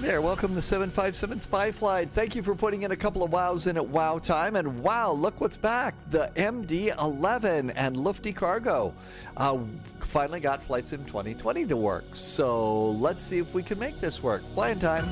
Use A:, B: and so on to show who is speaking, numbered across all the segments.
A: there, welcome to 757 Spy Flight. Thank you for putting in a couple of wows in at wow time. And wow, look what's back. The MD-11 and Lufty Cargo finally got Flight Sim 2020 to work. So let's see if we can make this work. Flying time.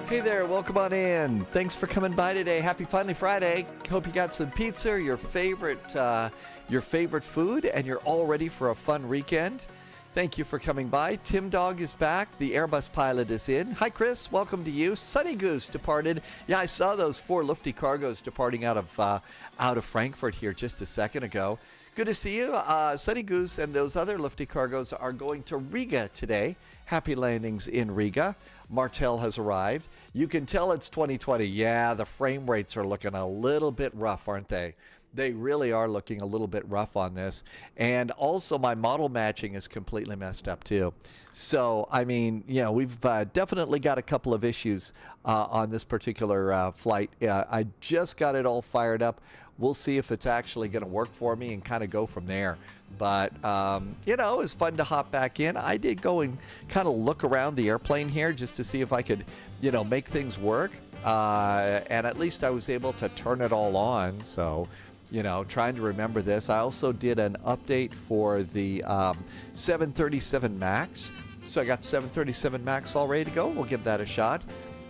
A: Hey there, welcome on in. Thanks for coming by today. Happy Finally Friday. Hope you got some pizza, your favorite food, and you're all ready for a fun weekend. Thank you for coming by. Tim Dog is back. The Airbus pilot is in. Hi, Chris. Welcome to you. Sunny Goose departed. Yeah, I saw those 4 Lufty Cargos departing out of Frankfurt here just a second ago. Good to see you. Sunny Goose and those other Lufty Cargos are going to Riga today. Happy landings in Riga. Martel has arrived. You can tell it's 2020. Yeah, the frame rates are looking a little bit rough, aren't they? They really are looking a little bit rough on this. And also my model matching is completely messed up too. So, I mean, you know, we've definitely got a couple of issues on this particular flight. I just got it all fired up. We'll see if it's actually going to work for me and kind of go from there. But, you know, it was fun to hop back in. I did go and kind of look around the airplane here just to see if I could, you know, make things work. And at least I was able to turn it all on. So, you know, trying to remember this. I also did an update for the 737 MAX. So I got 737 MAX all ready to go. We'll give that a shot.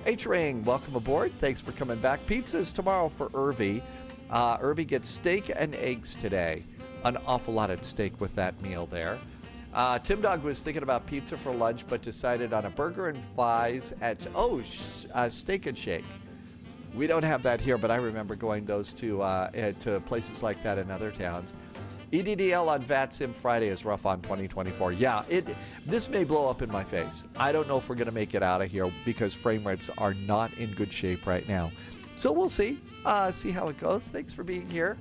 A: H-Ring, welcome aboard. Thanks for coming back. Pizza's tomorrow for Irvi. Irvi gets steak and eggs today. An awful lot at stake with that meal there. Tim Dog was thinking about pizza for lunch, but decided on a burger and fries at, Steak and Shake. We don't have that here, but I remember going those to places like that in other towns. EDDL on VATSIM Friday is rough on 2024. Yeah, this may blow up in my face. I don't know if we're going to make it out of here because frame rates are not in good shape right now. So we'll see. See how it goes. Thanks for being here.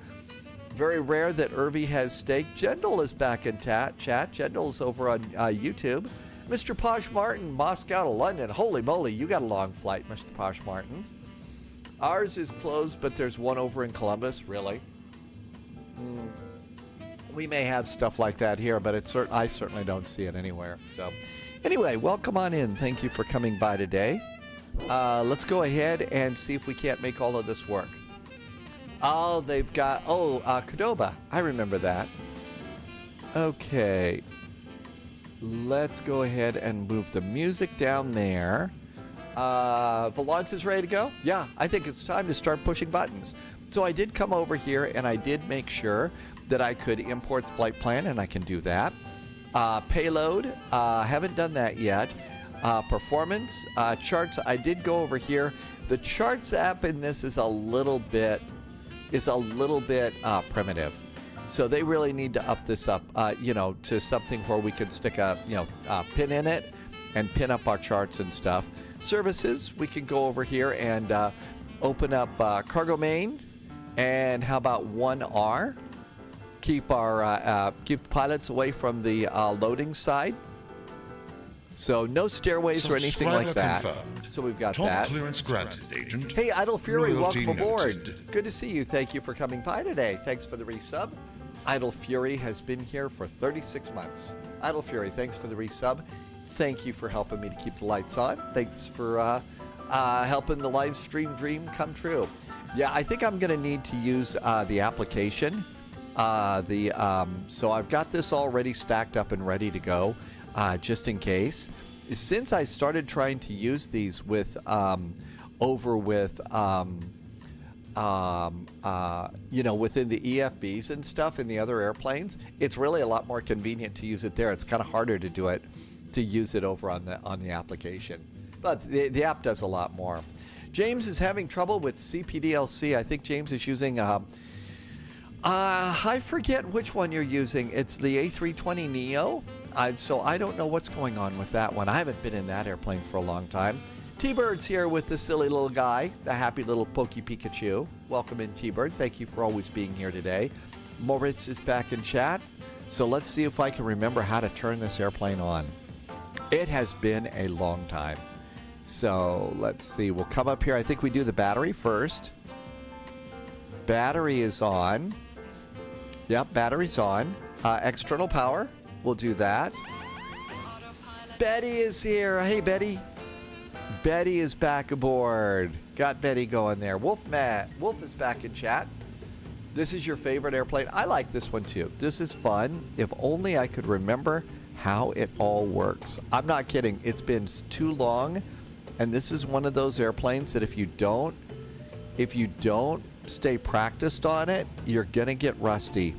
A: Very rare that Irvi has steak. Jendel is back in chat. Jendel's over on YouTube. Mr. Posh Martin, Moscow to London. Holy moly, you got a long flight, Mr. Posh Martin. Ours is closed, but there's one over in Columbus. Really? We may have stuff like that here, but I certainly don't see it anywhere. So anyway, welcome on in. Thank you for coming by today. Let's go ahead and see if we can't make all of this work. Oh, they've got, Qdoba. I remember that. Okay. Let's go ahead and move the music down there. Valance is ready to go? Yeah, I think it's time to start pushing buttons. So I did come over here and I did make sure that I could import the flight plan, and I can do that. Payload, haven't done that yet. Performance, charts, I did go over here. The charts app in this is a little bit primitive. So they really need to up this up, to something where we can stick a, pin in it and pin up our charts and stuff. Services, we can go over here and open up cargo main, and how about 1R? Keep pilots away from the loading side. So no stairways or anything like that. Confirmed. So we've got
B: Top
A: that.
B: Clearance granted, Agent.
A: Hey, Idle Fury,
B: Loyalty
A: welcome aboard.
B: noted.
A: Good to see you. Thank you for coming by today. Thanks for the resub. Idle Fury has been here for 36 months. Idle Fury, thanks for the resub. Thank you for helping me to keep the lights on. Thanks for helping the live stream dream come true. Yeah, I think I'm going to need to use the application. So I've got this already stacked up and ready to go. Just in case. Since I started trying to use these with within the EFBs and stuff in the other airplanes, it's really a lot more convenient to use it there. It's kind of harder to use it over on the application. But the app does a lot more. James is having trouble with CPDLC. I think James is using I forget which one you're using. It's the A320neo. So I don't know what's going on with that one. I haven't been in that airplane for a long time. T-Bird's here with the silly little guy, the happy little Pokey Pikachu. Welcome in, T-Bird. Thank you for always being here today. Moritz is back in chat. So let's see if I can remember how to turn this airplane on. It has been a long time. So let's see. We'll come up here. I think we do the battery first. Battery is on. Yep, battery's on. External power. We'll do that. Betty is here. Hey, Betty. Betty is back aboard. Got Betty going there. Wolf is back in chat. This is your favorite airplane. I like this one too. This is fun. If only I could remember how it all works. I'm not kidding. It's been too long, and this is one of those airplanes that if you don't stay practiced on it, you're gonna get rusty.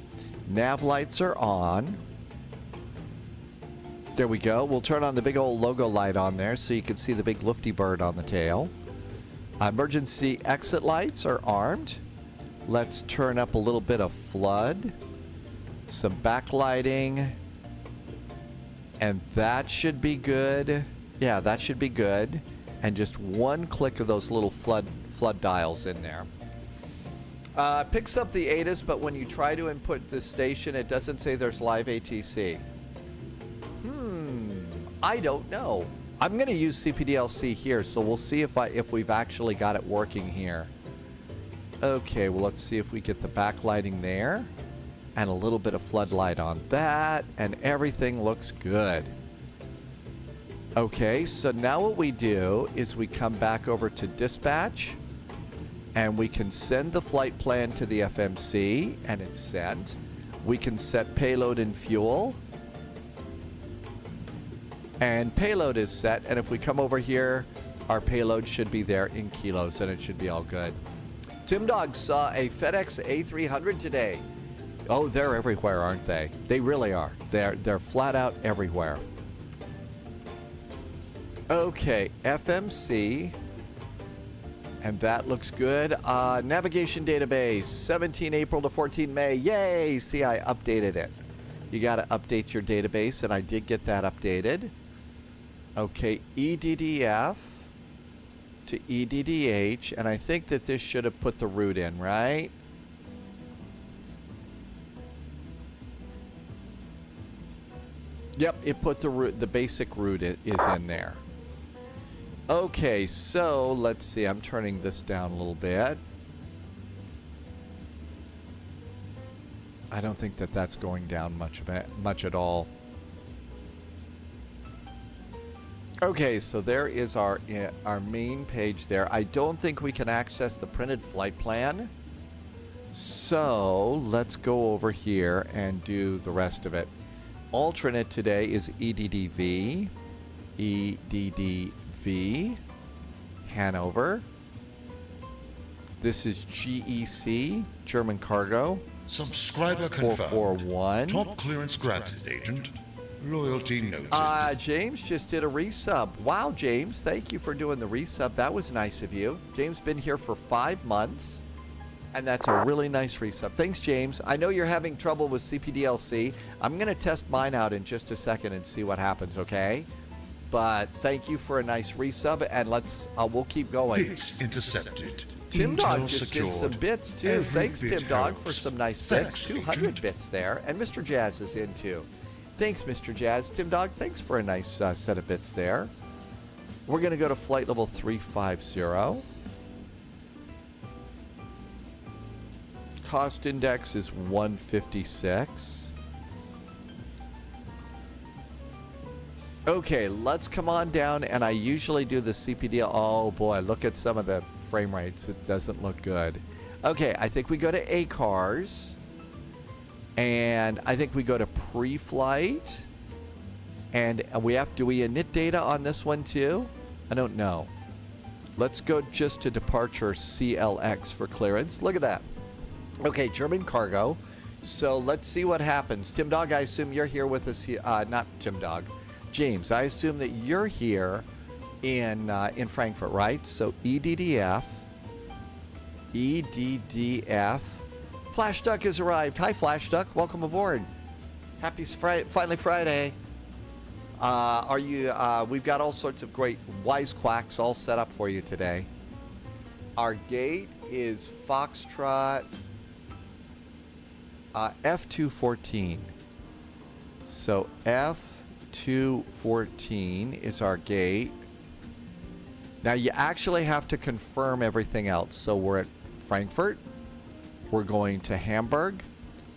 A: Nav lights are on. There we go. We'll turn on the big old logo light on there so you can see the big lufty bird on the tail. Emergency exit lights are armed. Let's turn up a little bit of flood. Some backlighting. And that should be good. Yeah, that should be good. And just one click of those little flood dials in there. Picks up the ATIS, but when you try to input the station, it doesn't say there's live ATC. I don't know. I'm going to use CPDLC here, so we'll see if we've actually got it working here. Okay, well, let's see if we get the backlighting there. And a little bit of floodlight on that, and everything looks good. Okay, so now what we do is we come back over to dispatch, and we can send the flight plan to the FMC, and it's sent. We can set payload and fuel. And payload is set, and if we come over here, our payload should be there in kilos, and it should be all good. Tim Dog saw a FedEx A300 today. Oh, they're everywhere, aren't they? They really are. They're flat out everywhere. Okay, FMC. And that looks good. Navigation database, 17 April to 14 May. Yay! See, I updated it. You got to update your database, and I did get that updated. Okay, EDDF to EDDH, and I think that this should have put the route in, right? Yep, it put the route, the basic route is in there. Okay, so let's see. I'm turning this down a little bit. I don't think that that's going down much at all. Okay, so there is our main page there. I don't think we can access the printed flight plan. So let's go over here and do the rest of it. Alternate today is EDDV. EDDV. Hanover. This is GEC, German Cargo.
B: Subscriber confirmed.
A: 441.
B: Top clearance granted, Agent. Loyalty noted.
A: James just did a resub. Wow, James, thank you for doing the resub. That was nice of you. James been here for 5 months, and that's a really nice resub. Thanks, James. I know you're having trouble with CPDLC. I'm going to test mine out in just a second and see what happens, okay? But thank you for a nice resub, and we'll keep going.
B: Bits intercepted.
A: Tim Dog
B: Intel
A: just
B: secured.
A: did some bits, too.
B: Every
A: Thanks,
B: bit
A: Tim Dog,
B: helps.
A: for some nice
B: Thanks,
A: bits. 200
B: Agent.
A: bits there. And Mr. Jazz is in, too. Thanks, Mr. Jazz. Tim Dog, thanks for a nice set of bits there. We're going to go to flight level 350. Cost index is 156. Okay, let's come on down, and I usually do the CPD. Oh boy, look at some of the frame rates. It doesn't look good. Okay, I think we go to ACARS, and I think we go to pre-flight, and do we init data on this one too? I don't know. Let's go just to departure CLX for clearance. Look at that. Okay, German Cargo. So let's see what happens. Tim Dog, I assume you're here with us. Not Tim Dog. James, I assume that you're here in Frankfurt, right? So EDDF Flash Duck has arrived. Hi, Flash Duck. Welcome aboard. Happy finally Friday. We've got all sorts of great wisecracks all set up for you today. Our gate is Foxtrot F214. So F214 is our gate. Now you actually have to confirm everything else. So we're at Frankfurt. We're going to Hamburg.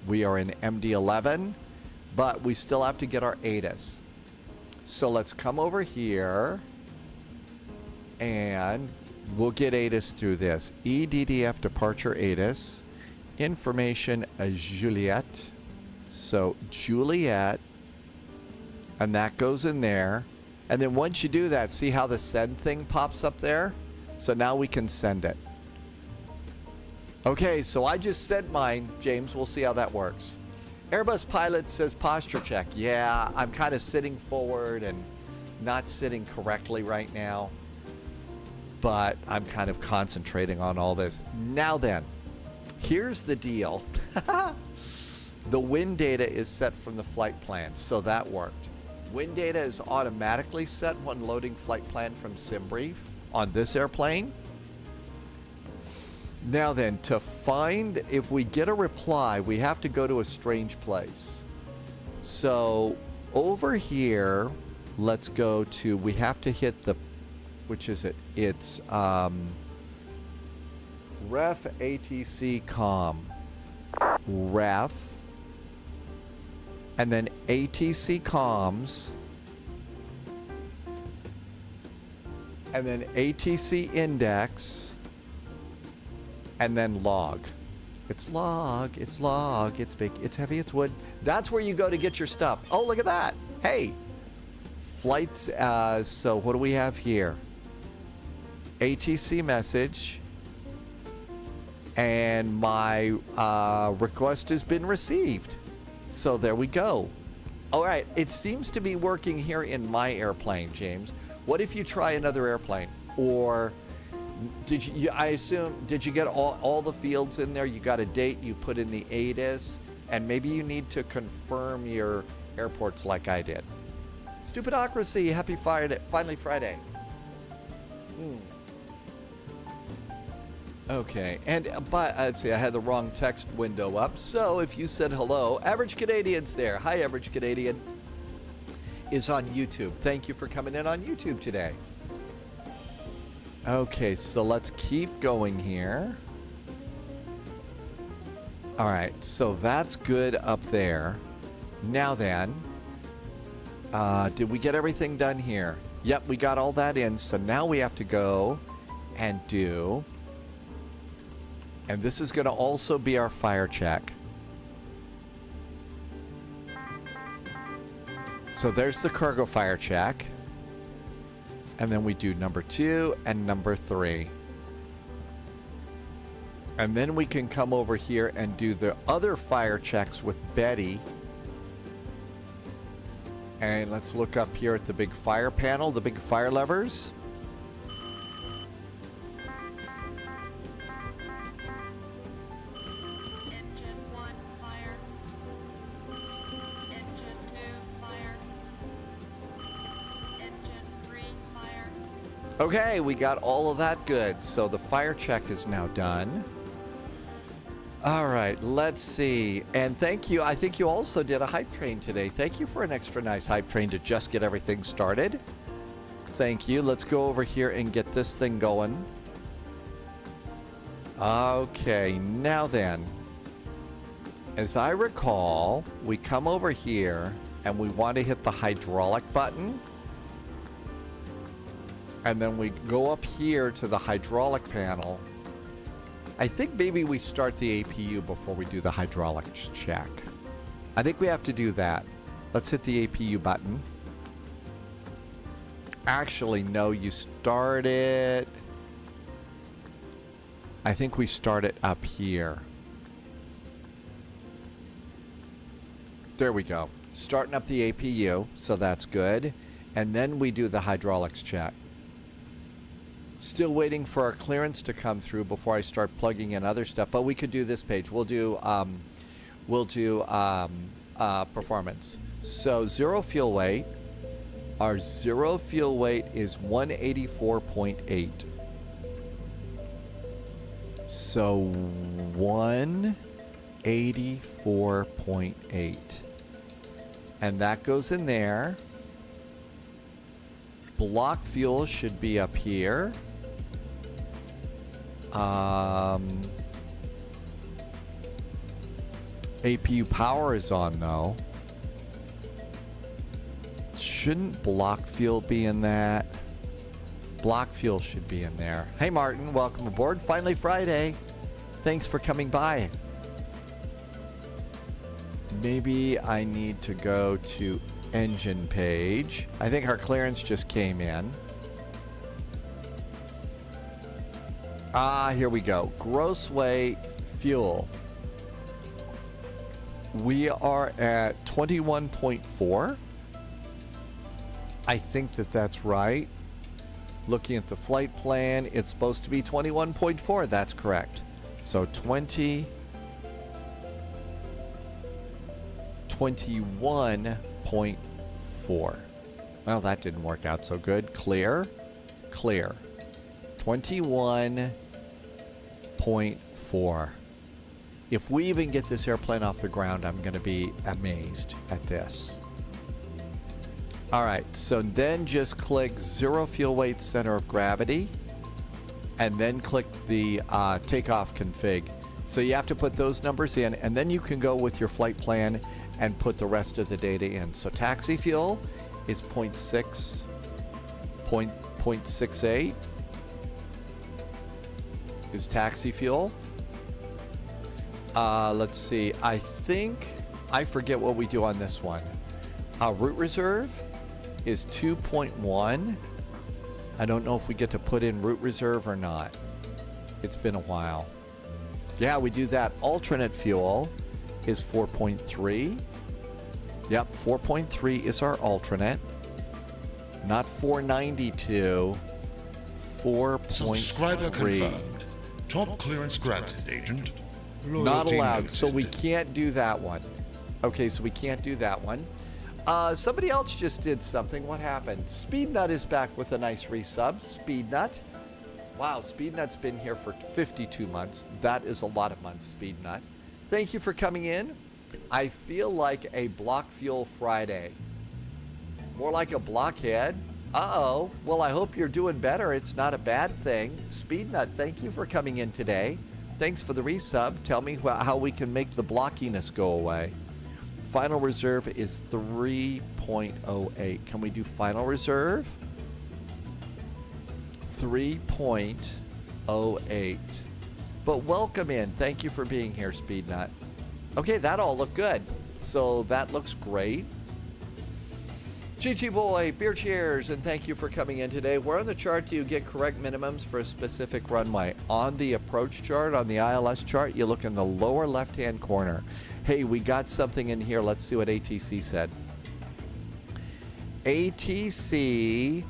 A: We are in MD11, but we still have to get our ATIS. So let's come over here and we'll get ATIS through this. EDDF departure ATIS. Information Juliet. So Juliet. And that goes in there. And then once you do that, see how the send thing pops up there? So now we can send it. Okay, so I just sent mine, James. We'll see how that works. Airbus pilot says posture check. Yeah, I'm kind of sitting forward and not sitting correctly right now. But I'm kind of concentrating on all this. Now then, here's the deal. The wind data is set from the flight plan, so that worked. Wind data is automatically set when loading flight plan from SimBrief on this airplane. Now then, to find if we get a reply, we have to go to a strange place. So over here, let's go to, we have to hit the, which is it? It's ref ATC com. Ref. And then ATC comms. And then ATC index. And then log. It's log, it's log, it's big, it's heavy, it's wood. That's where you go to get your stuff. Oh, look at that. Hey. Flights, so what do we have here? ATC message. And my request has been received. So there we go. All right, it seems to be working here in my airplane, James. What if you try another airplane? Or did you, I assume, did you get all the fields in there? You got a date, you put in the ATIS, and maybe you need to confirm your airports like I did. Stupidocracy, happy finally Friday. Okay, and but let's see, I had the wrong text window up. So if you said hello, Average Canadian's there. Hi, Average Canadian is on YouTube. Thank you for coming in on YouTube today. Okay, so let's keep going here. All right, so that's good up there. Now then, did we get everything done here? Yep, we got all that in. So now we have to go and do, and this is going to also be our fire check. So there's the cargo fire check. And then we do number 2 and number 3. And then we can come over here and do the other fire checks with Betty. And let's look up here at the big fire panel, the big fire levers. Okay, we got all of that good. So the fire check is now done. All right, let's see. And thank you. I think you also did a hype train today. Thank you for an extra nice hype train to just get everything started. Thank you. Let's go over here and get this thing going. Okay, now then. As I recall, we come over here and we want to hit the hydraulic button. And then we go up here to the hydraulic panel. I think maybe we start the APU before we do the hydraulics check. I think we have to do that. Let's hit the APU button. Actually, no, you start it. I think we start it up here. There we go. Starting up the APU, so that's good. And then we do the hydraulics check. Still waiting for our clearance to come through before I start plugging in other stuff. But we could do this page. We'll do performance. So zero fuel weight. Our zero fuel weight is 184.8. So 184.8. And that goes in there. Block fuel should be up here. APU power is on though. Shouldn't block fuel be in that? Block fuel should be in there. Hey Martin, welcome aboard. Finally Friday. Thanks for coming by. Maybe I need to go to engine page. I think our clearance just came in. Here we go. Gross weight fuel. We are at 21.4. I think that's right. Looking at the flight plan, it's supposed to be 21.4. That's correct. So 21.4. Well, that didn't work out so good. Clear. 21.4. If we even get this airplane off the ground, I'm going to be amazed at this. All right, so then just click zero fuel weight center of gravity, and then click the takeoff config. So you have to put those numbers in, and then you can go with your flight plan and put the rest of the data in. So taxi fuel is 0.68 is taxi fuel. Let's see. I forget what we do on this one. Route reserve is 2.1. I don't know if we get to put in route reserve or not. It's been a while. Yeah, we do that. Alternate fuel is 4.3. Yep, 4.3 is our alternate. Not 492. 4.3.
B: Subscriber confirmed. Top clearance granted, Agent.
A: Not allowed,
B: Noted.
A: so we can't do that one. Okay, so we can't do that one. Somebody else just did something. What happened? Speednut is back with a nice resub. Speednut. Wow, Speednut's been here for 52 months. That is a lot of months, Speednut. Thank you for coming in. I feel like a block fuel Friday. More like a blockhead. Uh-oh. Well, I hope you're doing better. It's not a bad thing. Speednut, thank you for coming in today. Thanks for the resub. Tell me how we can make the blockiness go away. Final reserve is 3.08. Can we do final reserve? 3.08. But welcome in. Thank you for being here, Speednut. Okay, that all looked good. So that looks great. GT Boy, beer cheers, and thank you for coming in today. Where on the chart do you get correct minimums for a specific runway? On the approach chart, on the ILS chart, you look in the lower left-hand corner. Hey, we got something in here. Let's see what ATC said. ATC,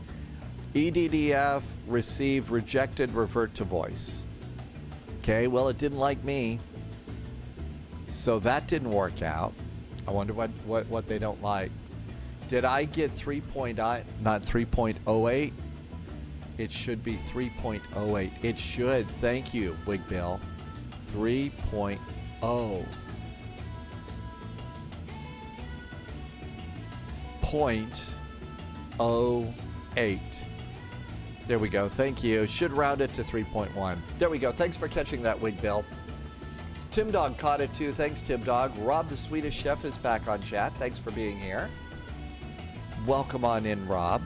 A: EDDF, received, rejected, revert to voice. Okay, well, it didn't like me. So that didn't work out. I wonder what they don't like. Did I get not 3.08? It should be 3.08. It should. Thank you, Wig Bill. 3.0. 0.08. There we go. Thank you. Should round it to 3.1. There we go. Thanks for catching that, Wig Bill. Tim Dog caught it too. Thanks, Tim Dog. Rob the Swedish Chef is back on chat. Thanks for being here. Welcome on in, Rob.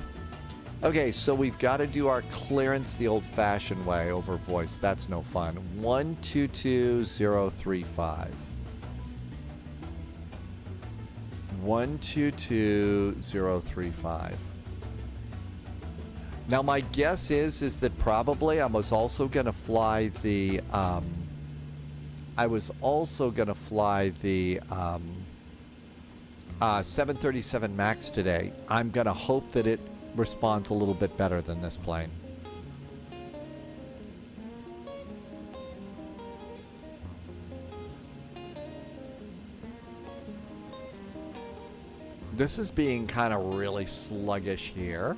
A: Okay, so we've got to do our clearance the old-fashioned way over voice. That's no fun. 122035. 122035. Now my guess is that probably I was also going to fly the 737 MAX today. I'm going to hope that it responds a little bit better than this plane. This is being kind of really sluggish here.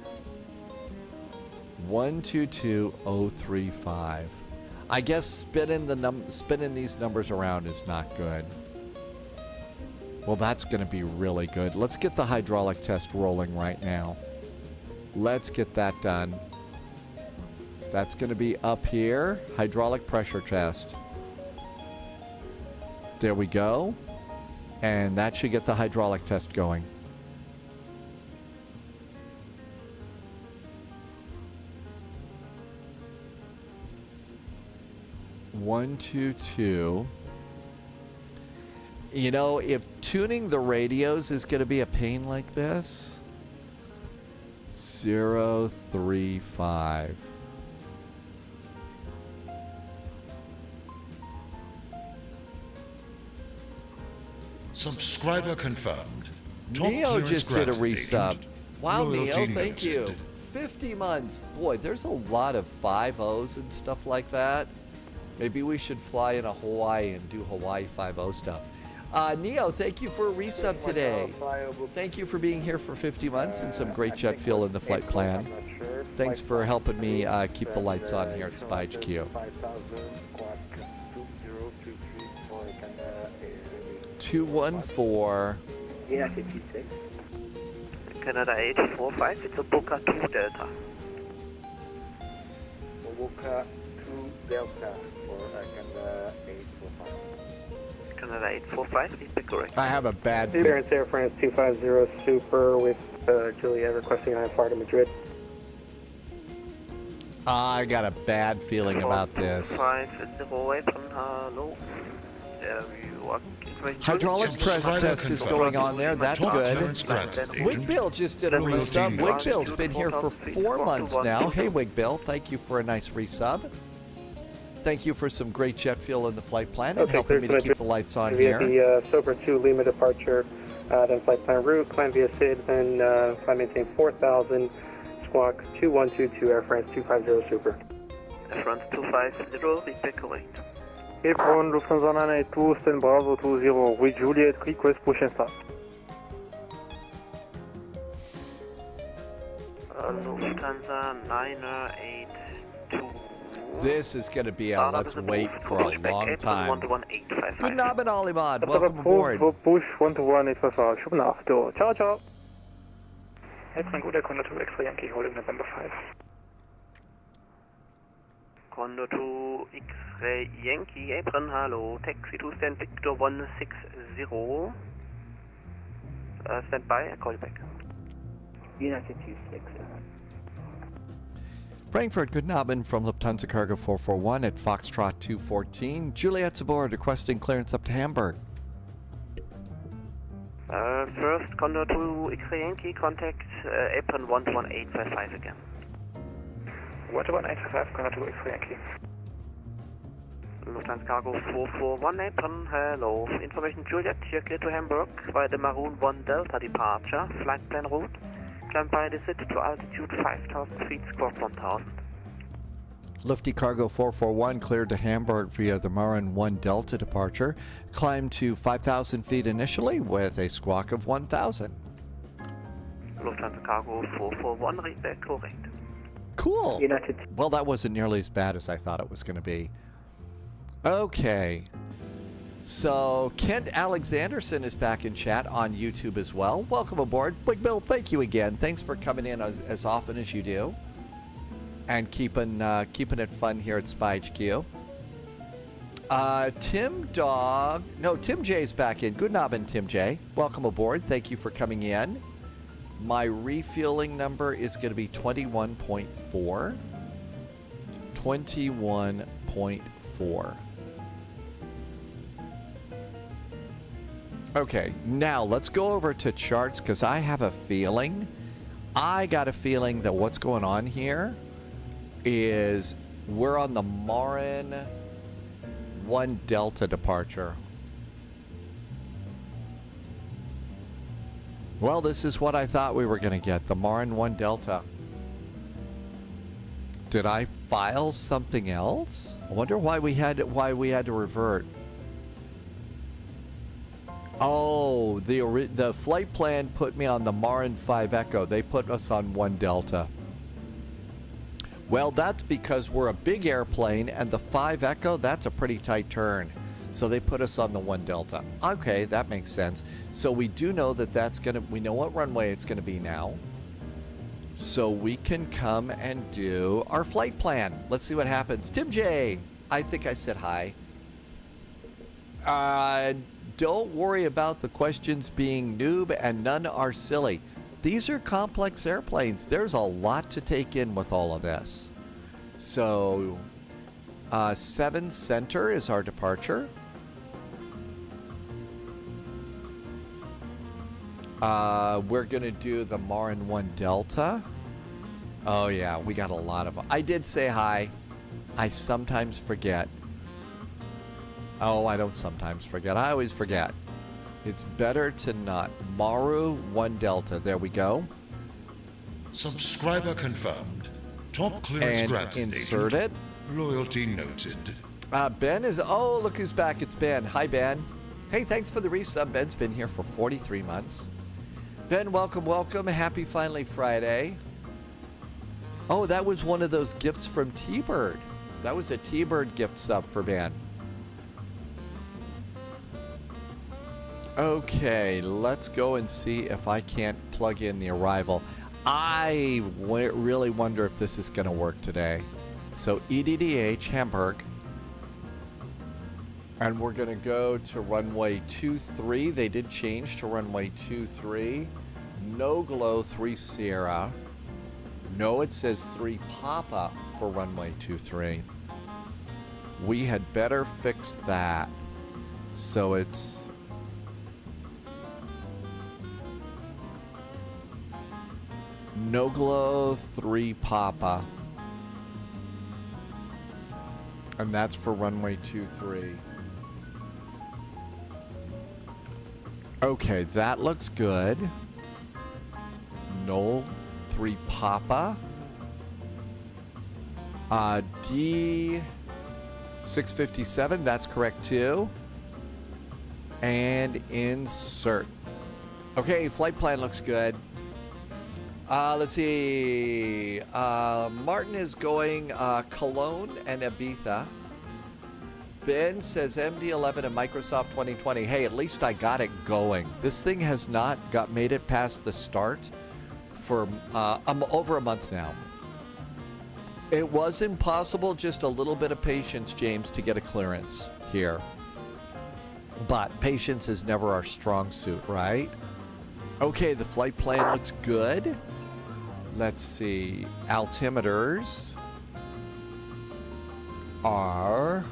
A: 122035. I guess spinning these numbers around is not good. Well, that's going to be really good. Let's get the hydraulic test rolling right now. Let's get that done. That's going to be up here. Hydraulic pressure test. There we go. And that should get the hydraulic test going. One, two, two. You know, if tuning the radios is going to be a pain like this, 035.
B: Subscriber confirmed. Top
A: Neo
B: clearance
A: just did a
B: granted,
A: resub.
B: agent.
A: Wow,
B: Loyalty
A: Neo, thank you.
B: noted.
A: 50 months. Boy, there's a lot of 5-0s and stuff like that. Maybe we should fly into Hawaii and do Hawaii 5-0 stuff. Neo, thank you for a resub today. Thank you for being here for 50 months and some great jet fuel in the flight plan. Thanks for helping me keep the lights on here at SBGR. 214.
C: Yeah, 56.
D: Canada 845, it's a Boca 2 Delta.
C: Boca 2 Delta for Canada 845.
D: Canada 845, is that correct?
A: I have a bad feeling.
E: Clearance Air France 250 Super with Juliet requesting IFR to Madrid.
A: I got a bad feeling about this.
D: 508, hello. You are
A: Hydraulic pressure test is going on there. That's
B: Top
A: good.
B: clearance granted, agent.
A: Wigbill just did a
B: Loyalty
A: resub.
B: noted.
A: Wigbill's been here for 4 months now. Hey, Wigbill, thank you for a nice resub. Thank you for some great jet fuel in the flight plan and helping me to keep the lights on
E: via
A: here.
E: the Sober 2 Lima departure, then flight plan route, climb via SID, then flight maintain 4000, squawk 2122 Air France 250 Super.
D: Air France 250, repeat correct.
E: Apron, Lufthansa 982, stand Bravo 20, with Juliet, request push and start.
D: Lufthansa 982.
A: This is going to be a let's wait for a long time. Good night, Alimad. Welcome aboard.
E: Push 121 855, shub nach, do. Ciao, ciao.
F: Headline Good Condor 2 X-ray Yankee holding November 5.
D: Condor 2 X-ray Yankee, apron, hello. Taxi to stand Victor 160. Stand by, I call you back.
C: United 26.
A: Frankfurt, good Abend from Lufthansa Cargo 441 at Foxtrot 214. Juliet's aboard, requesting clearance up to Hamburg.
D: First, Condor 2 X-ray Yankee, contact apron 11855 again.
F: 11855, Condor 2 X-ray Yankee.
D: Lufthansa Cargo 441 apron, hello. Information Juliet, you're clear to Hamburg via the Maroon 1 Delta departure, flight plan route. Climb by the city to altitude 5,000 feet, squawk 1,000.
A: Lufty Cargo 441 cleared to Hamburg via the Marin 1 Delta departure. Climb to 5,000 feet initially with a squawk of 1,000.
D: Lufthansa Cargo 441, read back correct.
A: Cool.
C: United.
A: Well, that wasn't nearly as bad as I thought it was going to be. Okay. So, Kent Alexanderson is back in chat on YouTube as well. Welcome aboard. Big Bill, thank you again. Thanks for coming in as often as you do. And keeping it fun here at SBGR. Tim J's back in. Good nobbin, Tim J. Welcome aboard. Thank you for coming in. My refueling number is going to be 21.4. 21.4. Okay, now let's go over to charts because I got a feeling that what's going on here is we're on the Marin 1 Delta departure. Well, this is what I thought we were going to get, the Marin 1 Delta. Did I file something else? I wonder why we had to revert. Oh, the flight plan put me on the Marin 5 Echo. They put us on 1 Delta. Well, that's because we're a big airplane, and the 5 Echo, that's a pretty tight turn. So they put us on the 1 Delta. Okay, that makes sense. So we do know that we know what runway it's going to be now. So we can come and do our flight plan. Let's see what happens. Tim J, I think I said hi. Don't worry about the questions being noob, and none are silly. These are complex airplanes. There's a lot to take in with all of this. So, 7 Center is our departure. We're going to do the Marin 1 Delta. Oh, yeah, we got a lot of them. I did say hi. I sometimes forget. Oh, I don't sometimes forget. I always forget. It's better to not. Maru 1 Delta. There we go.
B: Subscriber confirmed. Top clearance
A: And
B: granted.
A: insert
B: agent.
A: it.
B: Loyalty noted.
A: Ben is... Oh, look who's back. It's Ben. Hi, Ben. Hey, thanks for the resub. Ben's been here for 43 months. Ben, welcome, welcome. Happy Finally Friday. Oh, that was one of those gifts from T-Bird. That was a T-Bird gift sub for Ben. Okay, let's go and see if I can't plug in the arrival. I really wonder if this is going to work today. So EDDH, Hamburg. And we're going to go to runway 23. They did change to runway 23. No glow 3 Sierra. No, it says 3 Papa for runway 23. We had better fix that. So it's... No glow 3 Papa. And that's for runway 23. Okay, that looks good. No 3 Papa. D657, that's correct too. And insert. Okay, flight plan looks good. Let's see. Martin is going Cologne and Ibiza. Ben says MD-11 and Microsoft 2020. Hey, at least I got it going. This thing has not made it past the start for over a month now. It was impossible, just a little bit of patience, James, to get a clearance here. But patience is never our strong suit, right? Okay, the flight plan looks good. Let's see. Altimeters are...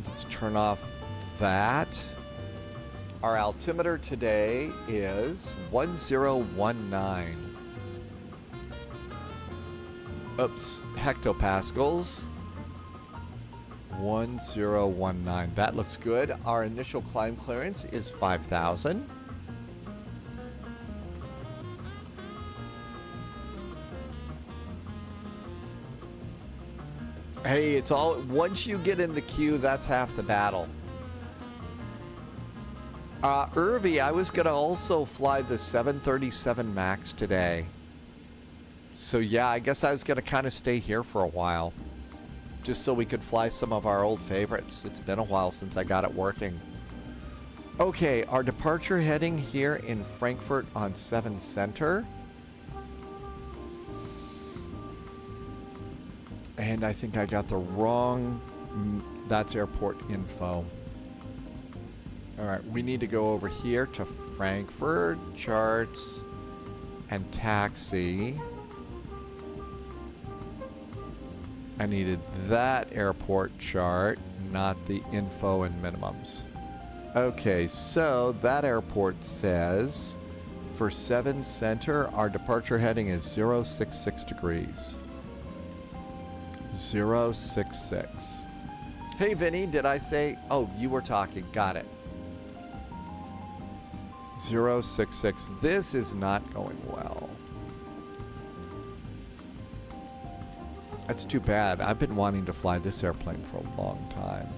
A: Let's turn off that. Our altimeter today is 1019. Oops, hectopascals. 1019. That looks good. Our initial climb clearance is 5,000. Hey, it's all... Once you get in the queue, that's half the battle. Irvi, I was going to also fly the 737 MAX today. So, yeah, I guess I was going to kind of stay here for a while. Just so we could fly some of our old favorites. It's been a while since I got it working. Okay, our departure heading here in Frankfurt on 7 Center. And I think I got the wrong... That's airport info. Alright, we need to go over here to Frankfurt, charts, and taxi. I needed that airport chart, not the info and minimums. Okay, so that airport says for 7 Center, our departure heading is 066 degrees. 066. Hey, Vinny, did I say... Oh, you were talking. Got it. 066. This is not going well. That's too bad. I've been wanting to fly this airplane for a long time.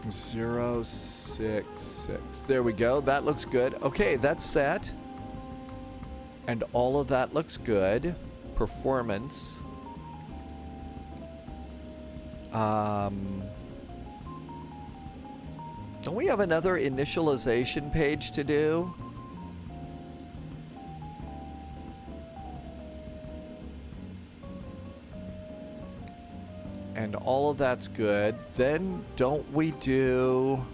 A: 066. There we go. That looks good. Okay, that's set. And all of that looks good. Performance. Don't we have another initialization page to do? And all of that's good. Then don't we do...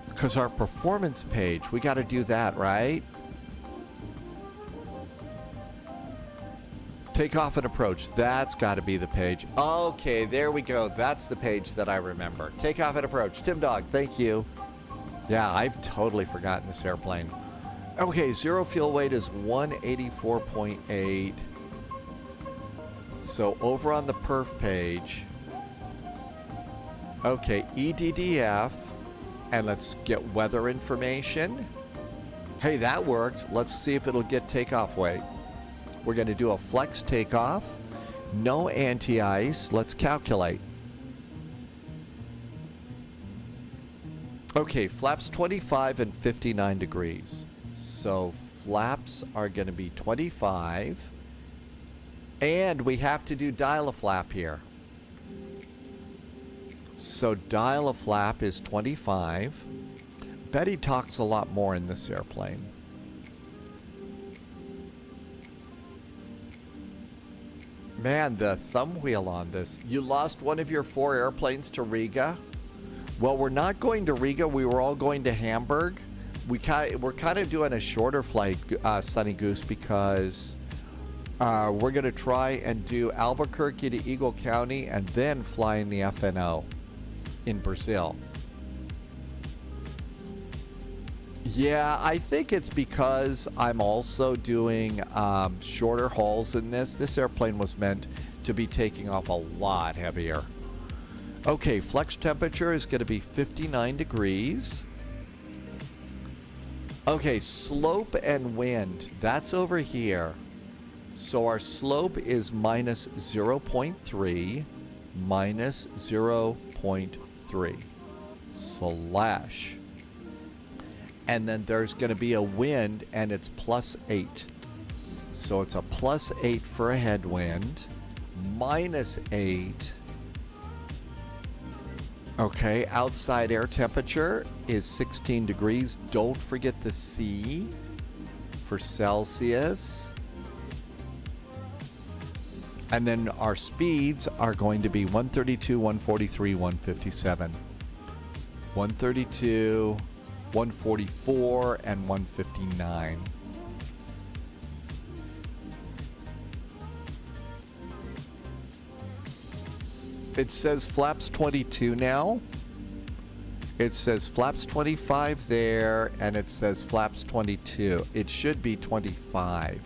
A: Because our performance page, we got to do that, right? Takeoff and approach. That's got to be the page. Okay, there we go. That's the page that I remember. Takeoff and approach. Tim Dog, thank you. Yeah, I've totally forgotten this airplane. Okay, zero fuel weight is 184.8. So over on the perf page. Okay, EDDF. And let's get weather information. Hey, that worked. Let's see if it'll get takeoff weight. We're going to do a flex takeoff. No anti-ice. Let's calculate. Okay, flaps 25 and 59 degrees. So flaps are going to be 25. And we have to do dial a flap here. So dial a flap is 25. Betty talks a lot more in this airplane. Man, the thumb wheel on this. You lost one of your 4 airplanes to Riga? Well, we're not going to Riga. We were all going to Hamburg. We're kind of doing a shorter flight, Sunny Goose, because we're going to try and do Albuquerque to Eagle County and then fly in the FNO in Brazil. Yeah, I think it's because I'm also doing shorter hauls in this. This airplane was meant to be taking off a lot heavier. Okay, flex temperature is going to be 59 degrees. Okay, slope and wind, that's over here. So our slope is minus 0.3, minus 0.3, slash. And then there's going to be a wind, and it's plus 8. So it's a plus 8 for a headwind, minus 8. Okay, outside air temperature is 16 degrees. Don't forget the C for Celsius. And then our speeds are going to be 132, 143, 157. 132, 144, and 159. It says flaps 22 now. It says flaps 25 there, and it says flaps 22. It should be 25.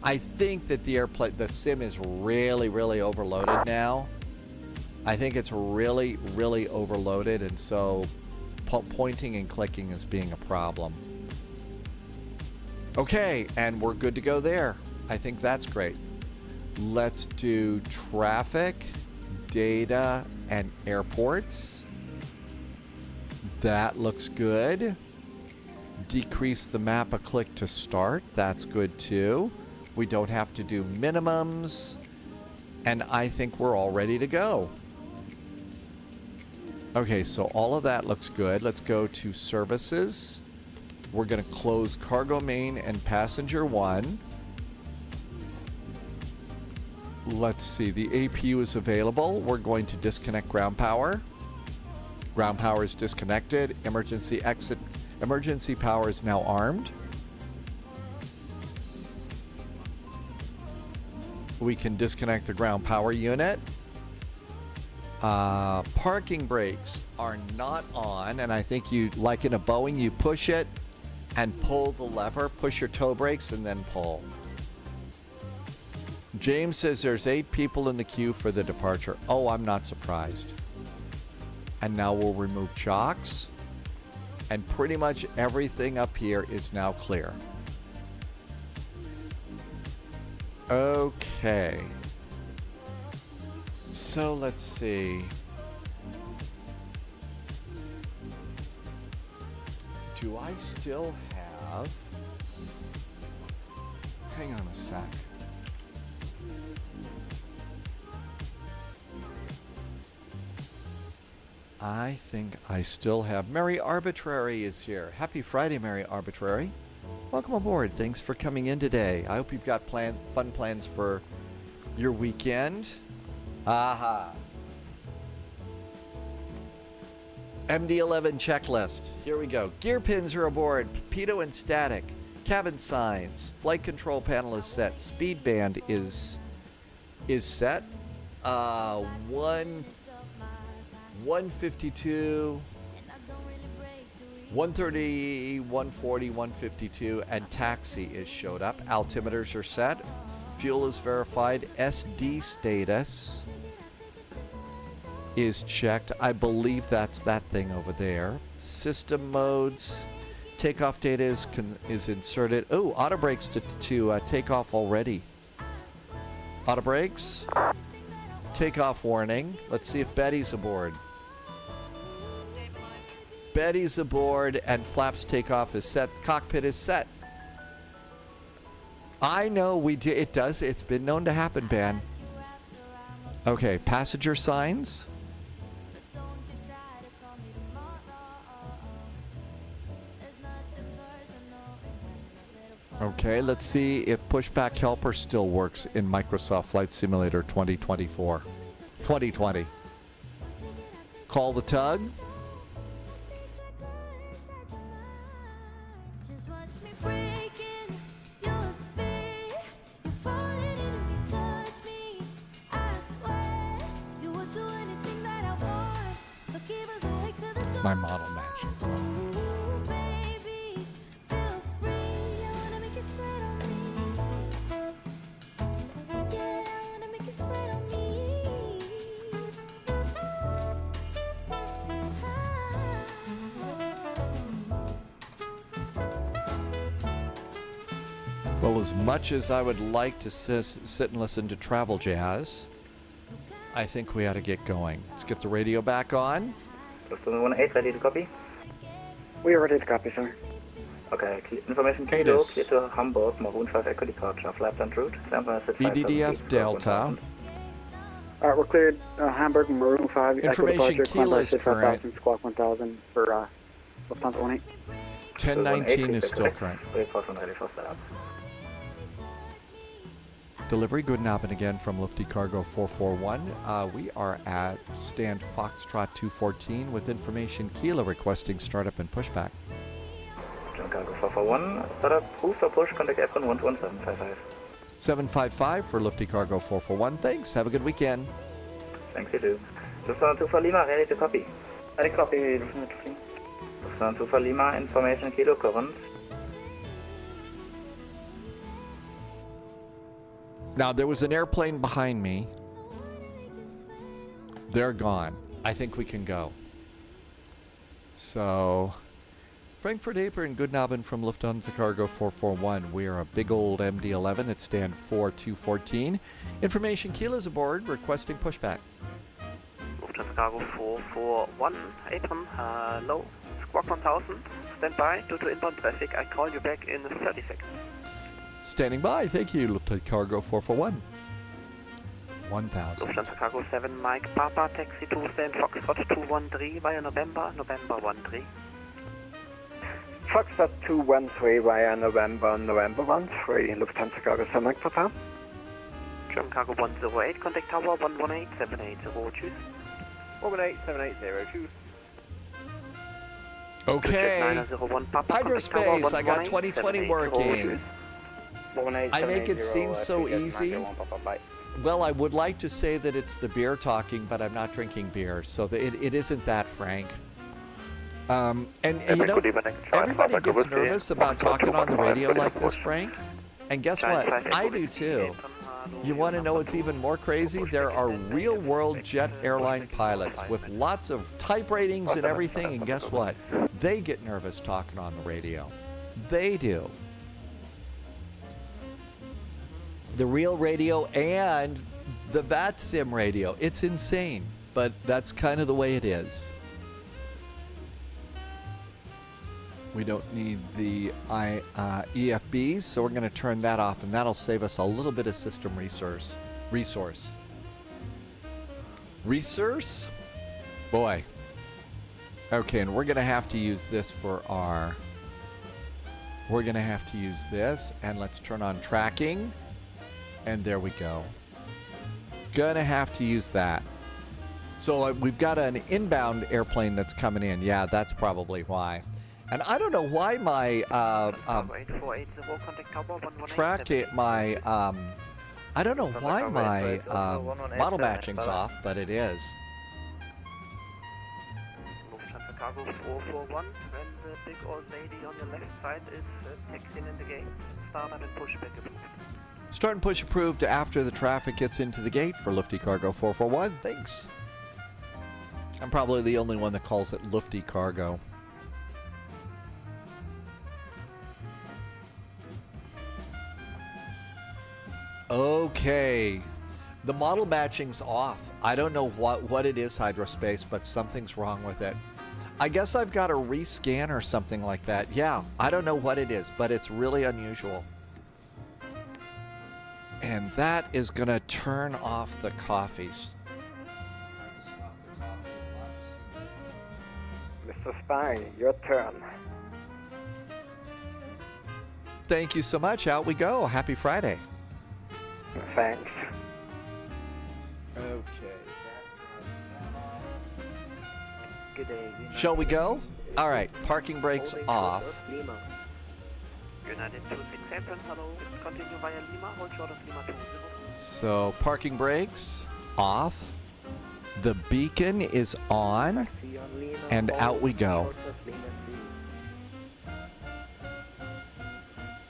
A: I think that the sim is really, really overloaded now. I think it's really, really overloaded, and so pointing and clicking is being a problem. Okay, and we're good to go there. I think that's great. Let's do traffic, data, and airports. That looks good. Decrease the map a click to start. That's good too. We don't have to do minimums. And I think we're all ready to go. Okay, so all of that looks good. Let's go to services. We're going to close cargo main and passenger 1. Let's see, the APU is available. We're going to disconnect ground power. Ground power is disconnected. Emergency exit. Emergency power is now armed. We can disconnect the ground power unit. Parking brakes are not on, and I think you, like in a Boeing, you push it and pull the lever, push your toe brakes, and then pull. James says there's 8 people in the queue for the departure. Oh, I'm not surprised. And now we'll remove chocks. And pretty much everything up here is now clear. Okay. So let's see. do I still have... Hang on a sec. I think I still have... Mary Arbitrary is here. Happy Friday, Mary Arbitrary. Welcome aboard. Thanks for coming in today. I hope you've got fun plans for your weekend. Aha. MD-11 checklist. Here we go. Gear pins are aboard. Pitot and static. Cabin signs. Flight control panel is set. Speed band is set. 152, 130, 140, 152, and taxi is showed up. Altimeters are set. Fuel is verified. SD status is checked. I believe that's that thing over there. System modes. Takeoff data is inserted. Oh, auto brakes to take off already. Auto brakes. Takeoff warning. Let's see if Betty's aboard. Betty's aboard and flaps takeoff is set. Cockpit is set. I know we do. It does. It's been known to happen, Ben. Okay, passenger signs. Okay, let's see if pushback helper still works in Microsoft Flight Simulator 2020. Call the tug. My model matching. Well, as much as I would like to sit and listen to travel jazz, I think we ought to get going. Let's get the radio back on.
F: 18, ready to copy?
E: We are ready to copy, sir.
F: Okay, information Kilo, clear to Hamburg, Maroon 5 Echo departure, flight and route, standby at
A: EDDF Delta.
E: We're cleared Hamburg and Maroon 5 Echo
A: Information
E: departure,
A: Kilo is current.
E: 5000, squawk 1000 for Lufthansa 18.
A: 1019 is still current.
F: Ready for start.
A: Delivery, good Abend again from Lufty Cargo 441. We are at stand Foxtrot 214 with information Kilo requesting startup and pushback.
F: John Cargo 441, startup, who's for push, contact Apron 11755.
A: 755 for Lufty Cargo 441. Thanks, have a good weekend.
F: Thanks, you too. Lufthansa 2 for Lima, ready to copy.
E: Ready to copy, Lufthansa 2.
F: Lufthansa 2 for Lima, information Kilo current.
A: Now, there was an airplane behind me. They're gone. I think we can go. So, Frankfurt Apron, good Abend from Lufthansa Cargo 441. We are a big old MD-11 at stand 4214. Information Kilo's aboard, requesting pushback.
D: Lufthansa Cargo 441, Apron, hello, squawk 1000, stand by, due to inbound traffic, I call you back in 30 seconds.
A: Standing by. Thank you, Lufthansa Cargo 441. 1000.
D: Lufthansa Cargo 7, Mike Papa, taxi to stand Foxtrot 213 via November 13.
E: Foxtrot 213 via November 13, Lufthansa Cargo 7, Mike Papa.
D: German Cargo 108, contact tower 118-780, choose.
C: 118-780, choose.
A: Okay.
D: 901 Papa,
A: Hydrospace, I got 2020 working.
C: 118-780,
A: I make it seem so easy. Well, I would like to say that it's the beer talking, but I'm not drinking beer, so it isn't that, Frank. And you know, everybody gets nervous about talking on the radio like this, Frank. And guess what? I do too. You want to know what's even more crazy? There are real-world jet airline pilots with lots of type ratings and everything, and guess what? They get nervous talking on the radio. They do. The real radio and the VATSIM radio. It's insane, but that's kind of the way it is. We don't need the EFBs, so we're going to turn that off, and that'll save us a little bit of system resource. Boy. Okay, and we're going to have to use this for our... We're going to have to use this, and let's turn on tracking. And there we go. Going to have to use that. So we've got an inbound airplane that's coming in. Yeah, that's probably why. And I don't know why my I don't know why my model matching's off, but it is.
D: Lufthansa Cargo 441, when the big old lady on your left side is exiting in the gate, start and push back approved.
A: Start and push approved after the traffic gets into the gate for Lufty Cargo 441. Thanks. I'm probably the only one that calls it Lufty Cargo. Okay. The model matching's off. I don't know what it is, Hydrospace, but something's wrong with it. I guess I've got to rescan or something like that. Yeah, I don't know what it is, but it's really unusual. And that is going to turn off the coffees.
C: Mr. Spy, your turn.
A: Thank you so much. Out we go. Happy Friday.
C: Thanks.
A: Okay.
C: Good day.
A: Shall we go? All right. Parking brakes off.
D: United 26 apron, hello. Continue via Lima, hold short of Lima 20.
A: So parking brakes off. The beacon is on. And out we go.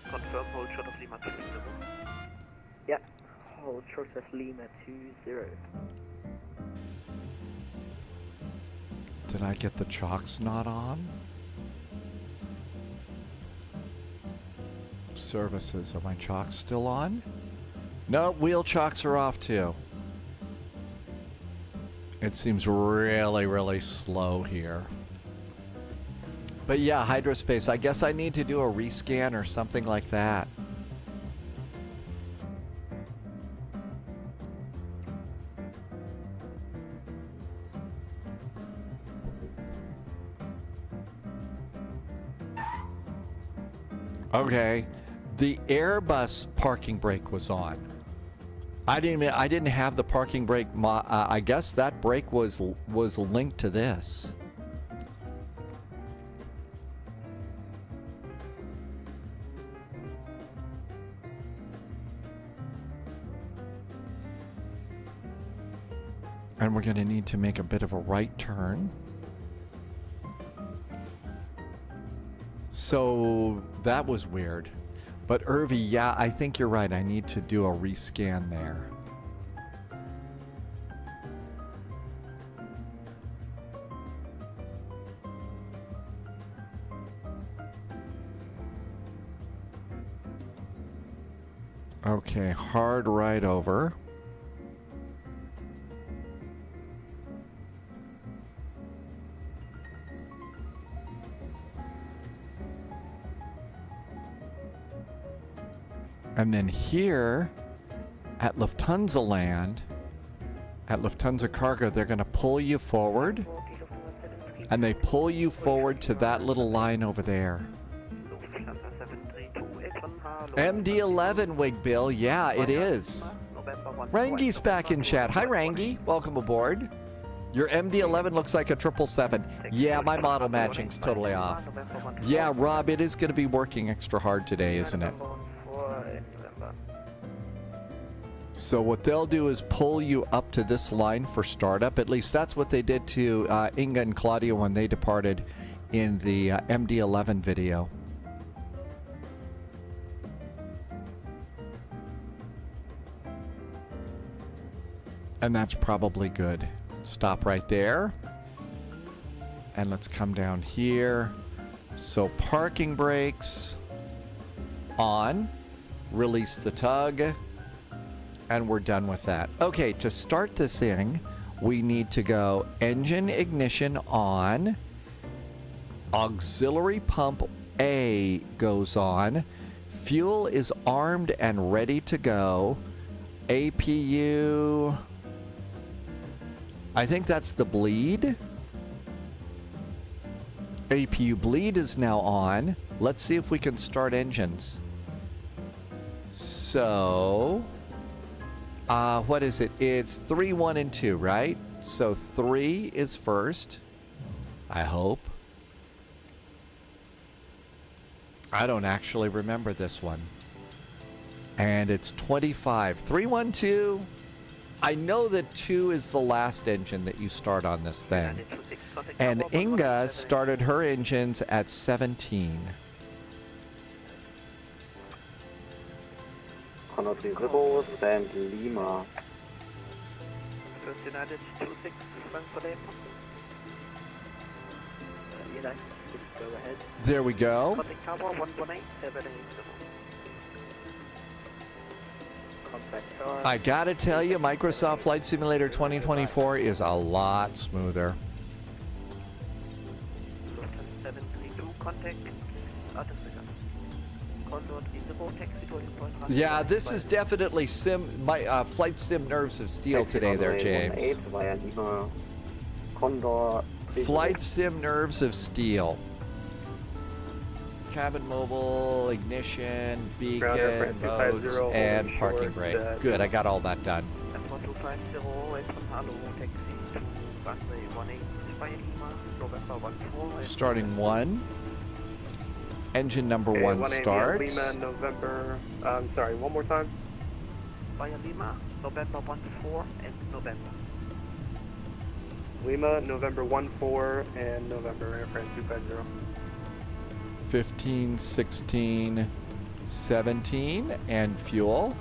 D: Confirm, hold short of Lima 20.
C: Yeah, hold short of Lima 20.
A: Did I get the chocks not on? Services. Are my chocks still on? No, wheel chocks are off too. It seems really, really slow here. But yeah, Hydrospace, I guess I need to do a rescan or something like that. Okay, the Airbus parking brake was on. I didn't have the parking brake. I guess that brake was linked to this. And we're going to need to make a bit of a right turn. So that was weird. But Irvi, yeah, I think you're right. I need to do a rescan there. Okay, hard right over. And then here at Lufthansa Land, at Lufthansa Cargo, they're going to pull you forward. And they pull you forward to that little line over there. MD-11, Wigbill. Yeah, it is. Rangi's back in chat. Hi, Rangi. Welcome aboard. Your MD-11 looks like a 777. Yeah, my model matching's totally off. Yeah, Rob, it is going to be working extra hard today, isn't it? So what they'll do is pull you up to this line for startup. At least that's what they did to Inga and Claudia when they departed in the MD-11 video. And that's probably good. Stop right there. And let's come down here. So parking brakes on. Release the tug. And we're done with that. Okay, to start this thing, we need to go engine ignition on, auxiliary pump A goes on. Fuel is armed and ready to go. APU, I think that's the bleed. APU bleed is now on. Let's see if we can start engines. So, what is it? It's 3, 1, and 2, right? So 3 is first, I hope. I don't actually remember this one. And it's 25. 3, 1, 2. I know that 2 is the last engine that you start on this thing. And Inga started her engines at 17.
F: Condor 30, stand Lima.
D: First United 26, Frankfurt Airport.
C: United, go ahead.
A: There we go.
D: Contact Tower 118, 78.
C: Contact Tower.
A: I gotta tell you, Microsoft Flight Simulator 2024 is a lot smoother.
D: Lufthansa 732, contact Albuquerque. Condor 30, taxi to Point.
A: Yeah, this is definitely flight sim nerves of steel today there, James.
F: Via Lima. Condor.
A: Flight sim nerves of steel. Cabin mobile, ignition, beacon, modes, and parking brake. Good, I got all that done. Starting 1. Engine number 1 starts.
E: Lima, November. Sorry, one more time.
D: Via Lima, November 14 and November.
E: Lima, November 14 and November Air France 250.
A: 15, 16, 17, and fuel.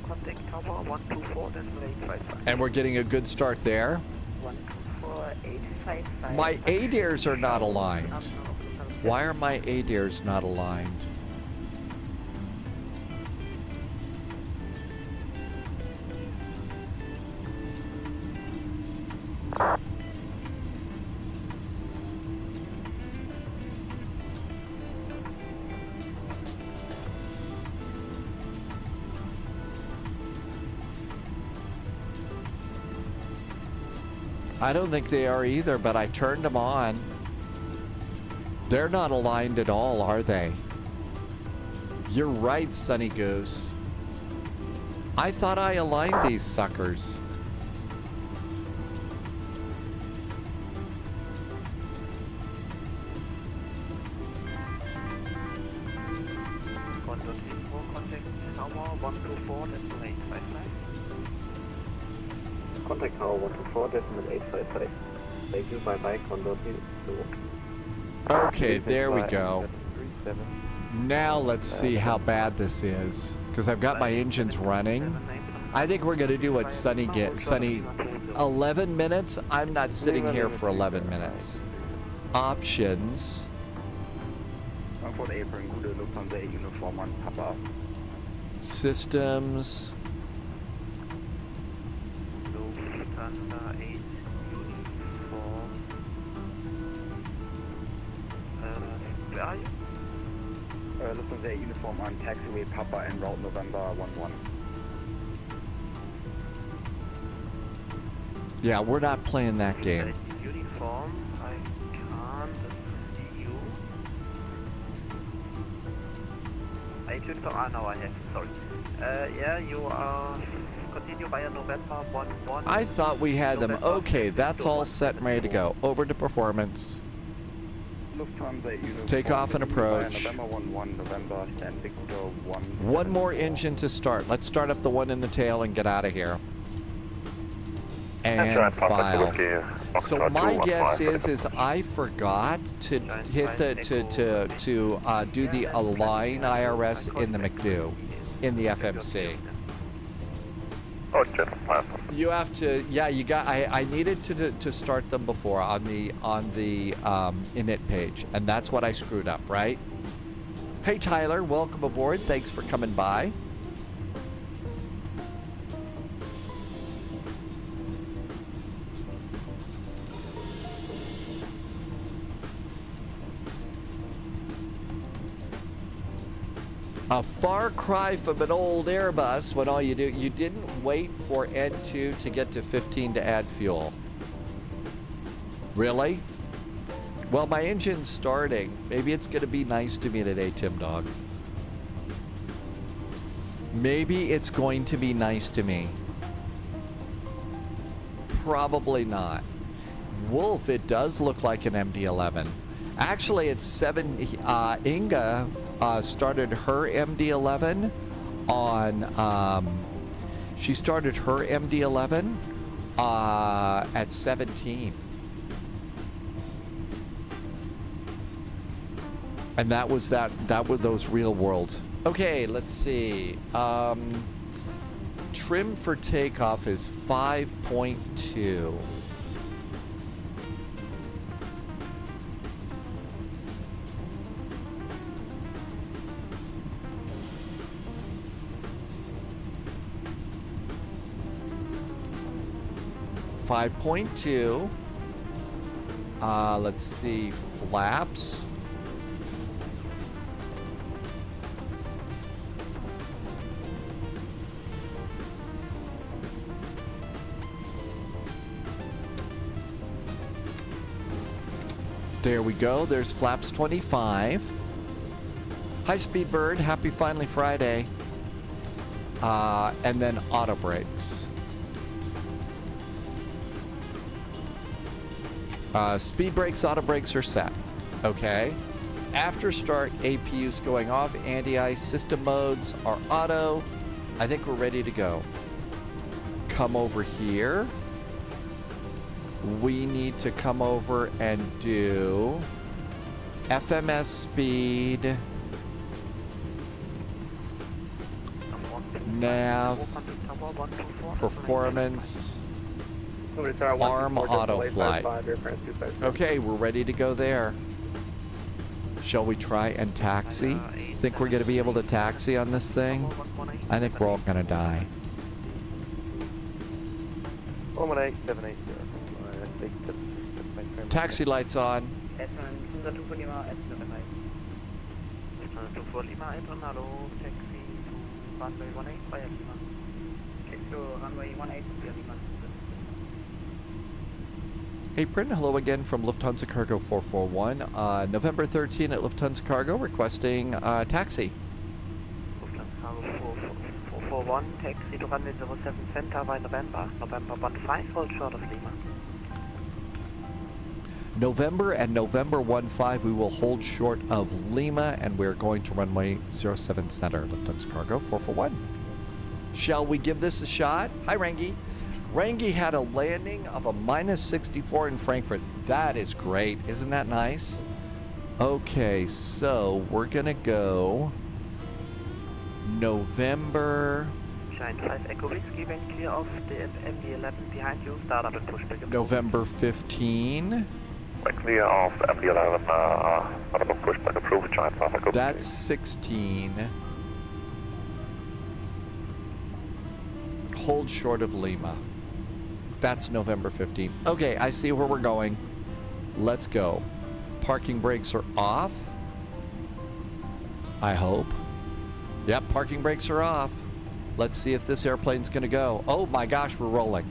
D: Contact Tower 124, decimal 855.
A: And we're getting a good start there.
C: 124, 855.
A: My ADIRs are not aligned. Why are my ADIRs not aligned? I don't think they are either, but I turned them on. They're not aligned at all, are they? You're right, Sunny Goose. I thought I aligned these suckers.
D: Condor 34, contact Tower 124, decimal 855.
F: Contact Tower 124, decimal 855. Thank you, bye-bye, Condor 30.
A: Okay, there we go. Now let's see how bad this is, because I've got my engines running. I think we're going to do what Sunny gets. Sunny, 11 minutes? I'm not sitting here for 11 minutes. Options.
F: Frankfurt April, gute Lufthansa Uniform 1, Papa.
A: Systems.
D: Lufthansa 8 uniform. Where are you?
F: Lufthansa 8 Uniform on taxiway Papa en route November 11.
A: Yeah, we're not playing that game.
D: Uniform, I can't see you. 8 uniform, no, I have, sorry. Yeah, you are, continue via November 11.
A: I thought we had them. Okay, that's all set and ready to go. Over to performance. Takeoff and approach.
F: November 11, November, stand Victor 1.
A: One more engine to start. Let's start up the one in the tail and get out of here. And file. So my guess is I forgot to hit the do the align IRS in the McDo, in the FMC.
G: Oh, just platform.
A: You have to, yeah, you got, I needed to start them before on the init page, and that's what I screwed up, right? Hey Tyler, welcome aboard. Thanks for coming by. A far cry from an old Airbus when all you didn't wait for N2 to get to 15 to add fuel. Really? Well, my engine's starting. Maybe it's going to be nice to me today, Tim Dog. Maybe it's going to be nice to me. Probably not. Wolf, it does look like an MD-11. Actually, it's 7, Inga started her MD-11 on, she started her MD-11 at 17. And that were those real worlds. Okay, let's see. Trim for takeoff is 5.2. Let's see, flaps. There we go. There's flaps 25. High speed bird. Happy finally Friday. And then auto brakes. Speed brakes, auto brakes are set. Okay. After start, APU's going off. Anti-ice system modes are auto. I think we're ready to go. Come over here. We need to come over and do FMS speed, nav, performance, arm auto flight. Okay, we're ready to go there. Shall we try and taxi? Think we're going to be able to taxi on this thing? I think we're all going to die.
C: 118,
A: Taxi lights on. Hey, Prin, hello again from Lufthansa Cargo 441. November 13 at Lufthansa Cargo requesting taxi.
D: Lufthansa Cargo 441, taxi to runway 07 center by November 15, hold short of Lima.
A: November and November 15, we will hold short of Lima, and we're going to runway 07 center, Lufthansa Cargo 441. Shall we give this a shot? Hi, Rangi. Rangi had a landing of a -64 in Frankfurt. That is great. Isn't that nice? Okay, so we're going to go November...
D: Shine 5 Echo Whiskey, when clear of the MD-11 behind you, start up and push back.
A: November 15.
G: When clear of MD-11, start up and push back approved, Shine 5 Echo Whiskey.
A: That's 16. Hold short of Lima. That's November 15. Okay, I see where we're going. Let's go. Parking brakes are off. I hope. Yep, parking brakes are off. Let's see if this airplane's gonna go. Oh my gosh, we're rolling.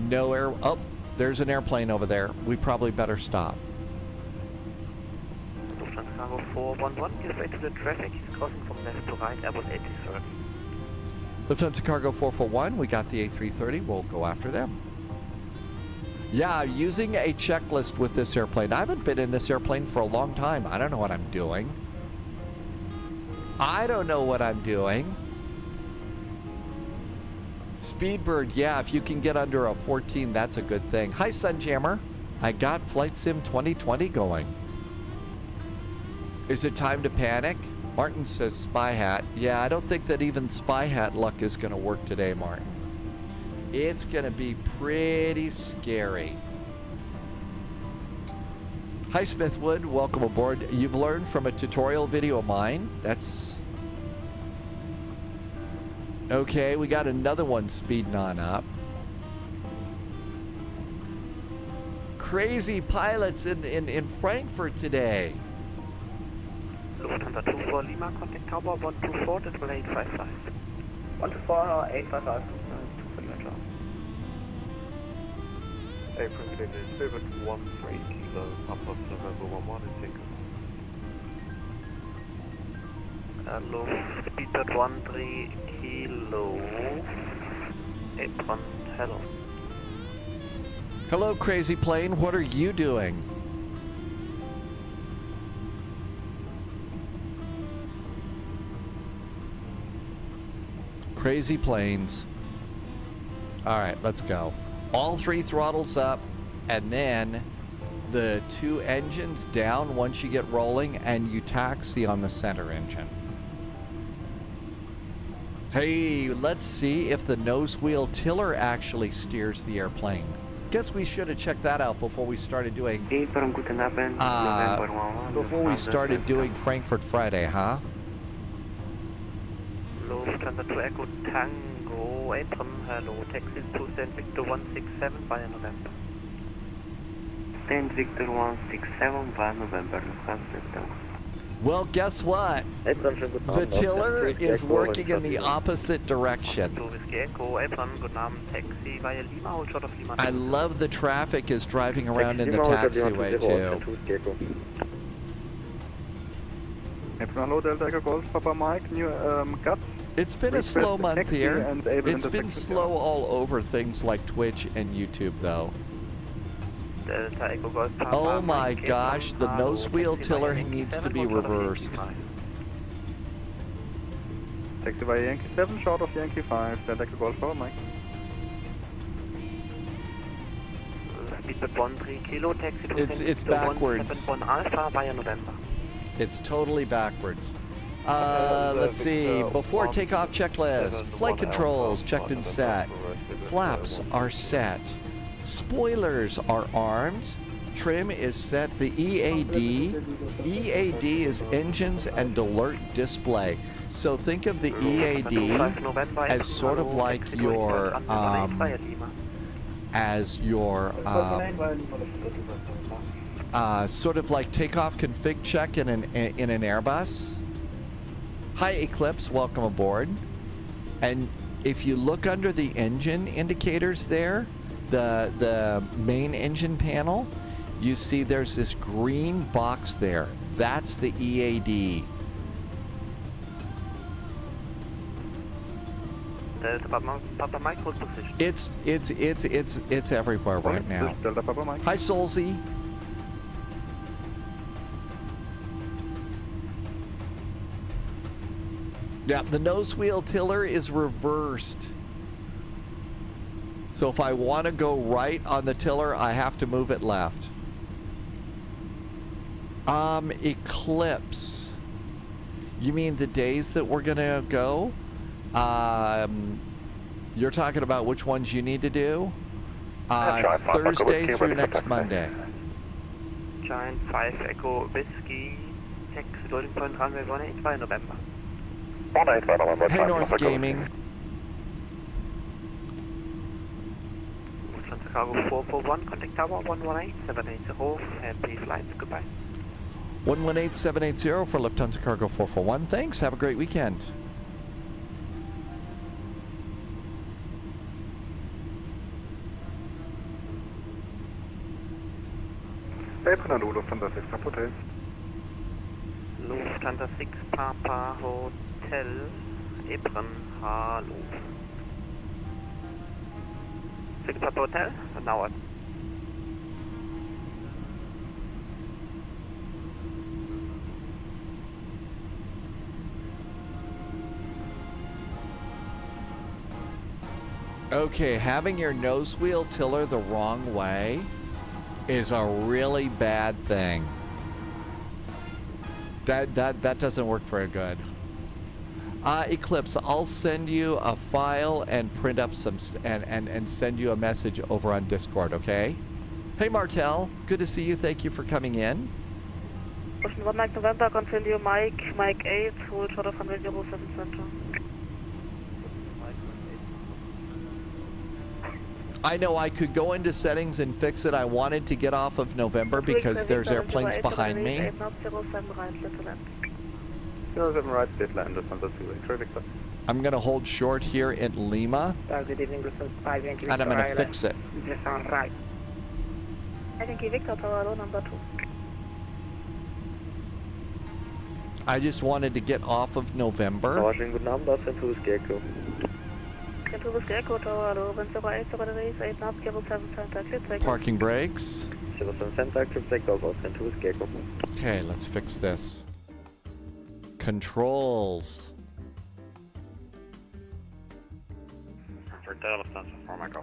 A: No air. Oh, there's an airplane over there. We probably better stop.
D: Lufthansa Cargo 411, give way to the traffic. He's crossing from left to right, Airbus 8330.
A: Lufthansa Cargo 441, we got the A330. We'll go after them. Yeah, using a checklist with this airplane. I haven't been in this airplane for a long time. I don't know what I'm doing. I don't know what I'm doing. Speedbird, yeah, if you can get under a 14, that's a good thing. Hi, Sunjammer. I got Flight Sim 2020 going. Is it time to panic? Martin says Spy Hat. Yeah, I don't think that even Spy Hat luck is going to work today, Martin. It's going to be pretty scary. Hi, Smithwood. Welcome aboard. You've learned from a tutorial video of mine. That's... Okay, we got another one speeding on up. Crazy pilots in Frankfurt today.
D: Lufthansa 24 Lima, contact Tower 124, decimal 855.
F: 124, 855.
H: April Cleveland, Pivot 13 Kilo, Papa November 11 and Tinker.
D: Lufthansa 13 Kilo, Apron, hello.
A: Hello, crazy plane. What are you doing? Crazy planes. All right, let's go. All 3 throttles up, and then the 2 engines down once you get rolling, and you taxi on the center engine. Hey, let's see if the nose wheel tiller actually steers the airplane. Guess we should have checked that out before we started doing Frankfurt Friday, huh?
D: Lufthansa 2 Echo Tango, Apron, hello. Taxi to St. Victor 167 via November.
C: St. Victor 167 via November, Lufthansa.
A: Well, guess what? The tiller is working in the opposite direction. I love the traffic is driving around in the taxiway too.
I: Hello, Delta Echo Golf, Papa Mike, new cut.
A: It's been a slow month here. It's been slow all over things like Twitch and YouTube though. Oh my gosh, the nose wheel tiller needs to be reversed.
I: Taxi by Yankee 7, short of Yankee 5, Delta Echo Golf, Papa Mike.
A: It's backwards. It's totally backwards. Let's see. Before takeoff checklist. Flight controls checked and set. Flaps are set. Spoilers are armed. Trim is set. The EAD is engines and alert display. So think of the EAD as sort of like your sort of like takeoff config check in an Airbus. Hi Eclipse, welcome aboard. And if you look under the engine indicators there, the main engine panel, you see there's this green box there. That's the EAD. It's everywhere right now. Hi Solzy. Yeah, the nose wheel tiller is reversed. So if I want to go right on the tiller, I have to move it left. Eclipse. You mean the days that we're gonna go? You're talking about which ones you need to do? Thursday through next Monday.
D: Giant 5 Echo Whiskey, taxi loading point runway 18 by November.
A: Hey North Gaming.
D: Chicago 441, contact Tower 118780, happy flights, goodbye.
A: 118780 for Lufthansa Cargo 441. Thanks, have a great weekend.
I: Lufthansa 6 Hotel.
D: Lufthansa 6 Papa Hotel, Apron, hallo. 6 Papa Hotel, now what?
A: Okay, having your nose wheel tiller the wrong way is a really bad thing. That doesn't work very good. Eclipse, I'll send you a file and print up some and send you a message over on Discord, okay? Hey Martel, good to see you. Thank you for coming in.
J: Ocean 1 Mike November, continue Mike 8, hold short of 107 center.
A: I know I could go into settings and fix it. I wanted to get off of November because there's airplanes behind me.
I: 07 right, state land, just under 2 Victor.
A: I'm going to hold short here in Lima,
E: Good evening, this is 5 Yankee
A: and I'm going to fix it.
E: Just on right.
J: I think Victor Tower low number 2.
A: I just wanted to get off of November.
H: Washington, guten Abend, das ist Gecko.
J: Centuvis Gecko Tower low, when 08 release 8 knots, cable 7 center, clear takeoff.
A: Parking brakes.
H: 7 center, clear takeoff, Centuvis Gecko.
A: Okay, let's fix this. Controls.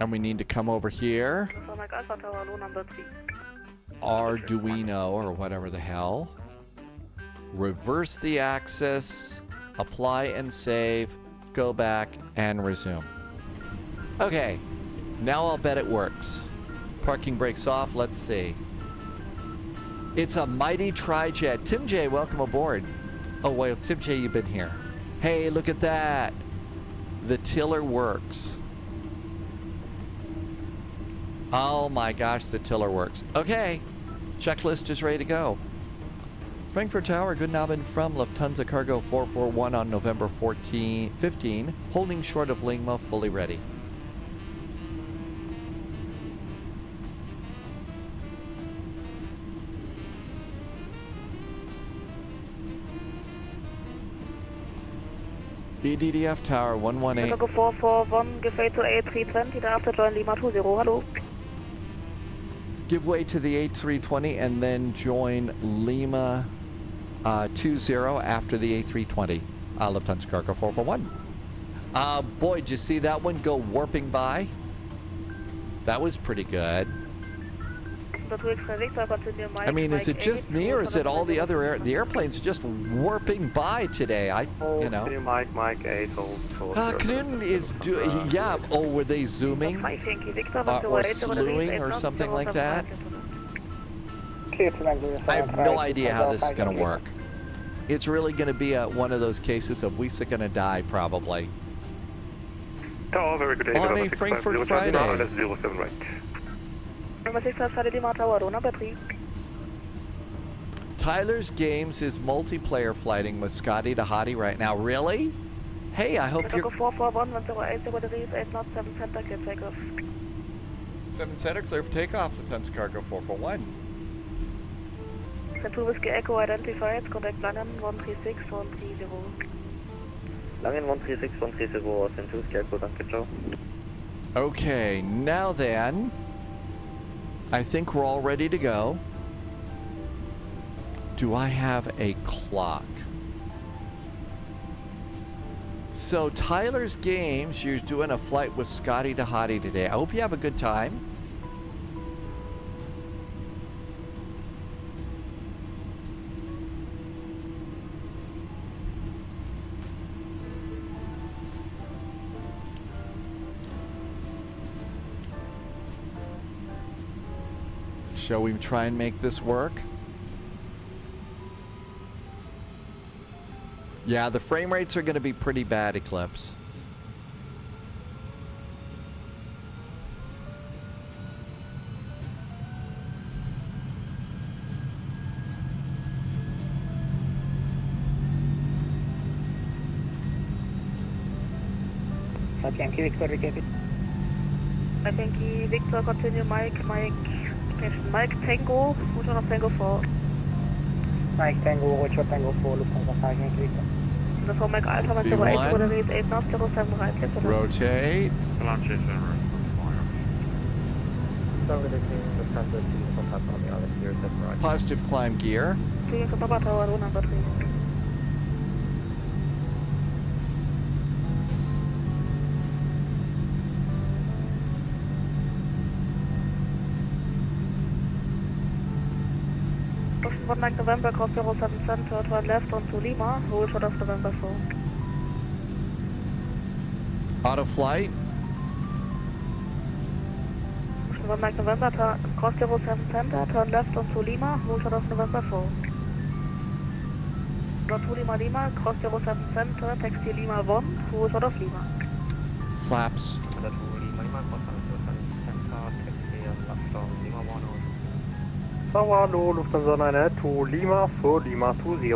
A: And we need to come over here. Arduino or whatever the hell. Reverse the axis, apply and save, go back and resume. Okay, now I'll bet it works. Parking brakes off, let's see. It's a mighty tri-jet. Tim J, welcome aboard. Oh, well, Tim J, you've been here. Hey, look at that. The tiller works. Oh my gosh, the tiller works. Okay, checklist is ready to go. Frankfurt Tower, good Abend from Lufthansa Cargo 441 on November 15, holding short of Lima, fully ready. EDDF Tower 118.
J: Cargo 441, give way to A320, thereafter join Lima 20, hello.
A: Give way to the A320 and then join Lima 20 after the A320. Lufthansa Cargo 441. Boy, did you see that one go warping by? That was pretty good. I mean, is it just me or is it all the other the airplanes just warping by today? You know.
H: Mike 8, hold.
A: Knudden is yeah. Oh, were they zooming or slewing or something like that? I have no idea how this is going to work. It's really going to be one of those cases of we're going to die probably.
H: Tower, very good day.
A: On a Frankfurt Friday.
H: Right.
J: Number 6 has started Lima Tower, number 3.
A: Tyler's Games is multiplayer flighting with Scotty to Hottie right now. Really? Hey, I hope you're...
J: 441, 108, 8 knots, 7 center, clear takeoff.
A: 7 center, clear for takeoff, Lufthansa Cargo 441.
J: Central Whiskey Echo identified, contact Langen 136, 130.
H: Langen 136, 130, Central Whiskey Echo, danke, ciao.
A: Okay, now then... I think we're all ready to go. Do I have a clock? So Tyler's Games, you're doing a flight with Scotty to Hottie today. I hope you have a good time. Shall we try and make this work? Yeah, the frame rates are going to be pretty bad, Eclipse.
E: Yankee Victor, repeat.
J: I think Victor, continue Mike Tango, Motor of Tango 4.
E: Mike Tango, Roger Tango 4, Lufthansa 5 Yankee Victor.
J: The 4 Mike Alpha, 108, 8 knots, 07 right, clear for
A: rotate. Positive climb gear.
J: Clearing for Papa Tower, number 3. Ocean 1 Mike November, cross 07 center, turn left onto Lima, hold short of November 4.
A: Auto flight.
J: Ocean 1 Mike November, cross 07 center, turn left onto Lima, hold short of November 4. Not 2 Lima Lima, cross 07 center, taxi Lima 1, hold short of Lima.
A: Flaps.
E: Paulo, Lufthansa 9 to Lima for Lima 20.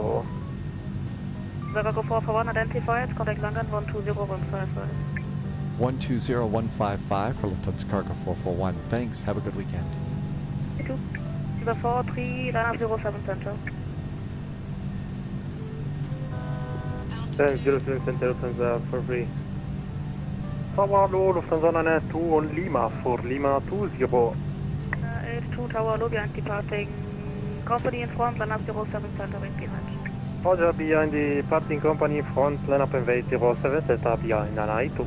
J: Chicago 441 identified, contact London 120155.
A: 120155 for Lufthansa Cargo 441. Thanks. Have a good weekend.
J: You too. Silver 43, line 07 center.
E: 07 center, Lufthansa for free. Paulo, Lufthansa 9 to Lima for Lima 20.
J: 82 Tower Lobby and departing company in front, line 07 center, wing behind.
E: Roger, behind the departing company front, line up and wait 07 Delta behind line 82.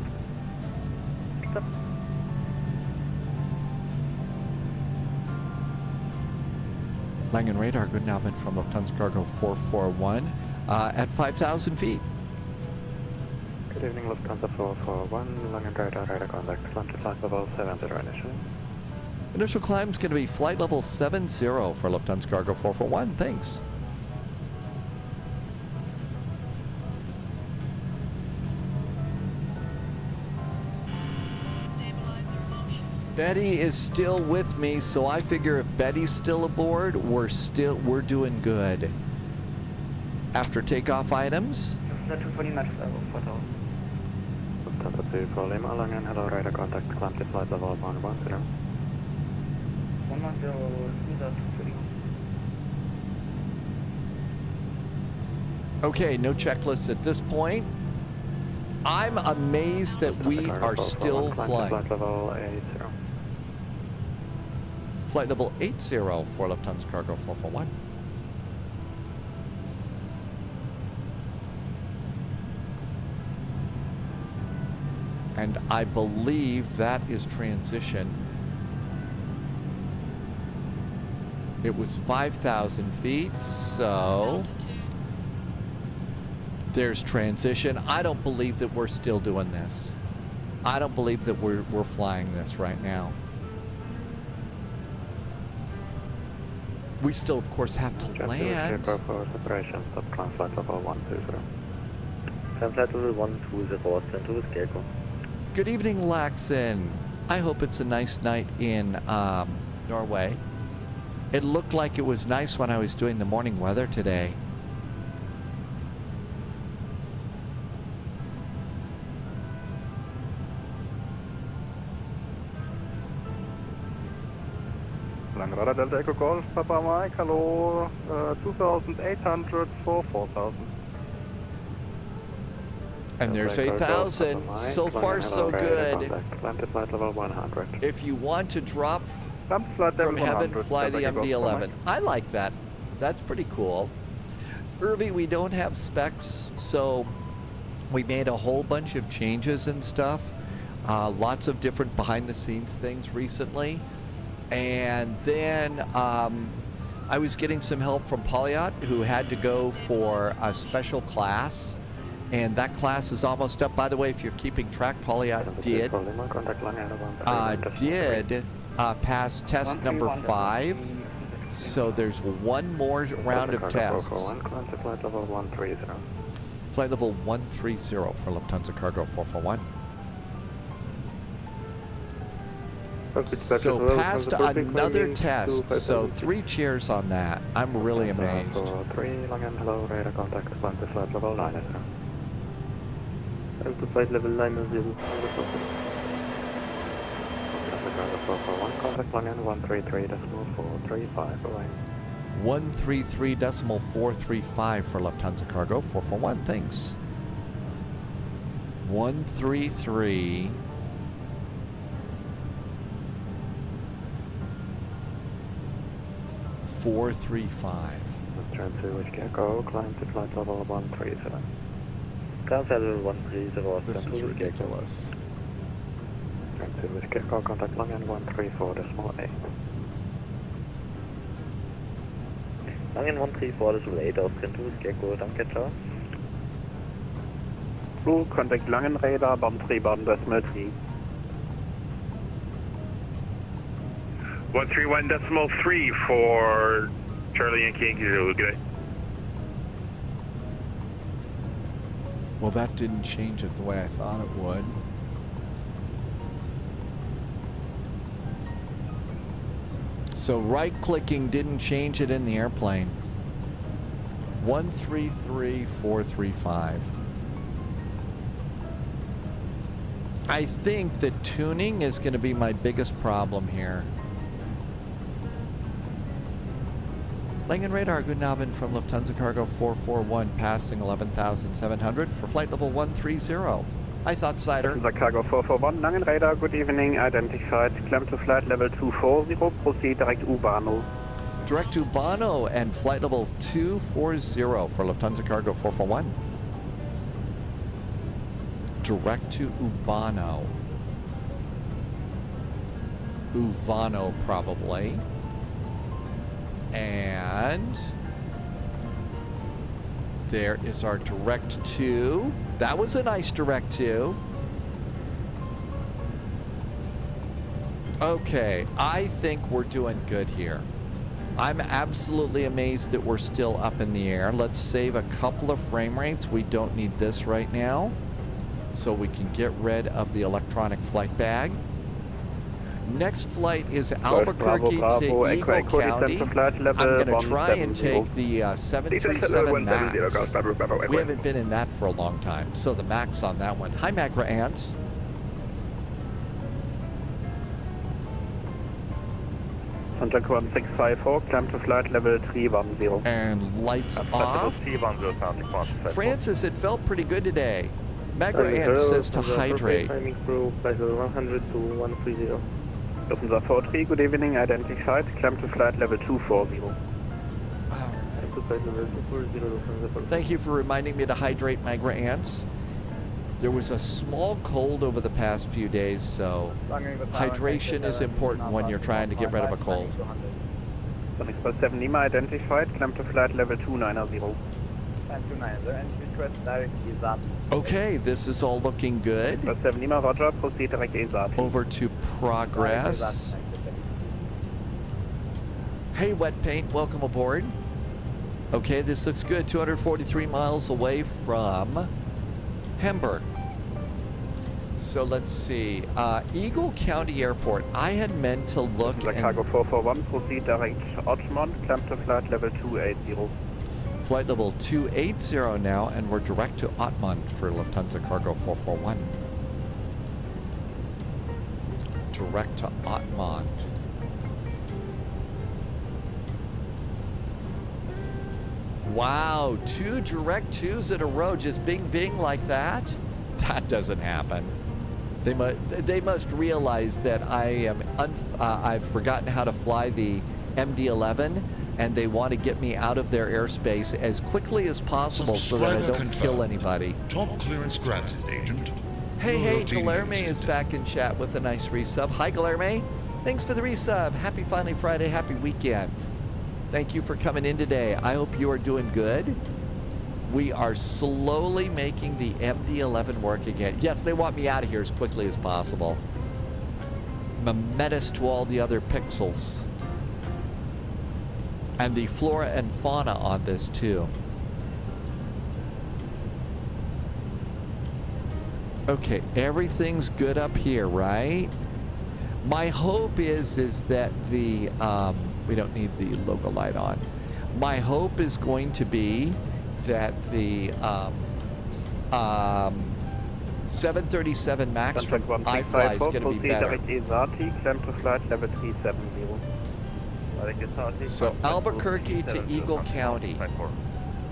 A: Langen radar, good Navin from Lufthansa Cargo 441 at 5,000 feet.
I: Good evening, Lufthansa 441, Langen radar contact, climb to flight level 70 initially.
A: Initial climb is going to be flight level 70 for Lufthansa Cargo 441. Thanks. Betty is still with me, so I figure if Betty's still aboard, we're doing good. After takeoff items.
I: Lufthansa 2 for Lima, Langen, hello, radar contact, climb to flight level 110.
A: Okay, no checklists at this point. I'm amazed that we are still flying.
I: Flight level 80.
A: Flight level 80 for Lufthansa Cargo 441. And I believe that is transition. It was 5,000 feet, so there's transition. I don't believe that we're still doing this. I don't believe that we're flying this right now. We still, of course, have to land.
I: Separation, stop climb flight level 120.
C: Climb flight level 120, send to Scarecrow.
A: Good evening, Laxon. I hope it's a nice night in Norway. It looked like it was nice when I was doing the morning weather today.
I: Radar Delta Echo Golf, Papa Mike, hello, 2,800 for 4,000.
A: And there's 8,000. So far, so good.
I: Climb to flight level 100.
A: If you want to drop
I: Flight
A: from heaven,
I: 100,
A: fly the
I: Delta Echo
A: MD-11.
I: Golf,
A: I like that. That's pretty cool. Irvi, we don't have specs, so we made a whole bunch of changes and stuff. Lots of different behind-the-scenes things recently. And then I was getting some help from Paulo, who had to go for a special class. And that class is almost up. By the way, if you're keeping track, Paulo did pass test number 5. So there's one more round of tests.
I: Flight level 130.
A: Flight level 130 for Lufthansa Cargo 441. So passed another test. So 3 cheers on that. I'm really amazed.
I: 3 Langen, hello, radar contact, climb to flight level 90.
E: And to flight level 90.
I: Contact Langen 133.435 away.
A: 133.435 for Lufthansa Cargo 441. Thanks. 133. 435.
I: Turn to Whiskey Go, climb to flight level 137.
C: Climb flight level 130.
A: This is ridiculous.
I: Turn to Whiskey Go, contact Langen 134.8.
C: Langen 134.8, Austin to Scarecrow, danke, ciao.
I: Blue, contact Langen Radar, bomb 3, bomb decimal 3.
G: 131.3 for Charlie and KEGE. Good day.
A: Well, that didn't change it the way I thought it would. So right-clicking didn't change it in the airplane. 133435. I think that tuning is going to be my biggest problem here. Langen Radar, guten Abend from Lufthansa Cargo 441, passing 11,700 for flight level 130. I thought Cider.
I: Lufthansa Cargo 441, Langen Radar, good evening, identified, climb to flight level 240, proceed direct U-Bahnhof.
A: Direct to Bono and flight level 240 for Lufthansa Cargo 441. Direct to Ubano. Uvano, probably. And there is our direct to. That was a nice direct to. Okay, I think we're doing good here. I'm absolutely amazed that we're still up in the air. Let's save a couple of frame rates. We don't need this right now. So we can get rid of the electronic flight bag. Next flight is Albuquerque to Eagle County. I'm going to try and take the 737 MAX. We haven't been in that for a long time. So the MAX on that one. Hi, Magra Ants.
I: Contact 1654, climb to flight level 310.
A: And lights off. Francis, it felt pretty good today. Magra Ants says to hydrate.
E: Timing through flight level 100 to 130.
I: Lufthansa 43, good evening, identified, climb to flight level 240.
A: Thank you for reminding me to hydrate, Magra Ants. There was a small cold over the past few days, so hydration is important when you're trying to get rid of a cold.
I: Express 7 Lima identified, climb to flight level 290.
A: Okay, this is all looking good.
I: Express 7 Lima, roger, proceed direct ESAT.
A: Over to progress. Hey, Wet Paint, welcome aboard. Okay, this looks good. 243 miles away from Hamburg. So let's see. Eagle County Airport. I had meant to look at
I: Cargo 441, proceed direct Otmont, climb to flight level 280.
A: Flight level 280 now, and we're direct to Otmont for Lufthansa Cargo 441. Direct to Otmont. Wow, 2 direct 2s in a row, just bing bing like that? That doesn't happen. They must realize that I've forgotten how to fly the MD-11, and they want to get me out of their airspace as quickly as possible so that I don't kill anybody.
B: Top clearance granted, Agent.
A: Hey, Guilherme is back in chat with a nice resub. Hi, Guilherme. Thanks for the resub. Happy Finally Friday. Happy weekend. Thank you for coming in today. I hope you are doing good. We are slowly making the MD-11 work again. Yes, they want me out of here as quickly as possible. I'm a menace to all the other pixels. And the flora and fauna on this too. Okay, everything's good up here, right? My hope is that the we don't need the logo light on. My hope is going to be that the 737 MAX from iFly is going to be better. So Albuquerque to Eagle County.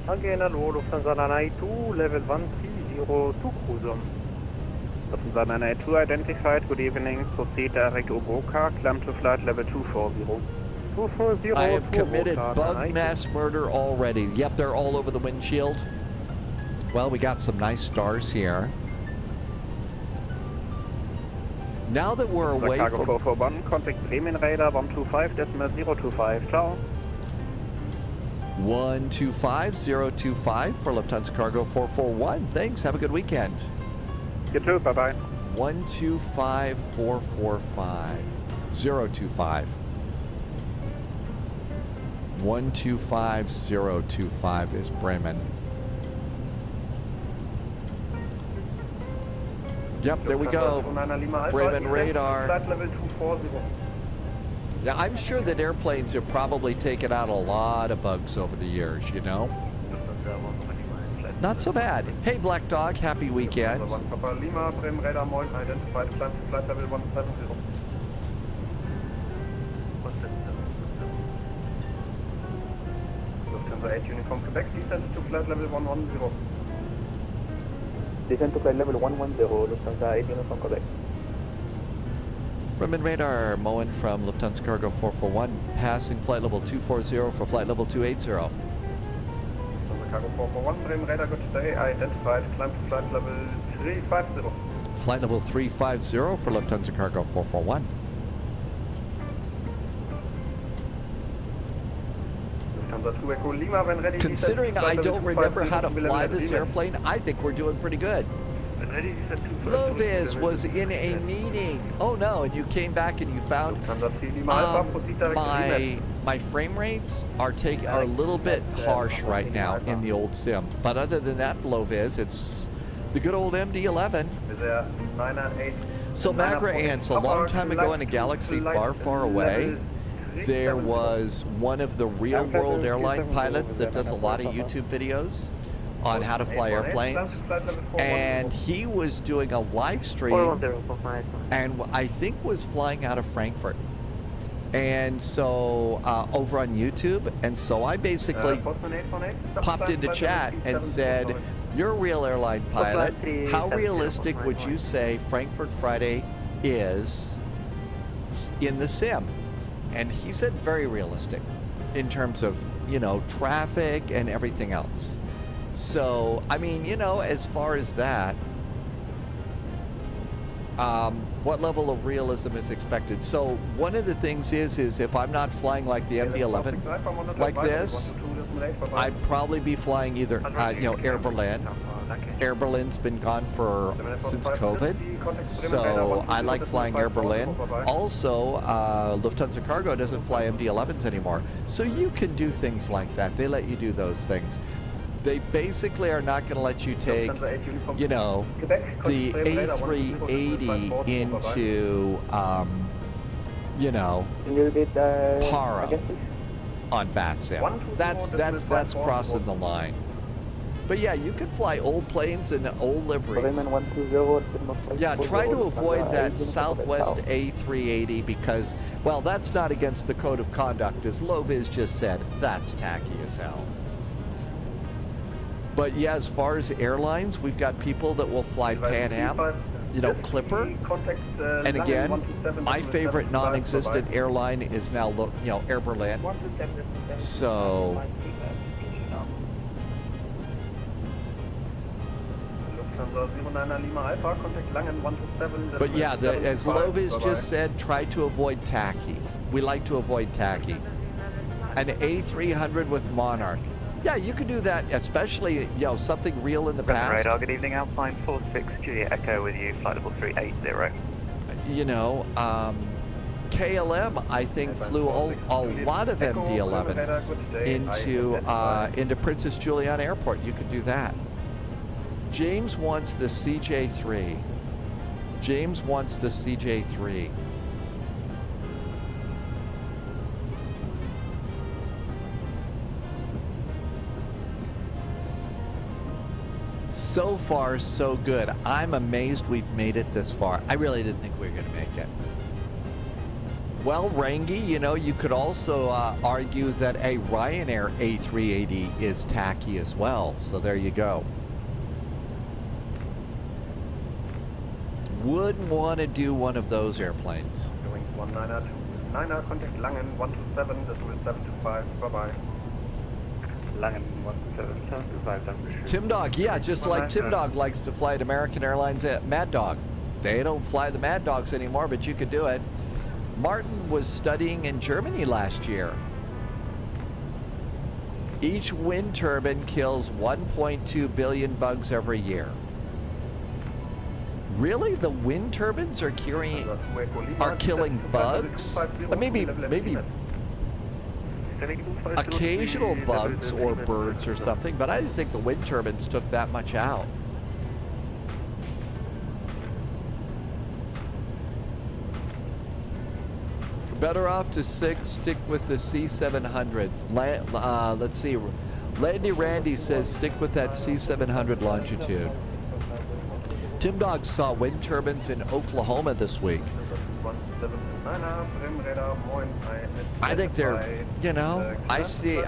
E: Again, Lufthansa 982, level 1302 cruiser.
I: Lufthansa 982 identified, good evening, proceed direct Oboka, climb to flight level 240.
A: I have committed bug mass murder already. Yep, they're all over the windshield. Well, we got some nice stars here. Now that we're away
I: Cargo
A: from...
I: 441, contact Bremen Radar 125.025, ciao.
A: 125025 for Lufthansa Cargo 441. Thanks. Have a good weekend.
I: You too. Bye-bye.
A: 125445 025. 125025 is Bremen. Yep, there we go. Bremen radar.
E: Flight level 240.
A: Yeah, I'm sure that airplanes have probably taken out a lot of bugs over the years, you know? Not so bad. Hey, Black Dog, happy weekend.
E: Papa Lima, Bremen radar, Moin, identified, climb to flight level 170. Lufthansa 8 Uniform Quebec, descend to flight level 110.
F: Descend to flight level 110, Lufthansa 8 Uniform Quebec.
A: Bremen radar, Moen from Lufthansa Cargo 441, passing flight level 240 for flight level 280.
E: Lufthansa Cargo 441, Bremen radar, good day, identified, climb to flight level 350.
A: Flight level 350 for Lufthansa Cargo 441.
E: Lufthansa 2 Echo Lima, when ready.
A: Considering I don't remember how to fly this airplane, I think we're doing pretty good. Lovis was in a meeting. Oh no, and you came back and you found my frame rates are a little bit harsh right now in the old sim. But other than that, Lovis, it's the good old MD-11. So Magra Ants, a long time ago in a galaxy far, far away, there was one of the real world airline pilots that does a lot of YouTube videos on how to fly airplanes, and he was doing a live stream and I think was flying out of Frankfurt, and so over on YouTube, and so I basically popped into chat and said, you're a real airline pilot, how realistic would you say Frankfurt Friday is in the sim? And he said very realistic in terms of, you know, traffic and everything else. So, I mean, you know, as far as that, what level of realism is expected? So, one of the things is if I'm not flying like the MD-11 like this, I'd probably be flying either, you know, Air Berlin. Air Berlin's been gone since COVID, so I like flying Air Berlin. Also, Lufthansa Cargo doesn't fly MD-11s anymore, so you can do things like that. They let you do those things. They basically are not going to let you take, you know, the A380 into, you know, Para on VATSIM. That's crossing the line. But yeah, you could fly old planes and old liveries. Yeah, try to avoid that Southwest A380 because, well, that's not against the code of conduct, as Loviz just said. That's tacky as hell. But yeah, as far as airlines, we've got people that will fly Pan Am, you know, Clipper. And again, my favorite non-existent airline is now, you know, Air Berlin. So, but yeah, as Lovis just said, try to avoid tacky. We like to avoid tacky. An A300 with Monarch. Yeah, you could do that, especially, you know, something real in the past.
K: Radar, good evening, Alpine 46G, Echo with you, flight level 380.
A: You know, KLM, I think, flew a lot of MD-11s into Princess Juliana Airport. You could do that. James wants the CJ3. James wants the CJ3. So far, so good. I'm amazed we've made it this far. I really didn't think we were going to make it. Well, Rangi, you know, you could also argue that a Ryanair A380 is tacky as well. So there you go. Wouldn't want to do one of those airplanes.
E: Going 192, contact Langen 127, decimal 725, bye-bye.
I: Langen 127,
A: Tim Dog, yeah, just like Tim Dog likes to fly at American Airlines at Mad Dog. They don't fly the Mad Dogs anymore, but you could do it. Martin was studying in Germany last year. Each wind turbine kills 1.2 billion bugs every year. Really? The wind turbines are killing bugs? Maybe occasional bugs or birds or something, but I didn't think the wind turbines took that much out. Better off to stick with the C700. Let's see. Landy Randy says stick with that C700 longitude. Tim Dog saw wind turbines in Oklahoma this week. I think they're, you know, I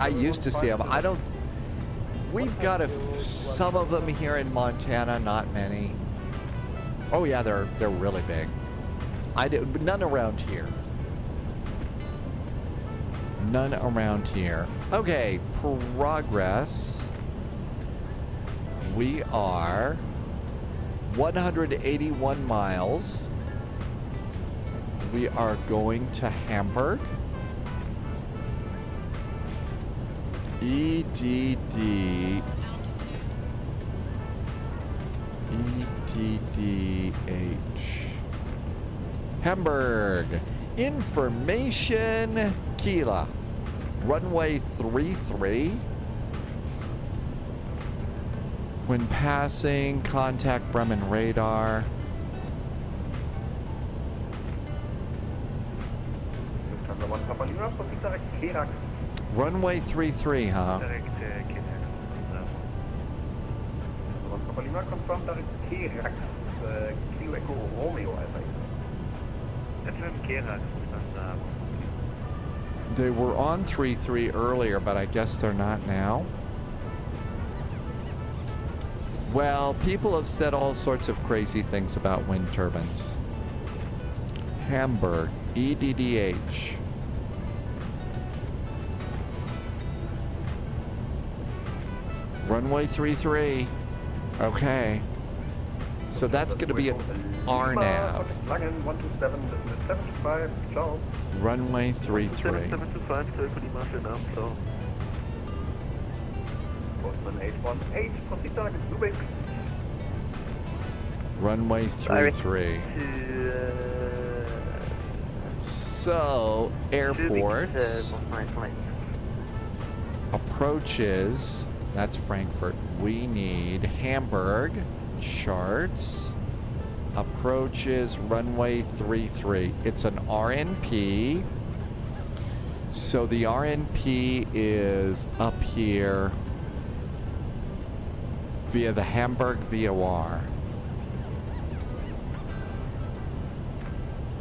A: used to see them. We've got some of them here in Montana, not many. Oh yeah, they're really big. But none around here. None around here. Okay, progress. We are 181 miles. We are going to Hamburg. EDDH. Hamburg. Information Kila. Runway 33. When passing, contact Bremen radar. Runway 33, huh? They were on 33 earlier, but I guess they're not now. Well, people have said all sorts of crazy things about wind turbines. Hamburg, EDDH. Runway 33. Okay. So that's going to be an RNAV. Runway 33. Runway 33. So, airports. Approaches. That's Frankfurt. We need Hamburg. Charts. Approaches runway 33. It's an RNP. So the RNP is up here via the Hamburg VOR.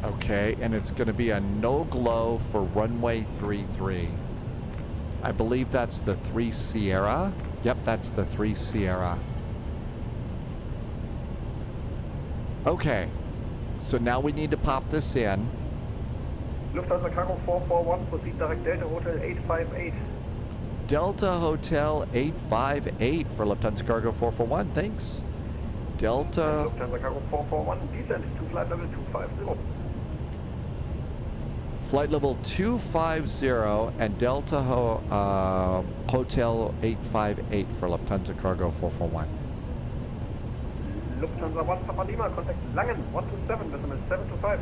A: Okay, and it's going to be a no glow for runway 33. I believe that's the 3 Sierra. Yep, that's the 3 Sierra. Okay, so now we need to pop this in.
F: Lufthansa Cargo 441, proceed direct Delta Hotel 858.
A: Delta Hotel 858 for Lufthansa Cargo 441, thanks. Delta...
F: Lufthansa Cargo 441, descent to flight level 250.
A: Flight level 250 and Delta Hotel 858 for Lufthansa Cargo 441.
F: Lufthansa 1 Papa Lima, contact Langen 127, decimal 725.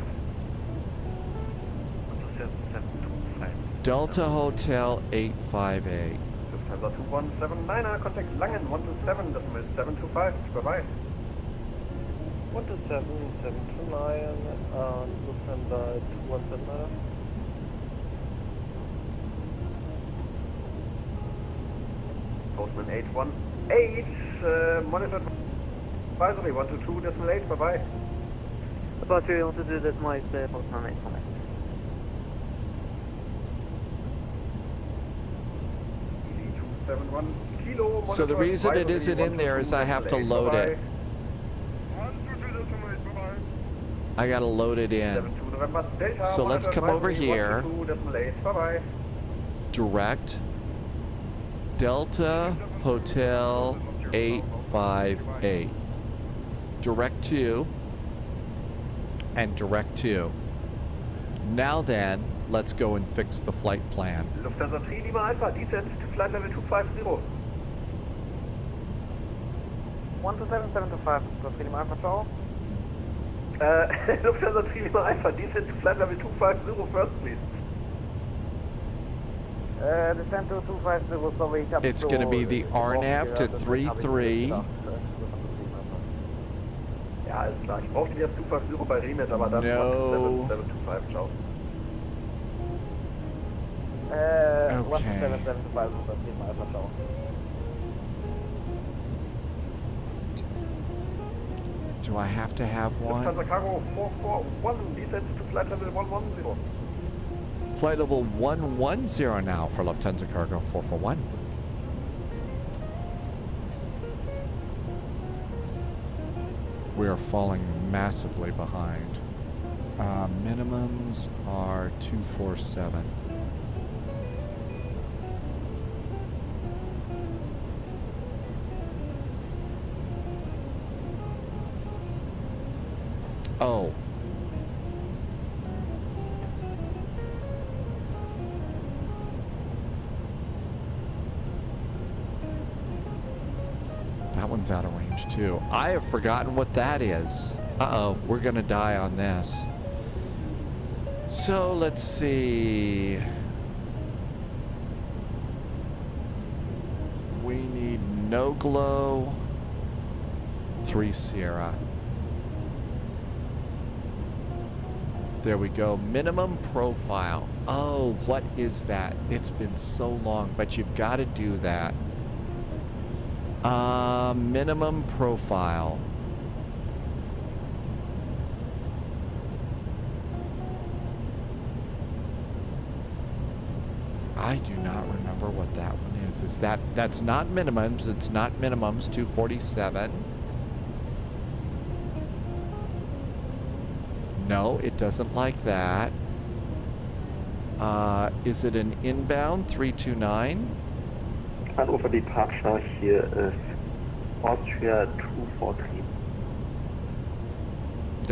A: Delta Hotel 858.
F: Lufthansa 2179, contact Langen 127, decimal 725. Bye-bye.
C: 127, 729, Lufthansa 2179.
F: Postman 818, monitor advisory 122, decimal 8, bye-bye.
C: About 312, decimal 8, Postman 818.
A: So the reason it isn't in there is I have to load it. I gotta load it in. So let's come over here. Direct Delta Hotel 858. Direct to and direct to. Now then, let's go and fix the flight plan.
H: Lufthansa 3 Lima Alpha, descent to flight level 250.
C: 12775, Lima Alpha, ciao.
H: Lufthansa 3 Lima Alpha, descent to flight level 250 first, please.
C: Descent to 250, so we have
A: It's going to be the RNAV to 33.
H: Ja, alles klar. Ich brauche den jetzt 250 bei Remit, aber dann
A: No.
H: 725, ciao.
A: Okay.
C: 12775, Lima Alpha, ciao.
A: Do I have to have one?
H: Lufthansa Cargo 441, descent to flight level 110.
A: Flight level 110 now for Lufthansa Cargo 441. We are falling massively behind. Minimums are 247. Oh. That one's out of range too. I have forgotten what that is. Uh-oh, we're gonna die on this. So let's see. We need no glow. 3 Sierra. There we go. Minimum profile. Oh, what is that? It's been so long, but you've got to do that. Minimum profile. I do not remember what that one is. That's not minimums. It's not minimums. 247. No, it doesn't like that. Is it an inbound 329?
E: Hannover departure here is Austria 243.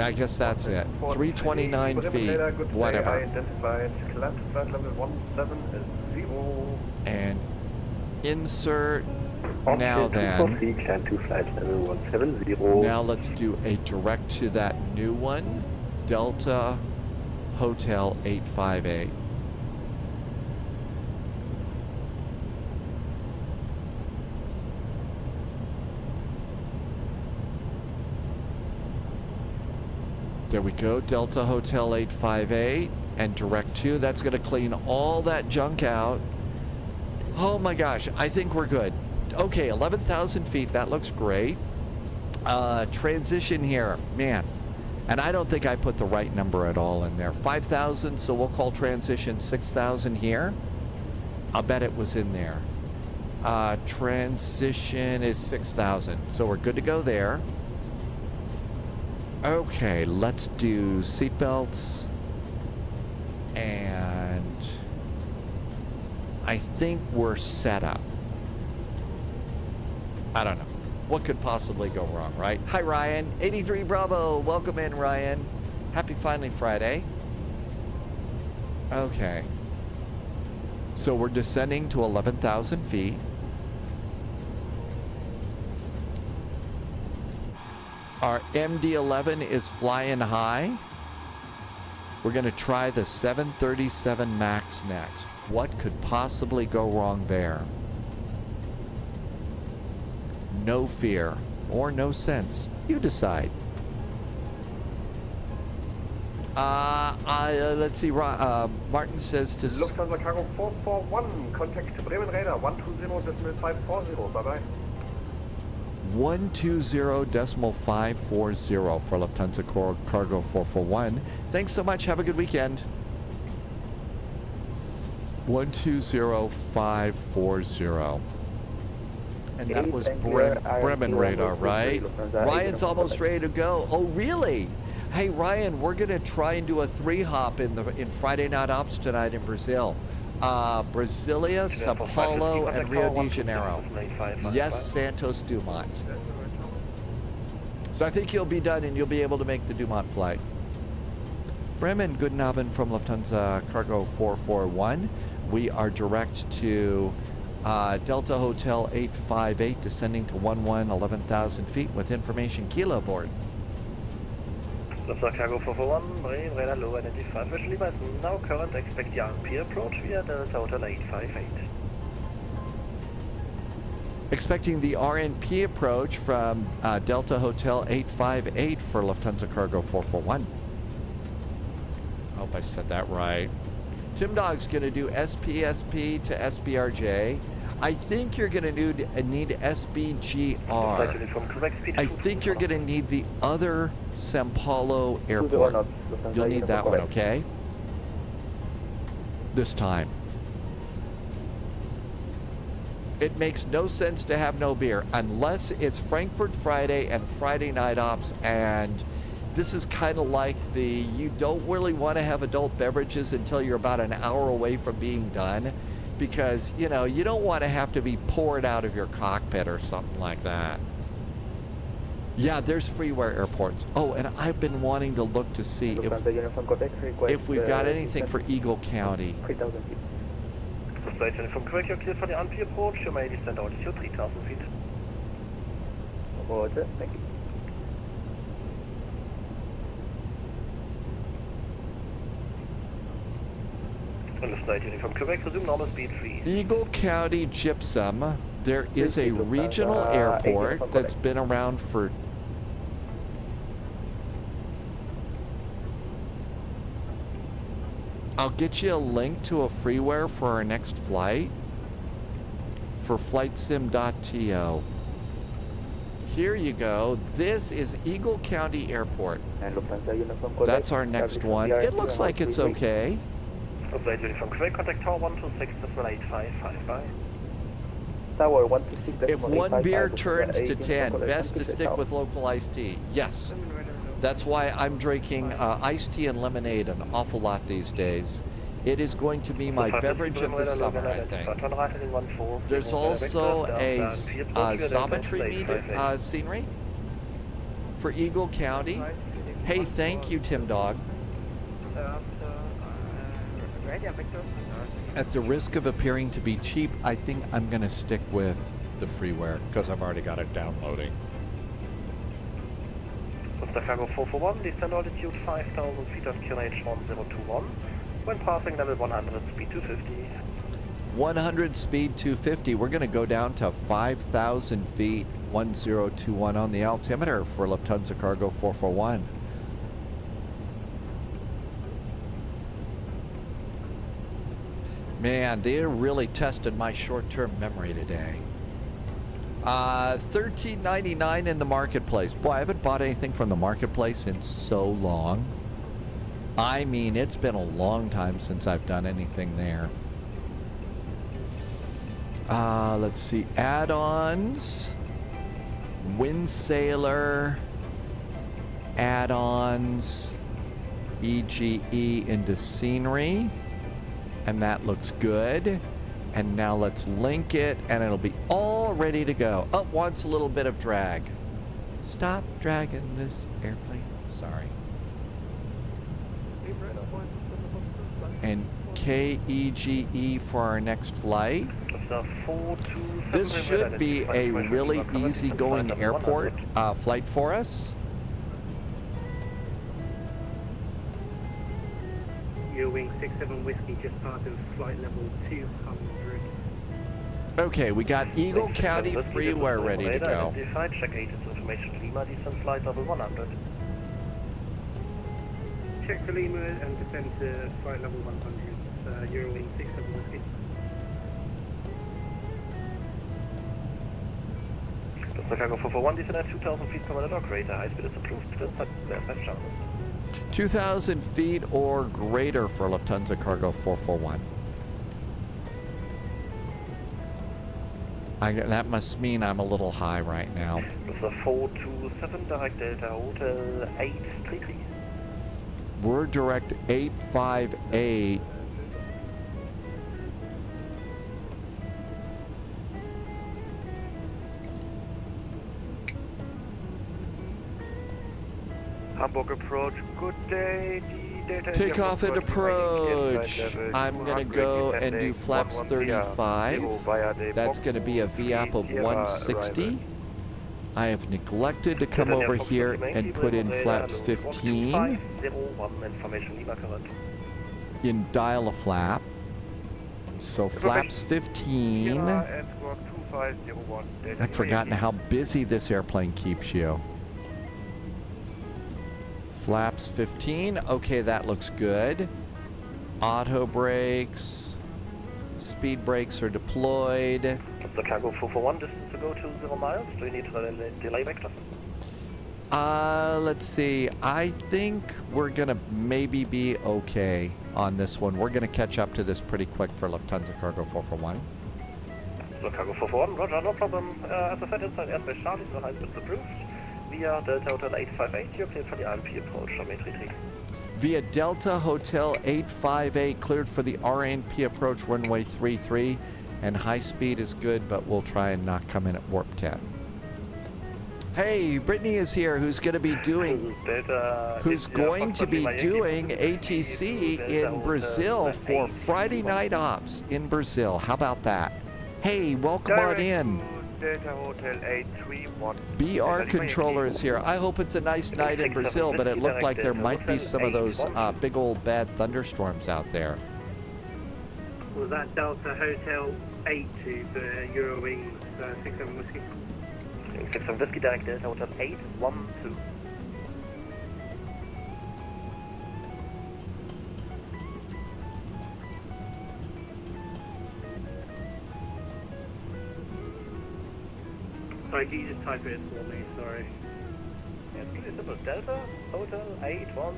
A: I guess that's it. 329 feet. Whatever.
H: Identified. Climb to flight level 170.
A: And insert. Now then.
E: 243, climb to flight level 170.
A: Now let's do a direct to that new one. Delta Hotel 858. There we go, Delta Hotel 858 and direct to. That's going to clean all that junk out. Oh my gosh, I think we're good. Okay, 11,000 feet, that looks great. Transition here, man. And I don't think I put the right number at all in there. 5,000, so we'll call transition 6,000 here. I'll bet it was in there. Transition is 6,000, so we're good to go there. Okay, let's do seatbelts. And I think we're set up. I don't know. What could possibly go wrong, right? Hi, Ryan. 83 Bravo. Welcome in, Ryan. Happy Finally Friday. Okay. So we're descending to 11,000 feet. Our MD-11 is flying high. We're going to try the 737 MAX next. What could possibly go wrong there? No fear or no sense. You decide. Let's see. Martin says to...
H: Lufthansa Cargo 441, contact Bremen Radar 120.540. Bye-bye.
A: 120.540 for Lufthansa Cargo 441. Thanks so much. Have a good weekend. 120.540. And that was Bremen Radar, right? Ryan's almost ready to go. Oh, really? Hey, Ryan, we're going to try and do a 3-hop in Friday Night Ops tonight in Brazil. Brasilia, Sao Paulo, and Rio de Janeiro. Yes, Santos Dumont. So I think you'll be done and you'll be able to make the Dumont flight. Bremen, guten Abend from Lufthansa Cargo 441. We are direct to Delta Hotel 858, descending to 11,000 feet with information Kilo aboard.
L: Lufthansa Cargo 441, Marine radar low identified, visually by now current expect the RP approach via Delta Hotel 858.
A: Expecting the RNP approach from Delta Hotel 858 for Lufthansa Cargo 441. I hope I said that right. Tim Dog's going to do SPSP to SBRJ. I think you're going to need SBGR. I think you're going to need the other Sao Paulo airport. You'll need that one, okay? This time. It makes no sense to have no beer unless it's Frankfurt Friday and Friday night ops, and this is kind of like you don't really want to have adult beverages until you're about an hour away from being done, because, you know, you don't want to have to be poured out of your cockpit or something like that. Yeah, there's freeware airports. Oh, and I've been wanting to look to see if we've got anything for Eagle County.
L: Flight from Quebec, you're clear for the RNP approach. You may descend altitude 3,000 feet.
F: Roger, thank you.
L: Flight from Quebec, resume normal speed 3.
A: Eagle County Gypsum. There is a regional airport that's been around for... I'll get you a link to a freeware for our next flight for flightsim.to. Here you go. This is Eagle County Airport. That's our next one. It looks like it's okay.
L: Flight from Quebec, contact Tower 126.855, bye.
F: Tower 126.
A: If one beer turns to 10, best to stick with local iced tea. Yes. That's why I'm drinking iced tea and lemonade an awful lot these days. It is going to be my beverage of the summer, I think. There's also a zometry scenery for Eagle County. Hey, thank you, Tim Dog. At the risk of appearing to be cheap, I think I'm going to stick with the freeware because I've already got it downloading.
L: Cargo 441, descend altitude 5,000 feet of QNH 1021. When passing level 100, speed 250.
A: 100 speed 250. We're going to go down to 5,000 feet 1021 on the altimeter for Lufthansa Cargo 441. Man, they really tested my short-term memory today. $13.99 in the marketplace. Boy, I haven't bought anything from the marketplace in so long. I mean, it's been a long time since I've done anything there. Let's see. Add-ons. Windsailor. Add-ons. EGE into scenery. And that looks good. And now let's link it, and it'll be all ready to go. Oh, wants a little bit of drag. Stop dragging this airplane. Sorry. And KEGE for our next flight. This should be a really easy-going airport flight for us.
E: Wing 67 Whiskey, just part of flight level 200.
A: Okay, we got Eagle County freeware ready to go.
L: Check agent's information, Lima, descend flight level 100.
E: Check for Lima and descend to flight level 100, Eurowing 67 Whiskey.
L: Chicago 441, descend at 2,000 feet per minute or greater. High speed is approved. There's left channel.
A: 2,000 feet or greater for Lufthansa Cargo 441. That must mean I'm a little high right now.
L: It's a 427 direct Delta Hotel 833.
A: We're direct 858.
K: Hamburg approach, good day,
A: Takeoff and approach. I'm going to go and do flaps 35. That's going to be a VAP of 160. I have neglected to come over here and put in flaps 15 in dial a flap. So flaps 15. I've forgotten how busy this airplane keeps you. Flaps 15. Okay, that looks good. Auto brakes. Speed brakes are deployed.
L: The cargo 441 distance to go to 0 miles. Do you need a delay vector?
A: Let's see. I think we're gonna maybe be okay on this one. We're gonna catch up to this pretty quick for Lufthansa Cargo 441.
L: So cargo 441, roger, no problem. As I said, inside airspace Charlie, so high speed approved. Via Delta Hotel 858, you're cleared for the RNP approach, runway 33.
A: Via Delta Hotel 858, cleared for the RNP approach, runway 33. And high speed is good, but we'll try and not come in at warp 10. Hey, Brittany is here, who's going to be doing ATC in Brazil for Friday night ops in Brazil. How about that? Hey, welcome on in. BR controller is here. I hope it's a nice night in Brazil, but it looked like there might be some of those big old bad thunderstorms out there.
E: Was that Delta Hotel 82 for Eurowings 67 Whiskey?
L: 67 Whiskey, direct Delta Hotel 812.
E: Sorry, can you just type it in for me? Sorry.
L: Yeah, it's pretty simple. Delta Hotel 812.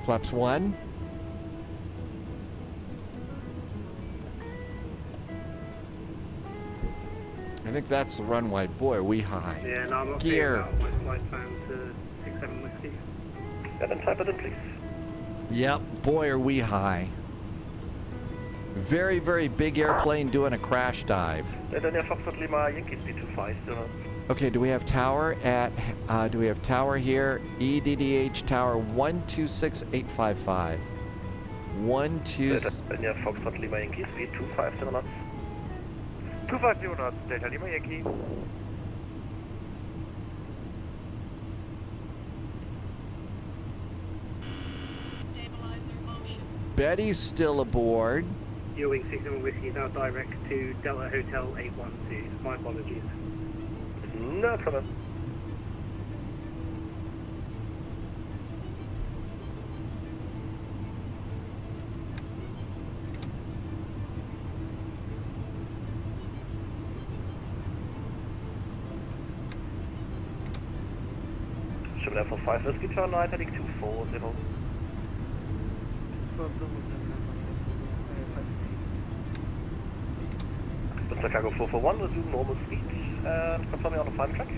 A: Flaps 1. I think that's the runway. Boy, are we high.
E: Yeah, no, I'm okay.
A: Gear.
E: My flight plan to 67 Whiskey.
L: Yeah, then type it in, please.
A: Yep, boy, are we high. Very, very big airplane doing a crash dive.
L: Then Foxtrot Lima, Yankee speed 25 still.
A: Okay, do we have tower at, here? EDDH tower 126855. 12...
L: Then you have Foxtrot Lima, Yankee speed 25 still knots.
K: 250 knots, Delta Lima Yankee.
A: Betty's still aboard.
E: Eurowing 67 Whiskey now direct to Delta Hotel 812. My apologies.
L: No problem. Should have for 5 Whiskey turn right heading 240. Lufthansa Cargo 441, resume normal speed. Confirming on the final track.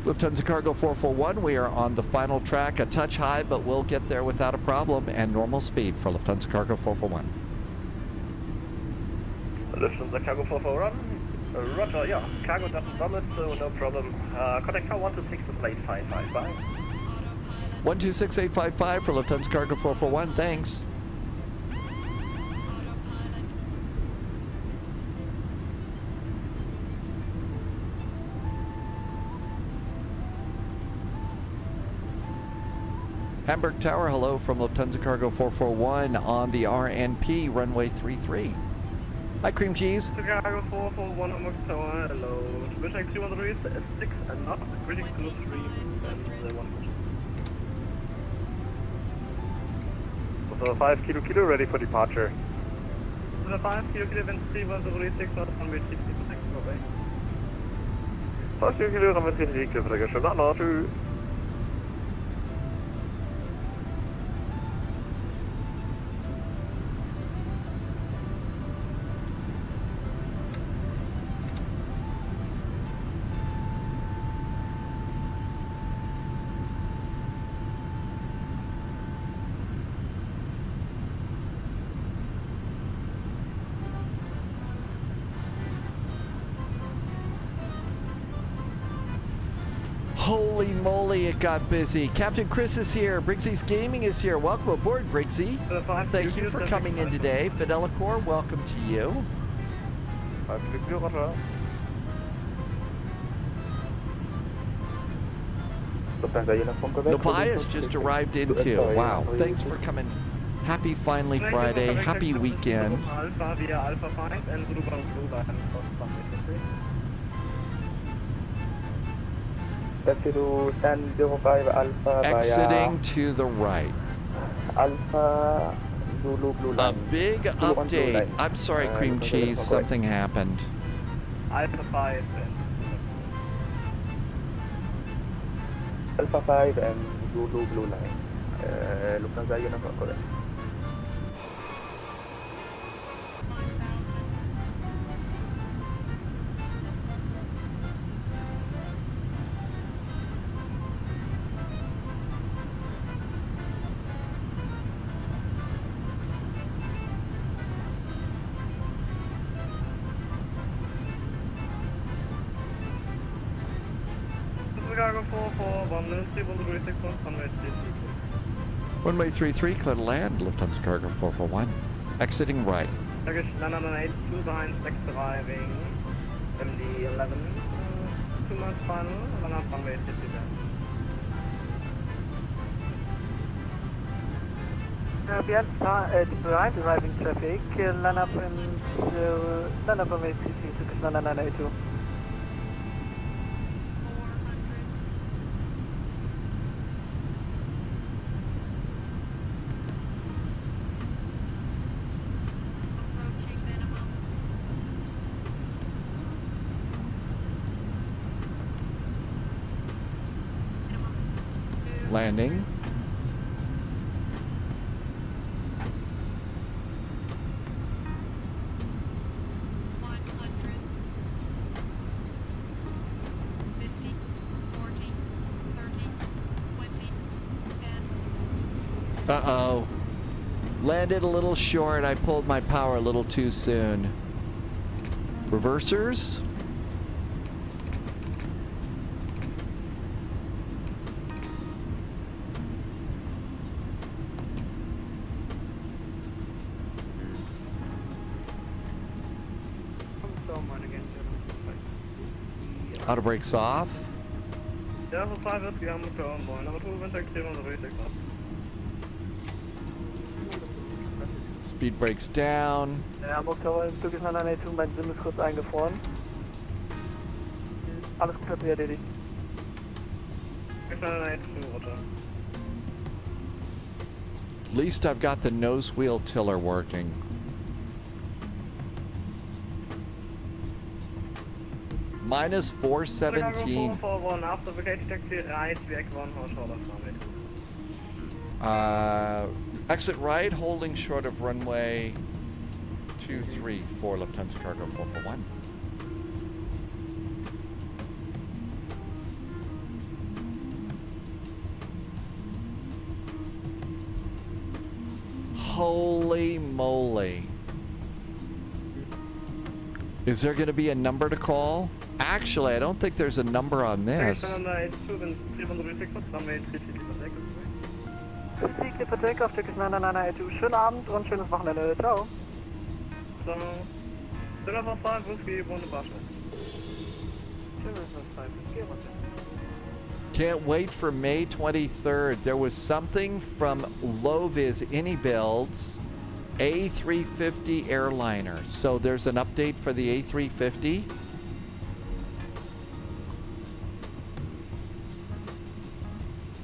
A: Lufthansa Cargo 441, we are on the final track, a touch high, but we'll get there without a problem, and normal speed for Lufthansa Cargo 441.
L: Lufthansa Cargo 441, roger, yeah, cargo doesn't vomit, so no problem. Contact car 126 bye.
A: 126855 for Lufthansa Cargo 441, thanks. Hamburg Tower, hello from Lufthansa Cargo 441 on the RNP, runway 33. Hi, cream cheese.
E: Cargo 441 Hamburg Tower, hello. Wish 313 6 and not critical 3 and 1.
H: So 5 kilo ready for departure.
E: So 5 kilo and 313 not 160 for next away.
H: 5 kilo runway 33 clear for takeoff, not 2.
A: Holy moly, it got busy. Captain Chris is here. Briggsy's Gaming is here. Welcome aboard, Briggsy. Thank you for coming in today. Fidelicor, welcome to you. Novias just arrived in too. Wow. Thanks for coming. Happy finally Friday. Happy weekend. Exiting to the right.
F: Alpha Zulu Blue
A: A big update. I'm sorry, cream cheese. Something happened.
F: Alpha 5 Alpha 5 and Zulu Blue Line. Lufthansa Uniform correct.
A: Runway 33, clear to land. Lufthansa Cargo 441. Exiting right.
D: Turkish 998, behind next arriving. MD 11. 2 miles final, run up runway 50
C: behind arriving traffic, land up runway 50 to 982.
A: Landing. Uh-oh. Landed a little short. I pulled my power a little too soon. Reversers. Auto brakes off. Speed brakes down.
C: Hamburg Tower, Türkisch 992, mein SIM ist kurz eingefroren. Alles gut, hat sich erledigt.
A: At least I've got the nose wheel tiller working. Minus 417. Exit right, holding short of runway 23 for Lufthansa Cargo 441. Holy moly. Is there going to be a number to call? Actually, I don't think there's a number on this.
C: For Takeoff, Turkish 992. Schönen Abend und schönes Wochenende. Ciao.
A: Can't wait for May 23rd. There was something from Loviz Builds A350 airliner. So there's an update for the A350.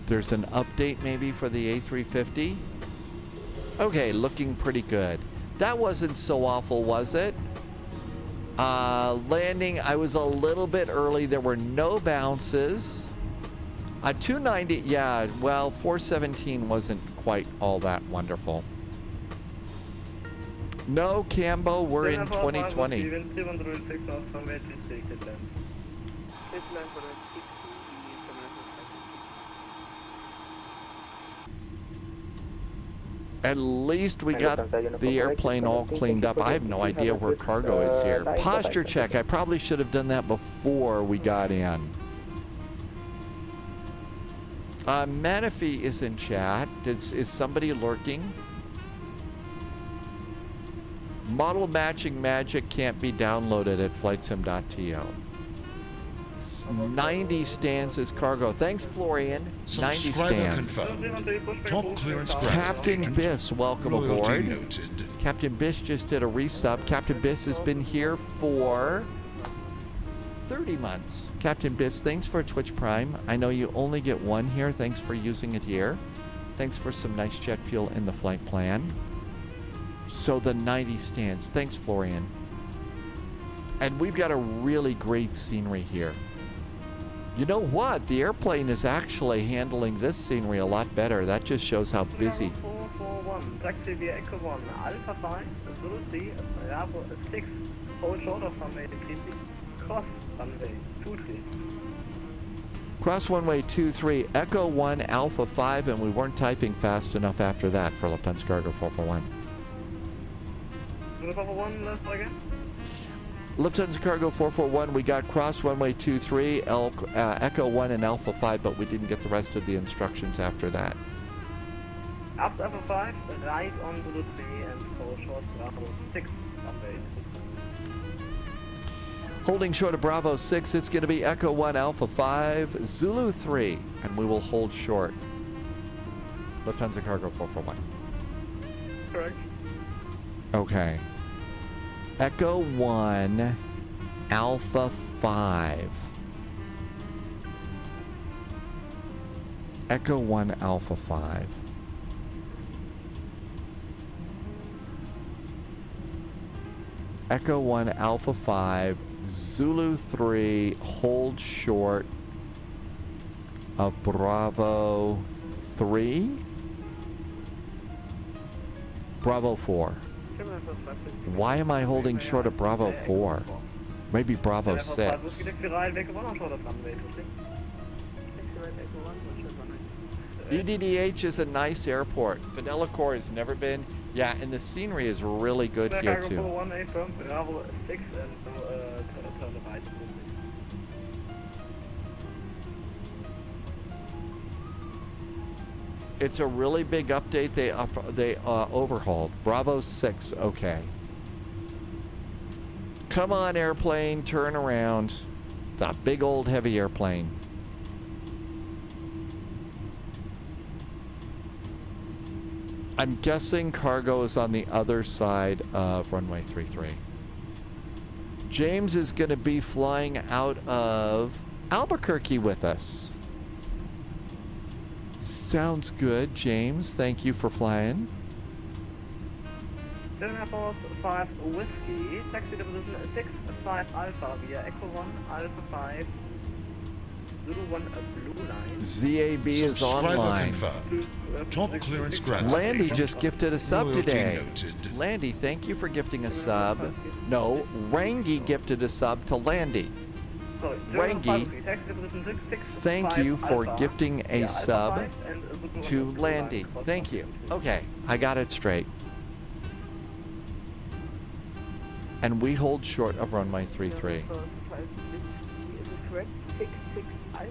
A: There's an update maybe for the A350. Okay, looking pretty good. That wasn't so awful, was it? Landing, I was a little bit early. There were no bounces. 290, yeah, well, 417 wasn't quite all that wonderful. No, Cambo, we're in 2020. At least we got the airplane all cleaned up. I have no idea where cargo is here. Posture check. I probably should have done that before we got in. Manaphy is in chat. Is somebody lurking? Model matching magic can't be downloaded at flightsim.to. 90 stands as cargo. Thanks, Florian. 90 stands.
B: Top clearance
A: Captain Biss, welcome
B: Loyalty
A: aboard.
B: noted.
A: Captain Biss just did a resub. Captain Biss has been here for 30 months. Captain Biss, thanks for a Twitch Prime. I know you only get one here. Thanks for using it here. Thanks for some nice jet fuel in the flight plan. So the 90 stands. Thanks, Florian. And we've got a really great scenery here. You know what? The airplane is actually handling this scenery a lot better. That just shows how busy.
M: 441, taxi via Echo 1, Alpha 5, Zulu 3, Bravo 6, hold short of runway 33, cross runway 23.
A: Cross runway 23, Echo 1, Alpha 5, and we weren't typing fast enough after that for Lufthansa Cargo 441.
M: Zulu 441, let's try again.
A: Lufthansa Cargo 441, we got cross runway 23, Echo 1 and Alpha 5, but we didn't get the rest of the instructions after that.
M: Up Alpha 5, right on Zulu 3 and hold short Bravo 6 runway.
A: Holding short of Bravo 6, it's going to be Echo 1, Alpha 5, Zulu 3, and we will hold short. Lufthansa Cargo 441.
M: Correct.
A: Okay. Echo 1, Alpha 5. Echo 1, Alpha 5. Echo 1, Alpha 5, Zulu 3, hold short of Bravo 3. Bravo 4. Why am I holding short of Bravo 4? Maybe Bravo 6. EDDH is a nice airport. Fidelicor has never been. Yeah, and the scenery is really good here too. It's a really big update. They overhauled. Bravo 6, okay. Come on, airplane, turn around. It's a big old heavy airplane. I'm guessing cargo is on the other side of runway 33. James is going to be flying out of Albuquerque with us. Sounds good, James. Thank you for flying.
M: 745 Whiskey, taxi to position 65 Alpha via Echo 1, Alpha 5, Zulu 1 Blue Line.
A: ZAB is online.
B: Top clearance granted.
A: Landy just gifted a sub
B: Loyalty
A: today.
B: noted.
A: Landy, thank you for gifting a sub. No, Rangi gifted a sub to Landy. Rangi, thank you for gifting a sub to Landy. Thank you. Okay, I got it straight. And we hold short of runway 33.
M: Is it correct? 665?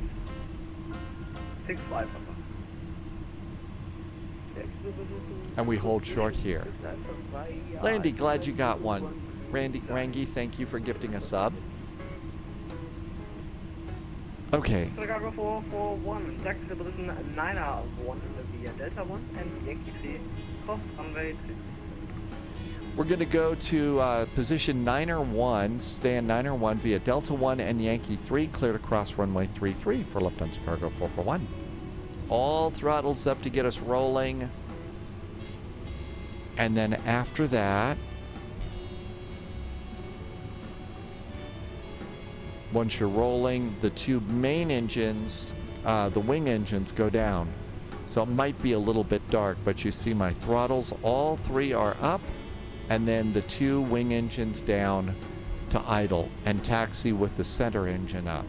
M: 65.
A: And we hold short here. Landy, glad you got one. Rangi, thank you for gifting a sub. Okay.
M: Chicago 441, taxi to position 9R1 via Delta 1 and Yankee 3, cross runway 3.
A: We're going to go to position 9R1, stand 9R1 via Delta 1 and Yankee 3, clear to cross runway 33 for Lufthansa Cargo 441. All throttles up to get us rolling. And then after that, once you're rolling, the two main engines, the wing engines, go down. So it might be a little bit dark, but you see my throttles, all three are up, and then the two wing engines down to idle and taxi with the center engine up.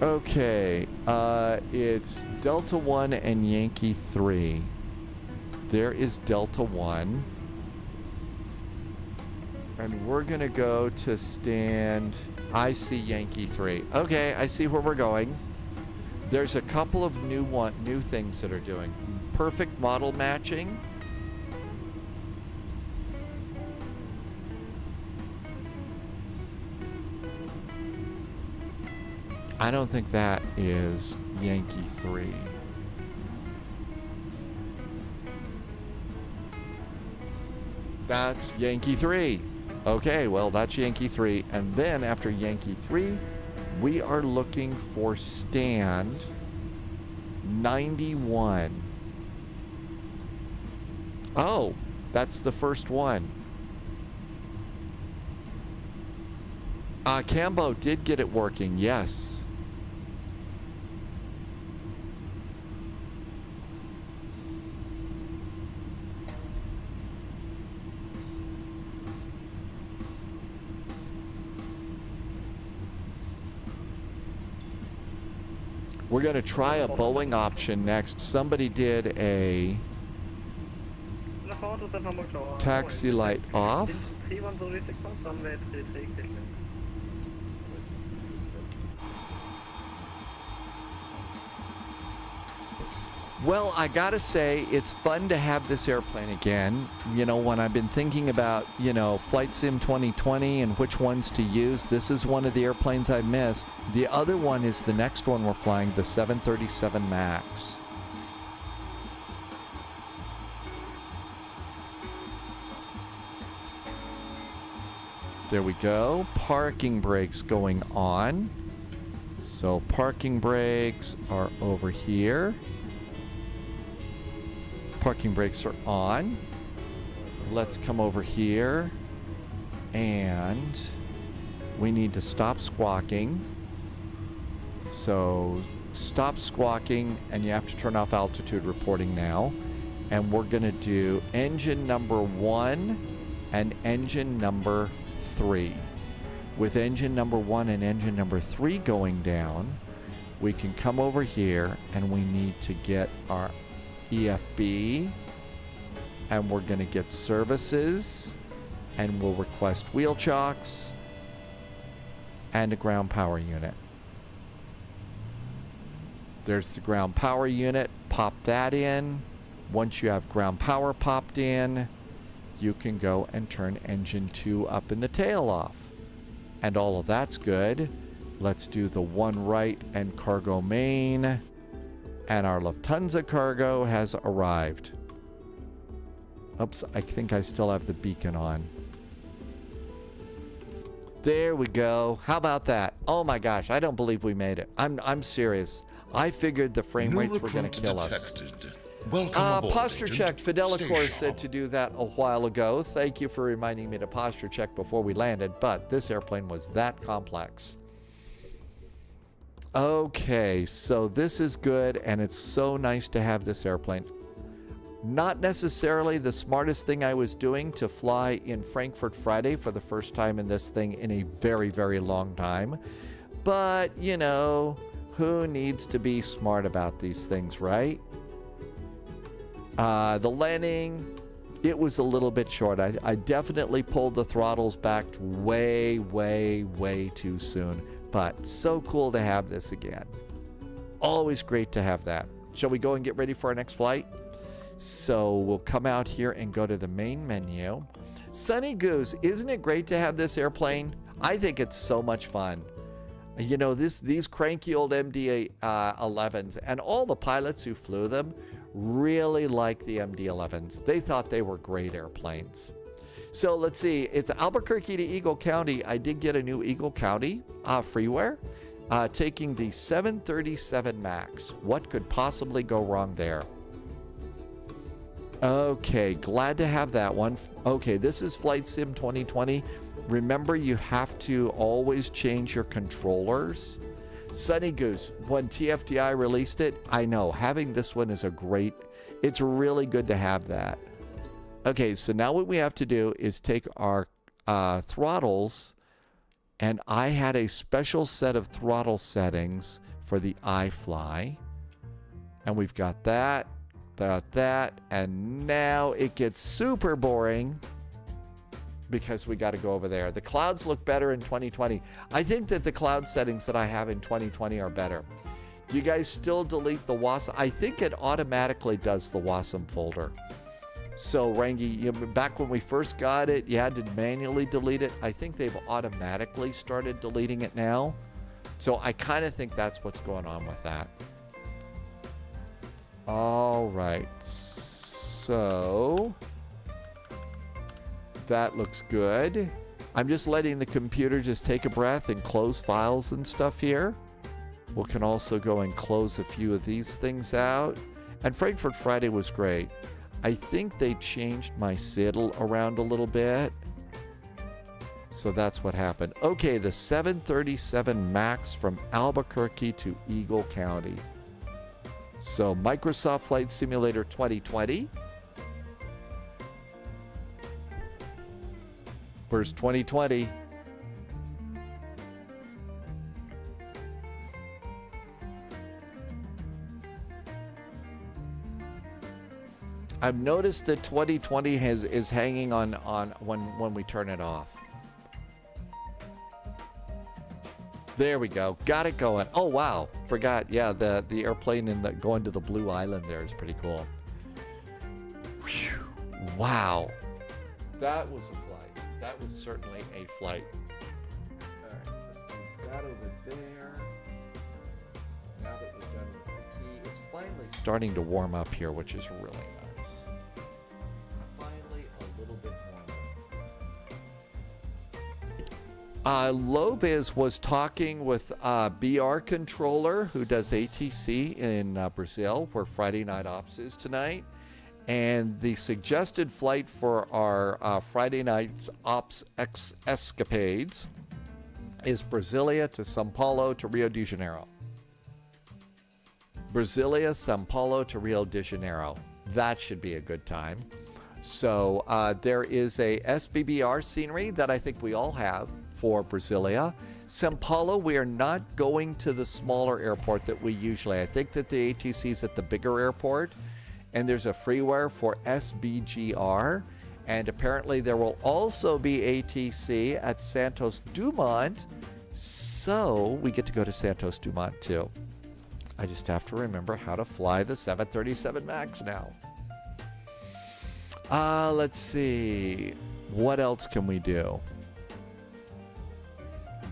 A: Okay, it's Delta 1 and Yankee 3. There is Delta 1. And we're going to go to stand, I see Yankee 3. Okay, I see where we're going. There's a couple of new things that are doing. Perfect model matching. I don't think that is Yankee 3. That's Yankee 3. Okay, well, that's Yankee 3. And then after Yankee 3, we are looking for stand 91. Oh, that's the first one. Cambo did get it working, yes. We're going to try a Boeing option next. Somebody did a taxi light off. Well, I gotta say, it's fun to have this airplane again. You know, when I've been thinking about, Flight Sim 2020 and which ones to use, this is one of the airplanes I've missed. The other one is the next one we're flying, the 737 MAX. There we go. Parking brakes going on. So parking brakes are over here. Parking brakes are on. Let's come over here. And we need to stop squawking. So stop squawking, and you have to turn off altitude reporting now. And we're going to do engine number 1 and engine number 3. With engine number 1 and engine number 3 going down, we can come over here and we need to get our EFB, and we're going to get services, and we'll request wheel chocks and a ground power unit. There's the ground power unit. Pop that in. Once you have ground power popped in, you can go and turn engine 2 up in the tail off. And all of that's good. Let's do the one right and cargo main. And our Lufthansa cargo has arrived. Oops, I think I still have the beacon on. There we go. How about that? Oh my gosh, I don't believe we made it. I'm serious. I figured the frame rates were going to kill us. Posture check. Fidelicor said to do that a while ago. Thank you for reminding me to posture check before we landed, but this airplane was that complex. Okay, so this is good, and it's so nice to have this airplane. Not necessarily the smartest thing I was doing to fly in Frankfurt Friday for the first time in this thing in a very, very long time. But, who needs to be smart about these things, right? The landing, it was a little bit short. I definitely pulled the throttles back way, way, way too soon. But so cool to have this again. Always great to have that. Shall we go and get ready for our next flight? So we'll come out here and go to the main menu. Sunny Goose, isn't it great to have this airplane? I think it's so much fun. These cranky old MD-11s and all the pilots who flew them really like the MD-11s. They thought they were great airplanes. So let's see, it's Albuquerque to Eagle County. I did get a new Eagle County freeware, taking the 737 MAX. What could possibly go wrong there? Okay, glad to have that one. Okay, this is Flight Sim 2020. Remember, you have to always change your controllers. Sunny Goose, when TFDI released it, I know, having this one is it's really good to have that. Okay, so now what we have to do is take our throttles, and I had a special set of throttle settings for the iFly. And we've got that, and now it gets super boring because we got to go over there. The clouds look better in 2020. I think that the cloud settings that I have in 2020 are better. Do you guys still delete the WASM? I think it automatically does the WASM folder. So Rangi, back when we first got it, you had to manually delete it. I think they've automatically started deleting it now. So I kind of think that's what's going on with that. All right, so that looks good. I'm just letting the computer just take a breath and close files and stuff here. We can also go and close a few of these things out. And Frankfurt Friday was great. I think they changed my saddle around a little bit. So that's what happened. Okay, the 737 MAX from Albuquerque to Eagle County. So Microsoft Flight Simulator 2020. Where's 2020? I've noticed that 2020 is hanging on when we turn it off. There we go. Got it going. Oh, wow. Forgot. Yeah, the airplane going to the Blue Island there is pretty cool. Whew. Wow. That was a flight. That was certainly a flight. All right, let's move that over there. Now that we're done with the tea, it's finally starting to warm up here, which is really nice. Finally, a little bit warmer. Loviz was talking with BR controller who does ATC in Brazil, where Friday Night Ops is tonight. And the suggested flight for our Friday night's ops escapades is Brasilia to Sao Paulo to Rio de Janeiro. Brasilia, Sao Paulo to Rio de Janeiro. That should be a good time. So there is a SBBR scenery that I think we all have for Brasilia. Sao Paulo, we are not going to the smaller airport that we usually. I think that the ATC is at the bigger airport. And there's a freeware for SBGR. And apparently there will also be ATC at Santos Dumont. So we get to go to Santos Dumont too. I just have to remember how to fly the 737 MAX now. Let's see. What else can we do?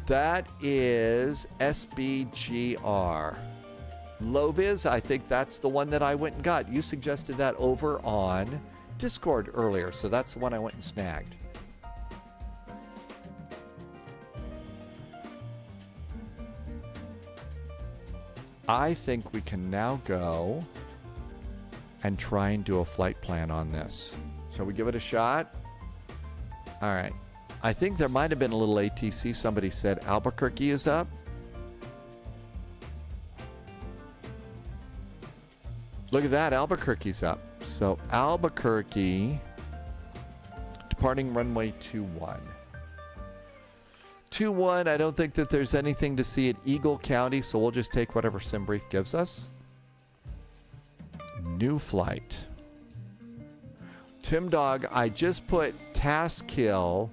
A: That is SBGR. Loviz, I think that's the one that I went and got. You suggested that over on Discord earlier, so that's the one I went and snagged. I think we can now go and try and do a flight plan on this. Shall we give it a shot? All right. I think there might have been a little ATC. Somebody said Albuquerque is up. Look at that, Albuquerque's up. So Albuquerque, departing runway 21. 21, I don't think that there's anything to see at Eagle County, so we'll just take whatever SimBrief gives us. New flight. Tim Dog, I just put task kill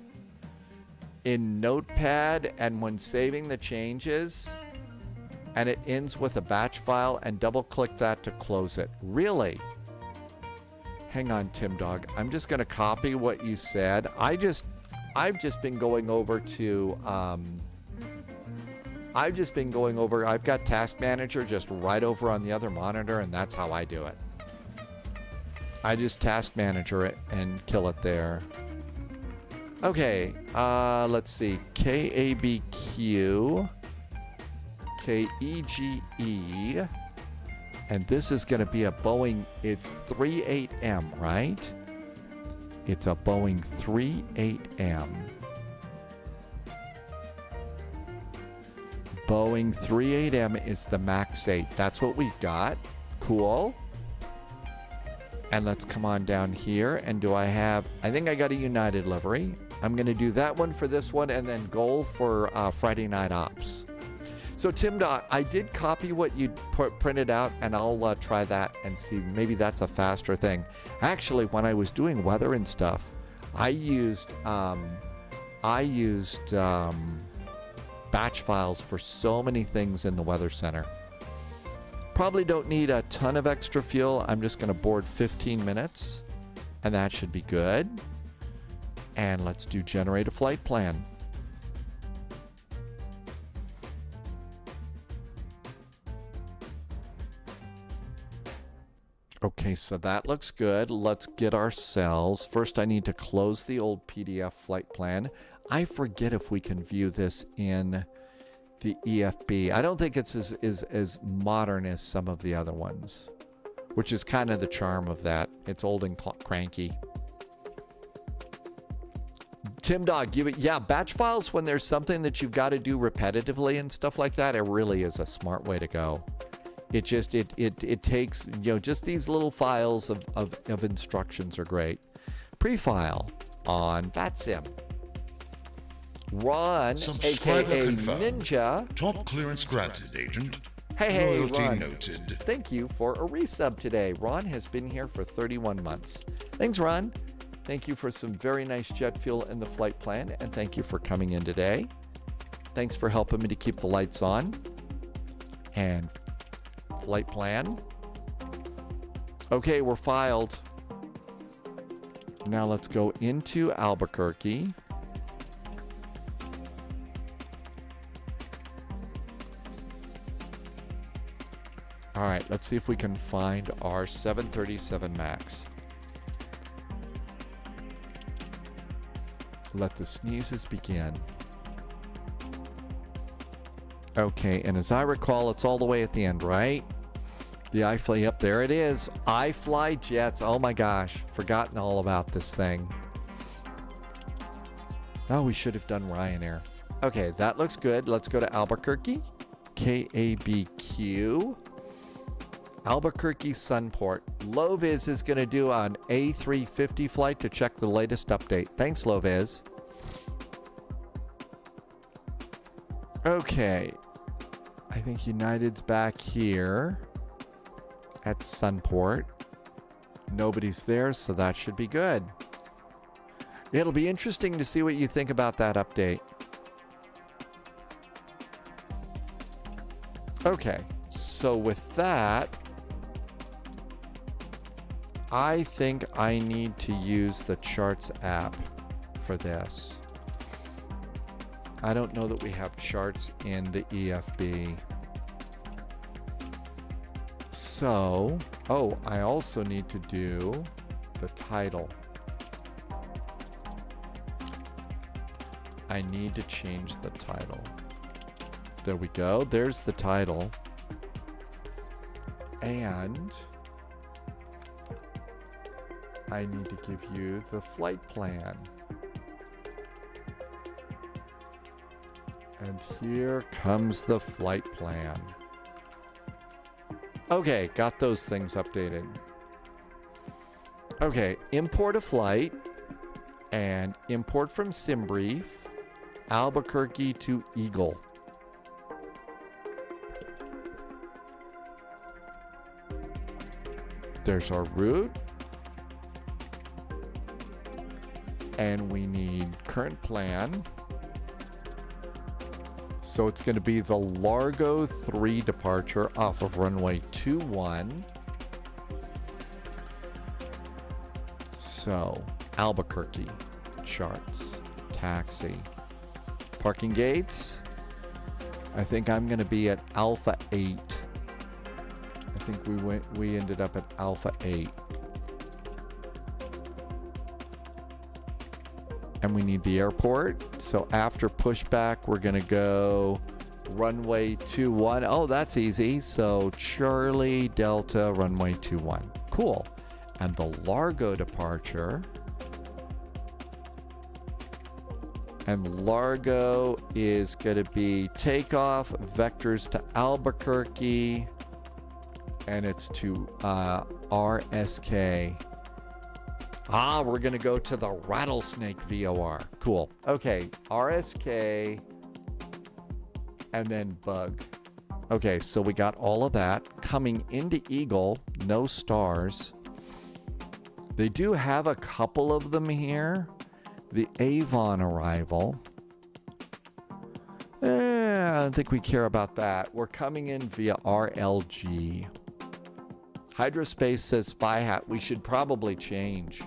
A: in Notepad, and when saving the changes, and it ends with a batch file, and double click that to close it. Really? Hang on, Tim Dog. I'm just going to copy what you said. I've just been going over to, I've got Task Manager just right over on the other monitor, and that's how I do it. I just Task Manager it and kill it there. Okay, let's see. KABQ. KEGE, and this is going to be a Boeing, it's 38M, right? It's a Boeing 38M. Boeing 38M is the MAX 8. That's what we've got. Cool. And let's come on down here, and do I have, I think I got a United livery. I'm going to do that one for this one, and then goal for Friday Night Ops. So Tim, I did copy what you printed out, and I'll try that and see. Maybe that's a faster thing. Actually, when I was doing weather and stuff, I used batch files for so many things in the Weather Center. Probably don't need a ton of extra fuel. I'm just going to board 15 minutes, and that should be good. And let's do generate a flight plan. Okay, so that looks good. Let's get ourselves. First, I need to close the old PDF flight plan. I forget if we can view this in the EFB. I don't think it's as modern as some of the other ones, which is kind of the charm of that. It's old and cranky. Tim Dog, yeah, batch files, when there's something that you've got to do repetitively and stuff like that, it really is a smart way to go. It just, it takes, you know, just these little files of instructions are great. Pre-file on VATSIM. Ron,
B: Subscriber
A: aka
B: confirmed.
A: Ninja.
B: Top clearance granted, Agent.
A: Hey,
B: Loyalty
A: Ron.
B: noted.
A: Thank you for a resub today. Ron has been here for 31 months. Thanks, Ron. Thank you for some very nice jet fuel in the flight plan, and thank you for coming in today. Thanks for helping me to keep the lights on. And flight plan. Okay, we're filed. Now let's go into Albuquerque. All right, let's see if we can find our 737 MAX. Let the sneezes begin. Okay, and as I recall, it's all the way at the end, right? The iFly, yep, there it is. iFly Jets. Oh my gosh, forgotten all about this thing. Oh, we should have done Ryanair. Okay, that looks good. Let's go to Albuquerque. KABQ. Albuquerque Sunport. Loviz is going to do an A350 flight to check the latest update. Thanks, Loviz. Okay. I think United's back here at Sunport. Nobody's there, so that should be good. It'll be interesting to see what you think about that update. Okay, so with that, I think I need to use the Charts app for this. I don't know that we have charts in the EFB. So, oh, I also need to do the title. I need to change the title. There we go. There's the title. And I need to give you the flight plan. And here comes the flight plan. Okay, got those things updated. Okay, import a flight and import from SimBrief, Albuquerque to Eagle. There's our route. And we need current plan. So it's going to be the Largo 3 departure off of runway 21. So, Albuquerque, charts, taxi. Parking gates. I think I'm going to be at Alpha 8. I think we ended up at Alpha 8. And we need the airport. So after pushback, we're going to go runway 21. Oh, that's easy. So Charlie Delta runway 21. Cool. And the Largo departure. And Largo is going to be takeoff, vectors to Albuquerque, and it's to RSK. Ah, we're going to go to the Rattlesnake VOR. Cool. Okay, RSK, and then Bug. Okay, so we got all of that. Coming into Eagle, no stars. They do have a couple of them here. The Avon arrival. I don't think we care about that. We're coming in via RLG. Hydrospace says spy hat. We should probably change.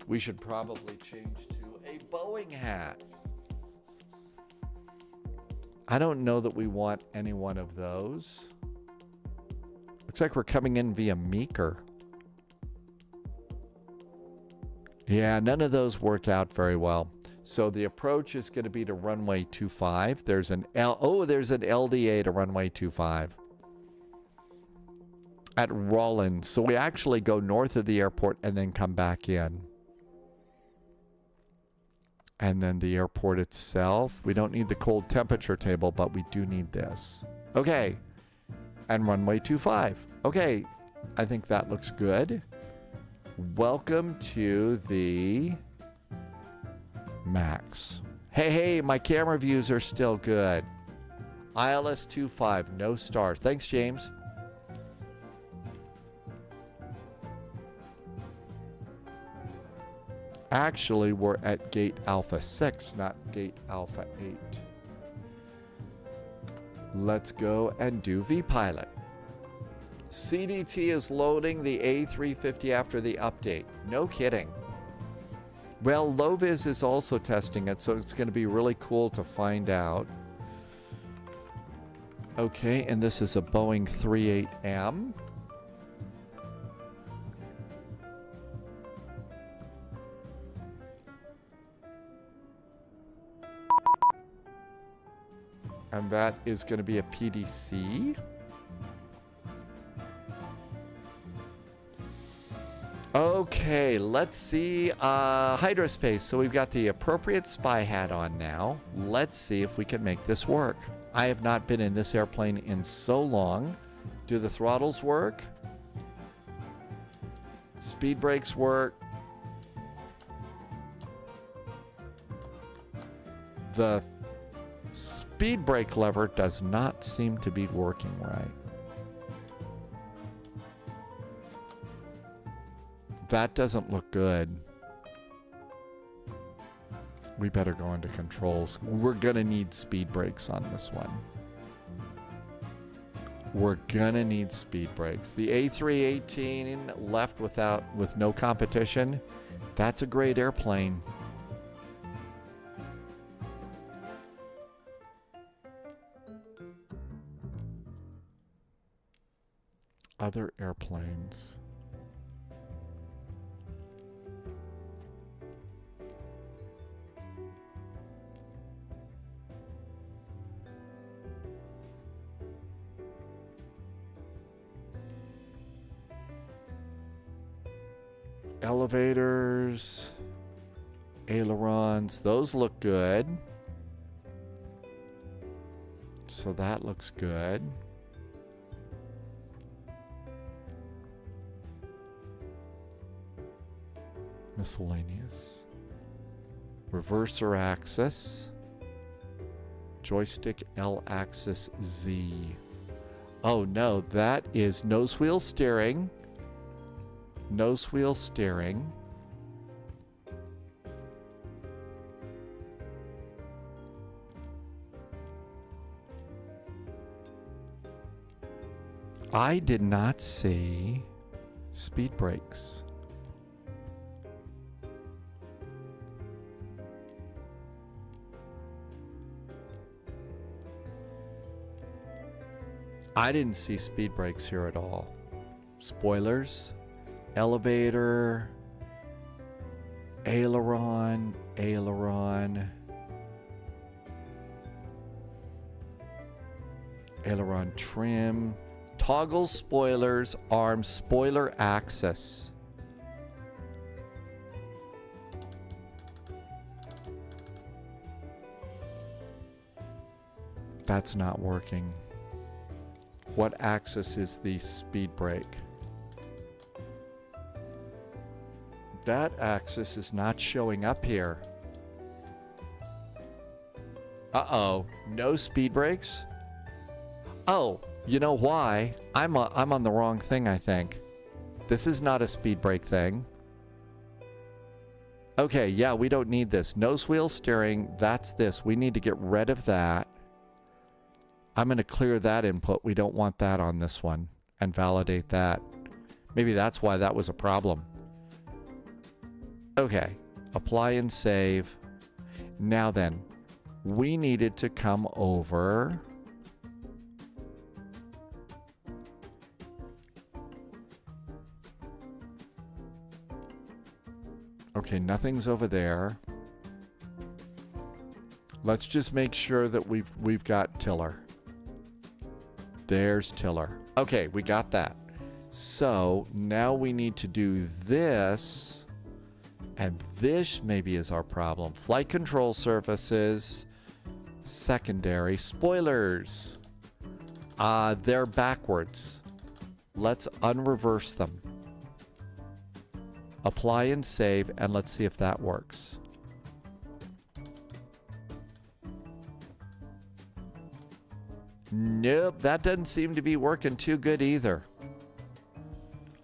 A: We should probably change to a Boeing hat. I don't know that we want any one of those. Looks like we're coming in via Meeker. Yeah, none of those work out very well. So the approach is going to be to runway 25. There's an there's an LDA to runway 25 at Rollins. So we actually go north of the airport and then come back in. And then the airport itself, we don't need the cold temperature table, but we do need this. Okay. And runway 25. Okay. I think that looks good. Welcome to the Max. Hey, my camera views are still good. ILS 25, no stars. Thanks, James. Actually, we're at gate Alpha 6, not gate Alpha 8. Let's go and do VPilot. CDT is loading the A350 after the update. No kidding. Well, Loviz is also testing it, so it's going to be really cool to find out. Okay, and this is a Boeing 38M. And that is going to be a PDC. Okay, let's see. Hydrospace. So we've got the appropriate spy hat on now. Let's see if we can make this work. I have not been in this airplane in so long. Do the throttles work? Speed brakes work? The speed brake lever does not seem to be working right. That doesn't look good. We better go into controls. We're gonna need speed brakes on this one. We're gonna need speed brakes. The A318 left with no competition. That's a great airplane. Other airplanes. Elevators, ailerons, those look good. So that looks good. Miscellaneous. Reverser axis. Joystick L axis Z. Oh no, that is nose wheel steering. Nose wheel steering. I did not see speed brakes. I didn't see speed brakes here at all. Spoilers. Elevator, aileron, aileron, aileron trim, toggle spoilers, arm spoiler axis. That's not working. What axis is the speed brake? That axis is not showing up here. Uh-oh. No speed brakes? Oh, you know why? I'm on the wrong thing, I think. This is not a speed brake thing. Okay, yeah, we don't need this. Nose wheel steering, that's this. We need to get rid of that. I'm going to clear that input. We don't want that on this one, and validate that. Maybe that's why that was a problem. Okay, apply and save. Now then, we needed to come over. Okay, nothing's over there. Let's just make sure that we've got tiller. There's tiller. Okay, we got that. So now we need to do this, and this maybe is our problem. Flight control surfaces, secondary, spoilers. They're backwards. Let's unreverse them. Apply and save, and let's see if that works. Nope, that doesn't seem to be working too good either.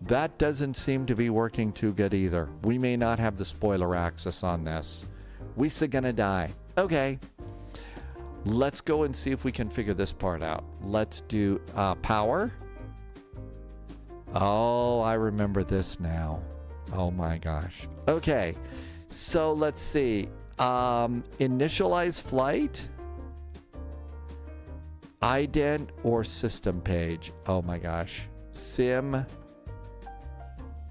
A: That doesn't seem to be working too good either. We may not have the spoiler axis on this. We're gonna die. Okay. Let's go and see if we can figure this part out. Let's do power. Oh, I remember this now. Oh my gosh. Okay. So let's see. Initialize flight. Ident or system page. Oh my gosh. Sim.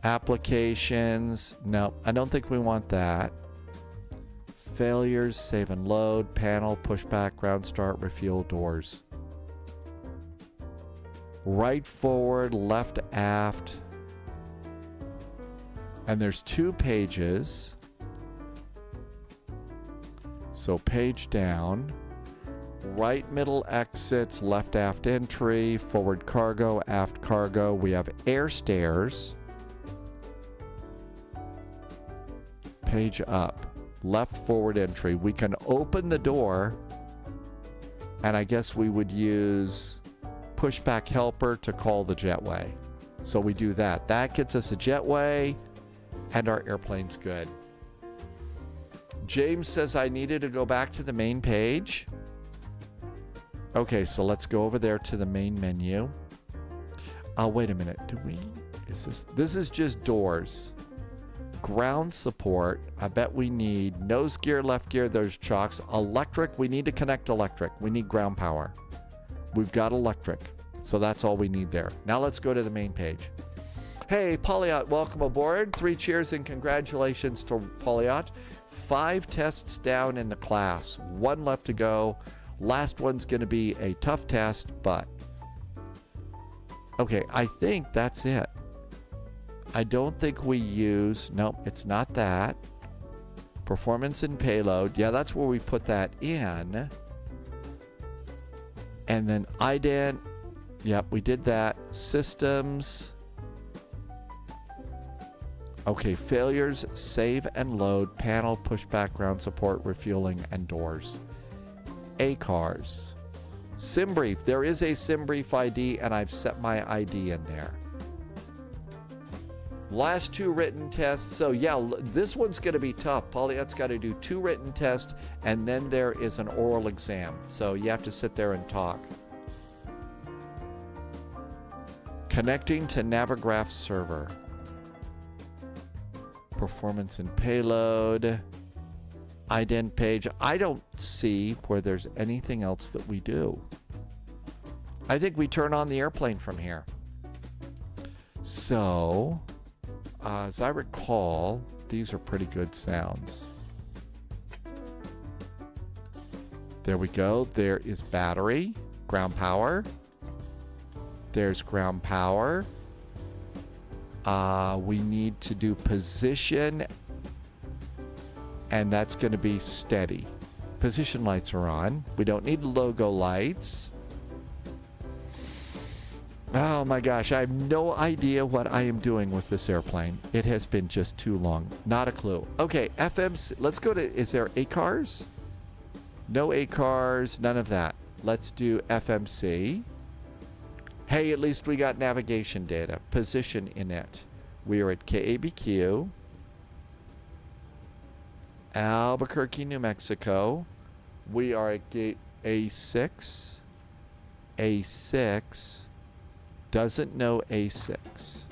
A: Applications. No, I don't think we want that. Failures, save and load, panel, pushback, ground start, refuel, doors. Right forward, left aft. And there's 2 pages. So page down. Right middle exits, left aft entry, forward cargo, aft cargo. We have air stairs. Page up. Left forward entry. We can open the door, and I guess we would use pushback helper to call the jetway. So we do that. That gets us a jetway, and our airplane's good. James says I needed to go back to the main page. Okay, so let's go over there to the main menu. Wait a minute. This is just doors. Ground support. I bet we need nose gear, left gear, those chocks. Electric, we need to connect electric. We need ground power. We've got electric. So that's all we need there. Now let's go to the main page. Hey, Pauliot, welcome aboard. 3 cheers and congratulations to Pauliot. 5 tests down in the class. 1 left to go. Last one's going to be a tough test, but... Okay, I think that's it. I don't think we use... Nope, it's not that. Performance and payload. Yeah, that's where we put that in. And then ident. Yep, we did that. Systems. Okay, failures, save and load, panel, pushback, ground support, refueling, and doors. ACARS. SimBrief. There is a SimBrief ID, and I've set my ID in there. Last 2 written tests. So yeah, this one's going to be tough. Pauliot's got to do 2 written tests, and then there is an oral exam. So you have to sit there and talk. Connecting to Navigraph server. Performance and payload. Ident page. I don't see where there's anything else that we do. I think we turn on the airplane from here. So... as I recall, these are pretty good sounds. There we go. There is battery, ground power. There's ground power. We need to do position, and that's going to be steady. Position lights are on. We don't need logo lights. Oh my gosh, I have no idea what I am doing with this airplane. It has been just too long. Not a clue. Okay, FMC. Let's go to, is there ACARS? No ACARS, none of that. Let's do FMC. Hey, at least we got navigation data. Position in it. We are at KABQ. Albuquerque, New Mexico. We are at gate A6. A6. Doesn't know A6.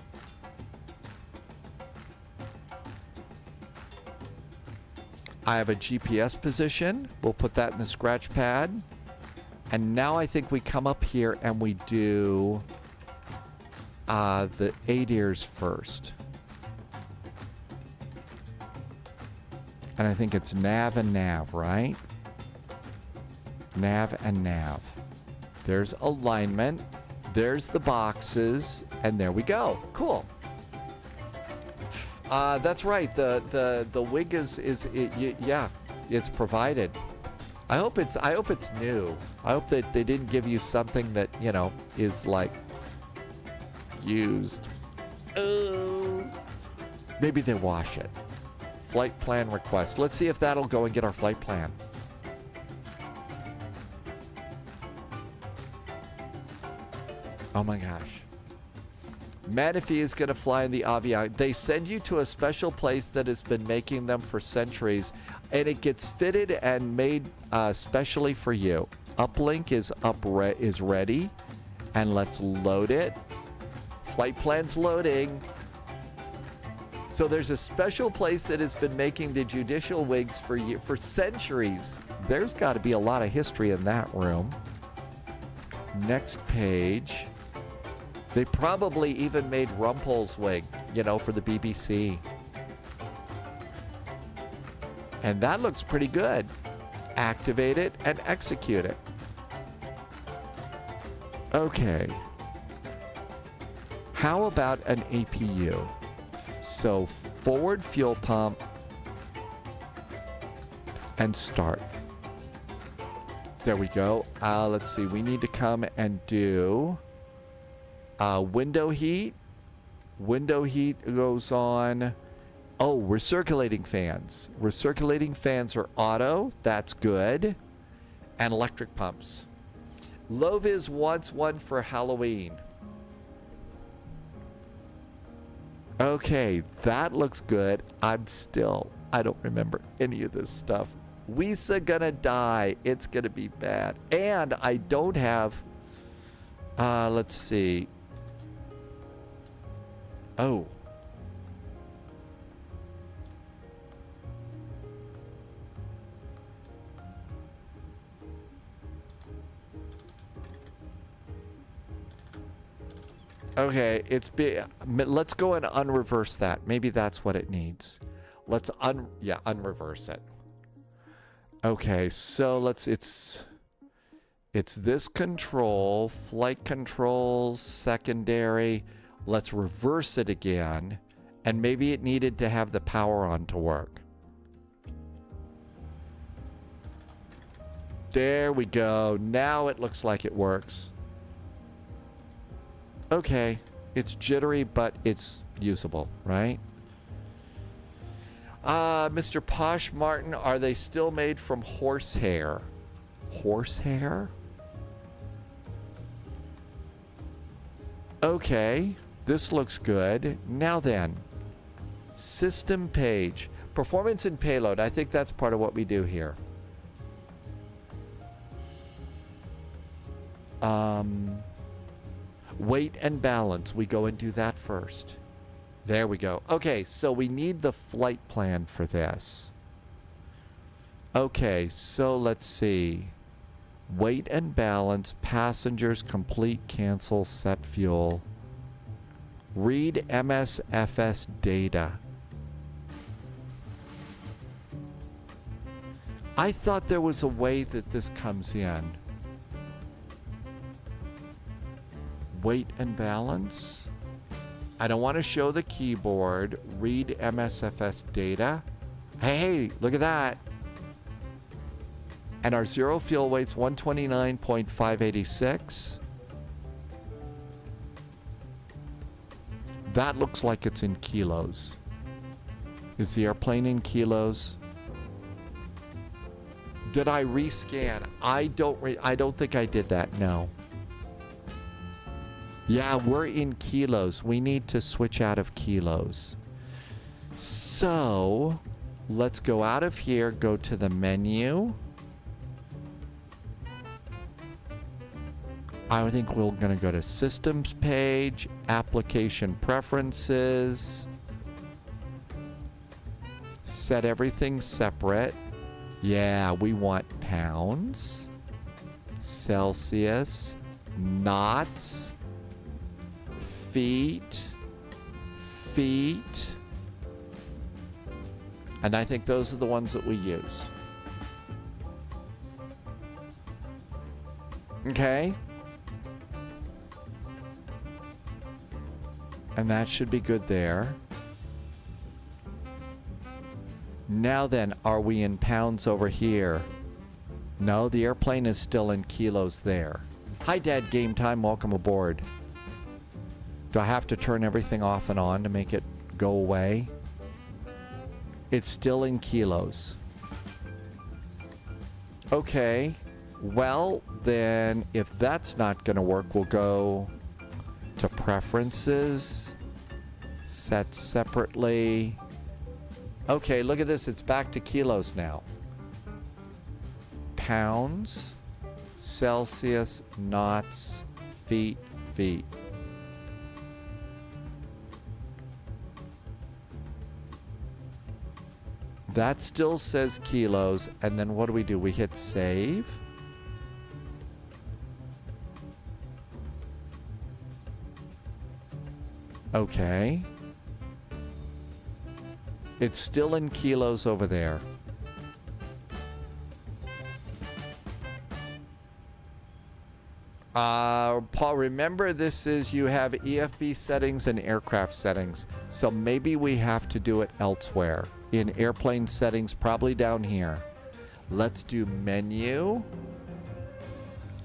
A: I have a GPS position. We'll put that in the scratch pad. And now I think we come up here and we do the ADIRs first. And I think it's nav and nav, right? Nav and nav. There's alignment. There's the boxes. And there we go. Cool. That's right. The wig yeah, it's provided. I hope it's new. I hope that they didn't give you something that, you know, is like used. Oh. Maybe they wash it. Flight plan request. Let's see if that'll go and get our flight plan. Oh my gosh. Manaphy is going to fly in the Avion. They send you to a special place that has been making them for centuries, and it gets fitted and made specially for you. Uplink is ready, and let's load it. Flight plan's loading. So there's a special place that has been making the judicial wigs for you for centuries. There's got to be a lot of history in that room. Next page. They probably even made Rumpel's wig, you know, for the BBC. And that looks pretty good. Activate it and execute it. Okay. How about an APU? So forward fuel pump and start. There we go. Let's see. We need to come and do window heat. Window heat goes on. Oh, recirculating fans. Recirculating fans are auto. That's good. And electric pumps. Loviz wants one for Halloween. Okay, that looks good. I don't remember any of this stuff. Wisa gonna die. It's gonna be bad. And I don't have, let's see. Oh. Okay, let's go and unreverse that. Maybe that's what it needs. Let's unreverse it. Okay, so it's this control, flight controls, secondary. Let's reverse it again. And maybe it needed to have the power on to work. There we go. Now it looks like it works. Okay, it's jittery, but it's usable, right? Mr. Posh Martin, are they still made from horsehair? Horsehair? Okay, this looks good. Now then, system page. Performance and payload. I think that's part of what we do here. Weight and balance. We go and do that first. There we go. Okay, so we need the flight plan for this. Okay, so let's see. Weight and balance, passengers, complete, cancel, set fuel. Read MSFS data. I thought there was a way that this comes in. Weight and balance. I don't want to show the keyboard. Read MSFS data. Hey, look at that. And our zero fuel weight's 129.586. That looks like it's in kilos. Is the airplane in kilos? Did I rescan? I don't think I did that, no. Yeah, we're in kilos. We need to switch out of kilos. So, let's go out of here, go to the menu. I think we're going to go to Systems page, Application Preferences, set everything separate. Yeah, we want pounds, Celsius, knots, feet, and I think those are the ones that we use. Okay. And that should be good there. Now then, are we in pounds over here? No, the airplane is still in kilos there. Hi, Dad, game time. Welcome aboard. Do I have to turn everything off and on to make it go away? It's still in kilos. Okay. Well, then, if that's not going to work, we'll go to Preferences, Set Separately. Okay, look at this. It's back to kilos now. Pounds, Celsius, knots, feet. That still says kilos. And then what do? We hit save. Okay. It's still in kilos over there. Paul, remember this is, you have EFB settings and aircraft settings. So maybe we have to do it elsewhere. In airplane settings, probably down here. Let's do menu.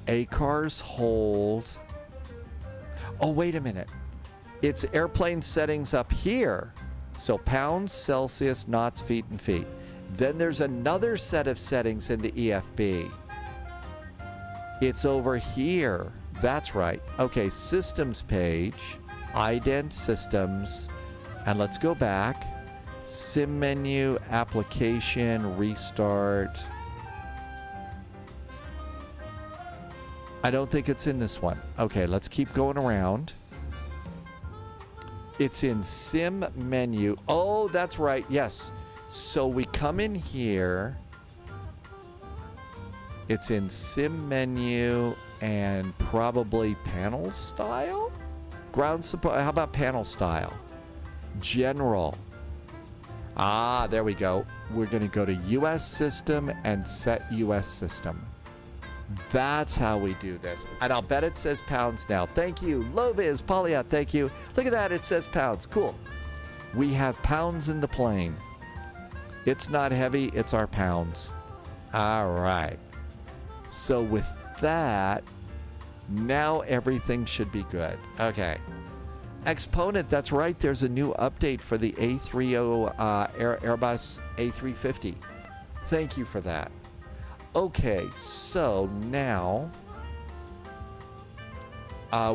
A: ACARS hold. Oh, wait a minute. It's airplane settings up here. So pounds, Celsius, knots, feet, and feet. Then there's another set of settings in the EFB. It's over here. That's right. Okay, systems page, ident systems, and let's go back. Sim menu, application, restart. I don't think it's in this one. Okay, let's keep going around. It's in sim menu. Oh, that's right. Yes. So we come in here. It's in sim menu and probably panel style? Ground support. How about panel style? General. Ah, there we go. We're going to go to US system and set US system. That's how we do this. And I'll bet it says pounds now. Thank you. Loviz, Polyat, thank you. Look at that. It says pounds. Cool. We have pounds in the plane. It's not heavy. It's our pounds. All right. So with that, now everything should be good. Okay. Exponent, that's right. There's a new update for the A30 Airbus A350. Thank you for that. Okay, so now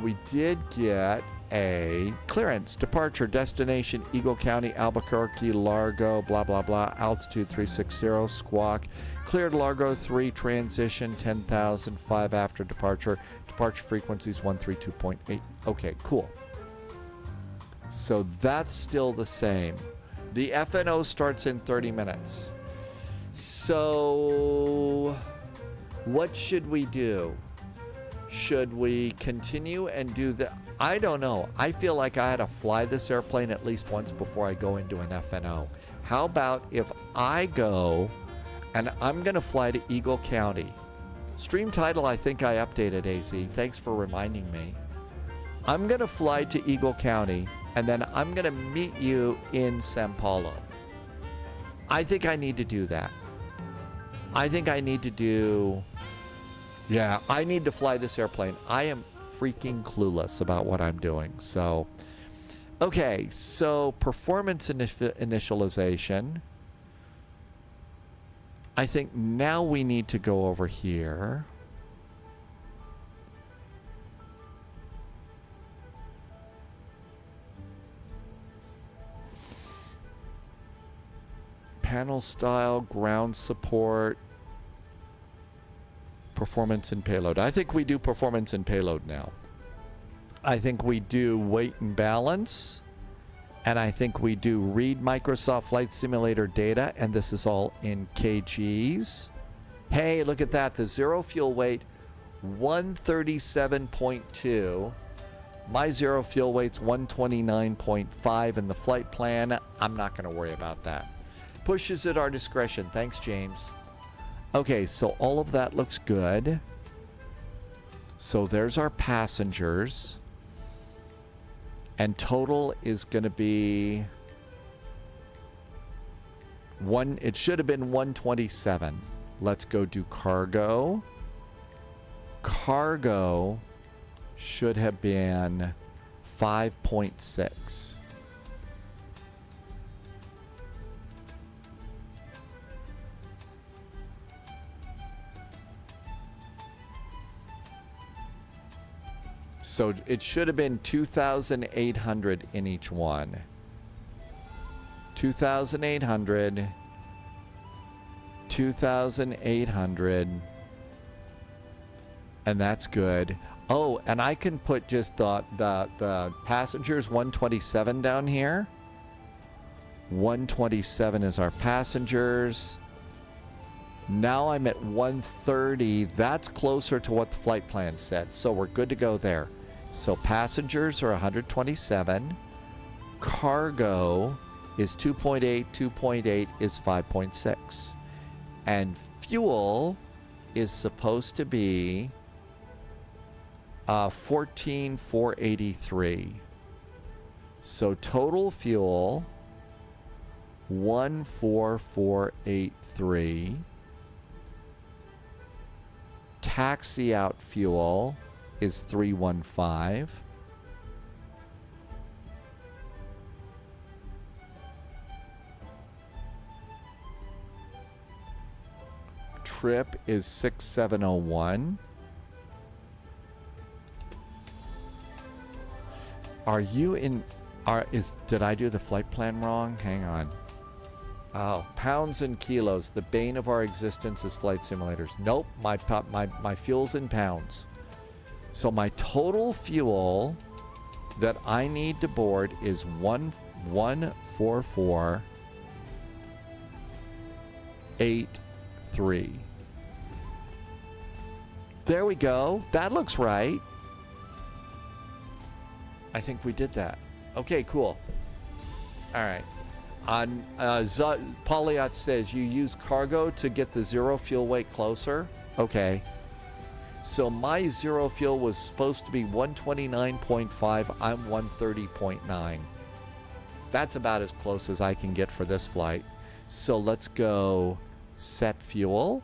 A: we did get a clearance, departure, destination, Eagle County, Albuquerque, Largo, blah, blah, blah, altitude 360, squawk, cleared Largo 3, transition 10,000, 5 after departure, departure frequencies 132.8. Okay, cool. So that's still the same. The FNO starts in 30 minutes. So what should we do? Should we continue and do the... I don't know. I feel like I had to fly this airplane at least once before I go into an FNO. How about if I go and I'm going to fly to Eagle County? Stream title, I think I updated, AZ. Thanks for reminding me. I'm going to fly to Eagle County, and then I'm going to meet you in Sao Paulo. I think I need to do that. I think I need to do... Yeah, I need to fly this airplane. I am freaking clueless about what I'm doing. So, okay, so performance initialization. I think now we need to go over here. Panel style, ground support. Performance and payload. I think we do performance and payload now. I think we do weight and balance. And I think we do read Microsoft Flight Simulator data. And this is all in kgs. Hey, look at that. The zero fuel weight, 137.2. My zero fuel weight's 129.5. And the flight plan, I'm not going to worry about that. Pushes at our discretion. Thanks, James. Okay, so all of that looks good. So there's our passengers. And total is going to be it should have been 127. Let's go do cargo. Cargo should have been 5.6. So it should have been 2,800 in each one. 2,800. 2,800. And that's good. Oh, and I can put just the passengers 127 down here. 127 is our passengers. Now I'm at 130. That's closer to what the flight plan said. So we're good to go there. So passengers are 127. Cargo is 2.8. 2.8 is 5.6. And fuel is supposed to be 14,483. So total fuel 14483. Taxi out fuel is 315. Trip is 6701. Are you in did I do the flight plan wrong? Hang on. Oh, pounds and kilos. The bane of our existence is flight simulators. Nope, my fuel's in pounds. So my total fuel that I need to board is 14483. There we go. That looks right. I think we did that. Okay, cool. All right. On Polyot says you use cargo to get the zero fuel weight closer. Okay. So my zero fuel was supposed to be 129.5. I'm 130.9. That's about as close as I can get for this flight. So let's go set fuel,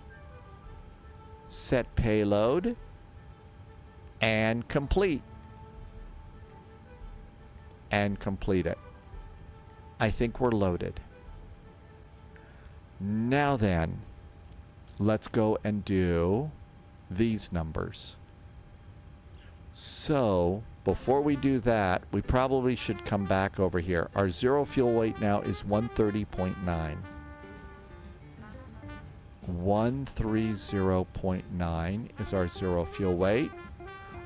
A: set payload, and complete. And complete it. I think we're loaded. Now then, let's go and do these numbers. So, before we do that, we probably should come back over here. Our zero fuel weight now is 130.9. 130.9 is our zero fuel weight.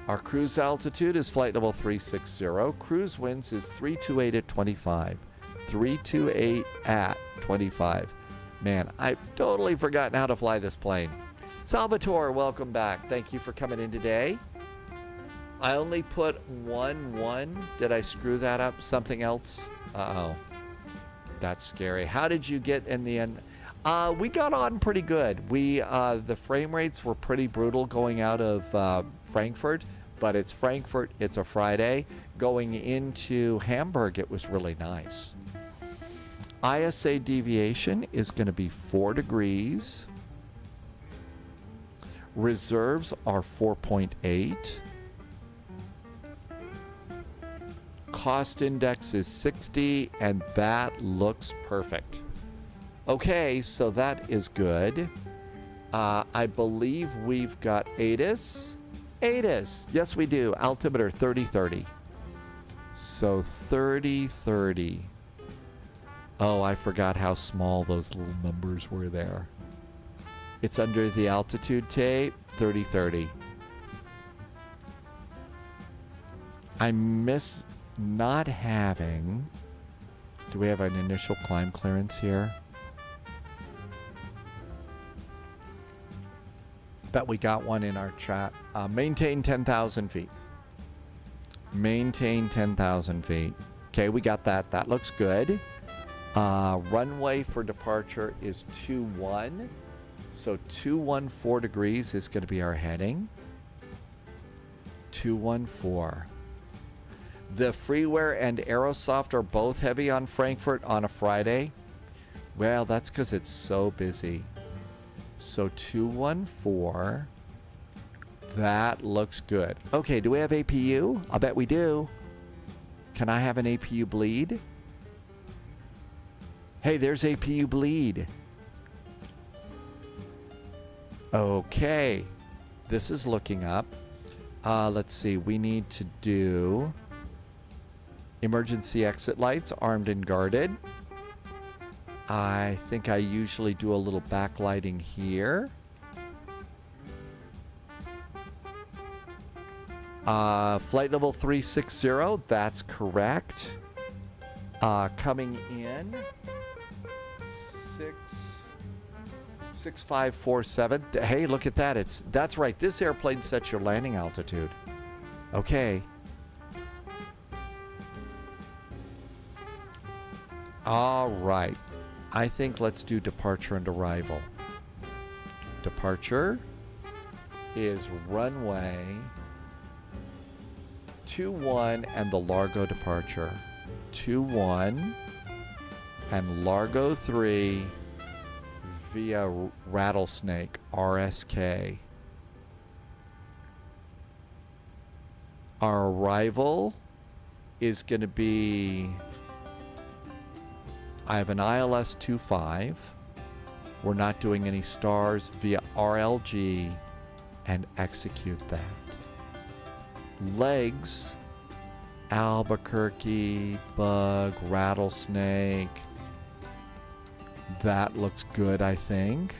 A: Our cruise altitude is flight level 360. Cruise winds is 328 at 25. 328 at 25. Man, I've totally forgotten how to fly this plane. Salvatore, welcome back. Thank you for coming in today. I only put 1-1. Did I screw that up? Something else? Uh-oh. That's scary. How did you get in the end? We got on pretty good. The frame rates were pretty brutal going out of Frankfurt, but it's Frankfurt. It's a Friday. Going into Hamburg, it was really nice. ISA deviation is going to be 4 degrees. Reserves are 4.8. Cost index is 60, and that looks perfect. Okay, so that is good. I believe we've got ATIS. ATIS, yes we do. Altimeter 3030. So 3030. Oh, I forgot how small those little numbers were there. It's under the altitude tape, 3030. I miss not having... Do we have an initial climb clearance here? Bet we got one in our chat. Maintain 10,000 feet. Maintain 10,000 feet. Okay, we got that. That looks good. Runway for departure is 21. So 214 degrees is going to be our heading. 214. The Freeware and Aerosoft are both heavy on Frankfurt on a Friday. Well, that's because it's so busy. So 214. That looks good. Okay, do we have APU? I'll bet we do. Can I have an APU bleed? Hey, there's APU bleed. Okay. This is looking up. Let's see. We need to do emergency exit lights, armed and guarded. I think I usually do a little backlighting here. Flight level 360, that's correct. Coming in 6547. Hey, look at that. That's right. This airplane sets your landing altitude. Okay. All right. I think let's do departure and arrival. Departure is runway 21 and the Largo departure. 21 and Largo 3 via Rattlesnake, RSK. Our arrival is going to be... I have an ILS 25. We're not doing any stars via RLG and execute that. Legs, Albuquerque, Bug, Rattlesnake. That looks good, I think.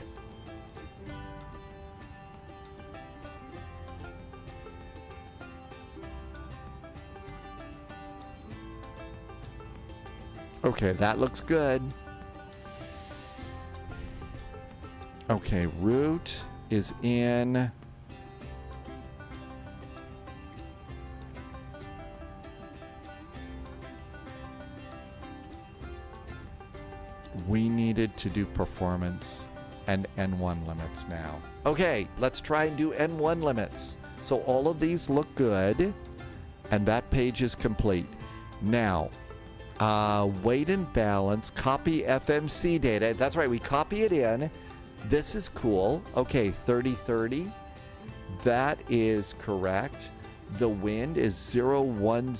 A: Okay, that looks good. Okay, route is in. We needed to do performance and N1 limits now. Okay, let's try and do N1 limits. So all of these look good, and that page is complete. Now, weight and balance, copy FMC data. That's right, we copy it in. This is cool. Okay, 3030. That is correct. The wind is 010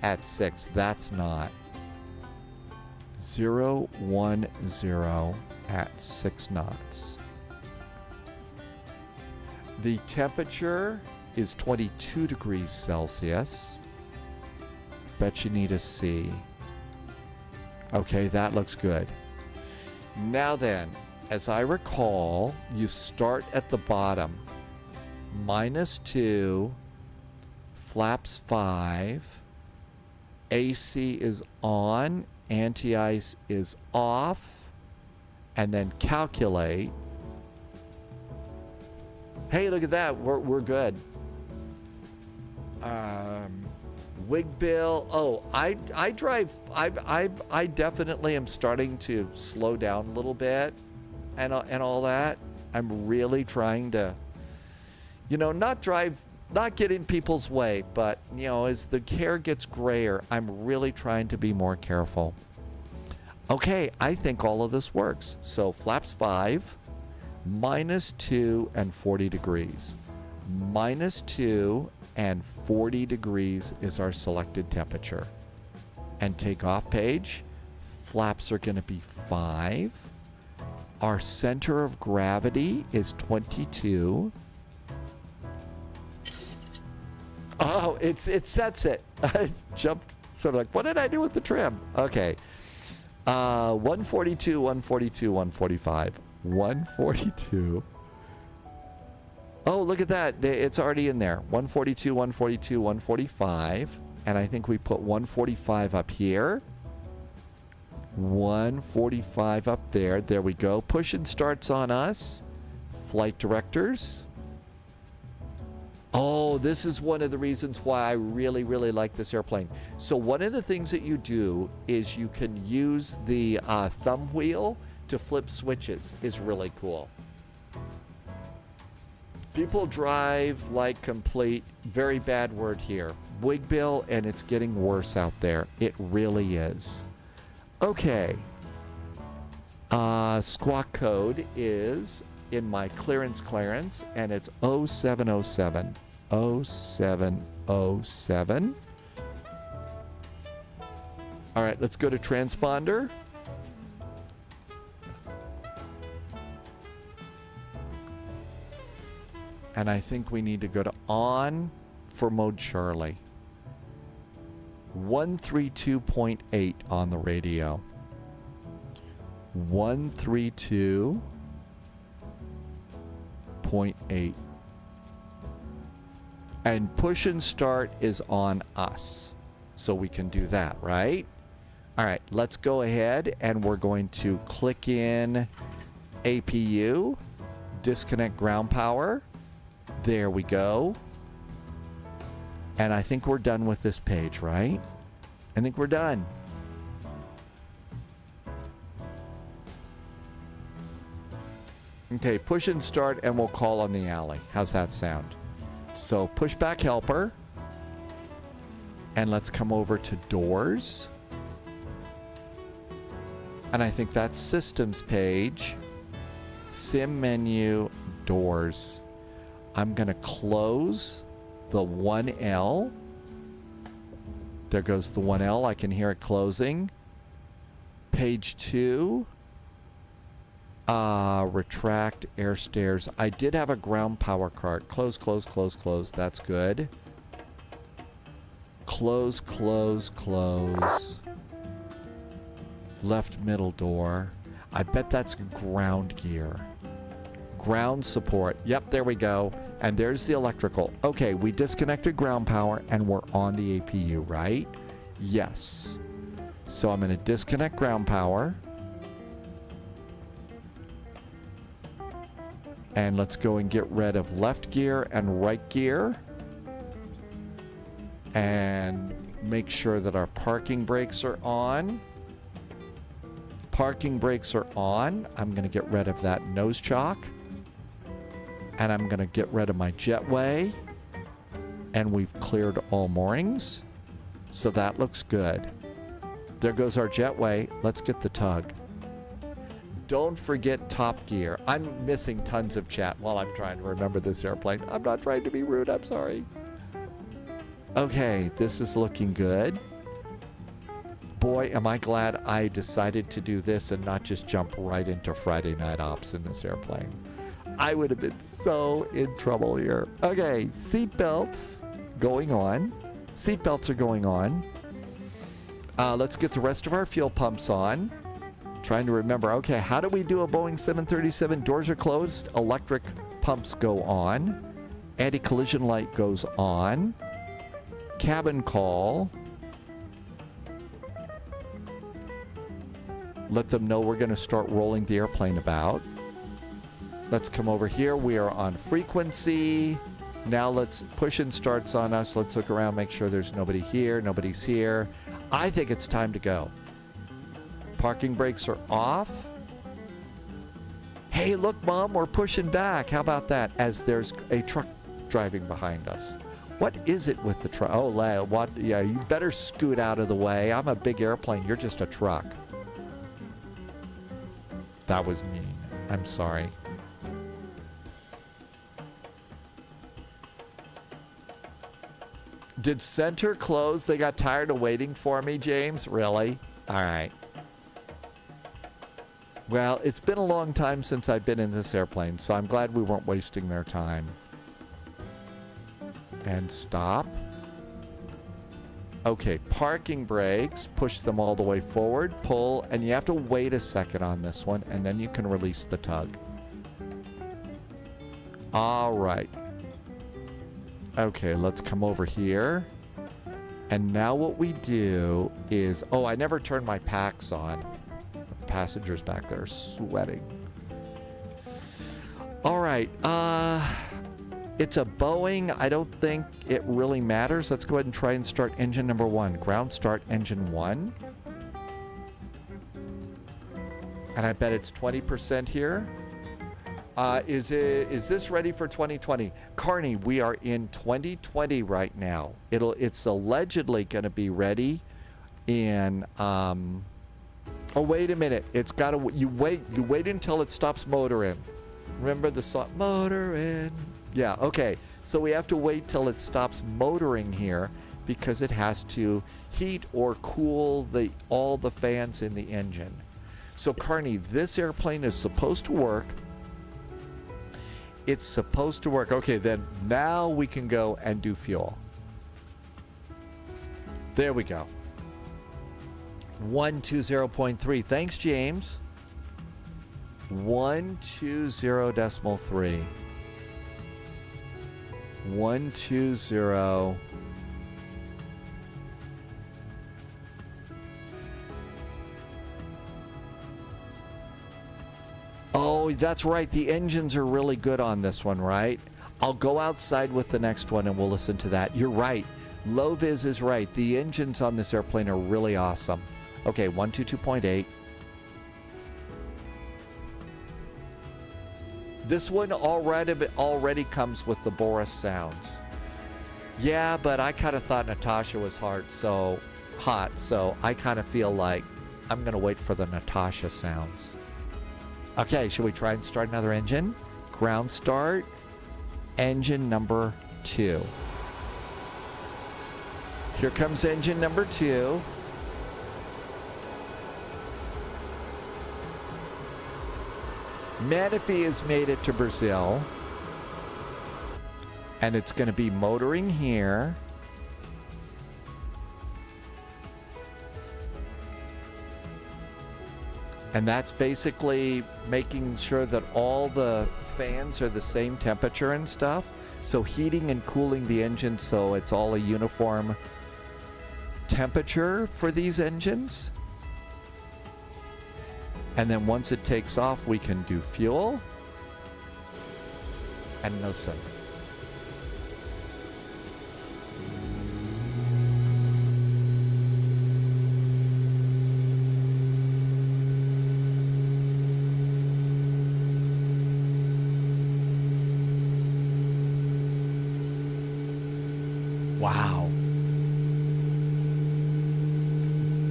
A: at 6. That's not. 010 at 6 knots. The temperature is 22 degrees Celsius. Bet you need a C. Okay, that looks good. Now then, as I recall, you start at the bottom. -2, flaps 5, AC is on, anti-ice is off, and then calculate. Hey, look at that. We're good. Wig bill. Oh, I drive. I definitely am starting to slow down a little bit, and all that. I'm really trying to, not get in people's way, but as the hair gets grayer, I'm really trying to be more careful. Okay, I think all of this works. So flaps 5, -2 and 40 degrees. -2 and 40 degrees is our selected temperature. And takeoff page, flaps are going to be 5. Our center of gravity is 22. Oh, it sets it. I jumped sort of like, what did I do with the trim? Okay. 142, 142, 145. 142. Oh, look at that. It's already in there. 142, 142, 145. And I think we put 145 up here. 145 up there. There we go. Push and starts on us. Flight directors. Oh, this is one of the reasons why I really, really like this airplane. So one of the things that you do is you can use the thumb wheel to flip switches. Is really cool. People drive like complete, very bad word here, wig bill, and it's getting worse out there. It really is. Okay. Squawk code is in my clearance, and it's 0707. 0707. All right, let's go to transponder. And I think we need to go to on for mode Charlie. 132.8 on the radio. 132.8. And push and start is on us. So we can do that, right? All right, let's go ahead and we're going to click in APU, disconnect ground power. There we go. And I think we're done with this page, right? I think we're done. Okay, push and start and we'll call on the alley. How's that sound? So push back helper. And let's come over to doors. And I think that's systems page. Sim menu, doors. I'm going to close the 1L. There goes the 1L. I can hear it closing. Page 2. Retract air stairs. I did have a ground power cart. Close, close, close, close. That's good. Close, close, close. Left middle door. I bet that's ground gear. Ground support. Yep, there we go. And there's the electrical. Okay, we disconnected ground power and we're on the APU, right? Yes. So I'm going to disconnect ground power. And let's go and get rid of left gear and right gear. And make sure that our parking brakes are on. Parking brakes are on. I'm going to get rid of that nose chock. And I'm going to get rid of my jetway. And we've cleared all moorings. So that looks good. There goes our jetway. Let's get the tug. Don't forget top gear. I'm missing tons of chat while I'm trying to remember this airplane. I'm not trying to be rude. I'm sorry. Okay, this is looking good. Boy, am I glad I decided to do this and not just jump right into Friday Night Ops in this airplane. I would have been so in trouble here. Okay, seat belts going on. Seat belts are going on. Let's get the rest of our fuel pumps on. Trying to remember, okay, how do we do a Boeing 737? Doors are closed. Electric pumps go on. Anti-collision light goes on. Cabin call. Let them know we're going to start rolling the airplane about. Let's come over here. We are on frequency. Now let's push and starts on us. Let's look around, make sure there's nobody here. Nobody's here. I think it's time to go. Parking brakes are off. Hey, look, Mom, we're pushing back. How about that? As there's a truck driving behind us. What is it with the truck? Oh, what? Yeah, you better scoot out of the way. I'm a big airplane. You're just a truck. That was mean. I'm sorry. Did center close? They got tired of waiting for me, James? Really? All right. Well, it's been a long time since I've been in this airplane, so I'm glad we weren't wasting their time. And stop. Okay, parking brakes, push them all the way forward, pull, and you have to wait a second on this one, and then you can release the tug. All right. Okay, let's come over here. And now what we do is, oh, I never turned my packs on. The passengers back there are sweating. All right, it's a Boeing. I don't think it really matters. Let's go ahead and try and start engine number 1. Ground start engine 1. And I bet it's 20% here. Is this ready for 2020? Carney, we are in 2020 right now. It's allegedly going to be ready in oh, wait a minute. It's got to you wait until it stops motoring. Remember the song motoring? Yeah, okay. So we have to wait till it stops motoring here because it has to heat or cool all the fans in the engine. So Carney, this airplane is supposed to work. It's supposed to work. Okay, then now we can go and do fuel. There we go. 120.3. Thanks, James. 120.3. 120. Oh, that's right. The engines are really good on this one, right? I'll go outside with the next one and we'll listen to that. You're right. Loviz is right. The engines on this airplane are really awesome. Okay, 122.8. This one already comes with the Boris sounds. Yeah, but I kind of thought Natasha was hot, so I kind of feel like I'm going to wait for the Natasha sounds. Okay, should we try and start another engine? Ground start, engine number 2. Here comes engine number 2. Manifee has made it to Brazil. And it's going to be motoring here. And that's basically making sure that all the fans are the same temperature and stuff. So heating and cooling the engine so it's all a uniform temperature for these engines. And then once it takes off, we can do fuel and NOSIM. Wow.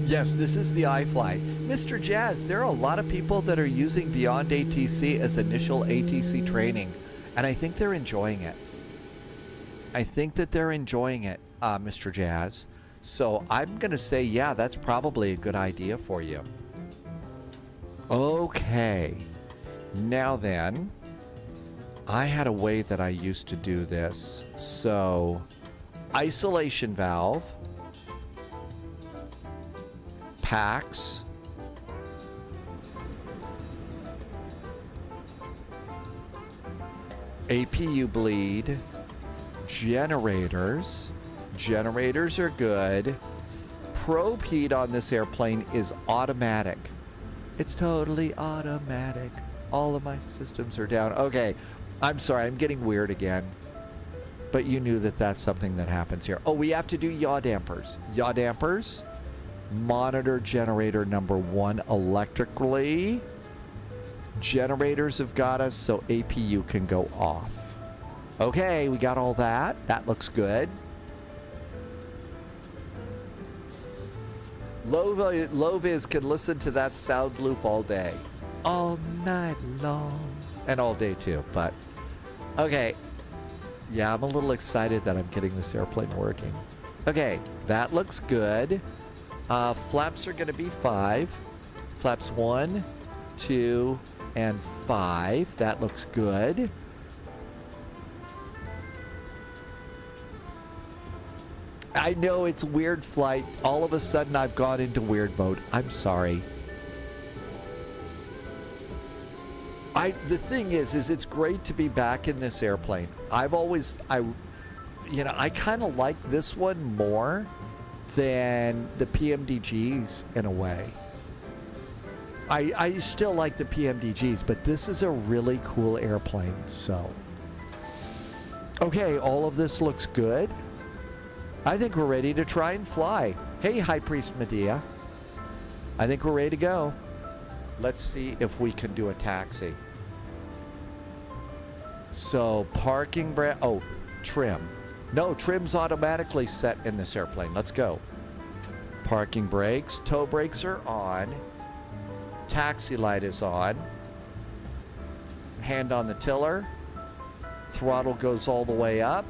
A: Yes, this is the iFly. Mr. Jazz, there are a lot of people that are using Beyond ATC as initial ATC training, and I think they're enjoying it. I think that they're enjoying it, Mr. Jazz. So I'm going to say, yeah, that's probably a good idea for you. Okay. Now then, I had a way that I used to do this. So, isolation valve, packs, APU bleed, generators. Generators are good. Probe heat on this airplane is automatic. It's totally automatic. All of my systems are down. Okay, I'm sorry, I'm getting weird again. But you knew that that's something that happens here. Oh, we have to do yaw dampers. Yaw dampers. Monitor generator number 1 electrically. Generators have got us, so APU can go off. Okay, we got all that. That looks good. Loviz can listen to that sound loop all day. All night long. And all day too, but... Okay. Yeah, I'm a little excited that I'm getting this airplane working. Okay, that looks good. Flaps are going to be 5. Flaps 1, 2, and 5. That looks good. I know it's weird flight. All of a sudden I've gone into weird mode. I'm sorry. The thing is it's great to be back in this airplane. I kind of like this one more than the PMDGs in a way. I still like the PMDGs, but this is a really cool airplane, so. Okay, all of this looks good. I think we're ready to try and fly. Hey, High Priest Medea. I think we're ready to go. Let's see if we can do a taxi. So, parking brake. Oh, trim. No, trim's automatically set in this airplane. Let's go. Parking brakes. Tow brakes are on. Taxi light is on. Hand on the tiller. Throttle goes all the way up.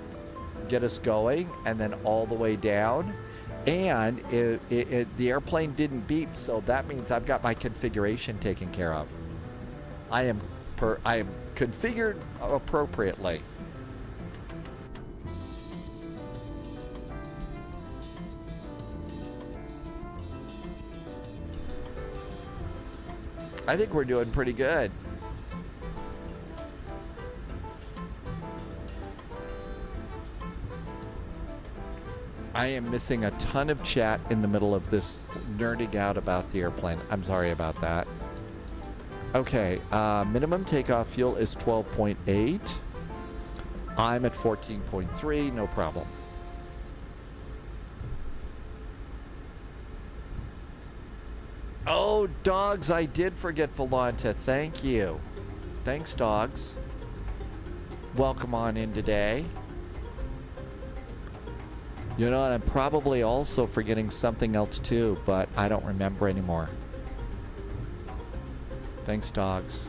A: Get us going. And then all the way down. And the airplane didn't beep, so that means I've got my configuration taken care of. I am configured appropriately. I think we're doing pretty good. I am missing a ton of chat in the middle of this nerding out about the airplane. I'm sorry about that. Okay, minimum takeoff fuel is 12.8. I'm at 14.3, no problem. Oh, dogs, I did forget Volanta. Thank you. Thanks, dogs. Welcome on in today. You know, and I'm probably also forgetting something else too, but I don't remember anymore. Thanks, dogs.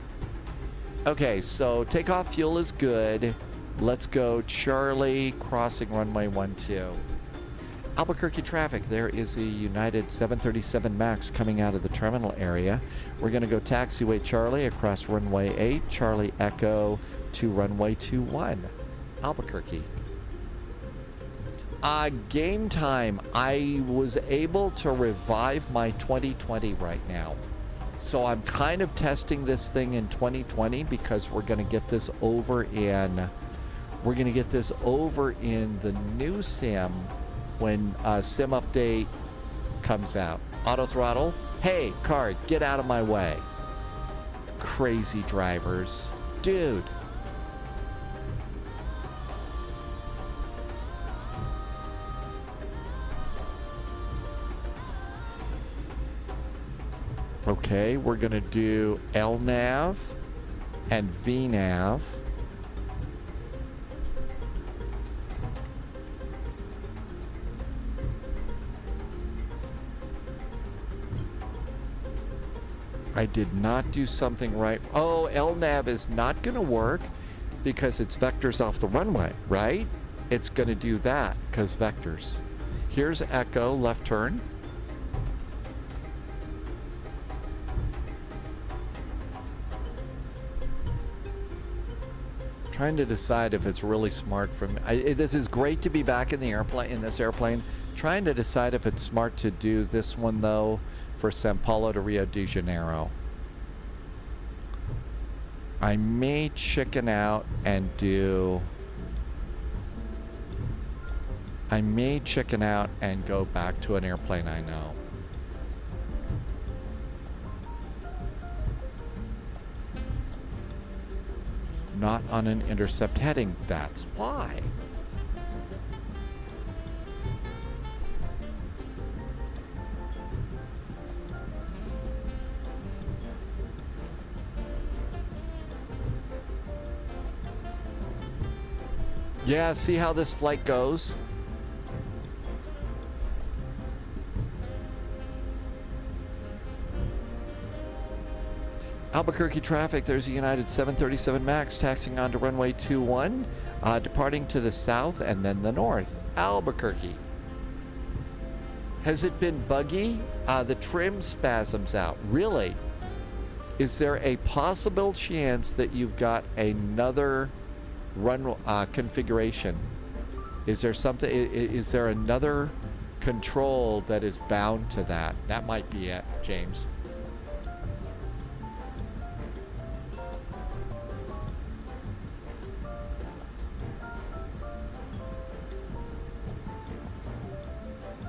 A: Okay, so takeoff fuel is good. Let's go Charlie, crossing runway 12. Albuquerque traffic, there is a United 737 MAX coming out of the terminal area. We're going to go taxiway Charlie across runway 8, Charlie Echo to runway 21, Albuquerque. Game time. I was able to revive my 2020 right now. So I'm kind of testing this thing in 2020 because we're going to get this over in the new sim when sim update comes out. Auto throttle. Hey, car, get out of my way. Crazy drivers. Dude. Okay, we're going to do LNAV and VNAV. I did not do something right. Oh, LNAV is not going to work because it's vectors off the runway, right? It's going to do that because vectors. Here's Echo, left turn. Trying to decide if it's really smart for me. This is great to be back in the airplane, in this airplane. Trying to decide if it's smart to do this one though for Sao Paulo to Rio de Janeiro. I may chicken out and do. I may chicken out and go back to an airplane I know. Not on an intercept heading. That's why. Yeah, see how this flight goes? Albuquerque traffic, there's a United 737 MAX taxiing onto runway 21, departing to the south and then the north. Albuquerque. Has it been buggy? The trim spasms out. Really? Is there a possible chance that you've got another run configuration? Is there something, is there another control that is bound to that? That might be it, James.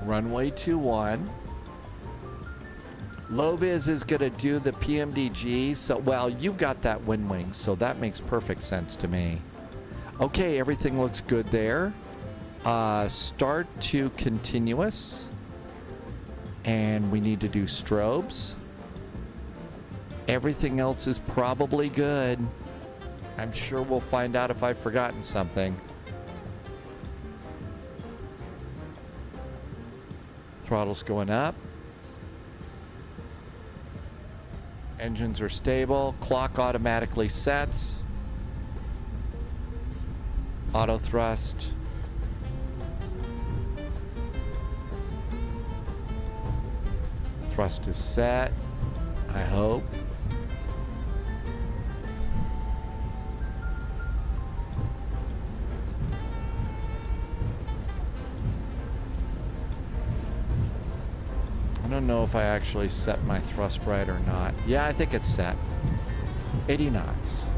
A: Runway 21. Low vis is going to do the PMDG. So, well, you've got that wind wing, so that makes perfect sense to me. Okay, everything looks good there. Start to continuous. And we need to do strobes. Everything else is probably good. I'm sure we'll find out if I've forgotten something. Throttle's going up. Engines are stable. Clock automatically sets. Auto thrust. Thrust is set, I hope. I don't know if I actually set my thrust right or not. Yeah, I think it's set. 80 knots.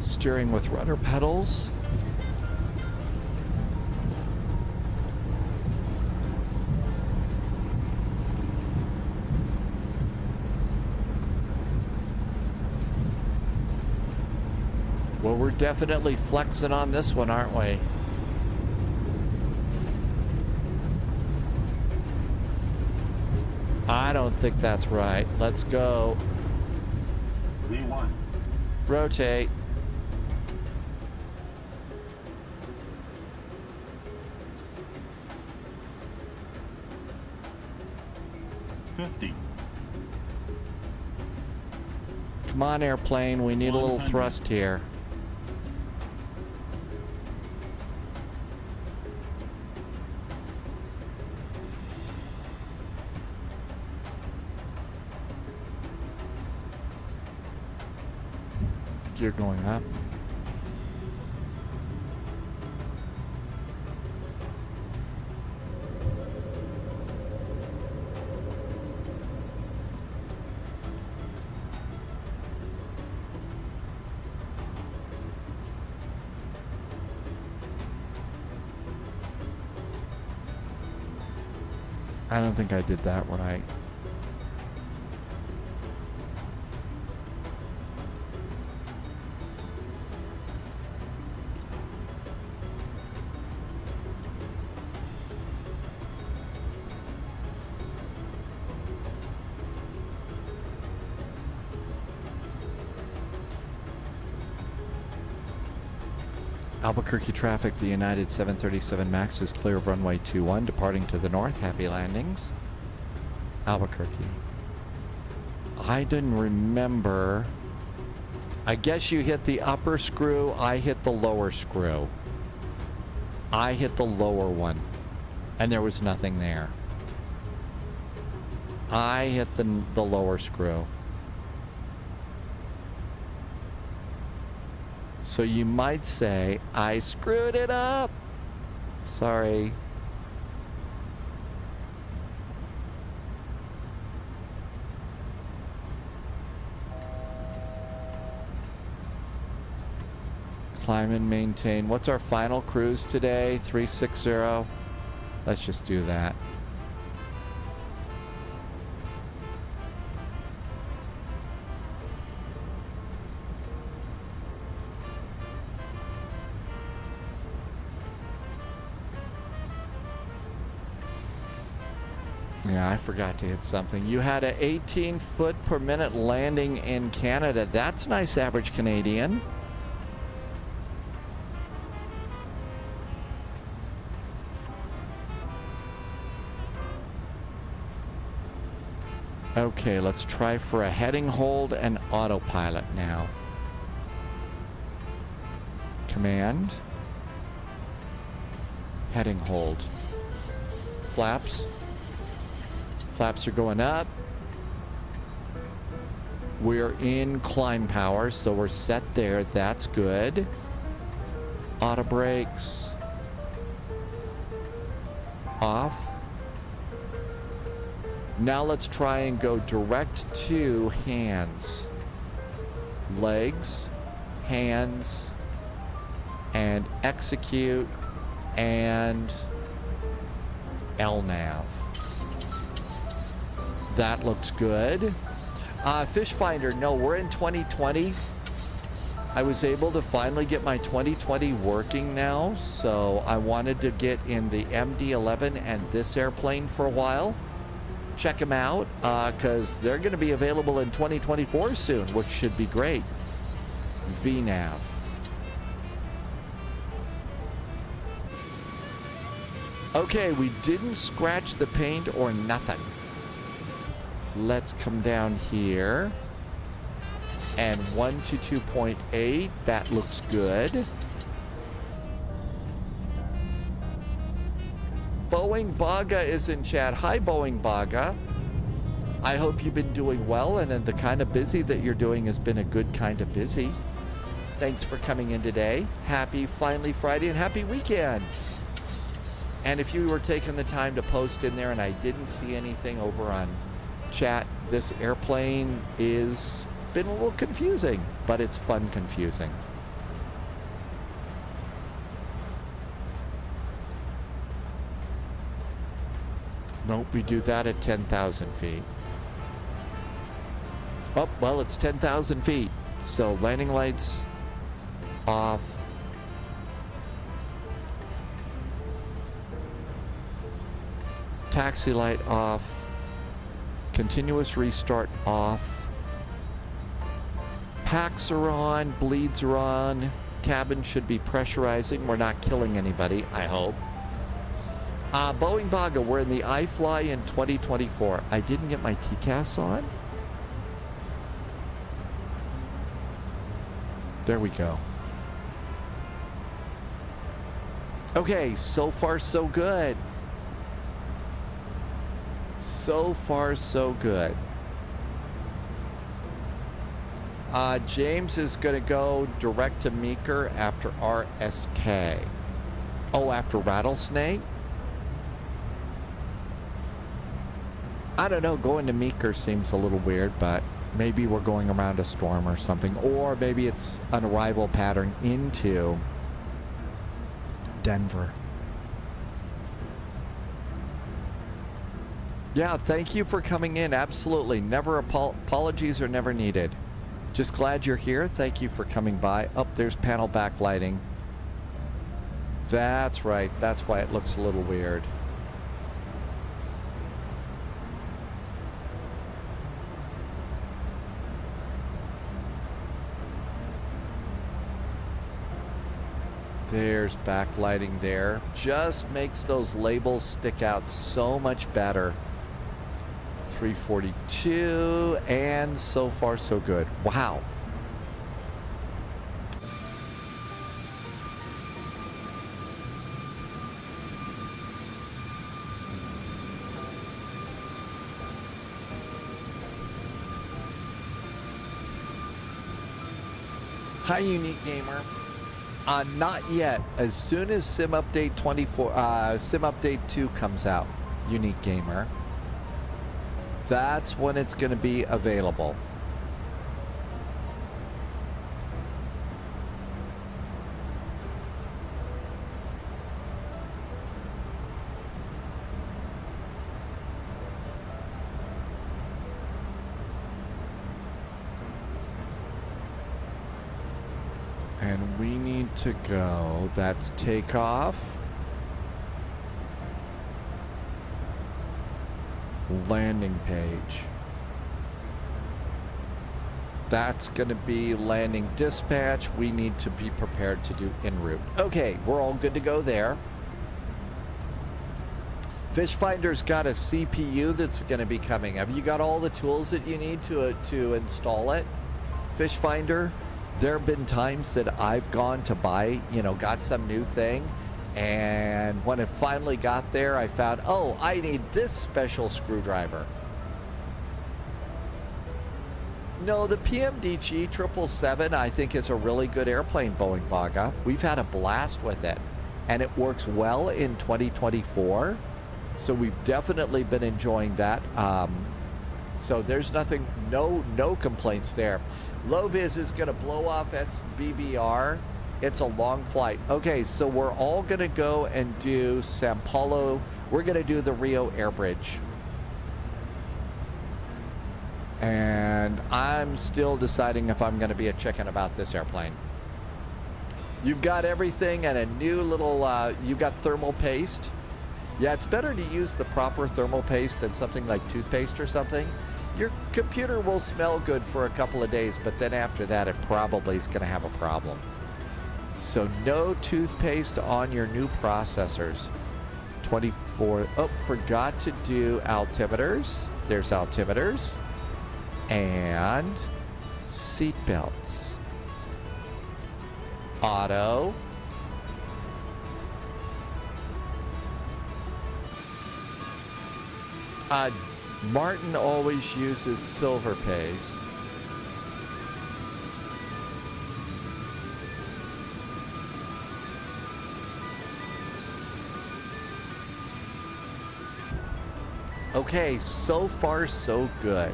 A: Steering with rudder pedals. Well, we're definitely flexing on this one, aren't we? I don't think that's right. Let's go.
N: V1.
A: Rotate. Come on, airplane. We need a little thrust here. Gear going up. I don't think I did that right. Albuquerque traffic, the United 737 MAX is clear of runway 21, departing to the north. Happy landings. Albuquerque. I didn't remember. I guess you hit the upper screw, I hit the lower screw. I hit the lower one, and there was nothing there. I hit the lower screw. So you might say, I screwed it up. Sorry. Climb and maintain. What's our final cruise today? 360. Let's just do that. Yeah, I forgot to hit something. You had an 18 foot per minute landing in Canada. That's nice average Canadian. Okay, let's try for a heading hold and autopilot now. Command. Heading hold. Flaps. Flaps are going up. We're in climb power, so we're set there. That's good. Auto brakes. Off. Now let's try and go direct to hands. Legs. Hands. And execute. And LNAV. That looks good. Fish Finder, no, we're in 2020. I was able to finally get my 2020 working now, so I wanted to get in the MD-11 and this airplane for a while. Check them out, because they're going to be available in 2024 soon, which should be great. VNAV. Okay, we didn't scratch the paint or nothing. Let's come down here. And 1 to 2.8, that looks good. Boeing Baga is in chat. Hi, Boeing Baga. I hope you've been doing well, and the kind of busy that you're doing has been a good kind of busy. Thanks for coming in today. Happy Finally Friday and happy weekend. And if you were taking the time to post in there and I didn't see anything over on chat, this airplane is been a little confusing, but it's fun confusing. Nope, we do that at 10,000 feet. Oh, well, it's 10,000 feet. So landing lights off. Taxi light off. Continuous restart off. Packs are on, bleeds are on. Cabin should be pressurizing. We're not killing anybody, I hope. Boeing Baga, we're in the iFly in 2024. I didn't get my TCAS on. There we go. Okay, so far so good. So far so good. James is going to go direct to Meeker after RSK. Oh, after Rattlesnake? I don't know, going to Meeker seems a little weird, but maybe we're going around a storm or something. Or maybe it's an arrival pattern into Denver. Yeah, thank you for coming in. Absolutely. Never apologies are never needed. Just glad you're here. Thank you for coming by. Oh, there's panel backlighting. That's right. That's why it looks a little weird. There's backlighting there. Just makes those labels stick out so much better. 342, and so far so good. Wow. Hi, Unique Gamer. Not yet. As soon as Sim Update 2 comes out, Unique Gamer, that's when it's going to be available. And we need to go. That's takeoff. Landing page. That's going to be landing dispatch. We need to be prepared to do en route. Okay, we're all good to go there. Fish Finder's got a CPU that's going to be coming. Have you got all the tools that you need to install it? Fish Finder, there have been times that I've gone to buy, got some new thing. And when it finally got there, I found, oh, I need this special screwdriver. No, the PMDG 777 I think is a really good airplane, Boeing Baga. We've had a blast with it, and it works well in 2024. So we've definitely been enjoying that. So there's nothing, no complaints there. Low-vis is going to blow off SBBR. It's a long flight. Okay, so we're all going to go and do Sao Paulo. We're going to do the Rio Air Bridge. And I'm still deciding if I'm going to be a chicken about this airplane. You've got everything and a new little, you've got thermal paste. Yeah, it's better to use the proper thermal paste than something like toothpaste or something. Your computer will smell good for a couple of days, but then after that, it probably is going to have a problem. So no toothpaste on your new processors. 24, oh, forgot to do altimeters. There's altimeters. And seat belts. Auto. Martin always uses silver paste. Okay, so far so good.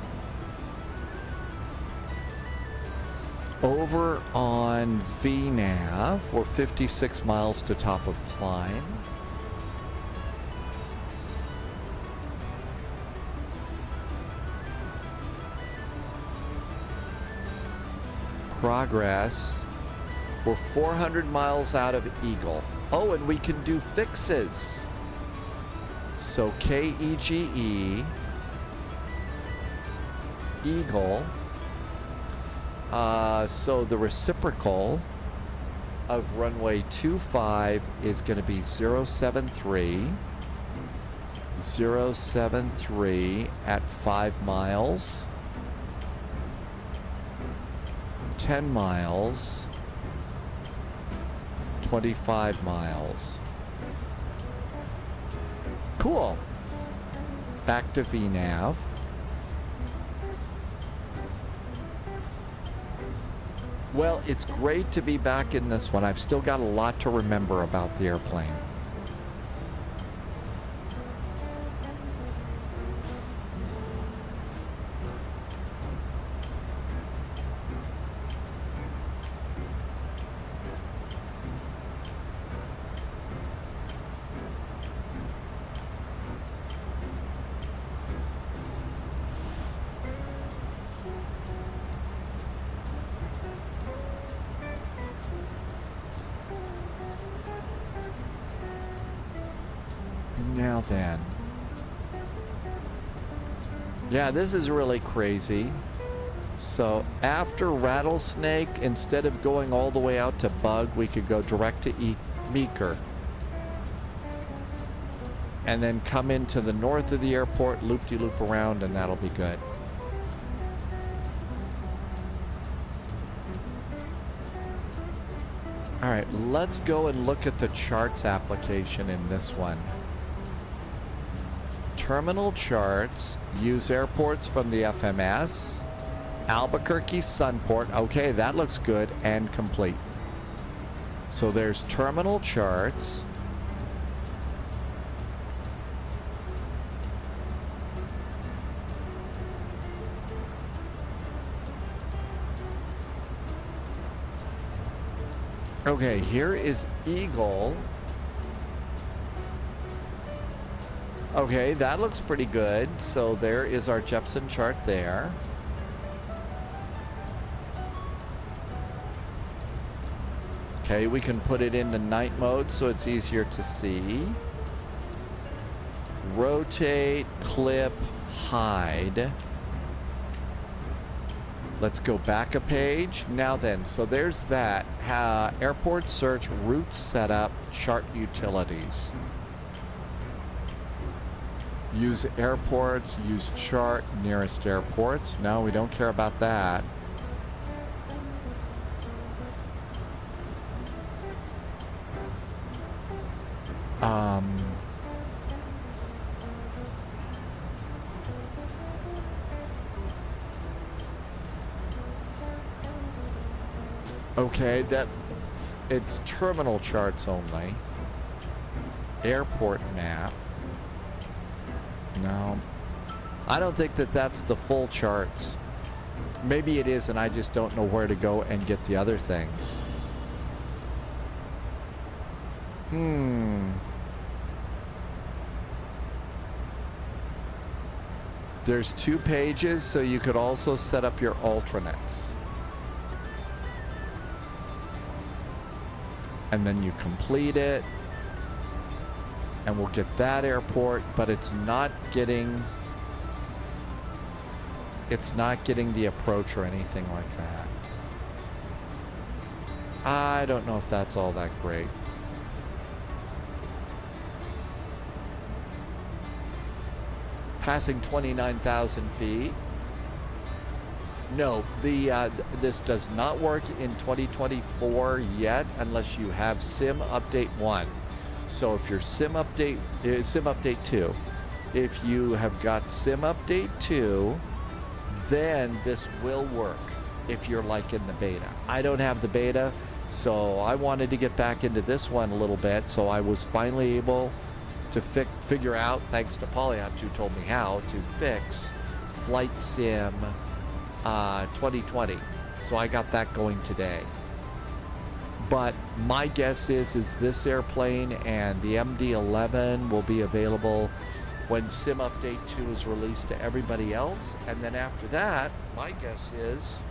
A: Over on VNAV, we're 56 miles to top of climb. Progress. We're 400 miles out of Eagle. Oh, and we can do fixes. So KEGE, Eagle. So the reciprocal of runway 25 is going to be 073. 073 at 5 miles. 10 miles. 25 miles. Cool. Back to VNAV. Well, it's great to be back in this one. I've still got a lot to remember about the airplane. Now then. Yeah, this is really crazy. So after Rattlesnake, instead of going all the way out to Bug, we could go direct to Meeker. And then come into the north of the airport, loop-de-loop around, and that'll be good. All right, let's go and look at the charts application in this one. Terminal charts, use airports from the FMS. Albuquerque Sunport, okay, that looks good and complete. So there's terminal charts. Okay, here is Eagle. Okay, that looks pretty good. So there is our Jepson chart there. Okay, we can put it into night mode so it's easier to see. Rotate, clip, hide. Let's go back a page. Now then, so there's that. Airport search, route setup, chart utilities. Use airports, use chart, nearest airports. No, we don't care about that. Okay, it's terminal charts only. Airport map. No. I don't think that's the full charts. Maybe it is, and I just don't know where to go and get the other things. There's 2 pages, so you could also set up your alternates. And then you complete it. And we'll get that airport, but it's not getting the approach or anything like that. I don't know if that's all that great. Passing 29,000 feet. No, this does not work in 2024 yet unless you have Sim Update 1. So if your Sim Update 2, if you have got Sim Update 2, then this will work if you're like in the beta. I don't have the beta, so I wanted to get back into this one a little bit, so I was finally able to figure out, thanks to Paulo who told me how, to fix Flight Sim 2020. So I got that going today. But my guess is this airplane and the MD-11 will be available when Sim Update 2 is released to everybody else. And then after that, my guess is,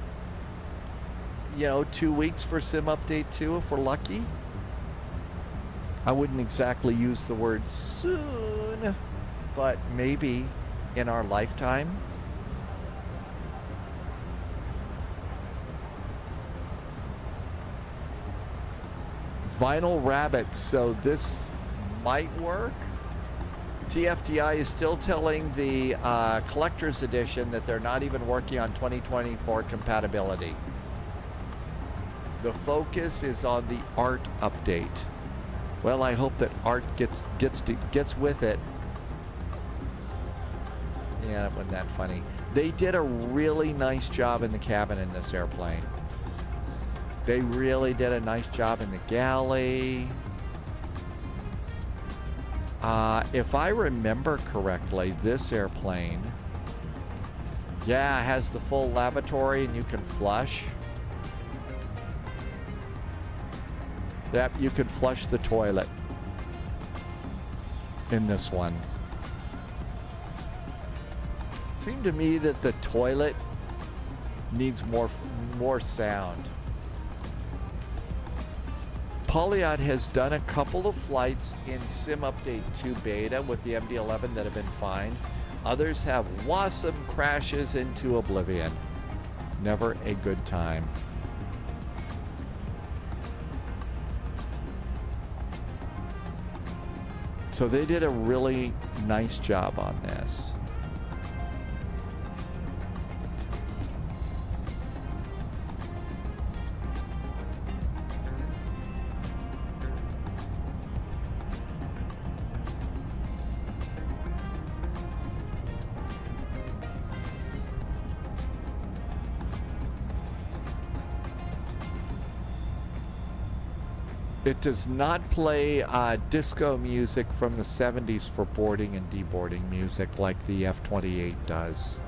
A: 2 weeks for Sim Update 2 if we're lucky. I wouldn't exactly use the word soon, but maybe in our lifetime. Vinyl Rabbit, so this might work. TFDI is still telling the collector's edition that they're not even working on 2024 compatibility. The focus is on the art update. Well, I hope that art gets with it. Yeah, that wasn't that funny. They did a really nice job in the cabin in this airplane. They really did a nice job in the galley. If I remember correctly, this airplane, has the full lavatory and you can flush. Yep, you could flush the toilet in this one. Seemed to me that the toilet needs more sound. Paulo has done a couple of flights in Sim Update 2 beta with the MD-11 that have been fine. Others have WASM crashes into oblivion. Never a good time. So they did a really nice job on this. It does not play disco music from the 70s for boarding and deboarding music like the F-28 does.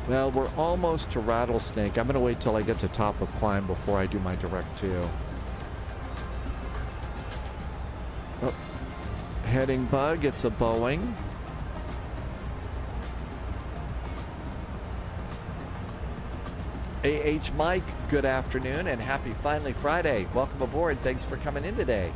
A: Well, we're almost to Rattlesnake. I'm going to wait till I get to top of climb before I do my direct 2. Oh, heading bug, it's a Boeing. AH Mike, good afternoon and happy Finally Friday. Welcome aboard. Thanks for coming in today.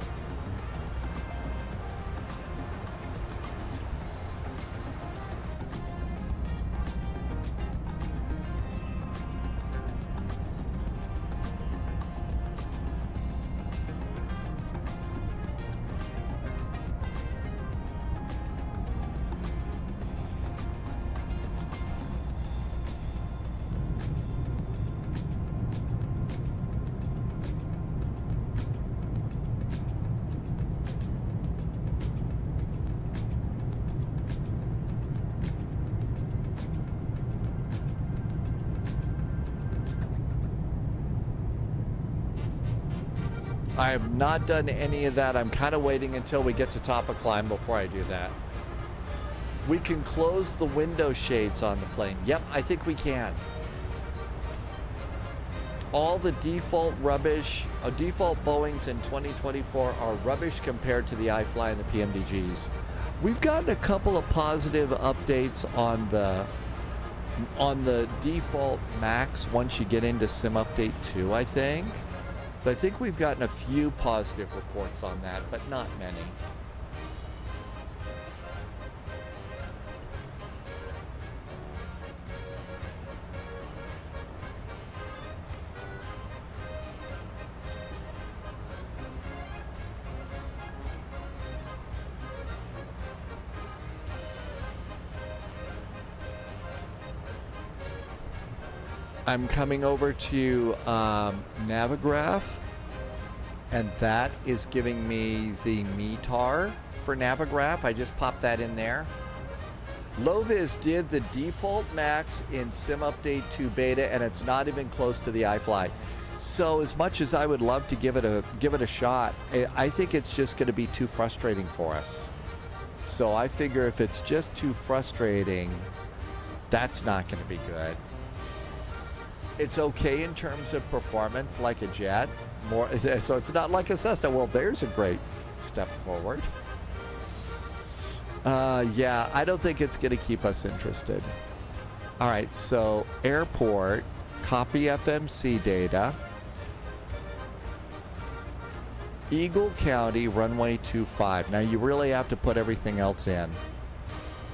A: I have not done any of that. I'm kind of waiting until we get to top of climb before I do that. We can close the window shades on the plane. Yep, I think we can. All the default rubbish, default Boeings in 2024 are rubbish compared to the iFly and the PMDGs. We've gotten a couple of positive updates on the default Max once you get into Sim Update 2, I think. So I think we've gotten a few positive reports on that, but not many. I'm coming over to Navigraph, and that is giving me the METAR for Navigraph. I just popped that in there. Loviz did the default Max in Sim Update 2 beta, and it's not even close to the iFly. So as much as I would love to give it a shot, I think it's just going to be too frustrating for us. So I figure if it's just too frustrating, that's not going to be good. It's okay in terms of performance, like a jet. So it's not like a Cessna. Well, there's a great step forward. Yeah, I don't think it's going to keep us interested. All right, so airport, copy FMC data. Eagle County, runway 25. Now you really have to put everything else in.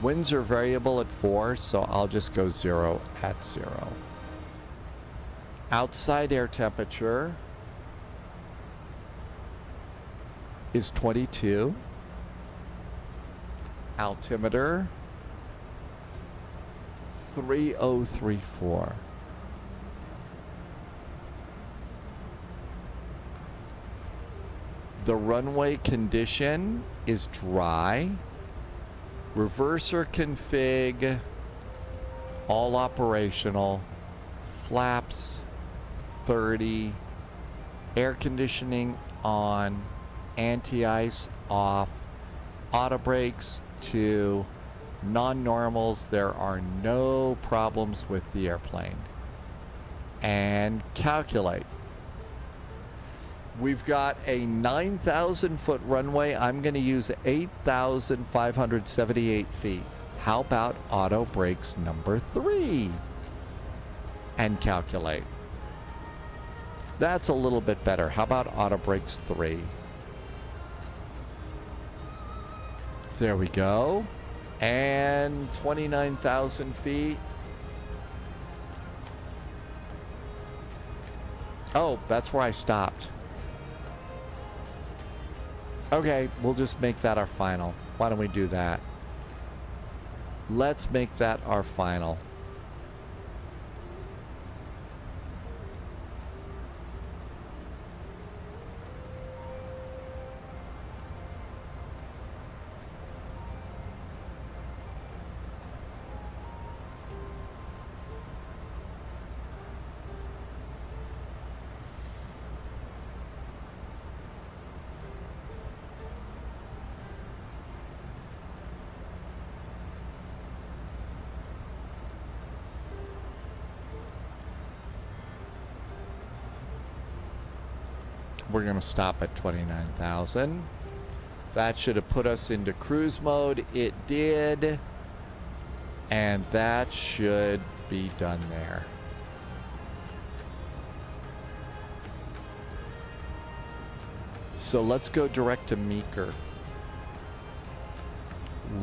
A: Winds are variable at 4, so I'll just go 0 at 0. Outside air temperature is 22. Altimeter 3034. The runway condition is dry. Reverser config, all operational. Flaps 30, air conditioning on, anti-ice off, auto brakes to, non-normals, there are no problems with the airplane. And calculate. We've got a 9,000 foot runway. I'm going to use 8,578 feet. How about auto brakes number 3? And calculate. That's a little bit better. How about auto brakes 3? There we go. And 29,000 feet. Oh, that's where I stopped. Okay, we'll just make that our final. Why don't we do that? Let's make that our final. We're going to stop at 29,000. That should have put us into cruise mode. It did. And that should be done there. So let's go direct to Meeker.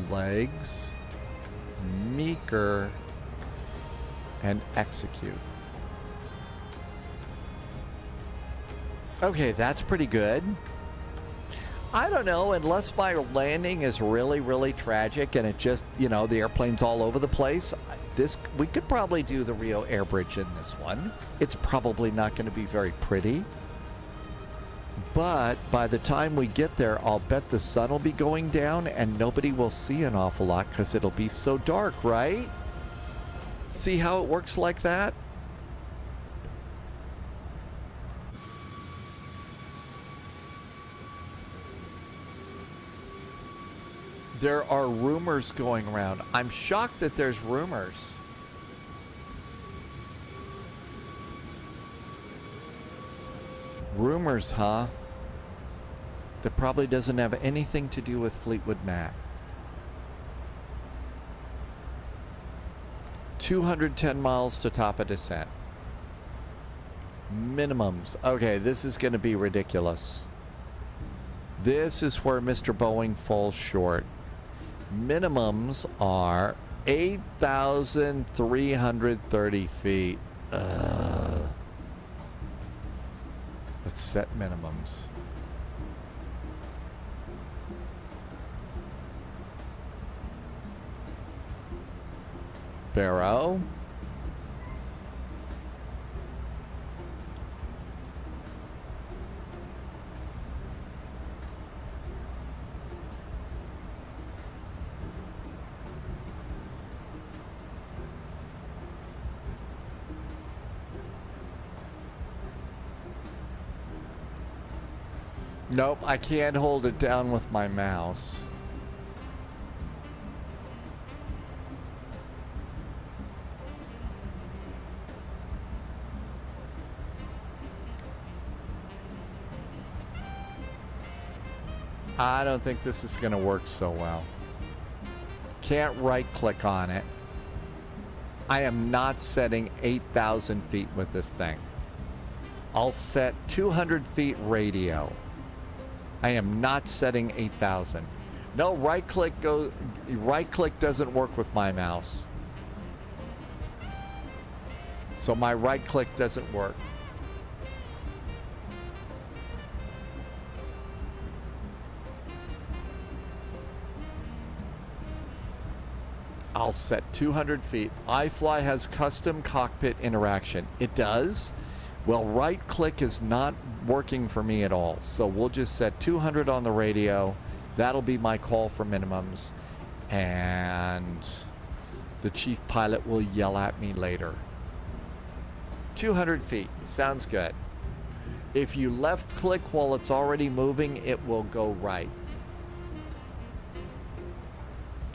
A: Legs, Meeker, and execute. Okay, that's pretty good. I don't know, unless my landing is really, really tragic and it just, you know, the airplane's all over the place. We could probably do the Rio Air Bridge in this one. It's probably not going to be very pretty. But by the time we get there, I'll bet the sun will be going down and nobody will see an awful lot because it'll be so dark, right? See how it works like that? There are rumors going around. I'm shocked that there's rumors. Rumors, huh? That probably doesn't have anything to do with Fleetwood Mac. 210 miles to top of descent. Minimums. Okay, this is going to be ridiculous. This is where Mr. Boeing falls short. Minimums are 8,330 feet. Let's set minimums. Barrow. Nope, I can't hold it down with my mouse. I don't think this is going to work so well. Can't right click on it. I am not setting 8,000 feet with this thing. I'll set 200 feet radio. I am not setting 8,000. No, right click doesn't work with my mouse. So my right click doesn't work. I'll set 200 feet. iFly has custom cockpit interaction. It does? Well, right click is not working for me at all. So we'll just set 200 on the radio. That'll be my call for minimums. And the chief pilot will yell at me later. 200 feet. Sounds good. If you left click while it's already moving, it will go right.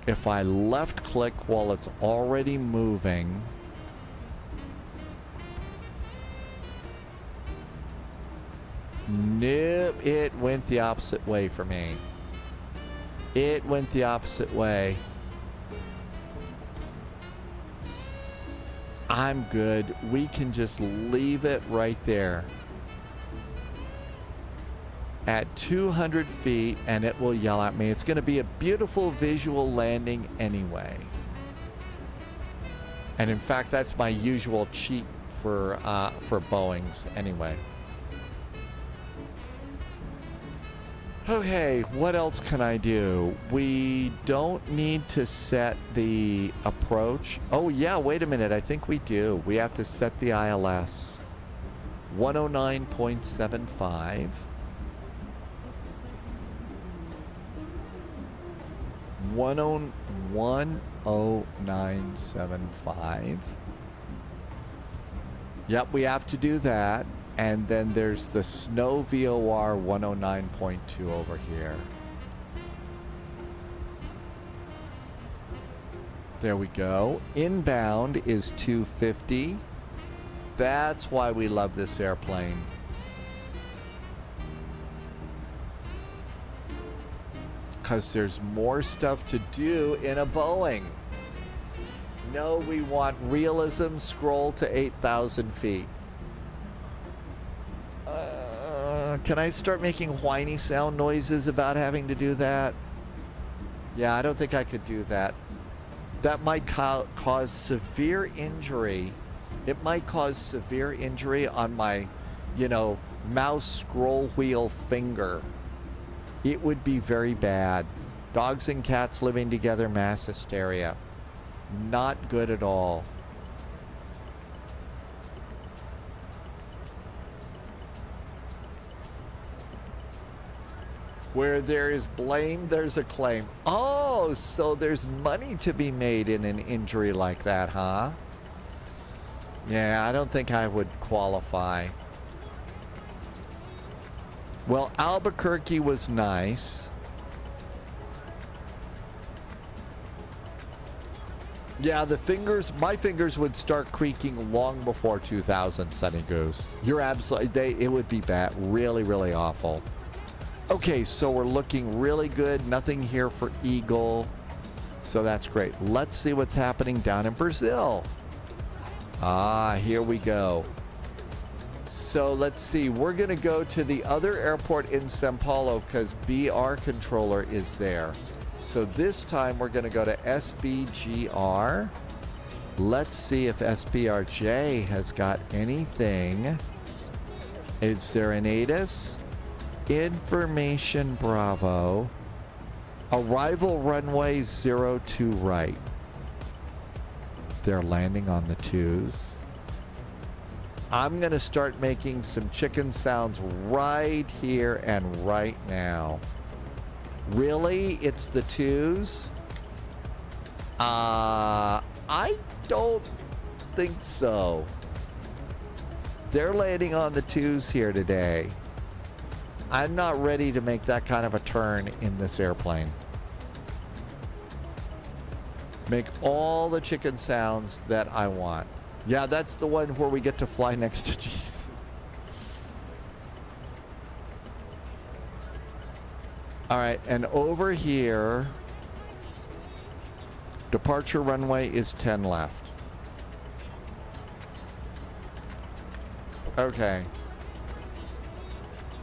A: If I left click while it's already moving, nope, it went the opposite way for me. It went the opposite way. I'm good. We can just leave it right there at 200 feet and it will yell at me. It's going to be a beautiful visual landing anyway. And in fact, that's my usual cheat for Boeings anyway. Okay, what else can I do? We don't need to set the approach. Oh yeah, wait a minute. I think we do. We have to set the ILS. 109.75. 10975. Yep, we have to do that. And then there's the snow VOR 109.2 over here. There we go. Inbound is 250. That's why we love this airplane. Because there's more stuff to do in a Boeing. No, we want realism. Scroll to 8,000 feet. Can I start making whiny sound noises about having to do that? Yeah, I don't think I could do that. That might cause severe injury. It might cause severe injury on my, mouse scroll wheel finger. It would be very bad. Dogs and cats living together, mass hysteria. Not good at all. Where there is blame, there's a claim. Oh, so there's money to be made in an injury like that, huh? Yeah, I don't think I would qualify. Well, Albuquerque was nice. Yeah, my fingers would start creaking long before 2000, Sunny Goose. You're absolutely, it would be bad, really, really awful. Okay, so we're looking really good. Nothing here for Eagle. So that's great. Let's see what's happening down in Brazil. Ah, here we go. So let's see. We're going to go to the other airport in São Paulo because BR controller is there. So this time we're going to go to SBGR. Let's see if SBRJ has got anything. Is there an ATIS? Information Bravo. Arrival runway 02 right. They're landing on the 2s. I'm going to start making some chicken sounds right here and right now. Really? It's the 2s? I don't think so. They're landing on the 2s here today. I'm not ready to make that kind of a turn in this airplane. Make all the chicken sounds that I want. Yeah, that's the one where we get to fly next to Jesus. All right, and over here, departure runway is 10 left. Okay.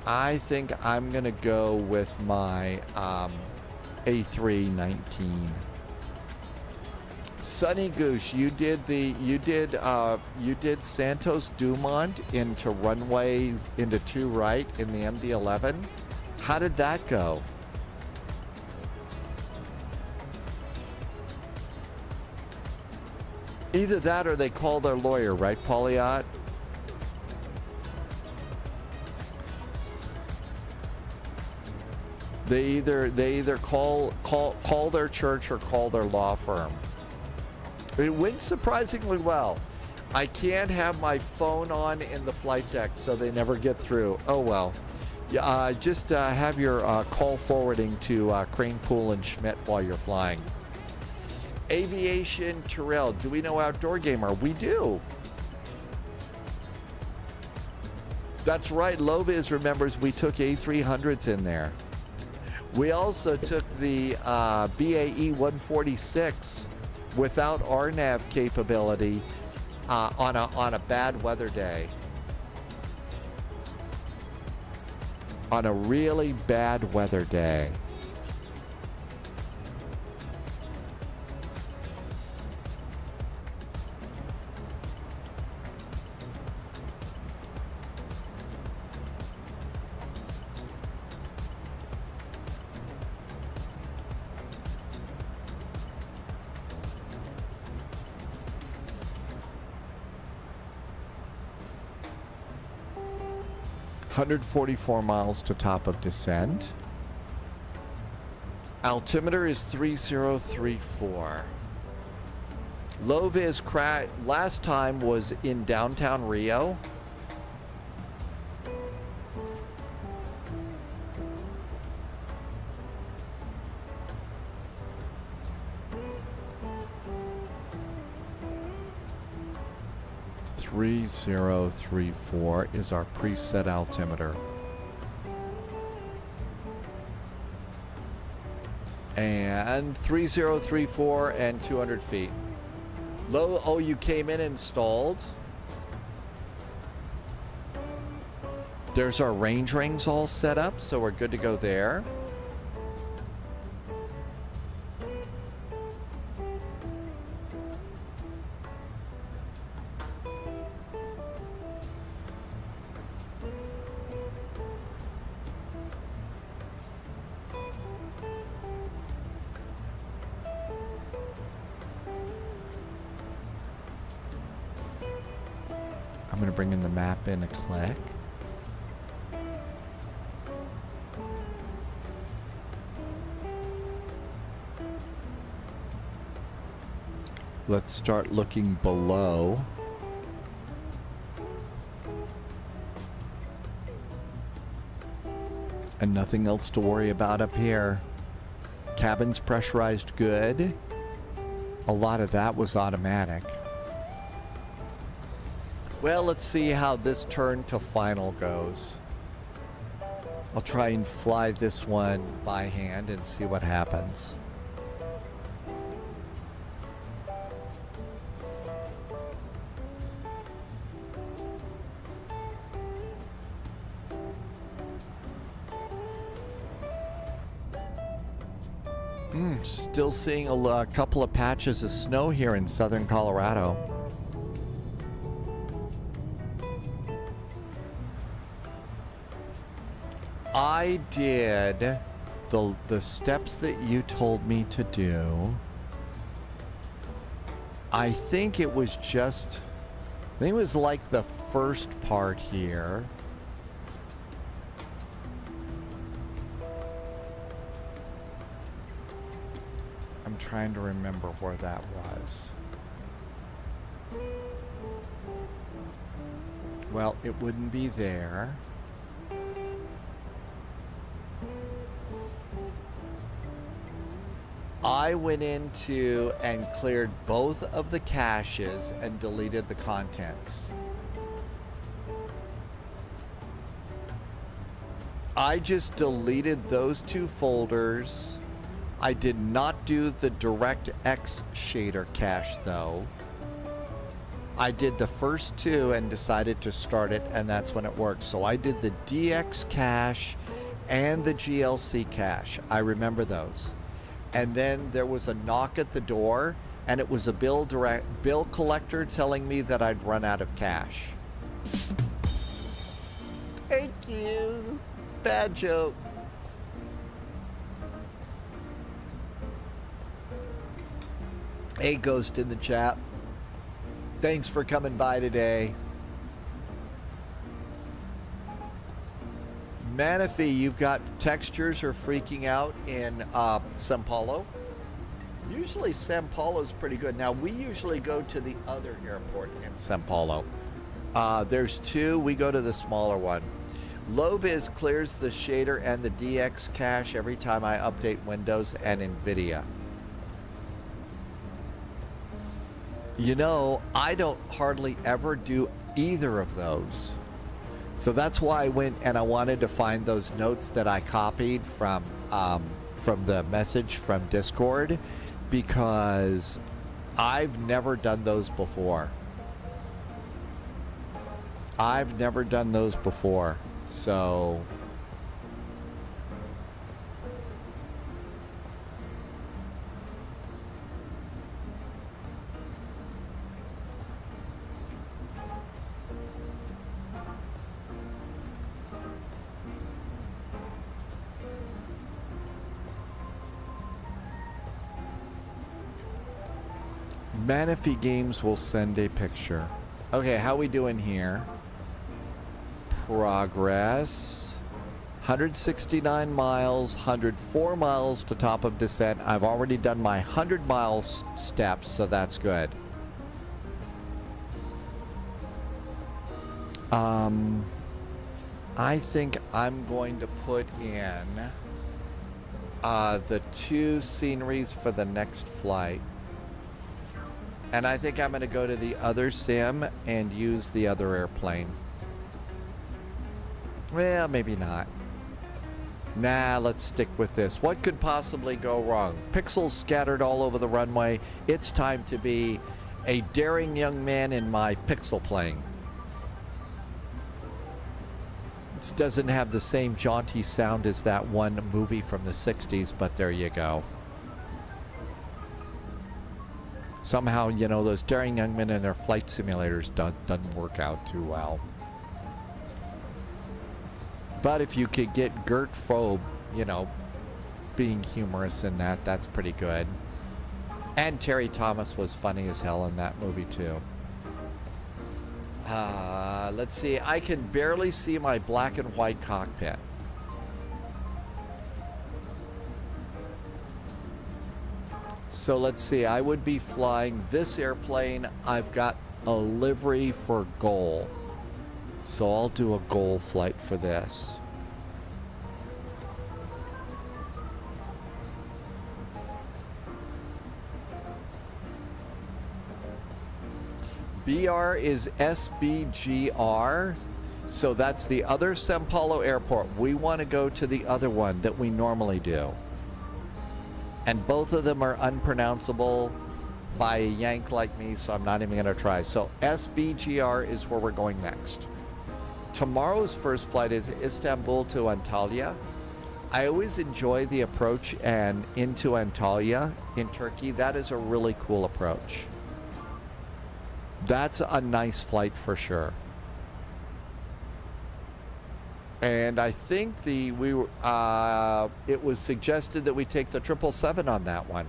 A: I think I'm gonna go with my A319. Sunny Goose, you did Santos Dumont into runways into 2 right in the MD-11. How did that go? Either that or they call their lawyer, right, Pauliot? They either call their church or call their law firm. It went surprisingly well. I can't have my phone on in the flight deck, so they never get through. Oh well. Yeah, just have your call forwarding to Crane, Pool, and Schmidt while you're flying. Aviation Terrell, do we know Outdoor Gamer? We do. That's right. Loviz remembers we took A300s in there. We also took the BAE 146 without RNAV capability on a bad weather day. On a really bad weather day. $144 miles to top of descent. Altimeter is 3034. Loviz last time was in downtown Rio. .3034 is our preset altimeter. And 3034 and 200 feet. Low, oh, you came in and stalled. There's our range rings all set up, so we're good to go there. I'm going to bring in the map in a click. Let's start looking below. And nothing else to worry about up here. Cabin's pressurized good. a lot of that was automatic. Well, let's see how this turn to final goes. I'll try and fly this one by hand and see what happens. Still seeing a couple of patches of snow here in southern Colorado. I did the steps that you told me to do. I think it was like the first part here. I'm trying to remember where that was. Well, it wouldn't be there. I went into and cleared both of the caches and deleted the contents. I just deleted those two folders. I did not do the DirectX shader cache though. I did the first two and decided to start it, and that's when it worked. So I did the DX cache and the GLC cache. I remember those. And then there was a knock at the door, and it was a bill collector telling me that I'd run out of cash. Thank you. Bad joke. Hey, Ghost in the chat. Thanks for coming by today. Manaphy, you've got textures are freaking out in Sao Paulo. Usually Sao Paulo's pretty good. Now, we usually go to the other airport in Sao Paulo. There's two. We go to the smaller one. Loviz clears the shader and the DX cache every time I update Windows and NVIDIA. You know, I don't hardly ever do either of those. So that's why I went and I wanted to find those notes that I copied from the message from Discord, because I've never done those before. I've never done those before. So Manaphy Games will send a picture. Okay, how we doing here? Progress. 169 miles, 104 miles to top of descent. I've already done my 100 miles steps, so that's good. I think I'm going to put in the two sceneries for the next flight. And I think I'm going to go to the other sim and use the other airplane. Well, maybe not. Nah, let's stick with this. What could possibly go wrong? Pixels scattered all over the runway. It's time to be a daring young man in my pixel plane. It doesn't have the same jaunty sound as that one movie from the 60s, but there you go. Somehow, you know, those daring young men and their flight simulators doesn't work out too well. But if you could get Gert Frobe, you know, being humorous in that, that's pretty good. And Terry Thomas was funny as hell in that movie too. Let's see. I can barely see my black and white cockpit. So let's see, I would be flying this airplane. I've got a livery for GOL. So I'll do a GOL flight for this. BR is SBGR. So that's the other Sao Paulo airport. We want to go to the other one that we normally do. And both of them are unpronounceable by a Yank like me, so I'm not even going to try. So SBGR is where we're going next. Tomorrow's first flight is Istanbul to Antalya. I always enjoy the approach and into Antalya in Turkey. That is a really cool approach. That's a nice flight for sure. And I think it was suggested that we take the 777 on that one.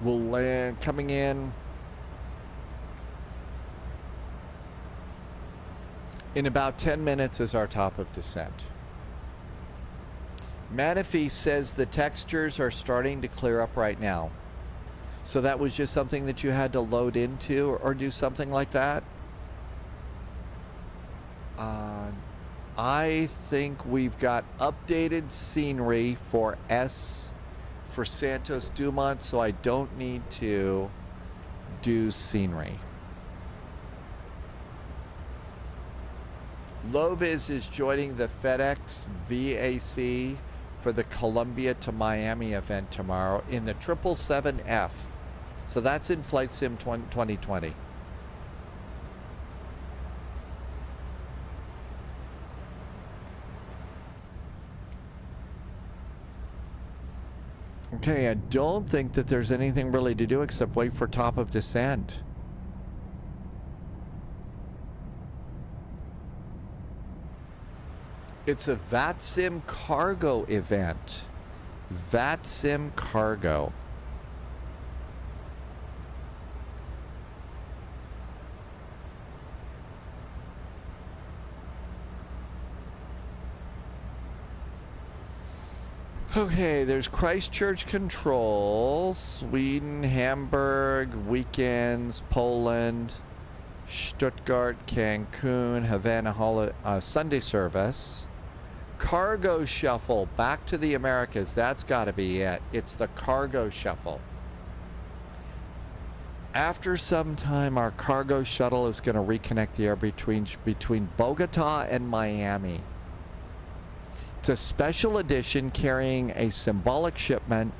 A: We'll land coming in about 10 minutes is our top of descent. Manifee says the textures are starting to clear up right now. So that was just something that you had to load into or do something like that? I think we've got updated scenery for Santos Dumont, so I don't need to do scenery. Loviz is joining the FedEx VAC for the Columbia to Miami event tomorrow in the 777F. So that's in Flight Sim 2020. Okay, I don't think that there's anything really to do except wait for top of descent. It's a VATSIM cargo event. VATSIM cargo. Okay, there's Christchurch control, Sweden, Hamburg, weekends, Poland, Stuttgart, Cancun, Havana, Sunday service. Cargo shuffle, back to the Americas. That's got to be it. It's the cargo shuffle. After some time, our cargo shuttle is going to reconnect the air between Bogota and Miami. It's a special edition carrying a symbolic shipment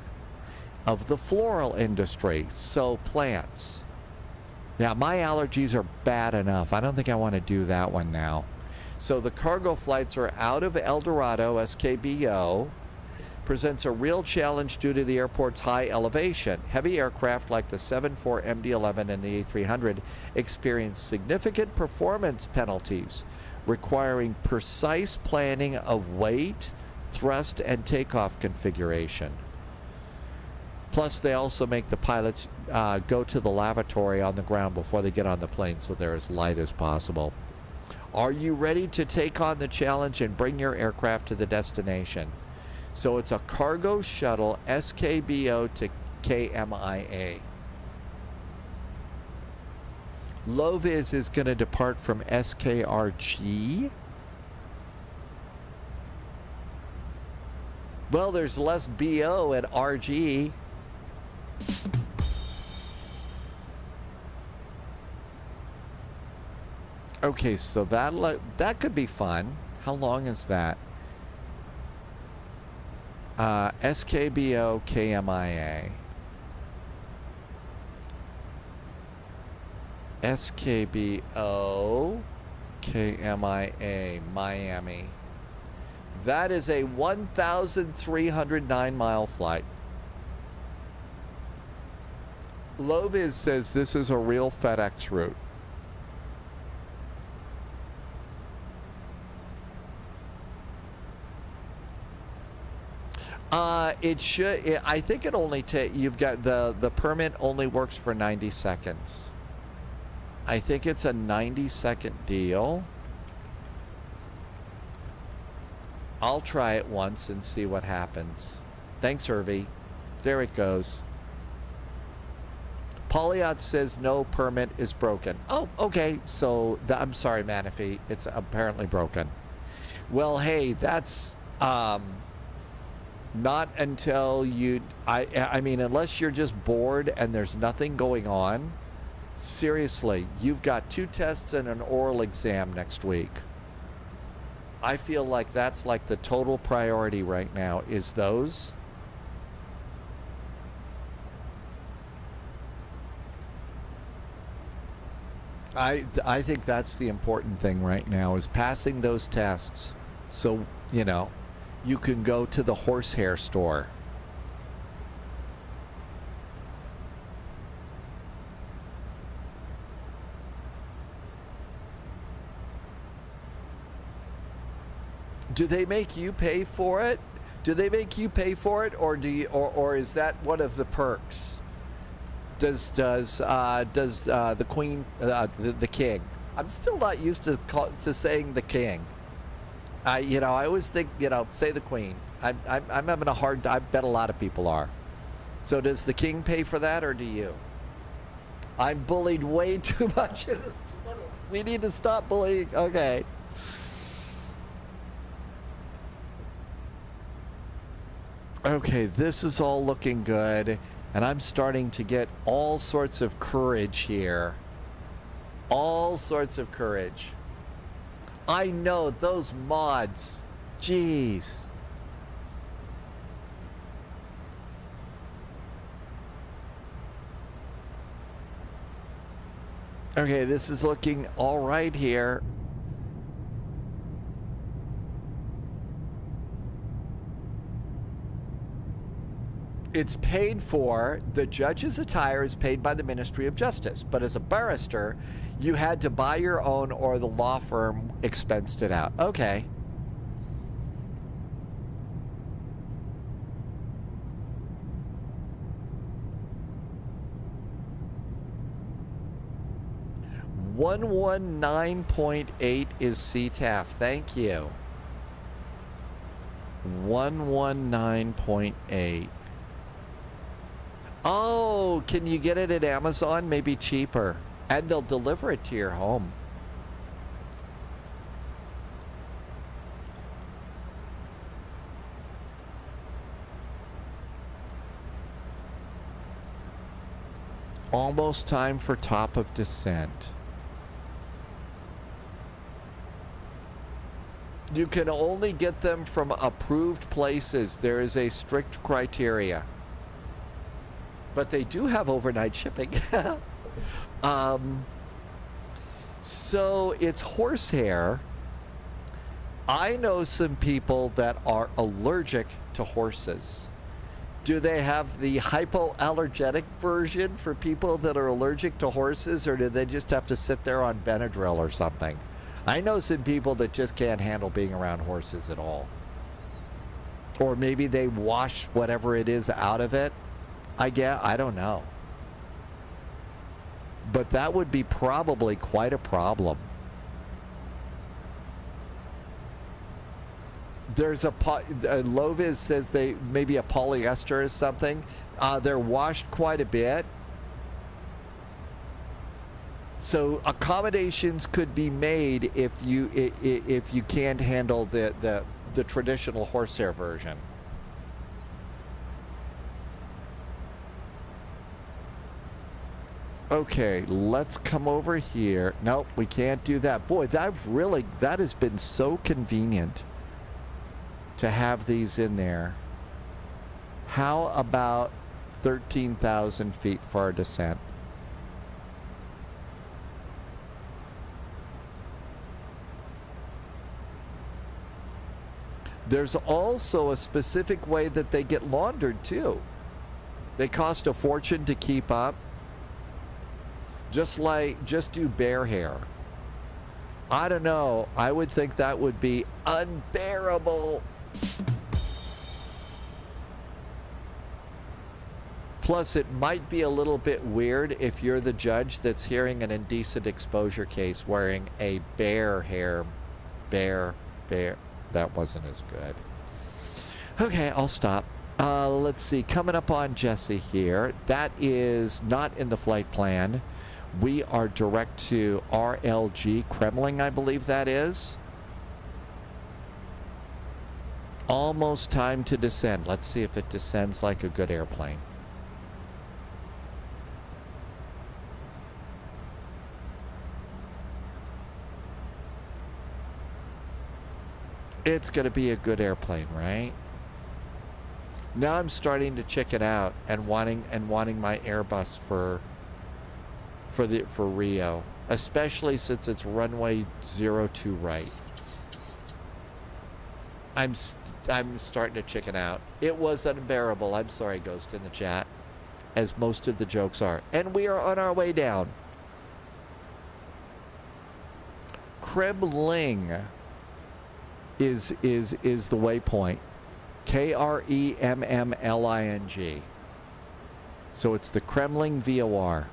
A: of the floral industry, so plants. Yeah, my allergies are bad enough. I don't think I want to do that one now. So the cargo flights are out of El Dorado, SKBO. Presents a real challenge due to the airport's high elevation. Heavy aircraft like the 74 MD-11 and the A300 experience significant performance penalties, requiring precise planning of weight, thrust, and takeoff configuration. Plus, they also make the pilots go to the lavatory on the ground before they get on the plane so they're as light as possible. Are you ready to take on the challenge and bring your aircraft to the destination? So it's a cargo shuttle, SKBO to KMIA. Loviz is going to depart from SKRG. Well, there's less BO at RG. Okay, so that could be fun. How long is that? SKBO KMIA. SKBO KMIA Miami. That is a 1,309 mile flight. Loviz says this is a real FedEx route. It should. I think it only take. You've got the permit only works for 90 seconds. I think it's a 90-second deal. I'll try it once and see what happens. Thanks, Irvi. There it goes. Polyot says no permit is broken. Oh, okay. So I'm sorry, Manifee. It's apparently broken. Well, hey, that's not until you, I mean, unless you're just bored and there's nothing going on. Seriously, you've got 2 tests and an oral exam next week. I feel like that's like the total priority right now is those. I think that's the important thing right now is passing those tests so, you know, you can go to the horsehair store. Do they make you pay for it? Do they make you pay for it, or do you, or is that one of the perks? Does the queen, the king? I'm still not used to saying the king. You know, I always think, you know, say the queen. I'm having a hard. I bet a lot of people are. So does the king pay for that, or do you? I'm bullied way too much. We need to stop bullying. Okay. Okay, this is all looking good, and I'm starting to get all sorts of courage here. All sorts of courage. I know, those mods. Jeez. Okay, this is looking all right here. It's paid for. The judge's attire is paid by the Ministry of Justice. But as a barrister, you had to buy your own or the law firm expensed it out. Okay. (119.8) is CTAF. Thank you. 119.8. Oh, can you get it at Amazon? Maybe cheaper. And they'll deliver it to your home. Almost time for top of descent. You can only get them from approved places. There is a strict criteria. But they do have overnight shipping. So it's horsehair. I know some people that are allergic to horses. Do they have the hypoallergenic version for people that are allergic to horses, or do they just have to sit there on Benadryl or something? I know some people that just can't handle being around horses at all. Or maybe they wash whatever it is out of it. I don't know. But that would be probably quite a problem. There's a Loviz says they maybe a polyester or something. They're washed quite a bit. So accommodations could be made if you can't handle the traditional horsehair version. Okay, let's come over here. Nope, we can't do that. Boy, that has been so convenient to have these in there. How about 13,000 feet for our descent? There's also a specific way that they get laundered too. They cost a fortune to keep up. Just do bear hair. I don't know. I would think that would be unbearable. Plus, it might be a little bit weird if you're the judge that's hearing an indecent exposure case wearing a bear. That wasn't as good. Okay, I'll stop. Let's see. Coming up on Jesse here. That is not in the flight plan. We are direct to RLG Kremling, I believe that is. Almost time to descend. Let's see if it descends like a good airplane. It's going to be a good airplane, right? Now I'm starting to chicken out and wanting my Airbus for Rio, especially since it's runway 02 right. I'm starting to chicken out. It was unbearable. I'm sorry, Ghost in the chat, as most of the jokes are. And we are on our way down. Kremling is the waypoint. Kremling. So it's the Kremling VOR.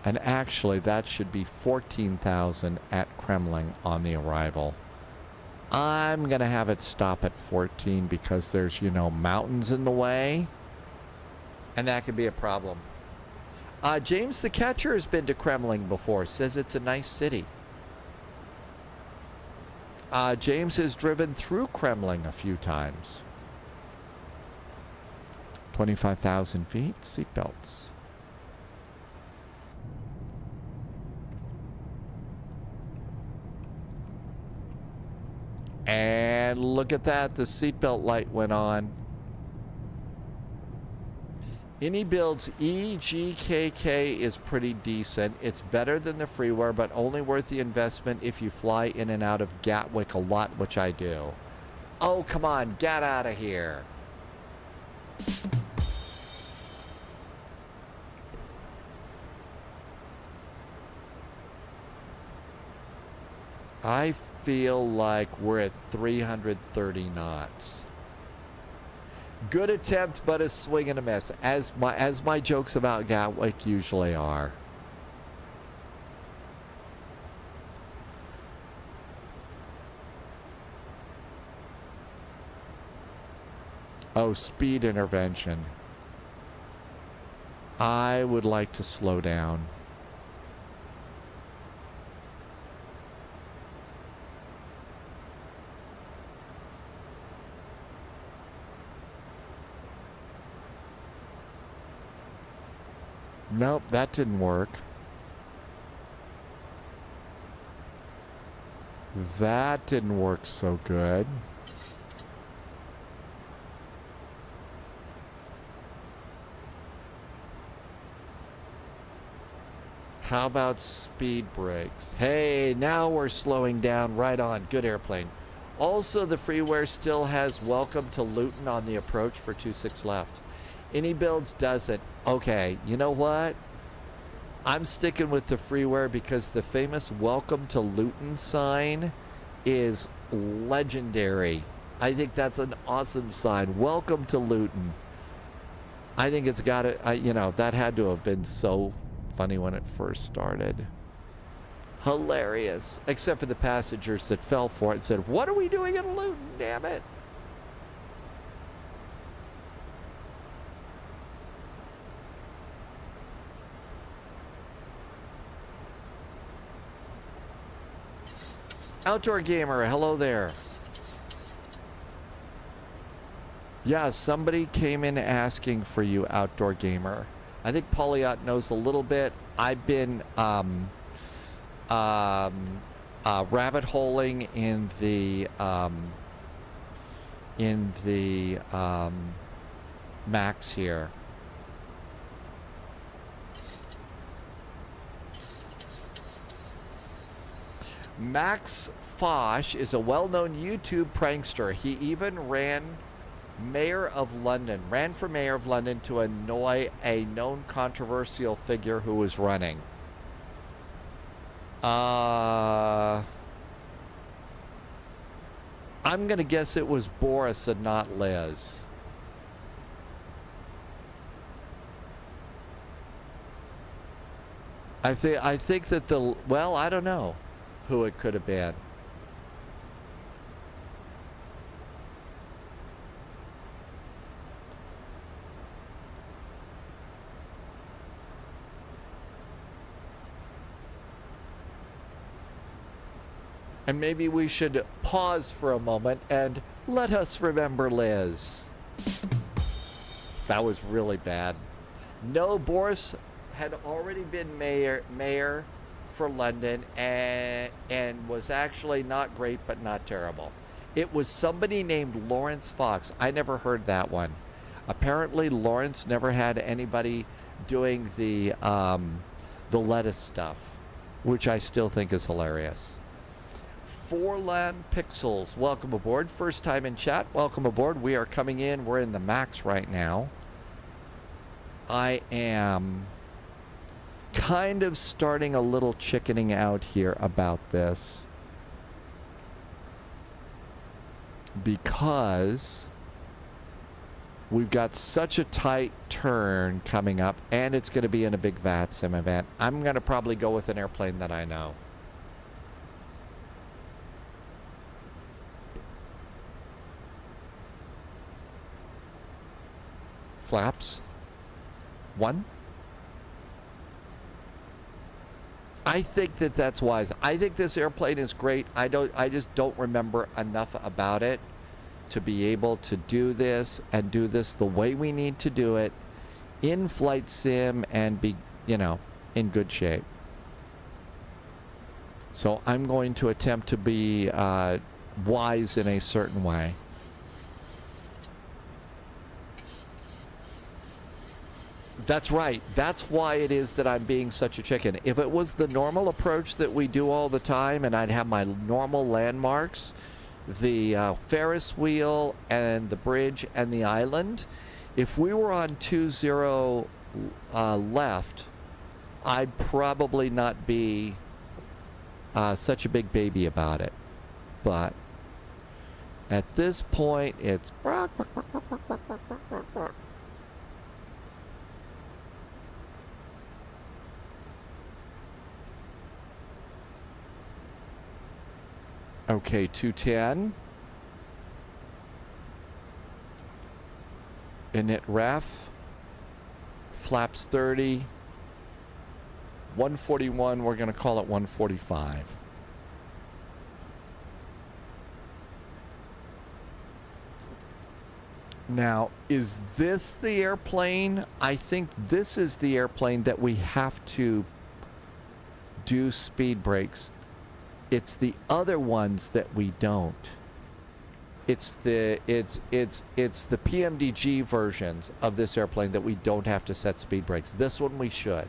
A: And actually, that should be 14,000 at Kremling on the arrival. I'm going to have it stop at 14 because there's, you know, mountains in the way. And that could be a problem. James the Catcher has been to Kremling before. Says it's a nice city. James has driven through Kremling a few times. 25,000 feet, seatbelts. And look at that, the seatbelt light went on. AnyBuild's EGKK is pretty decent. It's better than the freeware, but only worth the investment if you fly in and out of Gatwick a lot, which I do. Oh, come on, get out of here. I feel like we're at 330 knots. Good attempt, but a swing and a miss, as my jokes about Gatwick usually are. Oh, speed intervention. I would like to slow down. Nope, that didn't work. That didn't work so good. How about speed brakes? Hey, now we're slowing down. Right on. Good airplane. Also, the freeware still has welcome to Luton on the approach for 26 left. AnyBuilds doesn't. Okay, you know what? I'm sticking with the freeware because the famous welcome to Luton sign is legendary. I think that's an awesome sign. Welcome to Luton. I think it's got to, you know, that had to have been so funny when it first started. Hilarious. Except for the passengers that fell for it and said, what are we doing in Luton, damn it? Outdoor Gamer, hello there. Yeah, somebody came in asking for you, Outdoor Gamer. I think Pauliot knows a little bit. I've been rabbit holing in the Max here. Max Fosh is a well-known YouTube prankster. He even ran for Mayor of London to annoy a known controversial figure who was running. I'm gonna guess it was Boris and not Liz. I think that well, I don't know who it could have been. And maybe we should pause for a moment and let us remember Liz. That was really bad. No, Boris had already been mayor for London and was actually not great, but not terrible. It was somebody named Lawrence Fox. I never heard that one. Apparently, Lawrence never had anybody doing the lettuce stuff, which I still think is hilarious. Forland Pixels, welcome aboard. First time in chat, welcome aboard. We are coming in. We're in the max right now. I am kind of starting a little chickening out here about this because we've got such a tight turn coming up, and it's going to be in a big VATSIM event. I'm going to probably go with an airplane that I know. Flaps. 1. I think that's wise. I think this airplane is great. I just don't remember enough about it to be able to do this and do this the way we need to do it in flight sim and be, in good shape. So I'm going to attempt to be wise in a certain way. That's right. That's why it is that I'm being such a chicken. If it was the normal approach that we do all the time and I'd have my normal landmarks, the Ferris wheel and the bridge and the island, if we were on 20 left, I'd probably not be such a big baby about it. But at this point, it's... Okay, 210. Init ref. Flaps 30. 141, we're going to call it 145. Now, is this the airplane? I think this is the airplane that we have to do speed brakes. It's the other ones that we don't. It's the PMDG versions of this airplane that we don't have to set speed brakes. This one we should.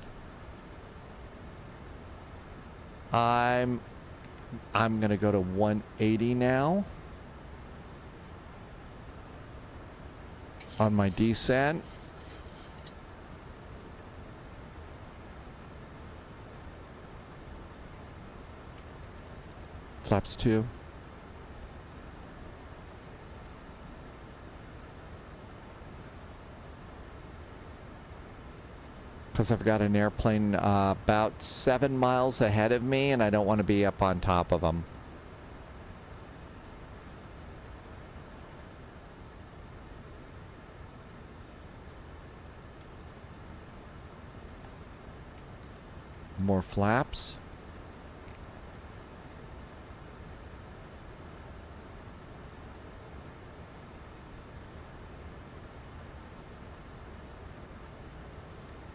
A: I'm gonna go to 180 now on my descent. Flaps 2. Because I've got an airplane about 7 miles ahead of me and I don't want to be up on top of them. More flaps.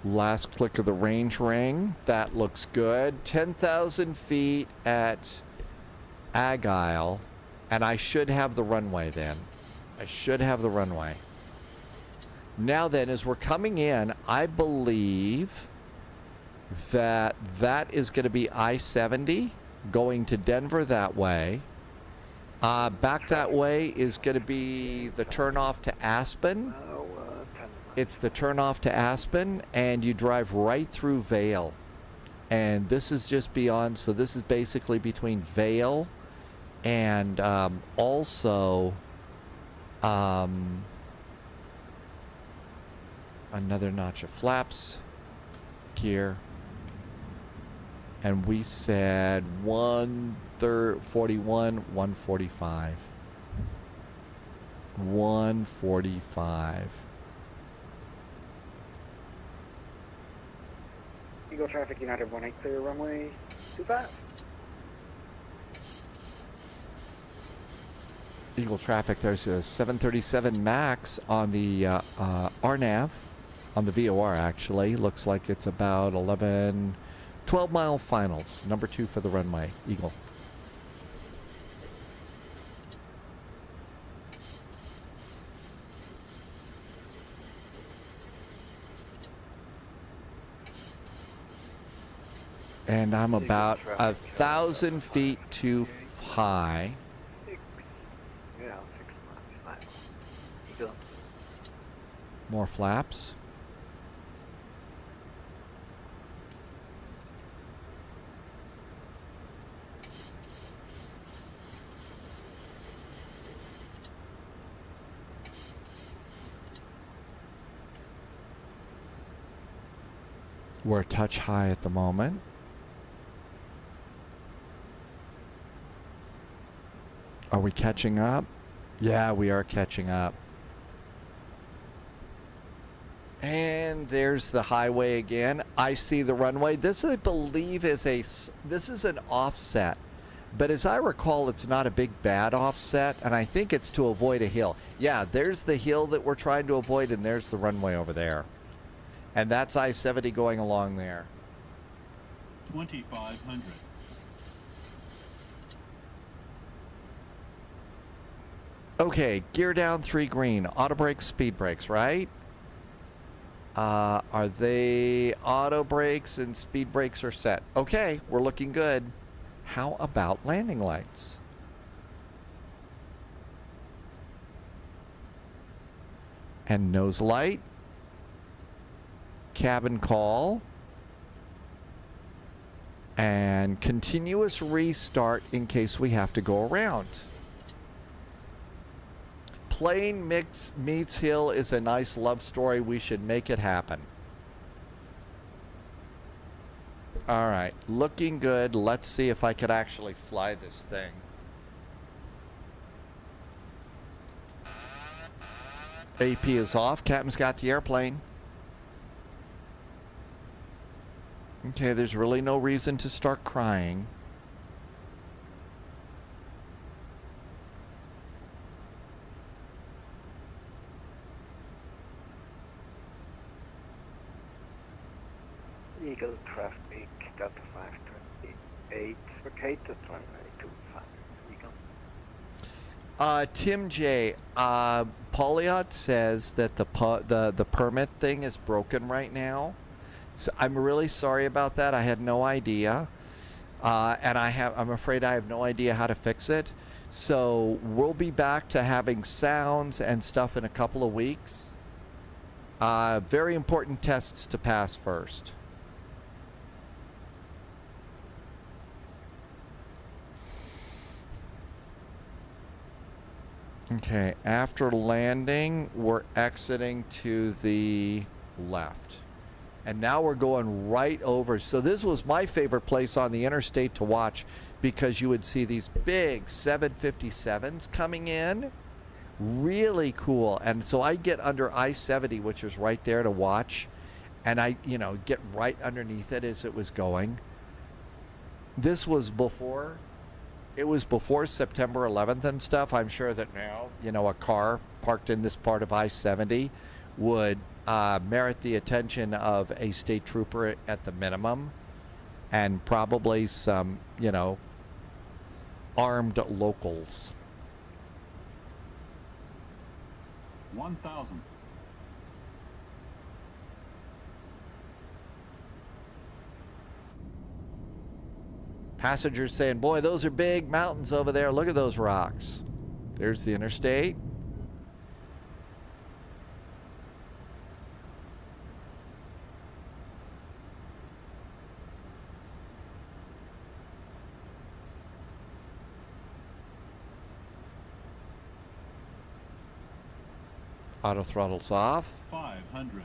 A: Last click of the range ring. That looks good. 10,000 feet at Agile. And I should have the runway then. I should have the runway. Now then, as we're coming in, I believe that is going to be I-70 going to Denver that way. Back that way is going to be the turnoff to Aspen. It's the turnoff to Aspen, and you drive right through Vail. And this is just beyond, so this is basically between Vail and also another notch of flaps, gear. And we said 141, 145. 145.
O: Eagle Traffic United 18 clear runway 25.
A: Eagle traffic, there's a 737 MAX on the RNAV, on the VOR actually. Looks like it's about 12 mile finals. Number 2 for the runway, Eagle. And I'm about 1,000 feet too high.
M: Yeah, 6 miles. Eagle.
A: More flaps. We're a touch high at the moment. Are we catching up? Yeah, we are catching up. And there's the highway again. I see the runway. This, I believe, is an offset. But as I recall, it's not a big bad offset, and I think it's to avoid a hill. Yeah, there's the hill that we're trying to avoid, and there's the runway over there. And that's I-70 going along there.
O: 2,500.
A: Okay, gear down 3 green. Auto brakes, speed brakes, right? Are they auto brakes and speed brakes are set? Okay, we're looking good. How about landing lights? And nose light. Cabin call. And continuous restart in case we have to go around. Plane meets hill is a nice love story. We should make it happen. All right, looking good. Let's see if I could actually fly this thing. AP is off. Captain's got the airplane. Okay, there's really no reason to start crying.
M: Eagle traffic, Delta 528, vacated runway 25, Eagle.
A: Tim J, Pauliot says that the permit thing is broken right now. So I'm really sorry about that. I had no idea, and I'm afraid I have no idea how to fix it. So we'll be back to having sounds and stuff in a couple of weeks. Very important tests to pass first. Okay, after landing, we're exiting to the left. And now we're going right over. So this was my favorite place on the interstate to watch because you would see these big 757s coming in. Really cool. And so I get under I-70, which is right there to watch. And I, get right underneath it as it was going. This was before... It was before September 11th and stuff. I'm sure that now, a car parked in this part of I-70 would merit the attention of a state trooper at the minimum, and probably some, armed locals.
O: 1,000.
A: Passengers saying, boy, those are big mountains over there. Look at those rocks. There's the interstate. Auto throttles off.
O: 500.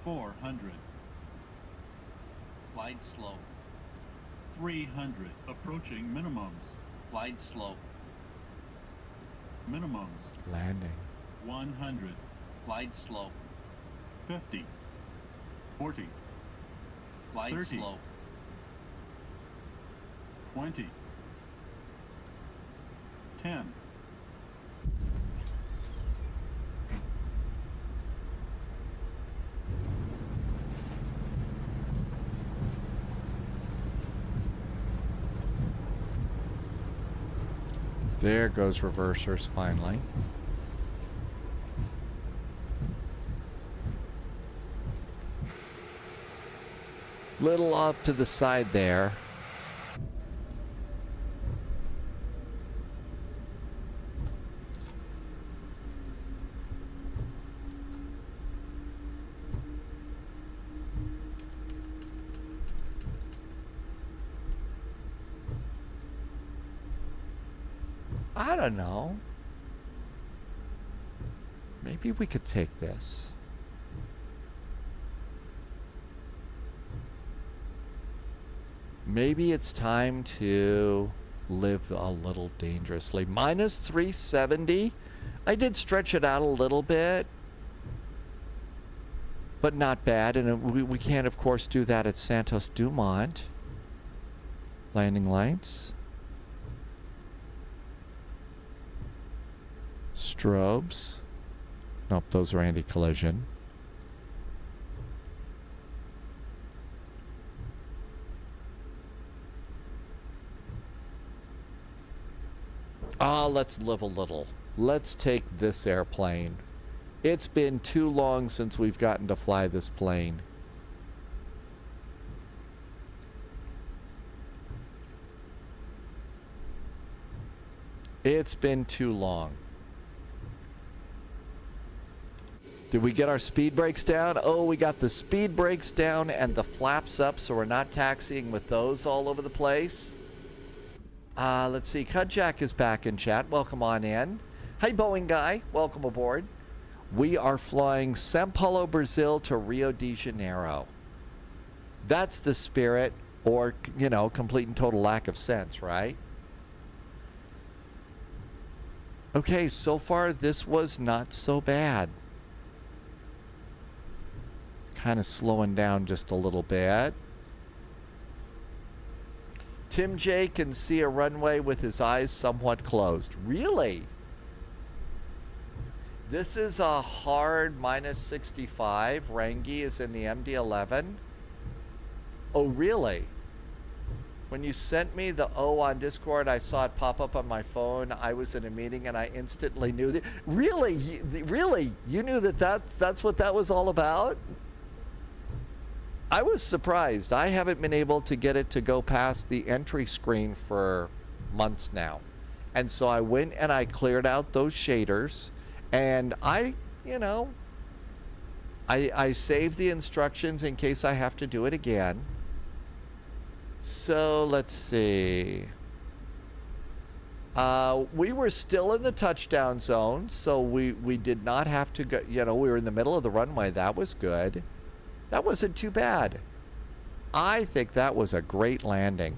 O: 400. Glide slow. 300. Approaching minimums. Glide slow. Minimums.
A: Landing.
O: 100. Glide slow. 50. 40. Glide 30. Slow. 20. 10.
A: There goes reversers finally. Little off to the side there. I don't know. Maybe we could take this. Maybe it's time to live a little dangerously. Minus 370. I did stretch it out a little bit, but not bad. And we can't, of course, do that at Santos Dumont. Landing lights. Strobes. Nope, those are anti-collision. Let's live a little. Let's take this airplane. It's been too long since we've gotten to fly this plane. It's been too long. Did we get our speed brakes down? Oh, we got the speed brakes down and the flaps up, so we're not taxiing with those all over the place. Let's see. Kudjak is back in chat. Welcome on in. Hi, Boeing guy. Welcome aboard. We are flying Sao Paulo, Brazil to Rio de Janeiro. That's the spirit, or, you know, complete and total lack of sense, right? Okay, so far this was not so bad. Kind of slowing down just a little bit. Tim J can see a runway with his eyes somewhat closed. Really? This is a hard minus 65. Rangi is in the MD-11. Oh, really? When you sent me the O on Discord, I saw it pop up on my phone. I was in a meeting and I instantly knew that. Really? Really? You knew that that's what that was all about? I was surprised. I haven't been able to get it to go past the entry screen for months now. And so I went and I cleared out those shaders, and I saved the instructions in case I have to do it again. So let's see. We were still in the touchdown zone, so we did not have to go, we were in the middle of the runway. That was good. That wasn't too bad. I think that was a great landing.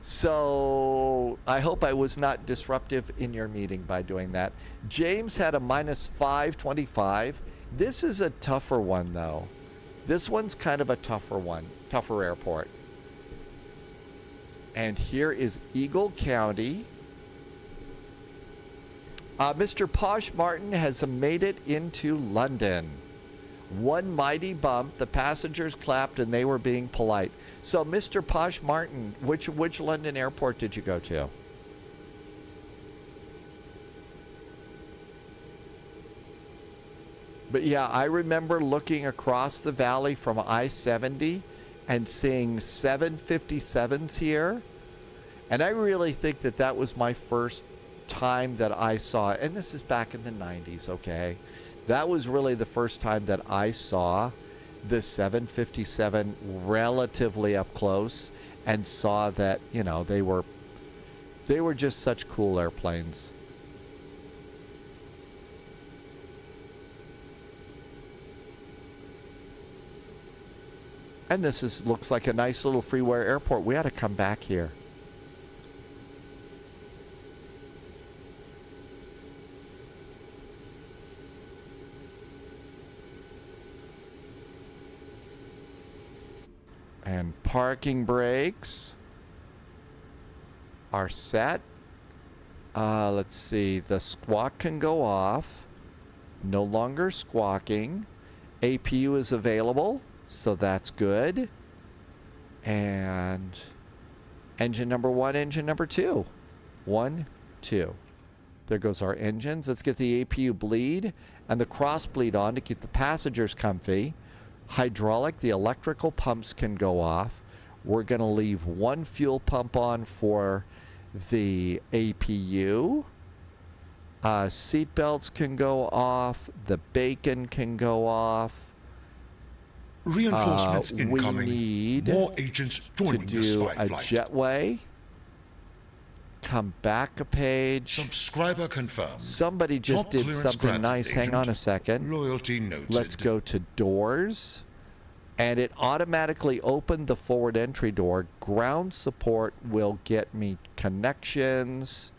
A: So I hope I was not disruptive in your meeting by doing that. James had a minus 525. This is a tougher one, though. This one's kind of a tougher one, tougher airport. And here is Eagle County. Mr. Posh Martin has made it into London. One mighty bump, the passengers clapped and they were being polite. So, Mr. Posh Martin, which London airport did you go to? But yeah, I remember looking across the valley from I-70 and seeing 757s here. And I really think that that was my first time that I saw, and this is back in the 90s, okay? That was really the first time that I saw the 757 relatively up close and saw that, they were just such cool airplanes. And this looks like a nice little freeware airport. We ought to come back here. And parking brakes are set. Let's see. The squawk can go off. No longer squawking. APU is available, so that's good. And engine number 1, engine number 2. 1, 2. There goes our engines. Let's get the APU bleed and the cross bleed on to keep the passengers comfy. Hydraulic, the electrical pumps can go off. We're going to leave one fuel pump on for the APU. Seat belts can go off. The bacon can go off.
B: Reinforcements incoming.
A: We need
B: more agents joining
A: to
B: the
A: do
B: spy
A: a
B: flight.
A: jetway. Come back a page.
B: Subscriber confirmed.
A: Somebody just
B: Top
A: did
B: clearance
A: something
B: granted,
A: nice. Hang
B: agent.
A: on a second.
B: Loyalty noted.
A: Let's go to doors. And it automatically opened the forward entry door. Ground support will get me connections.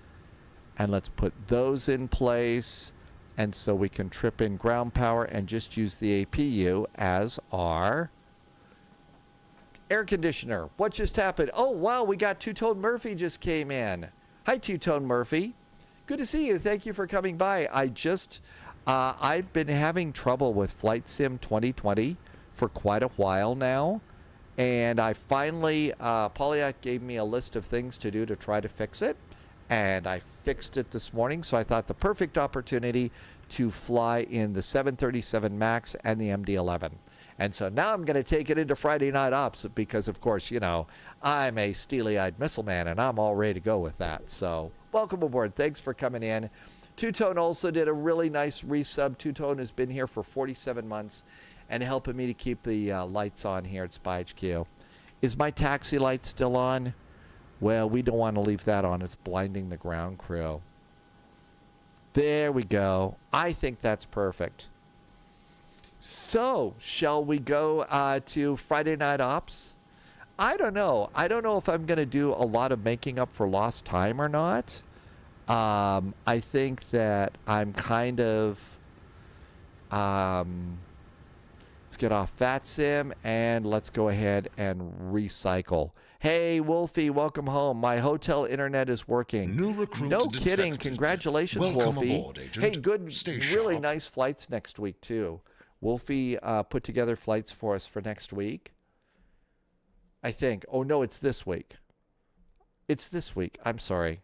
A: And let's put those in place. And so we can trip in ground power and just use the APU as our air conditioner. What just happened? Oh, wow, we got Two-Tone Murphy just came in. Hi, Two-Tone Murphy. Good to see you. Thank you for coming by. I've been having trouble with Flight Sim 2020 for quite a while now. And I finally, Polyak gave me a list of things to do to try to fix it. And I fixed it this morning. So I thought the perfect opportunity to fly in the 737 MAX and the MD-11. And so now I'm going to take it into Friday Night Ops because, of course, you know, I'm a steely-eyed missile man, and I'm all ready to go with that. So welcome aboard. Thanks for coming in. Two-Tone also did a really nice resub. Two-Tone has been here for 47 months and helping me to keep the lights on here at Spy HQ. Is my taxi light still on? Well, we don't want to leave that on. It's blinding the ground crew. There we go. I think that's perfect. So, shall we go to Friday Night Ops? I don't know. I don't know if I'm going to do a lot of making up for lost time or not. I think that I'm kind of... let's get off VATSIM and let's go ahead and recycle. Hey, Wolfie, welcome home. My hotel internet is working.
B: New recruits
A: no
B: detected.
A: kidding. Congratulations,
B: Welcome
A: Wolfie.
B: aboard, agent.
A: Hey, good,
B: Stay
A: really
B: sharp.
A: nice flights next week, too. Wolfie put together flights for us for next week. I think. Oh, no, it's this week. It's this week. I'm sorry.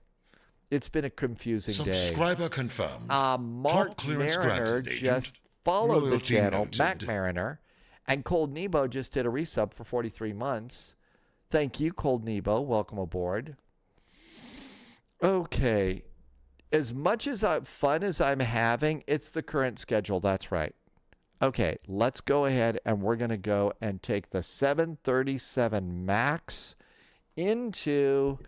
A: It's been a confusing
B: Subscriber confirmed.
A: day. Mark
B: clearance
A: Mariner
B: granted, agent.
A: just followed the
B: Loyalty
A: channel.
B: noted.
A: Mac Mariner. And Cold Nebo just did a resub for 43 months. Thank you, Cold Nebo. Welcome aboard. Okay. As much as fun as I'm having, it's the current schedule. That's right. Okay, let's go ahead and we're going to go and take the 737 MAX into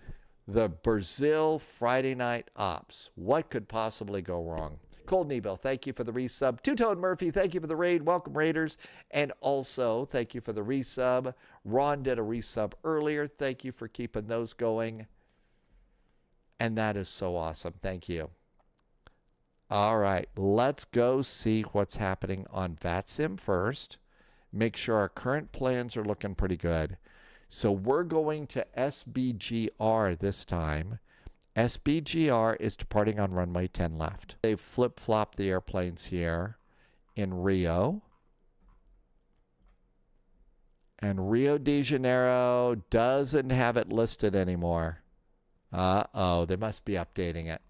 A: the Brazil Friday Night Ops. What could possibly go wrong? Cold Nebo, thank you for the resub. Two-Tone Murphy, thank you for the raid. Welcome, Raiders. And also, thank you for the resub. Ron did a resub earlier. Thank you for keeping those going. And that is so awesome. Thank you. All right, let's go see what's happening on VATSIM first. Make sure our current plans are looking pretty good. So we're going to SBGR this time. SBGR is departing on runway 10 left. They've flip-flopped the airplanes here in Rio. And Rio de Janeiro doesn't have it listed anymore. Uh-oh, they must be updating it.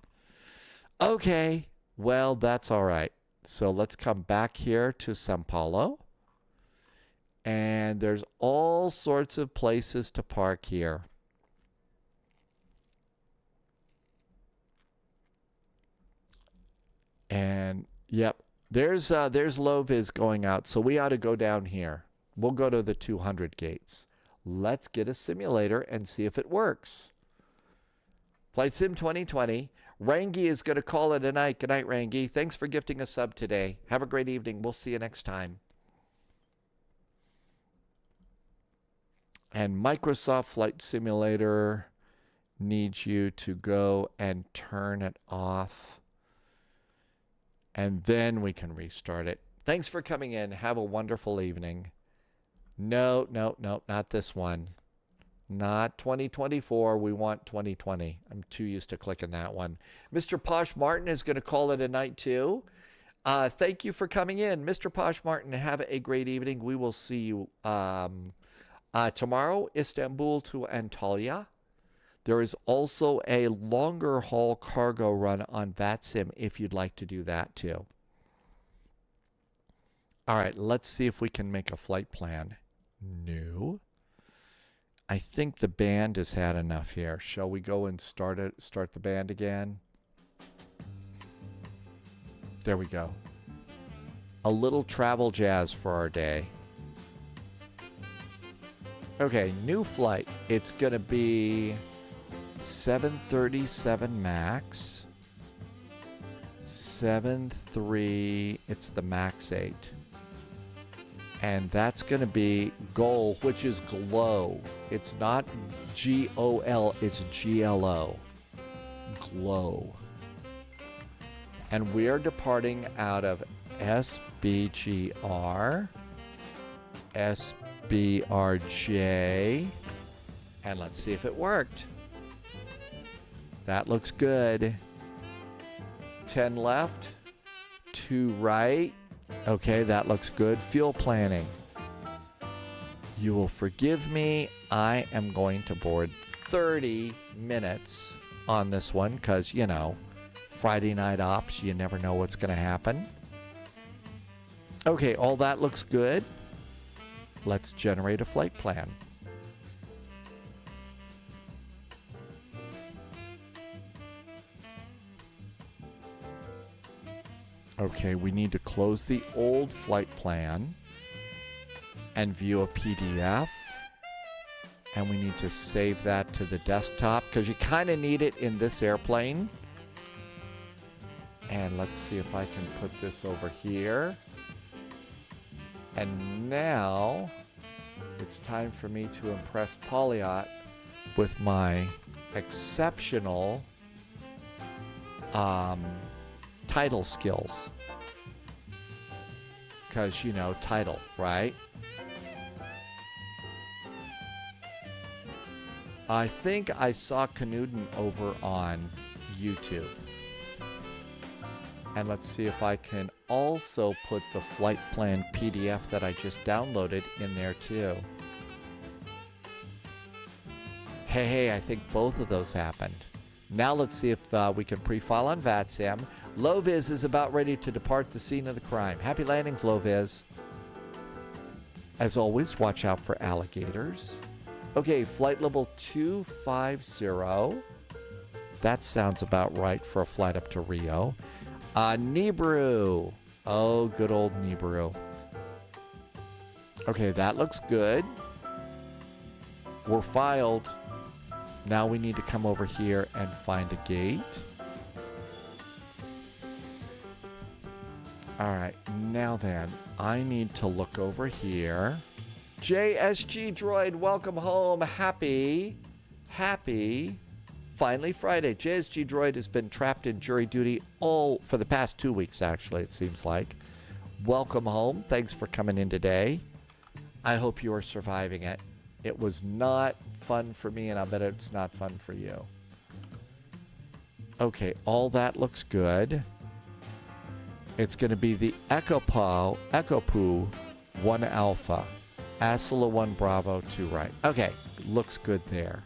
A: Okay, well, that's all right. So let's come back here to São Paulo. And there's all sorts of places to park here. And, yep, there's low-vis going out, so we ought to go down here. We'll go to the 200 gates. Let's get a simulator and see if it works. Flight Sim 2020. Rangi is going to call it a night. Good night, Rangi. Thanks for gifting a sub today. Have a great evening. We'll see you next time. And Microsoft Flight Simulator needs you to go and turn it off. And then we can restart it. Thanks for coming in. Have a wonderful evening. No, not this one. Not 2024. We want 2020. I'm too used to clicking that one. Mr. Posh Martin is going to call it a night too. Thank you for coming in. Mr. Posh Martin, have a great evening. We will see you tomorrow, Istanbul to Antalya. There is also a longer haul cargo run on VATSIM if you'd like to do that too. All right, let's see if we can make a flight plan. No. I think the band has had enough here. Shall we go and start the band again? There we go. A little travel jazz for our day. Okay, new flight. It's going to be 737 MAX. 73. It's the MAX 8. And that's going to be GOL, which is GLOW. It's not GOL, it's GLO. GLOW. And we are departing out of SBGR, SBRJ, and let's see if it worked. That looks good. 10 left, 2 right. Okay, that looks good. Fuel planning. You will forgive me. I am going to board 30 minutes on this one because, you know, Friday night ops, you never know what's going to happen. Okay, all that looks good. Let's generate a flight plan. Okay, we need to close the old flight plan and view a PDF. And we need to save that to the desktop because you kind of need it in this airplane. And let's see if I can put this over here. And now it's time for me to impress Polyot with my exceptional title skills. Because, you know, title, right? I think I saw Knudden over on YouTube. And let's see if I can also put the flight plan PDF that I just downloaded in there too. Hey, I think both of those happened. Now let's see if we can pre-file on VATSIM. Loviz is about ready to depart the scene of the crime. Happy landings, Loviz. As always, watch out for alligators. Okay, flight level 250. That sounds about right for a flight up to Rio. Nibiru. Oh, good old Nibiru. Okay, that looks good. We're filed. Now we need to come over here and find a gate. All right, now then, I need to look over here. JSG Droid, welcome home. Happy, finally Friday. JSG Droid has been trapped in jury duty all for the past 2 weeks, actually, it seems like. Welcome home. Thanks for coming in today. I hope you are surviving it. It was not fun for me, and I bet it's not fun for you. Okay, all that looks good. It's going to be the Ekopoo 1 Alpha. Asila 1 Bravo 2 right. Okay, looks good there.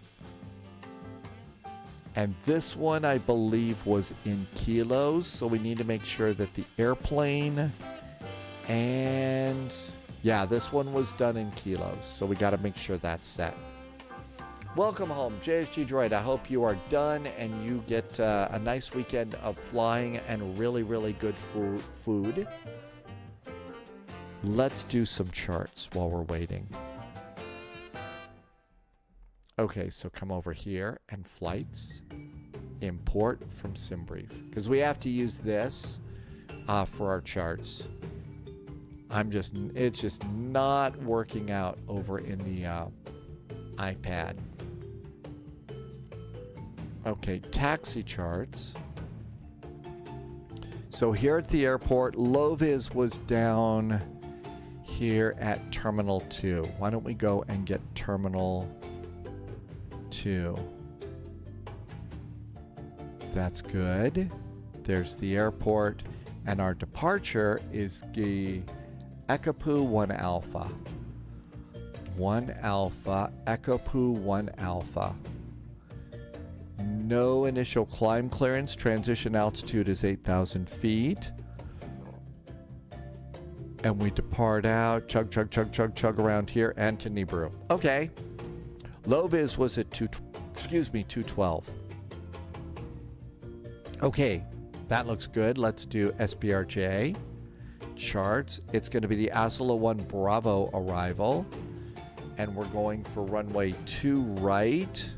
A: And this one, I believe, was in kilos, so we need to make sure that the airplane and... yeah, this one was done in kilos, so we got to make sure that's set. Welcome home, JSG Droid. I hope you are done and you get a nice weekend of flying and really, really good food. Let's do some charts while we're waiting. Okay, so come over here and flights. Import from SimBrief. Because we have to use this for our charts. It's just not working out over in the iPad. Okay, taxi charts. So here at the airport, Loviz was down here at Terminal 2. Why don't we go and get Terminal 2? That's good. There's the airport. And our departure is the Ekapu 1 Alpha. 1 Alpha, Ekapu 1 Alpha. No initial climb clearance. Transition altitude is 8,000 feet. And we depart out, chug, chug, chug, chug, chug around here and to Nibru. Okay. Low vis was at 212. Okay, that looks good. Let's do SBRJ charts. It's going to be the Asolo 1 Bravo arrival. And we're going for runway 2 right.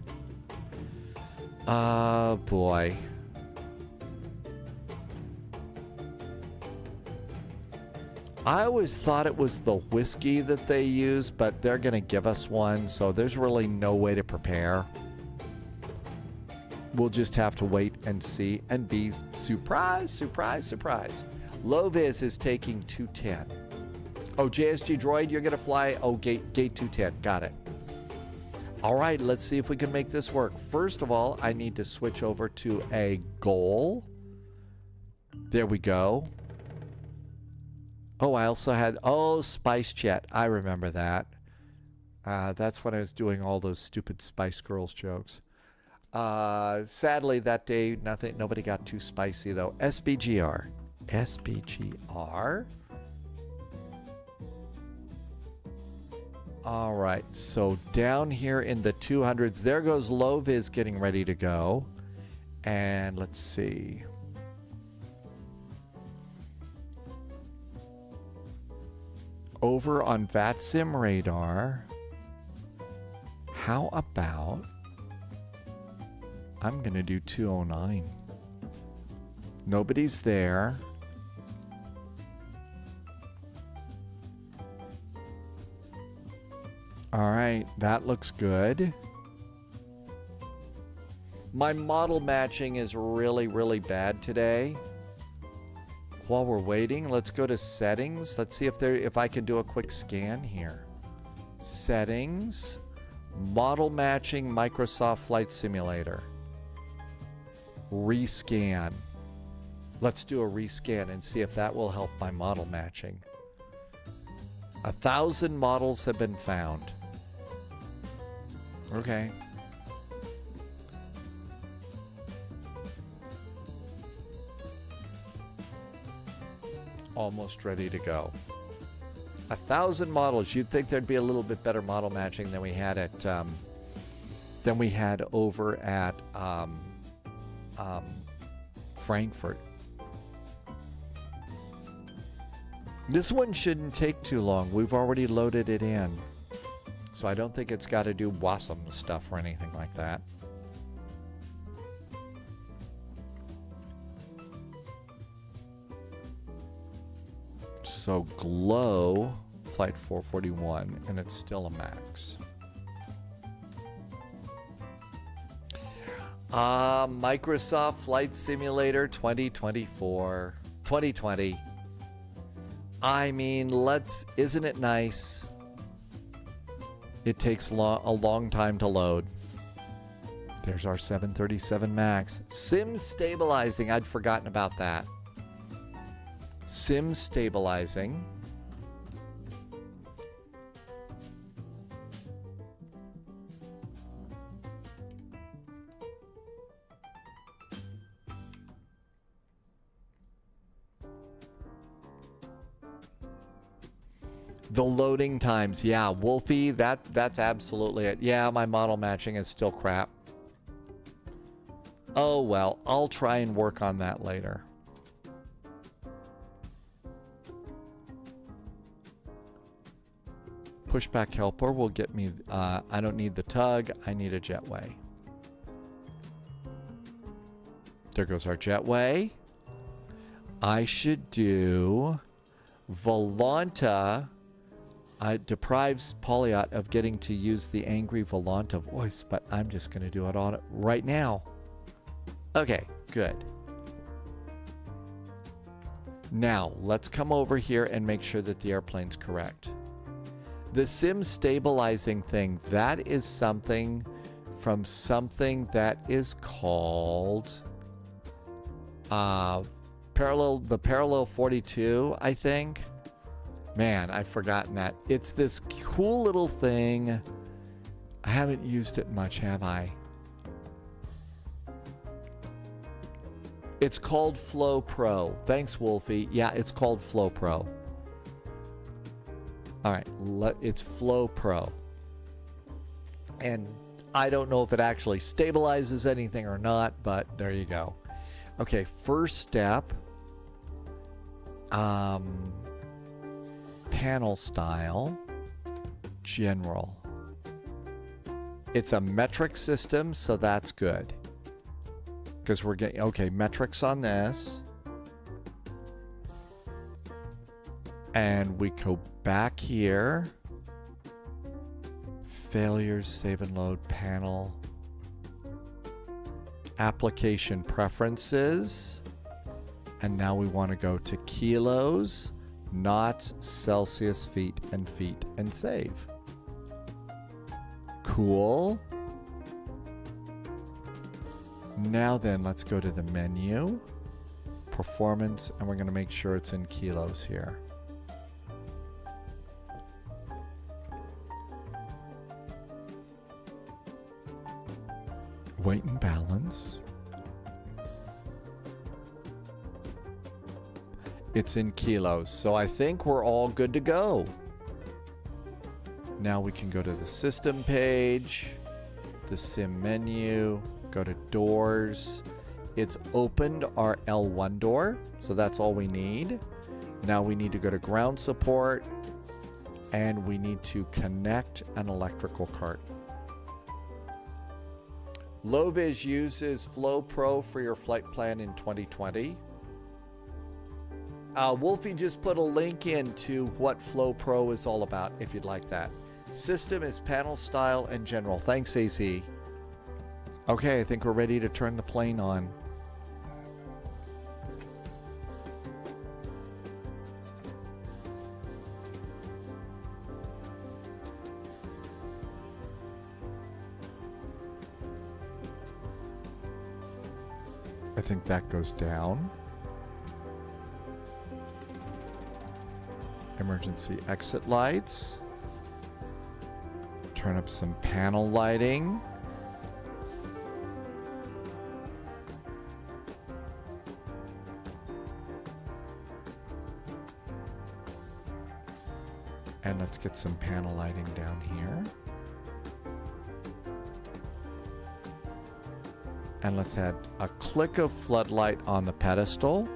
A: Boy. I always thought it was the whiskey that they use, but they're going to give us one, so there's really no way to prepare. We'll just have to wait and see and be surprised, surprised, surprised. Low vis is taking 210. Oh, JSG Droid, you're going to fly. Oh, gate 210. Got it. All right, let's see if we can make this work. First of all, I need to switch over to a goal. There we go. Oh, I also had, Spice Jet. I remember that. That's when I was doing all those stupid Spice Girls jokes. Sadly, that day, nobody got too spicy, though. SBGR. SBGR. All right, so down here in the 200s, there goes low vis getting ready to go. And let's see. Over on VATSIM radar, how about, I'm going to do 209. Nobody's there. All right, that looks good. My model matching is really, really bad today. While we're waiting, let's go to settings. Let's see if I can do a quick scan here. Settings, model matching, Microsoft Flight Simulator. Rescan. Let's do a rescan and see if that will help my model matching. 1,000 models have been found. Okay. Almost ready to go. 1,000 models. You'd think there'd be a little bit better model matching than we had at over at Frankfurt. This one shouldn't take too long. We've already loaded it in, so I don't think it's got to do WASM stuff or anything like that. So glow flight 441, and it's still a max. Microsoft Flight Simulator 2020. I mean, isn't it nice? It takes a long time to load. There's our 737 MAX. Sim stabilizing, I'd forgotten about that. Sim stabilizing. The loading times, yeah, Wolfie, that's absolutely it. Yeah, my model matching is still crap. Oh well, I'll try and work on that later. Pushback helper will get me, I don't need the tug, I need a jetway. There goes our jetway. I should do Volanta. It deprives Polyot of getting to use the angry Volanta voice, but I'm just going to do it on it right now. Okay, good. Now, let's come over here and make sure that the airplane's correct. The sim stabilizing thing, that is something from something that is called Parallel 42, I think. Man, I've forgotten that. It's this cool little thing. I haven't used it much, have I? It's called Flow Pro. Thanks, Wolfie. Yeah, it's called Flow Pro. All right, it's Flow Pro. And I don't know if it actually stabilizes anything or not, but there you go. Okay, first step. Panel style. General. It's a metric system, so that's good. Because we're getting, okay, metrics on this. And we go back here. Failures, save and load panel. Application preferences. And now we want to go to kilos, knots, Celsius, feet, and save. Cool. Now then, let's go to the menu, performance, and we're going to make sure it's in kilos here. Weight and balance. It's in kilos, so I think we're all good to go. Now we can go to the system page, the sim menu, go to doors. It's opened our L1 door, so that's all we need. Now we need to go to ground support, and we need to connect an electrical cart. Loviz uses Flow Pro for your flight plan in 2020. Wolfie just put a link into what Flow Pro is all about, if you'd like that. System is panel style and general. Thanks, AC. Okay, I think we're ready to turn the plane on. I think that goes down. Emergency exit lights. Turn up some panel lighting. And let's get some panel lighting down here. And let's add a click of floodlight on the pedestal.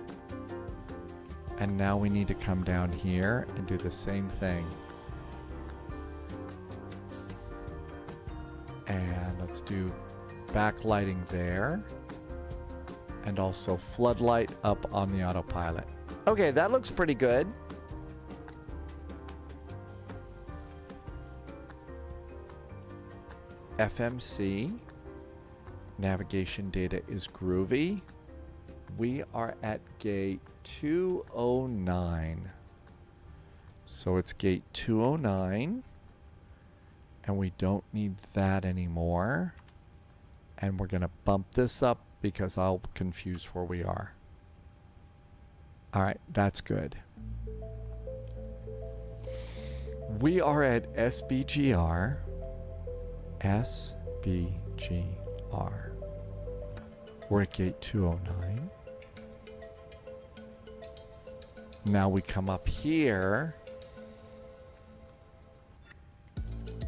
A: And now we need to come down here and do the same thing. And let's do backlighting there. And also floodlight up on the autopilot. Okay, that looks pretty good. FMC. Navigation data is groovy. We are at gate 209. So it's gate 209. And we don't need that anymore. And we're going to bump this up because I'll confuse where we are. All right, that's good. We are at SBGR. SBGR. We're at gate 209. Now we come up here.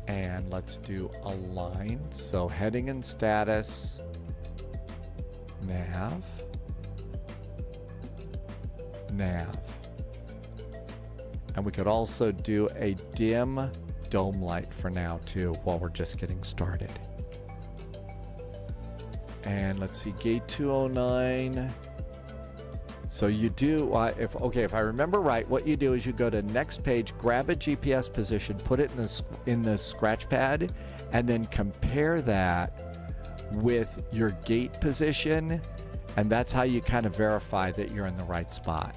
A: And let's do align. So heading and status. Nav. Nav. And we could also do a dim dome light for now too, while we're just getting started. And let's see, gate 209. So you do, if I remember right, what you do is you go to next page, grab a GPS position, put it in the scratch pad, and then compare that with your gate position, and that's how you kind of verify that you're in the right spot.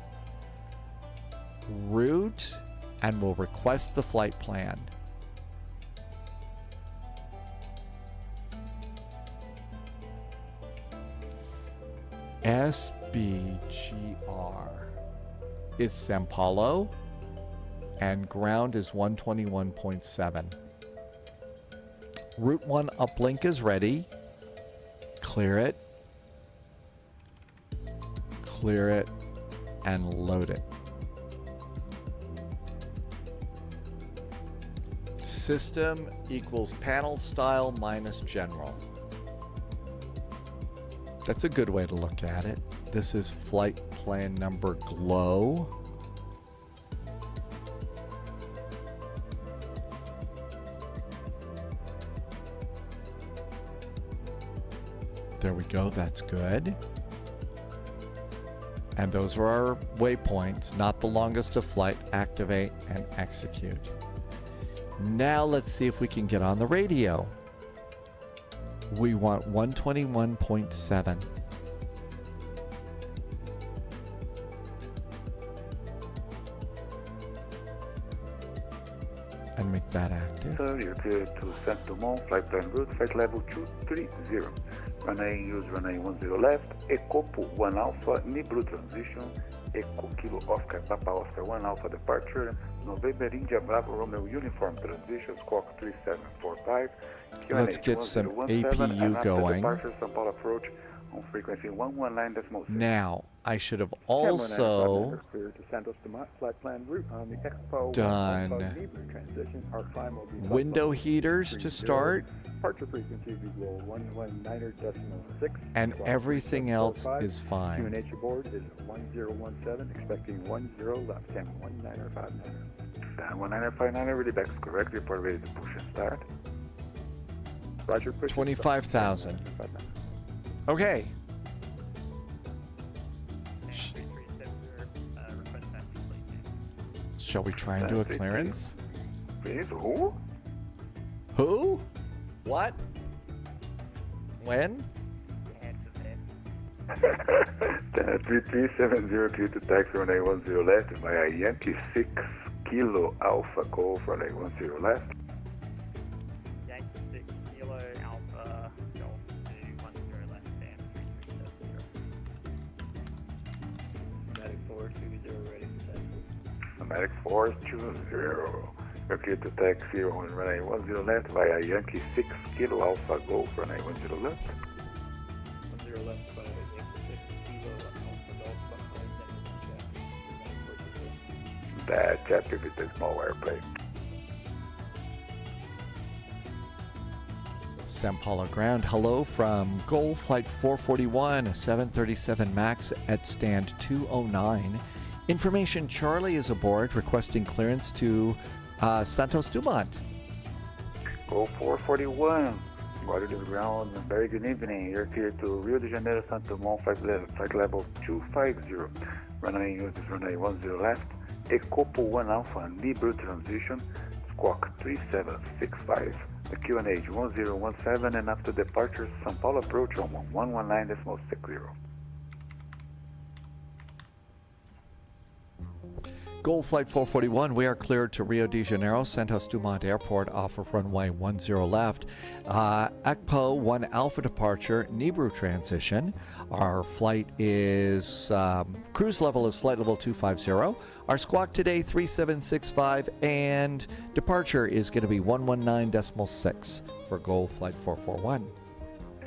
A: route, and we'll request the flight plan. SBGR is Sao Paulo, and ground is 121.7. Route 1 uplink is ready. Clear it, and load it. System equals panel style minus general. That's a good way to look at it. This is flight plan number glow. There we go, that's good. And those are our waypoints, not the longest of flight. Activate and execute. Now let's see if we can get on the radio. We want 121.7. And make that active.
P: Sir, you're clear to Saint Dumont, flight plan route, flight level 230. Runway, use runway 10 left, Echo 1 Alpha, Nibru transition, Echo Kilo Oscar, Papa Oscar 1 Alpha departure, November India Bravo Romeo uniform transition, squawk 3745.
A: Let's get some APU going.
P: Departure, São Paulo approach on frequency 119.6.
A: Now, I should have also done window heaters to start, and everything else is fine.
P: QNH board is 1017, expecting 10 left, 10 1959. 1959, ready back correct, report ready to push and start. Roger, push
A: 25,000. Okay. Shall we try and do a clearance?
P: Please, who?
A: Who? What? When?
P: 3370 clear to taxi runway 10 left via Yankee 6 Kilo Alpha Golf runway 10 left.
K: Yankee 6 Kilo Alpha Golf to 10 left and 3370.
I: Matic 420 ready for taxi.
P: Matic 420. You're clear to taxi on runway 10 left via Yankee 6 Kilo Alpha Golf runway 10 left.
I: 10 left via Yankee 6 Kilo Alpha Golf
P: That chapter with the small airplane.
A: Sao Paulo ground. Hello from Goal Flight 441, a 737 MAX at stand 209. Information: Charlie is aboard, requesting clearance to Santos Dumont.
P: Go 441. Water to the ground. Very good evening. You're clear to Rio de Janeiro, Santos Dumont, flight level 250. Runway use is runway 10 left. Echo 1 Alpha, Nibru transition, squawk 3765. The QNH 1017, and after departure, São Paulo approach on 119.60.
A: Goal Flight 441, we are cleared to Rio de Janeiro, Santos Dumont Airport off of runway 10 left. ECPO 1 Alpha departure, Nibru transition. Our flight is, cruise level is flight level 250. Our squawk today 3765, and departure is going to be 119.6 for Goal Flight 441.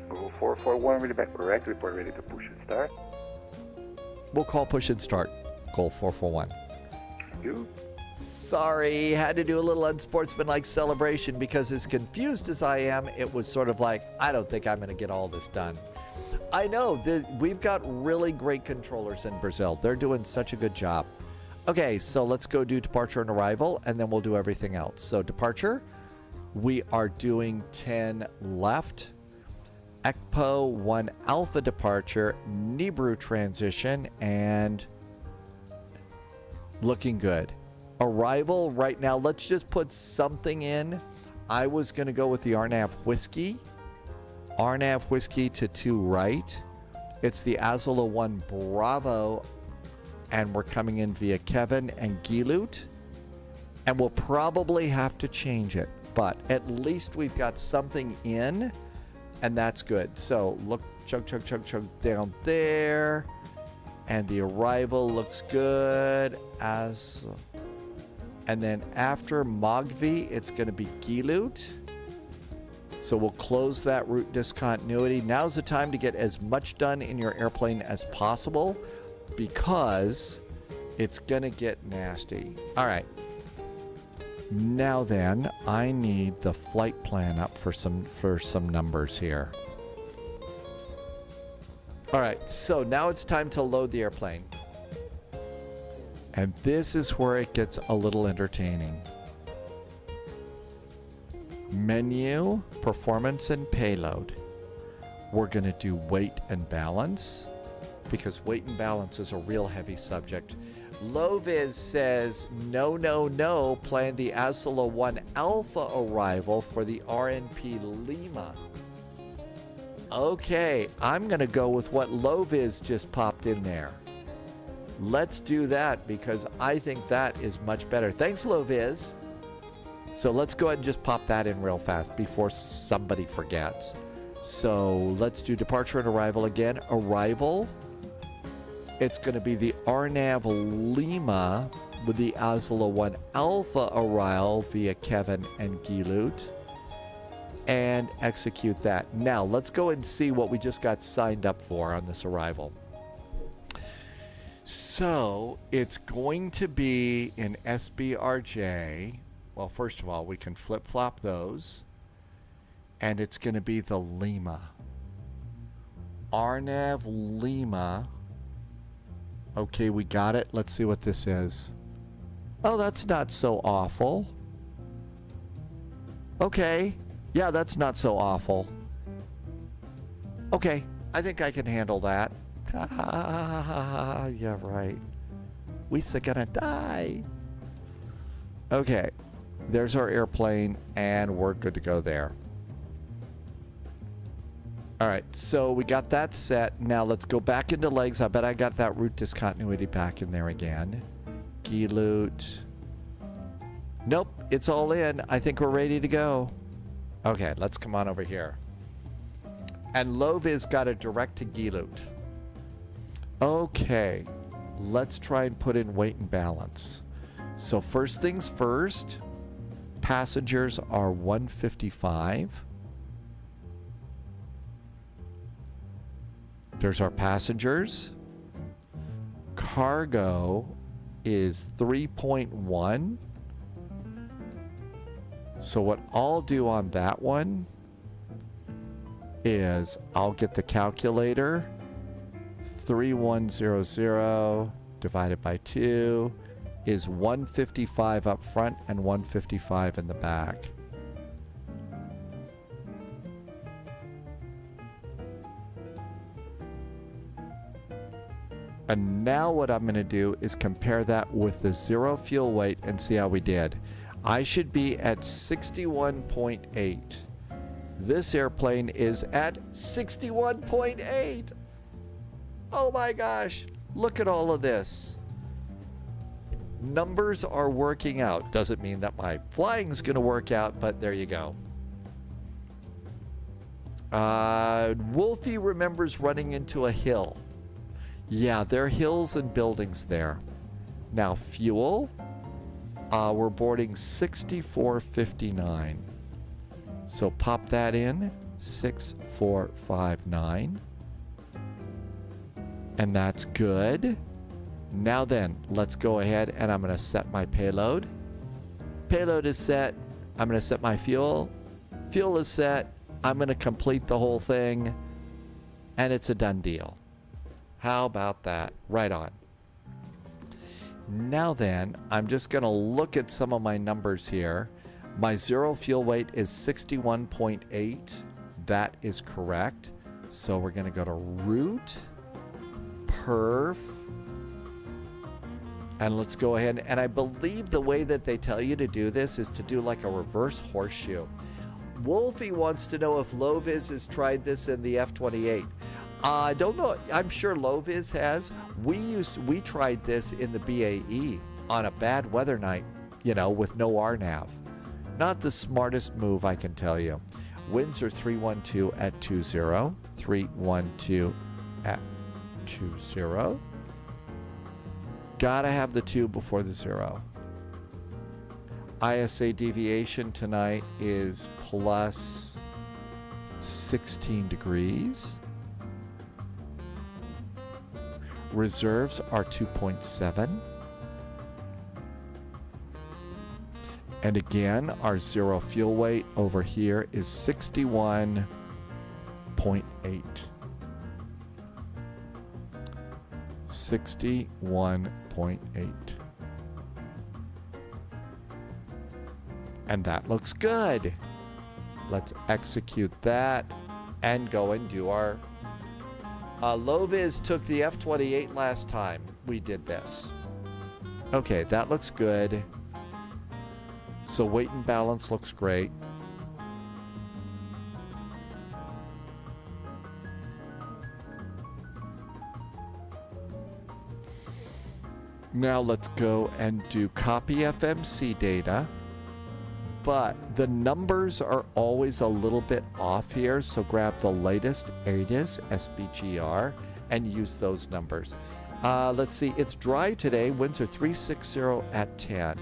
P: Go 441, ready back correct, report ready to push and start.
A: We'll call push and start, Goal 441.
P: You?
A: Sorry, had to do a little unsportsmanlike celebration because as confused as I am, it was sort of like, I don't think I'm going to get all this done. I know, we've got really great controllers in Brazil. They're doing such a good job. Okay, so let's go do departure and arrival, and then we'll do everything else. So departure, we are doing 10 left. ECPO 1 Alpha departure, Nibru transition, and looking good. Arrival right now, let's just put something in. I was going to go with the RNAV Whiskey. RNAV Whiskey to 2 right. It's the Azula 1 Bravo and we're coming in via Kevin and Gilut. And we'll probably have to change it, but at least we've got something in, and that's good. So look, chug down there, and the arrival looks good. And then after Mogvi, it's going to be Gilut. So we'll close that route discontinuity. Now's the time to get as much done in your airplane as possible because it's going to get nasty. All right. Now then, I need the flight plan up for some numbers here. All right, so now it's time to load the airplane. And this is where it gets a little entertaining. Menu, performance, and payload. We're going to do weight and balance because weight and balance is a real heavy subject. Loviz says, no, plan the Azula 1 Alpha arrival for the RNP Lima. Okay, I'm going to go with what Loviz just popped in there. Let's do that because I think that is much better. Thanks, Loviz. So let's go ahead and just pop that in real fast before somebody forgets. So let's do departure and arrival again. Arrival. It's going to be the RNAV Lima with the Azula 1 Alpha arrival via Kevin and Gilut. And execute that. Now, let's go and see what we just got signed up for on this arrival. So, it's going to be in SBRJ. Well, first of all, we can flip-flop those. And it's going to be the Lima. RNAV Lima. Okay, we got it. Let's see what this is. Oh, that's not so awful. Okay. Yeah, that's not so awful. Okay, I think I can handle that. Yeah, right. We're gonna die. Okay, there's our airplane, and we're good to go there. All right, so we got that set. Now let's go back into legs. I bet I got that route discontinuity back in there again. Gilut. Nope, it's all in. I think we're ready to go. Okay, let's come on over here. And Loviz got a direct to Gilut. Okay, let's try and put in weight and balance. So first things first, passengers are 155. There's our passengers. Cargo is 3.1. So what I'll do on that one is I'll get the calculator. 3100 divided by 2 is 155 up front and 155 in the back. And now what I'm going to do is compare that with the zero fuel weight and see how we did. I should be at 61.8. This airplane is at 61.8. Oh my gosh, look at all of this. Numbers are working out. Doesn't mean that my flying's going to work out, but there you go. Wolfie remembers running into a hill. Yeah, there are hills and buildings there. Now, fuel. We're boarding 6459. So pop that in. 6459. And that's good. Now then, let's go ahead and I'm going to set my payload. Payload is set. I'm going to set my fuel. Fuel is set. I'm going to complete the whole thing. And it's a done deal. How about that? Right on. Now then, I'm just going to look at some of my numbers here. My zero fuel weight is 61.8. That is correct. So we're going to go to route, perf, and let's go ahead. And I believe the way that they tell you to do this is to do like a reverse horseshoe. Wolfie wants to know if Loviz has tried this in the F-28. I don't know. I'm sure Loviz has. We tried this in the BAE on a bad weather night, you know, with no RNAV. Not the smartest move, I can tell you. Winds are 312 at 20. 312 at 20. Gotta have the 2 before the 0. ISA deviation tonight is plus 16 degrees. Reserves are 2.7. And again, our 0 fuel weight over here is 61.8. 61.8. And that looks good. Let's execute that and go and do our... Loviz took the F-28 last time we did this. Okay, that looks good. So weight and balance looks great. Now let's go and do copy FMC data. But the numbers are always a little bit off here, so grab the latest ATIS, SBGR, and use those numbers. Let's see, it's dry today. Winds are 360 at 10.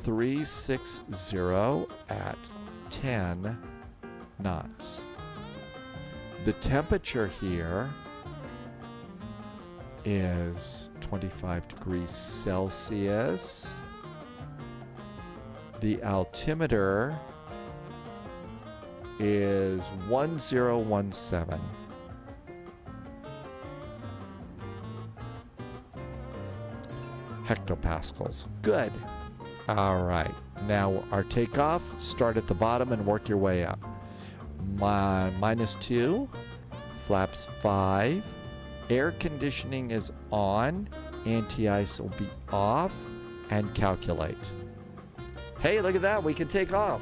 A: 360 at 10 knots. The temperature here is 25 degrees Celsius. The altimeter is 1017. Hectopascals. Good. All right. Now our takeoff, start at the bottom and work your way up. -2, flaps 5. Air conditioning is on. Anti-ice will be off. And calculate. Hey, look at that. We can take off.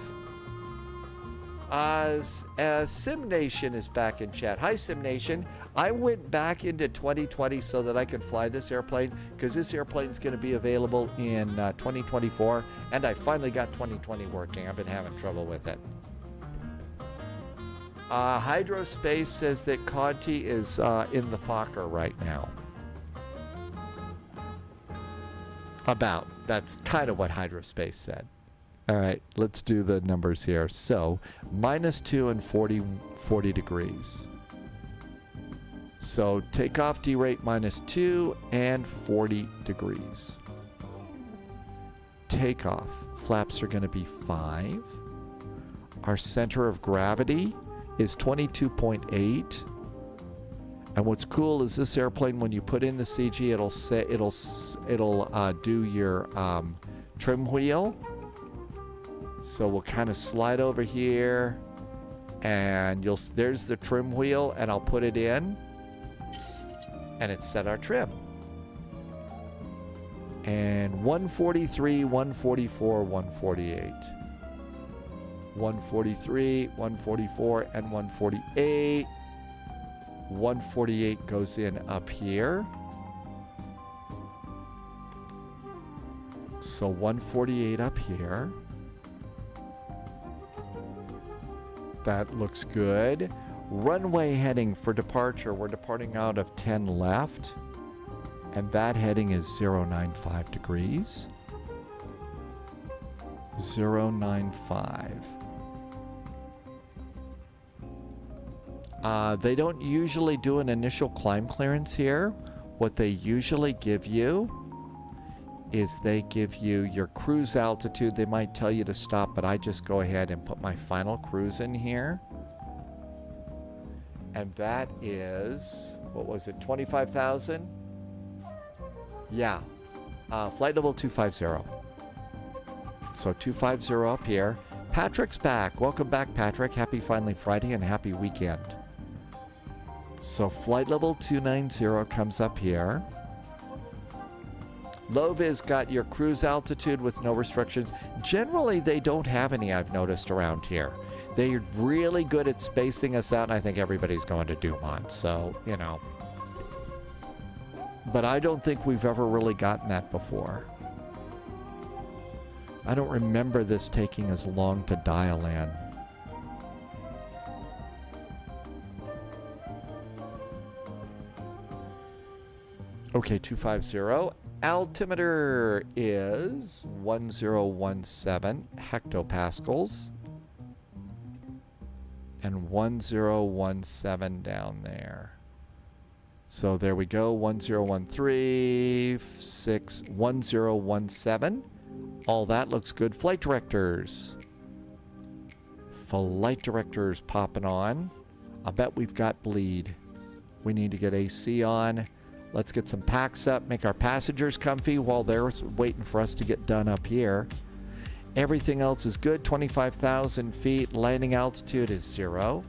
A: Sim Nation is back in chat. Hi, Sim Nation. I went back into 2020 so that I could fly this airplane because this airplane is going to be available in 2024, and I finally got 2020 working. I've been having trouble with it. Hydrospace says that Conti is in the Fokker right now. That's kind of what Hydrospace said. All right, let's do the numbers here. So, -2 and 40 degrees. So, takeoff derate -2 and 40 degrees. Takeoff. Flaps are going to be 5. Our center of gravity is 22.8. And what's cool is this airplane, when you put in the CG, it'll do your trim wheel. So we'll kind of slide over here, and there's the trim wheel, and I'll put it in, and it's set our trim. And 143, 144, 148. 143, 144, and 148. 148 goes in up here. So 148 up here. That looks good. Runway heading for departure. We're departing out of 10 left. And that heading is 095 degrees. 095. They don't usually do an initial climb clearance here. What they usually give you is they give you your cruise altitude. They might tell you to stop, but I just go ahead and put my final cruise in here. And that is, what was it, 25,000? Yeah. Flight level 250. So 250 up here. Patrick's back. Welcome back, Patrick. Happy Finally Friday and happy weekend. So flight level 290 comes up here. Low-vis got your cruise altitude with no restrictions. Generally, they don't have any, I've noticed, around here. They're really good at spacing us out, and I think everybody's going to Dumont, so, you know. But I don't think we've ever really gotten that before. I don't remember this taking as long to dial in. Okay, 250. Altimeter is 1017 hectopascals. And 1017 down there. So there we go, 1013, 1017. All that looks good. Flight directors. Flight directors popping on. I bet we've got bleed. We need to get AC on. Let's get some packs up, make our passengers comfy while they're waiting for us to get done up here. Everything else is good. 25,000 feet. Landing altitude is 0.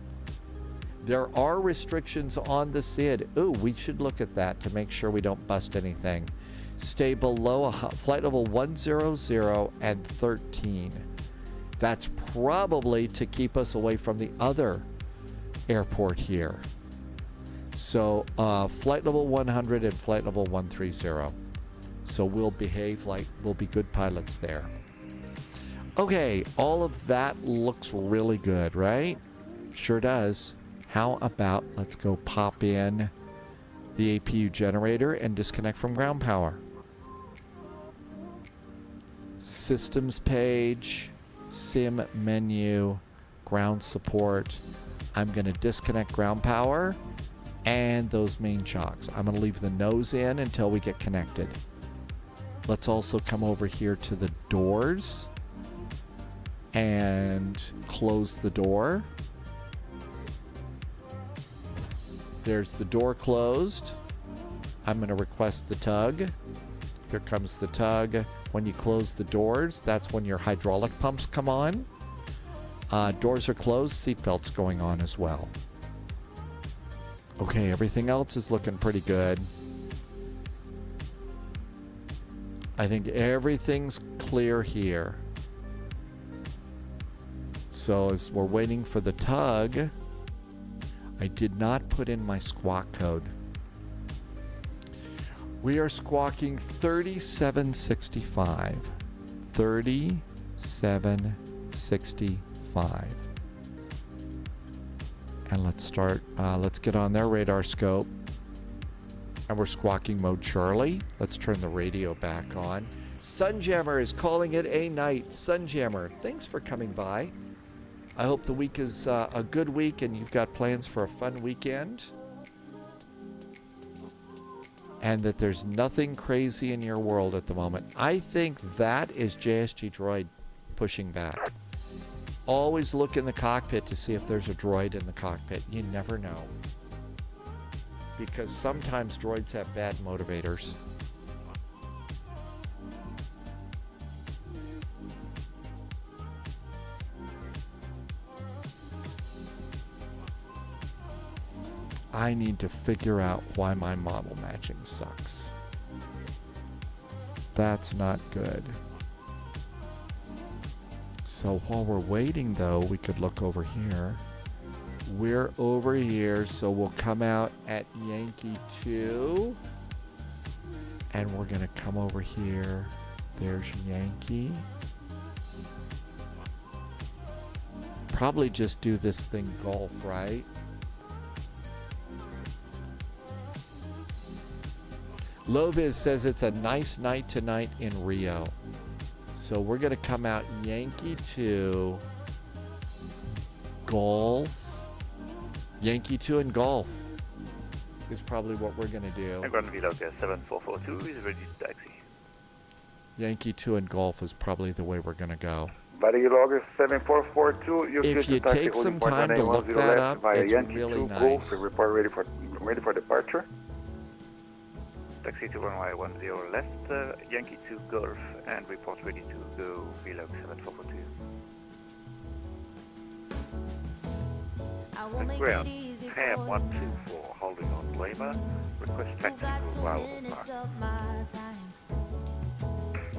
A: There are restrictions on the SID. Ooh, we should look at that to make sure we don't bust anything. Stay below a flight level 100 and 13. That's probably to keep us away from the other airport here. So flight level 100 and flight level 130. So we'll behave like we'll be good pilots there. Okay, all of that looks really good, right? Sure does. How about let's go pop in the APU generator and disconnect from ground power. Systems page, SIM menu, ground support. I'm going to disconnect ground power and those main chocks. I'm going to leave the nose in until we get connected. Let's also come over here to the doors and close the door. There's the door closed. I'm going to request the tug. Here comes the tug. When you close the doors, that's when your hydraulic pumps come on. Doors are closed, seatbelts going on as well. Okay, everything else is looking pretty good. I think everything's clear here. So as we're waiting for the tug, I did not put in my squawk code. We are squawking 3765. 3765. And let's start, let's get on their radar scope. And we're squawking mode Charlie. Let's turn the radio back on. Sunjammer is calling it a night. Sunjammer, thanks for coming by. I hope the week is a good week and you've got plans for a fun weekend. And that there's nothing crazy in your world at the moment. I think that is JSG Droid pushing back. Always look in the cockpit to see if there's a droid in the cockpit. You never know. Because sometimes droids have bad motivators. I need to figure out why my model matching sucks. That's not good. So while we're waiting though, we could look over here. We're over here, so we'll come out at Yankee 2. And we're gonna come over here. There's Yankee. Probably just do this thing Golf, right? Loviz says it's a nice night tonight in Rio. So we're going to come out Yankee 2, Golf. Yankee 2 and Golf is probably what we're going to do.
F: Ground VLOG 7442 is ready to taxi.
A: Yankee 2 and Golf is probably the way we're going to go.
P: VLOG 7442.
A: If you take some time to look that up, it's really nice.
P: Golf, report ready for departure.
F: Taxi to runway 10 left, Yankee 2 Golf, and report ready to go, VLOG 7442.
B: Ground, Ham 124, holding on Lima, request taxi to allowable park.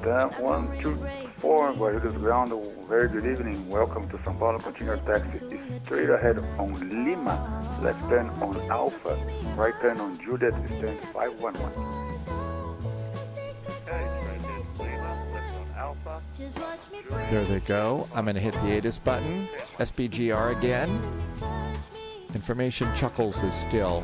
P: 124, Guarulhos ground, very good evening. Welcome to São Paulo. Continue your taxi straight ahead on Lima, left turn on Alpha, right turn on Juliet, stand 511.
A: There they go. I'm going to hit the ATIS button. SBGR again. Information Chuckles is still.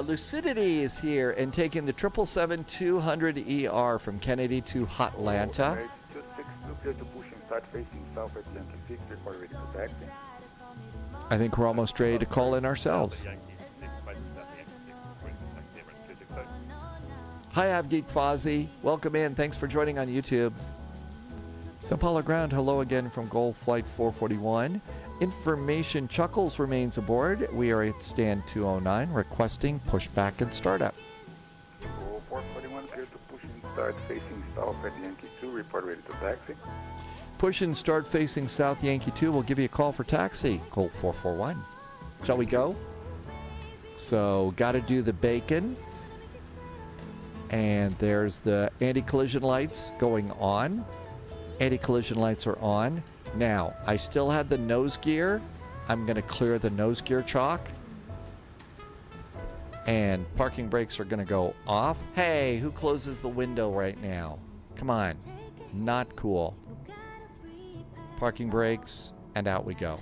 A: Lucidity is here and taking the 777-200ER from Kennedy to Hotlanta. I think we're almost ready to call in ourselves. Hi, Avgeek Fozzie. Welcome in. Thanks for joining on YouTube. Sao Paulo ground, hello again from Gold Flight 441. Information Chuckles remains aboard. We are at stand 209, requesting pushback and startup.
P: 441, clear to push and start facing south at Yankee 2, report ready to taxi.
A: Push and start facing south Yankee 2. We'll give you a call for taxi. Gold 441. Shall we go? So, got to do the bacon. And there's the anti-collision lights going on. Anti-collision lights are on. Now, I still had the nose gear. I'm going to clear the nose gear chalk. And parking brakes are going to go off. Hey, who closes the window right now? Come on. Not cool. Parking brakes, and out we go.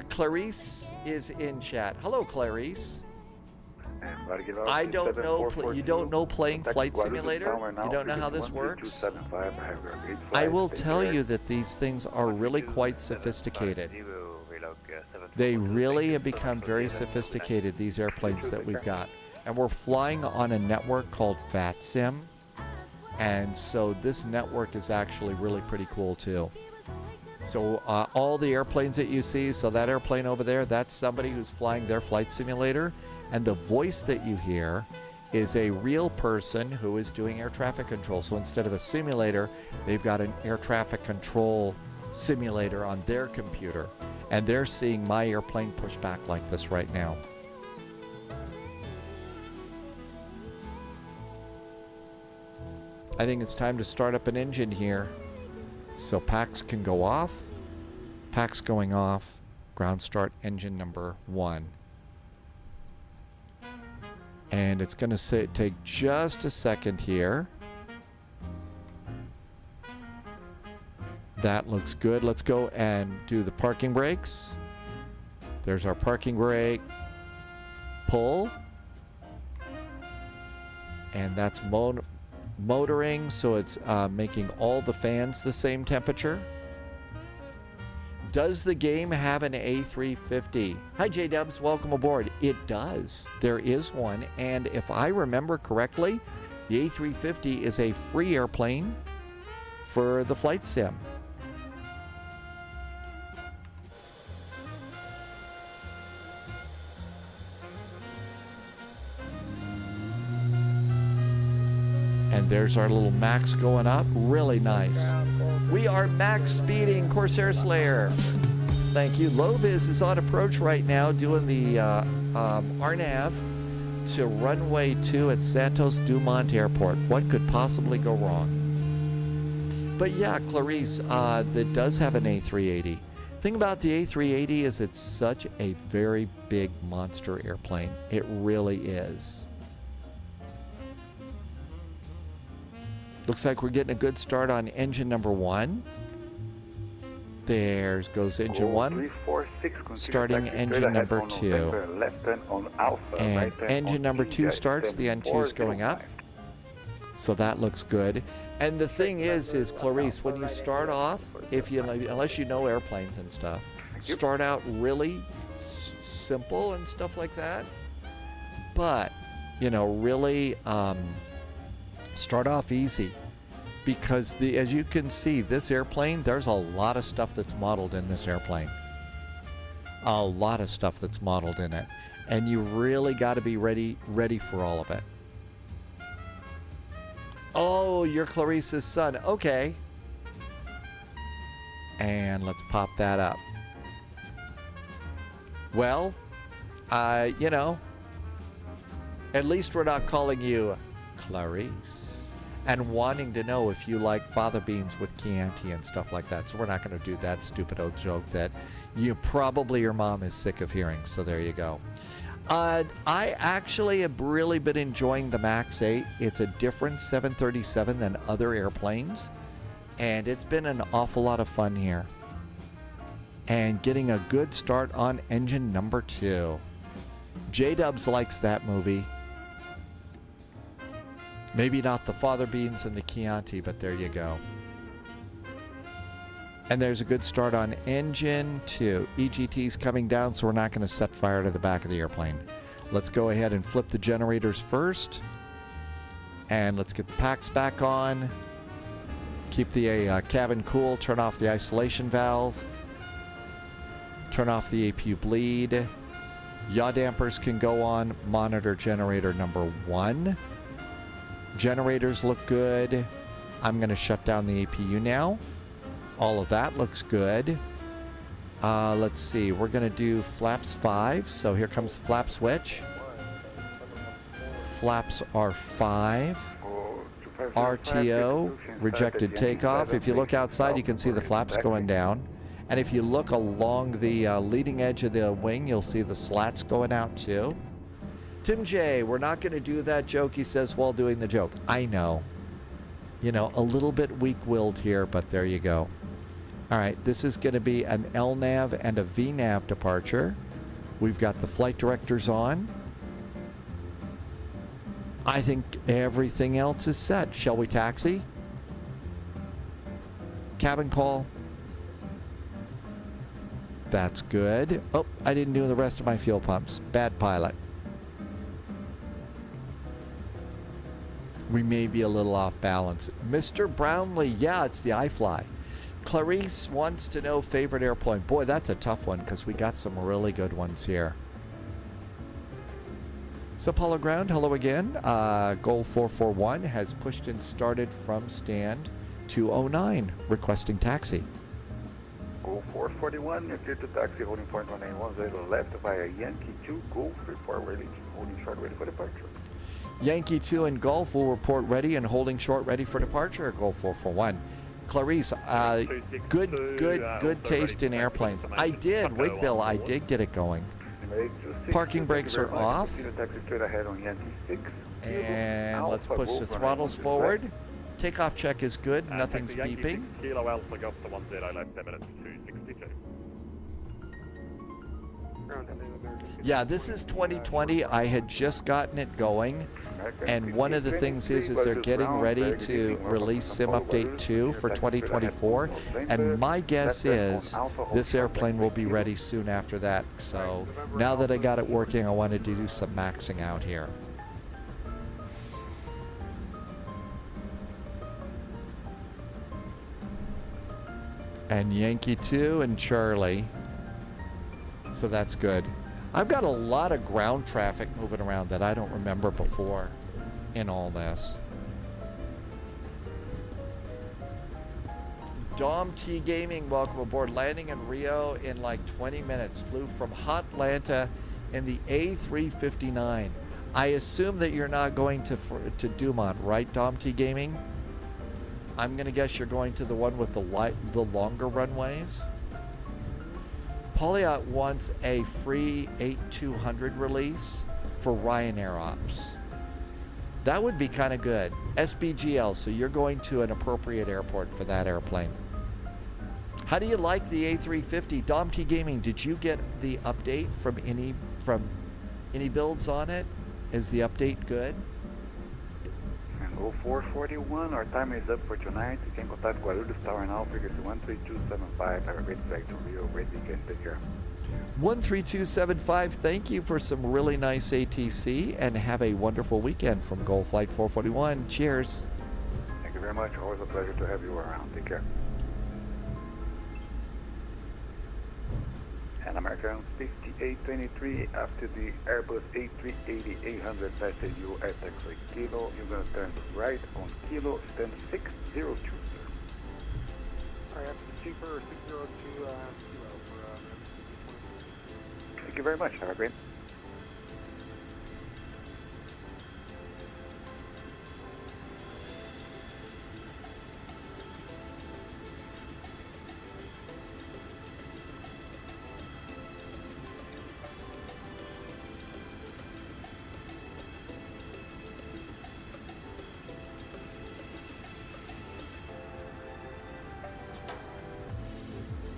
A: Clarice is in chat. Hello, Clarice. I don't know. You don't know playing Flight Simulator? You don't know how this works? I will tell you that these things are really quite sophisticated. They really have become very sophisticated, these airplanes that we've got. And we're flying on a network called VATSIM. And so this network is actually really pretty cool too. So all the airplanes that you see, so that airplane over there, that's somebody who's flying their flight simulator. And the voice that you hear is a real person who is doing air traffic control. So instead of a simulator, they've got an air traffic control simulator on their computer. And they're seeing my airplane push back like this right now. I think it's time to start up an engine here. So packs can go off. Packs going off. Ground start engine number 1. And it's going to take just a second here. That looks good. Let's go and do the parking brakes. There's our parking brake. Pull. And that's motoring, so it's making all the fans the same temperature. Does the game have an A350? Hi, J-Dubs. Welcome aboard. It does. There is one. And if I remember correctly, the A350 is a free airplane for the flight sim. And there's our little max going up. Really nice. We are max speeding Corsair Slayer. Thank you. Lovis is on approach right now doing the RNAV to runway 2 at Santos Dumont Airport. What could possibly go wrong? But yeah, Clarice, that does have an A380. Thing about the A380 is it's such a very big monster airplane. It really is. Looks like we're getting a good start on engine number 1. There goes engine 1. Starting engine number 2. And engine number 2 starts. The N2 is going up. So that looks good. And the thing is Clarice, when you start off, unless you know airplanes and stuff, start out really simple and stuff like that. But, really start off easy, because as you can see, this airplane, there's a lot of stuff that's modeled in this airplane. A lot of stuff that's modeled in it. And you really got to be ready for all of it. Oh, you're Clarice's son. Okay. And let's pop that up. Well, you know, at least we're not calling you Clarice and wanting to know if you like fava beans with Chianti and stuff like that. So we're not going to do that stupid old joke that your mom is sick of hearing. So there you go. I actually have really been enjoying the MAX 8. It's a different 737 than other airplanes, and it's been an awful lot of fun here. And getting a good start on engine number 2. J-Dubs likes that movie. Maybe not the fava beans and the Chianti, but there you go. And there's a good start on engine 2. EGT's coming down, so we're not going to set fire to the back of the airplane. Let's go ahead and flip the generators first. And let's get the packs back on. Keep the cabin cool. Turn off the isolation valve. Turn off the APU bleed. Yaw dampers can go on. Monitor generator number 1. Generators look good. I'm going to shut down the APU now. All of that looks good. Let's see. We're going to do flaps 5. So here comes the flap switch. Flaps are 5. RTO, rejected takeoff. If you look outside, you can see the flaps going down. And if you look along the leading edge of the wing, you'll see the slats going out too. Tim J, we're not going to do that joke, he says, while doing the joke. I know. You know, a little bit weak-willed here, but there you go. All right, this is going to be an LNAV and a VNAV departure. We've got the flight directors on. I think everything else is set. Shall we taxi? Cabin call. That's good. Oh, I didn't do the rest of my fuel pumps. Bad pilot. We may be a little off balance. Mr. Brownlee, yeah, it's the iFly. Clarice wants to know favorite airplane. Boy, that's a tough one because we got some really good ones here. So Paulo Ground, hello again. Goal 441 has pushed and started from stand 209, requesting taxi.
P: Goal 441, you're clear to taxi, holding point 1910 left via Yankee 2, Golf, report ready, holding short ready for departure.
A: Yankee 2 and Golf will report ready and holding short ready for departure at Goal 441. Clarice, good taste in airplanes. I did, Wigbill, I did get it going. Parking brakes are off. And let's push the throttles forward. Takeoff check is good, nothing's beeping.
H: Kilo Alpha Golf to 10 left 10 minutes 262.
A: Yeah, this is 2020. I had just gotten it going. And one of the things is they're getting ready to release Sim Update 2 for 2024. And my guess is this airplane will be ready soon after that. So now that I got it working, I wanted to do some maxing out here. And Yankee 2 and Charlie. So that's good. I've got a lot of ground traffic moving around that I don't remember before in all this. Dom T Gaming, welcome aboard. Landing in Rio in like 20 minutes. Flew from Hotlanta in the A359. I assume that you're not going to Dumont, right, Dom T Gaming? I'm going to guess you're going to the one with the longer runways. Pauliot wants a free 8200 release for Ryanair ops. That would be kind of good. SBGL, so you're going to an appropriate airport for that airplane. How do you like the A350? Dom T Gaming, did you get the update from any builds on it? Is the update good?
P: And go 441, our time is up for tonight. You can contact Guarulhos Tower now, frequency 13275. Have a great flight to Rio. Great weekend. Take care.
A: 13275, thank you for some really nice ATC and have a wonderful weekend from Gold Flight 441. Cheers.
P: Thank you very much. Always a pleasure to have you around. Take care. And American 5823 after the Airbus A380-800 passes you at X-ray Kilo. You're going to turn right on Kilo, stand 602, sir.
Q: Alright, after the cheaper 602 Kilo for
P: Thank you very much. Have a great.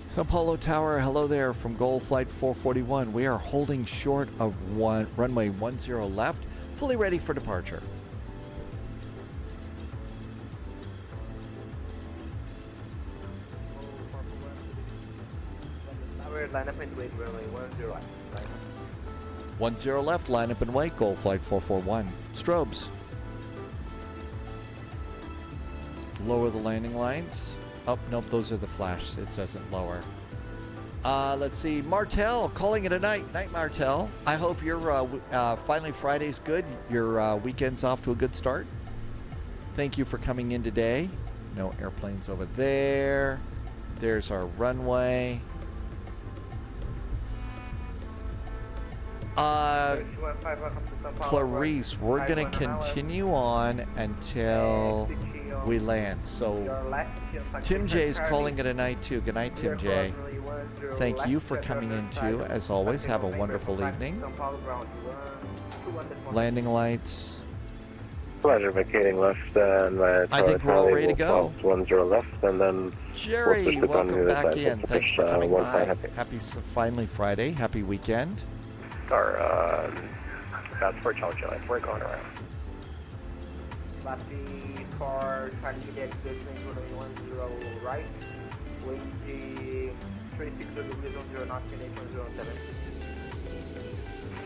A: Sao Paulo Tower, hello there from Goal Flight 441. We are holding short of runway 10 left, fully ready for departure.
M: Line up and wait, runway 10 left.
A: 10 left, line up and wait, Goal Flight 441. Strobes. Lower the landing lines. Oh, nope, those are the flash. It doesn't lower. Let's see. Martel, calling it a night. Night, Martel. I hope your finally Friday's good. Your weekend's off to a good start. Thank you for coming in today. No airplanes over there. There's our runway. Clarice, we're going to continue on until we land. So Tim J's calling it a night too. Good night, Tim J. Thank you for coming in too. As always, have a wonderful evening. Landing lights.
G: Pleasure vacating left and
A: I think we're all ready to go.
G: 10 left and then
A: Jerry,
G: we'll
A: welcome back in. Thanks for coming by.
G: Happy
A: finally Friday. Happy weekend.
G: That's for Charlie. We're going around.
M: Last car trying to get good things runway 10 right. Wind 36 degrees 10 knots in 8107.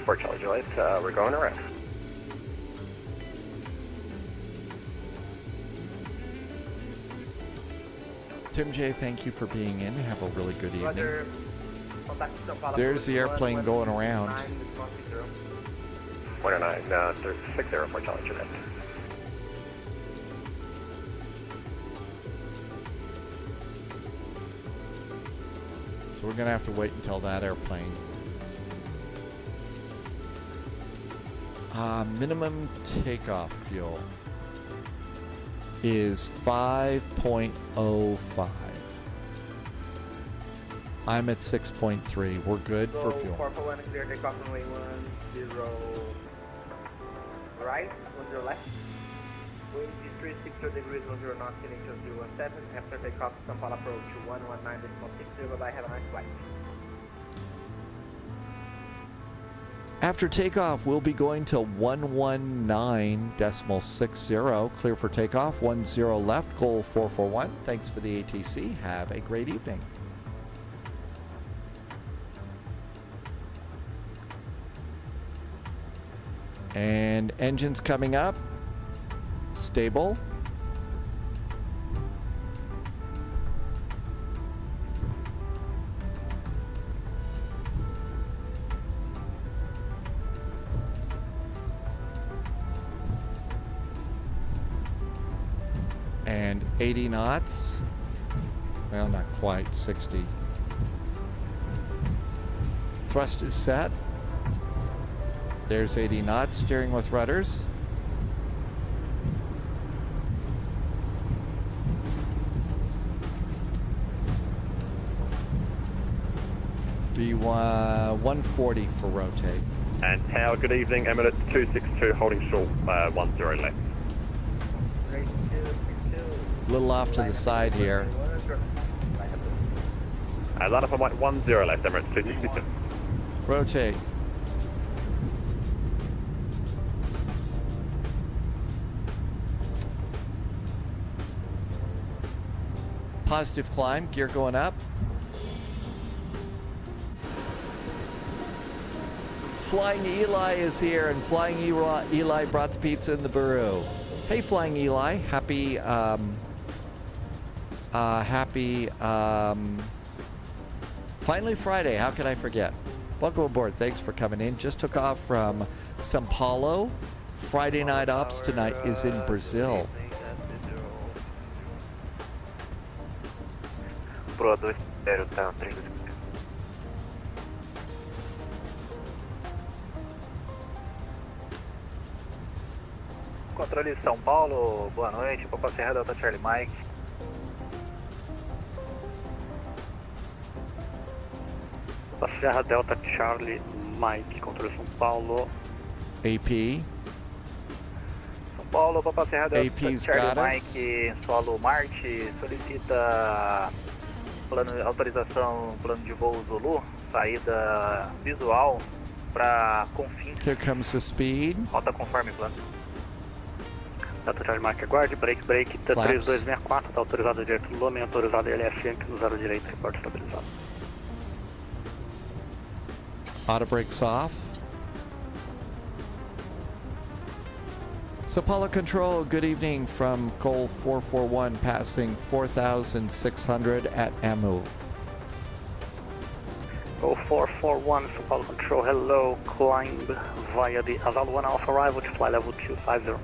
G: For Charlie Juliet, we're going around.
A: Tim J, thank you for being in. Have a really good evening. There's the airplane going around.
G: 109, 60 for Charlie Juliet.
A: So we're going to have to wait until that airplane. Minimum takeoff fuel is 5.05. I'm at 6.3. We're good for fuel.
M: Purple one, clear takeoff runway 10 right, 10 left. Wind is 36 degrees 10 knots in 8017. After takeoff, Sao Paulo approach 119.60. Bye-bye, have a nice flight.
A: After takeoff, we'll be going to 119.60. Clear for takeoff. 10 left, goal 441. Thanks for the ATC. Have a great evening. And engines coming up. Stable. And 80 knots. Well, not quite, 60. Thrust is set. There's 80 knots, steering with rudders. Be 140 for rotate.
Q: And Tower, good evening. Emirates 262 holding short 10 left.
A: A little off to the side here.
Q: Line up on white 10 left, Emirates 262.
A: Rotate. Positive climb, gear going up. Flying Eli is here, and Flying Eli brought the pizza in the burro. Hey, Flying Eli, happy finally Friday. How can I forget? Welcome aboard. Thanks for coming in. Just took off from Sao Paulo. Friday night ops tonight is in Brazil.
F: controle São Paulo, boa noite, Papa Serra Delta Charlie Mike.
I: Papa Serra Delta Charlie Mike, controle São Paulo.
A: AP.
F: São Paulo, Papa Serra Delta
A: AP's
F: Charlie
A: got us.
F: Mike, solo Marte, solicita autorização, plano de voo Zulu, saída visual para Confins.
A: Here comes the speed.
F: Rota conforme plano.
I: Delta Charlie Mike, aguarde, break,
A: Flaps.
I: 3264, está autorizado direito do Lumen, autorizado LFM no 0 direito, reporte estabilizado.
A: Auto brakes off. So Paulo Control, good evening from Goal 441, passing 4,600 at Amu.
I: Go 441, São Paulo Control, hello, climb via the Aval 1 Alpha arrival to fly level 250.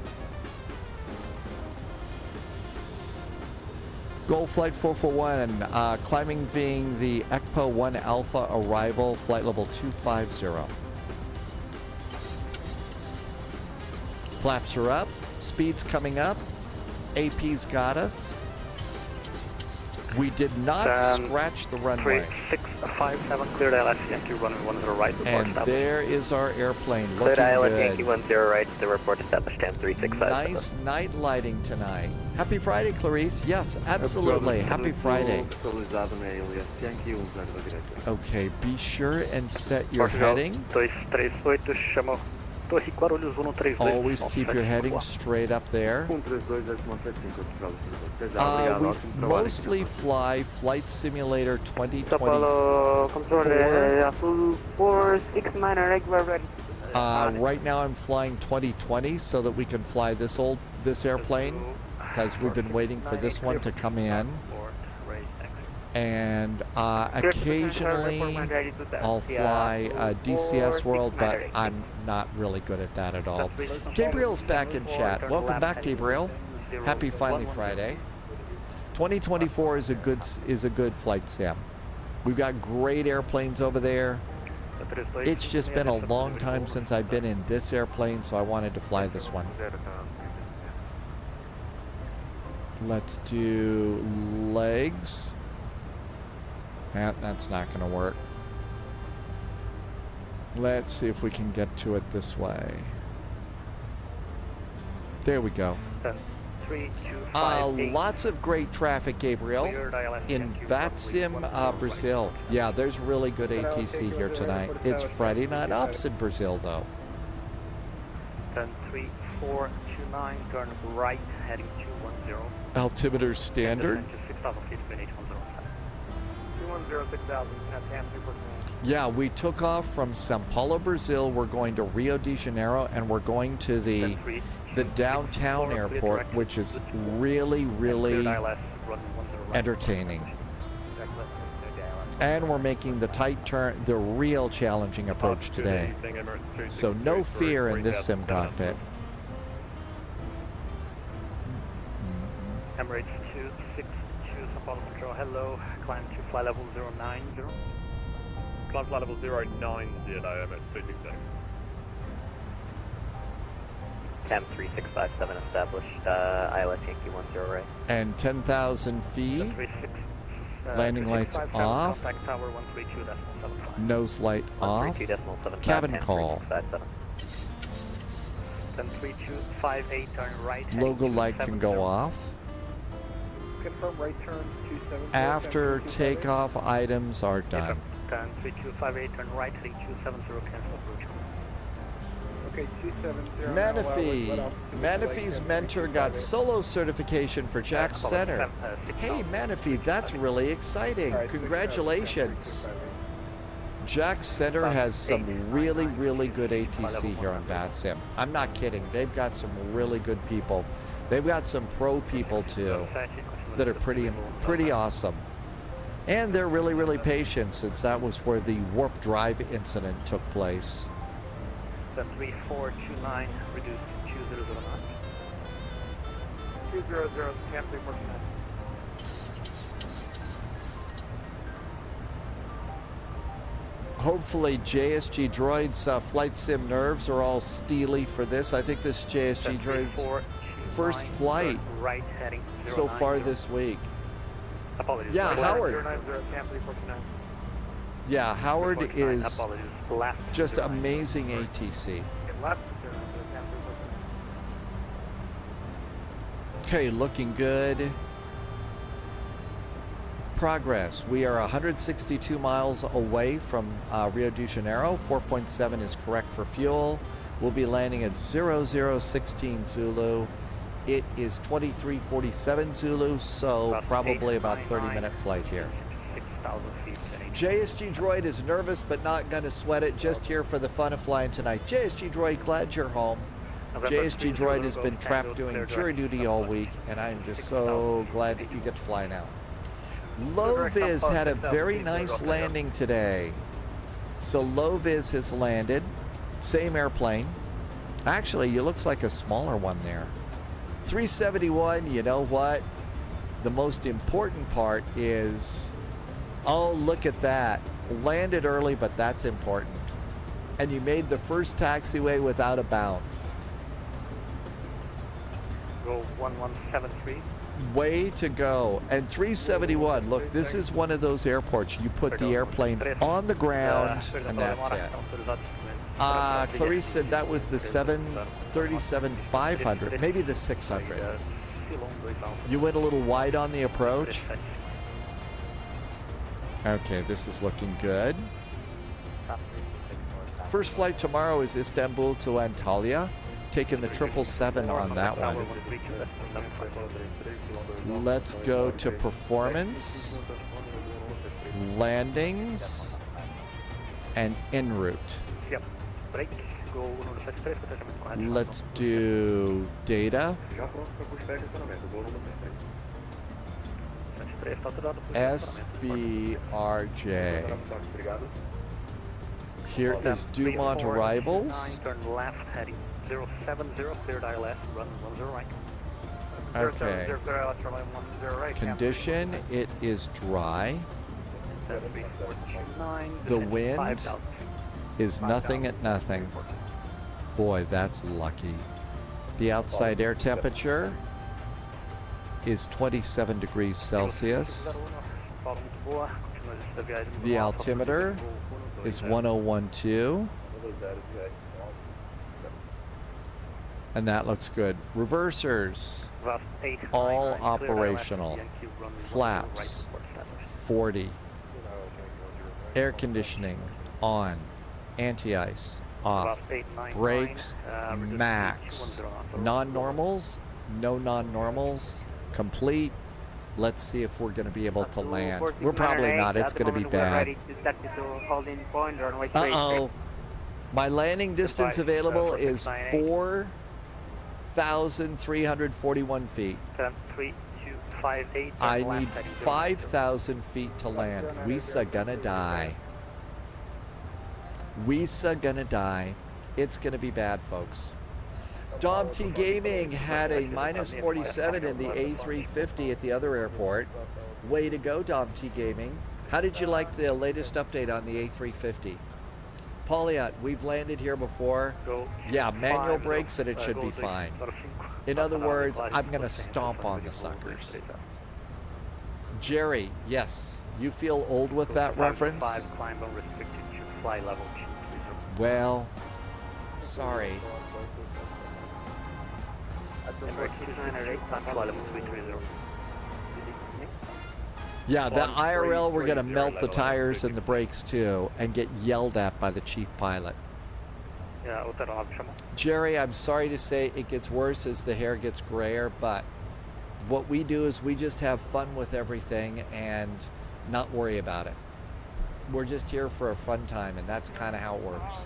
A: Goal Flight 441, climbing via the ECPO 1 Alpha arrival, flight level 250. Flaps are up, speed's coming up, AP's got us. We did not scratch the runway.
I: 3657, cleared ILS Yankee, runway 10 right, report
A: And
I: established.
A: there is our airplane
F: Cleared
A: looking
F: ILS Yankee
A: good.
F: 10 right, the report established 10365.
A: Nice night lighting tonight. Happy Friday, Clarice. Yes, absolutely. Happy Friday. Okay, be sure and set your heading.
I: 238, chama Torre Guarulhos 132.
A: Always keep your heading straight up there. We mostly fly Flight Simulator 2024. Right now I'm flying 2020 so that we can fly this airplane because we've been waiting for this one to come in. And occasionally I'll fly DCS World, but I'm not really good at that at all. Gabriel's back in chat. Welcome back, Gabriel. Happy Finally Friday. 2024 is a good flight sim. We've got great airplanes over there. It's just been a long time since I've been in this airplane, so I wanted to fly this one. Let's do legs. That's not going to work. Let's see if we can get to it this way. There we go. Lots of great traffic, Gabriel, in VATSIM, Brazil. Yeah, there's really good ATC here tonight. It's Friday Night Ops in Brazil, though.
I: 10429, turn right, heading 210.
A: Altimeter standard.
I: 6,000 feet, spin 810.
M: 210, 6,000, TAM 2%.
A: Yeah, we took off from São Paulo, Brazil. We're going to Rio de Janeiro, and we're going to the downtown airport, which is really, really entertaining. And we're making the tight turn, the real challenging approach today. So no fear in this sim cockpit.
I: Emirates 262, São Paulo Control, hello, climb to fly level 090.
Q: Climb flight level 090, Emirates 262.
F: TAM 3657 established, ILS Yankee 10 right.
A: And 10,000 feet. Landing lights off. Nose light off. Cabin call.
I: 103258, turn right.
A: Logo light can go off.
M: Confirm right turn 27.
A: After takeoff items are done.
I: 103258, turn right, heading 270, cancel approach.
M: Okay, 270.
A: Manafee's mentor got solo certification for Jack Center. Hey, Manafee, that's really exciting. Congratulations. Jack Center has some really, really good ATC here on VATSIM. I'm not kidding. They've got some really good people. They've got some pro people, too, that are pretty awesome. And they're really, really patient, since that was where the warp drive incident took place.
I: 3429, reduced to 2009.
M: 200, TAM 349.
A: Hopefully JSG Droid's flight sim nerves are all steely for this. I think this is JSG Droid's first flight
K: Right heading.
A: so far this week.
K: Apologies.
A: Yeah, Howard.
K: 090, Camp 349.
A: Yeah, Howard
K: 349,
A: is
K: apologies. Left
A: just
K: 090.
A: amazing ATC.
K: Left 090, Camp 349.
A: Okay, looking good. Progress. We are 162 miles away from Rio de Janeiro. 4.7 is correct for fuel. We'll be landing at 0016 Zulu. It is 2347 Zulu, so probably about 30-minute flight here.
K: 6,000 feet.
A: JSG Droid is nervous but not going to sweat it, just here for the fun of flying tonight. JSG Droid, glad you're home. JSG Droid has been trapped doing jury duty all week, and I'm just so glad that you get to fly now. Low-Vis had a very nice landing today. So Low-Vis has landed, same airplane. Actually, it looks like a smaller one there. 371, you know what? The most important part is, oh, look at that. Landed early, but that's important. And you made the first taxiway without a bounce.
K: Go 1173.
A: Way to go. And 371, look, this is one of those airports. You put the airplane on the ground, and that's it. Clarice said that was the 737-500, maybe the 600. You went a little wide on the approach. Okay, this is looking good. First flight tomorrow is Istanbul to Antalya. Taking the 777 on that one. Let's go to performance, landings, and en route.
K: Yep. Break. Go 173.
A: Let's do data. SBRJ. Here is Dumont arrivals.
K: Turn left heading 070, cleared ILS, run 10 right.
A: Okay. Condition, it is dry. The wind is nothing at nothing. Boy, that's lucky. The outside air temperature is 27 degrees Celsius. The altimeter is 1012. And that looks good. Reversers, all operational. Flaps, 40. Air conditioning, on. Anti-ice, off. Brakes, max. Non-normals, no non-normals, complete. Let's see if we're going to be able to land. We're probably not. It's going to be bad. Uh-oh. My landing distance available is 4,341 feet. I need 5,000 feet to land. We'sa gonna die. Wesa gonna die. It's gonna be bad, folks. Dom T Gaming had a minus 47 in the A350 at the other airport. Way to go, Dom T Gaming. How did you like the latest update on the A350? Pauliot, we've landed here before. Yeah, manual brakes and it should be fine. In other words, I'm going to stomp on the suckers. Jerry, yes, you feel old with that reference? Well, sorry. Yeah, the IRL, we're going to melt the tires and the brakes too and get yelled at by the chief pilot. Jerry, I'm sorry to say it gets worse as the hair gets grayer, but what we do is we just have fun with everything and not worry about it. We're just here for a fun time, and that's kind of how it works.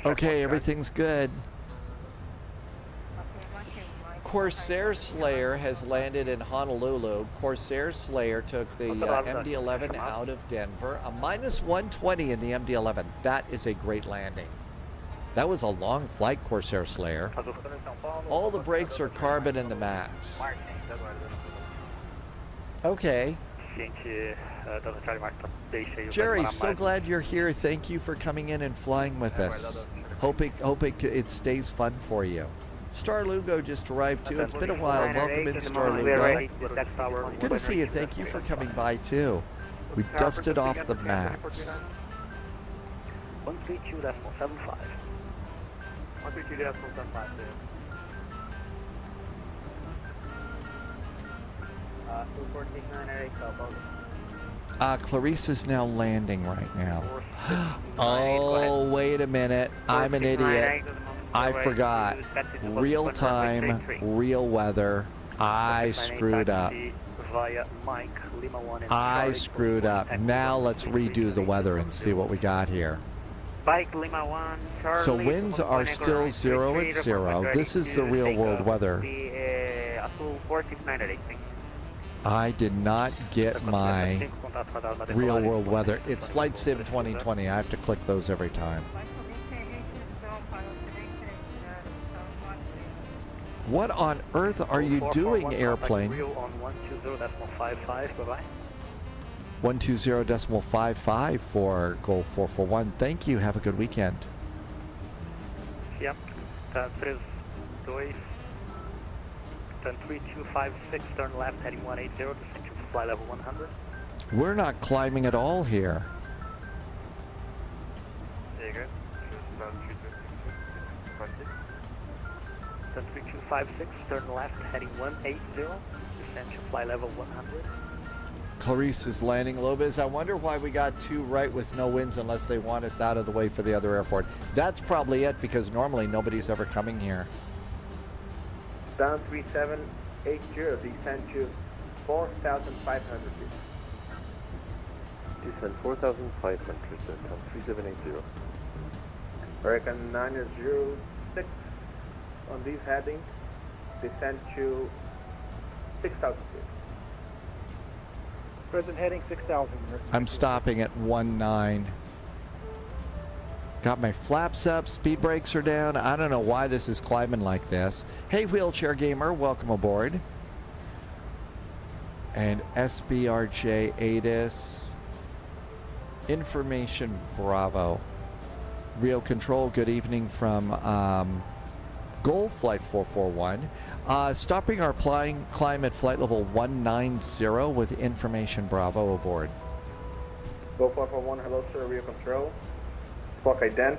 A: Okay, everything's good. Corsair Slayer has landed in Honolulu. Corsair Slayer took the MD-11 out of Denver. A minus 120 in the MD-11. That is a great landing. That was a long flight, Corsair Slayer. All the brakes are carbon in the max. Okay. Jerry, so glad you're here. Thank you for coming in and flying with us. Hope it stays fun for you. Star Lugo just arrived too. It's been a while. Welcome in, Star Lugo. Good to see you. Thank you for coming by too. We dusted off the max.
K: 132.75. 132.75.
A: Clarice is now landing right now. Oh, wait a minute. I'm an idiot. I forgot. Real time, real weather. I screwed up. I screwed up. Now let's redo the weather and see what we got here. So winds are still 0 at 0. This is the real world weather. I did not get my real world weather. It's Flight Sim 2020. I have to click those every time. What on earth are you doing, airplane? 120.55 for Goal 441. Thank you. Have a good weekend.
K: Yep. 3256, turn left, heading 180, descend to fly level 100.
A: We're not climbing at all here.
K: There you go. 3256, turn left, heading 180, descend to fly level 100.
A: Clarice is landing Lobez. I wonder why we got 2 right with no winds unless they want us out of the way for the other airport. That's probably it, because normally nobody's ever coming here.
M: Down 3780, descend to 4,500 feet.
H: Descend 4,500, down 3780.
M: American 906 on these headings, descend to 6,000 feet.
R: Present heading 6,000.
A: I'm stopping at 19. Got my flaps up, speed brakes are down. I don't know why this is climbing like this. Hey, Wheelchair Gamer, welcome aboard. And SBRJ ATIS. Information Bravo. Real Control, good evening from Goal Flight 441. Stopping our climb at flight level 190 with Information Bravo aboard.
M: Go 441, hello sir, Real Control. Squawk ident,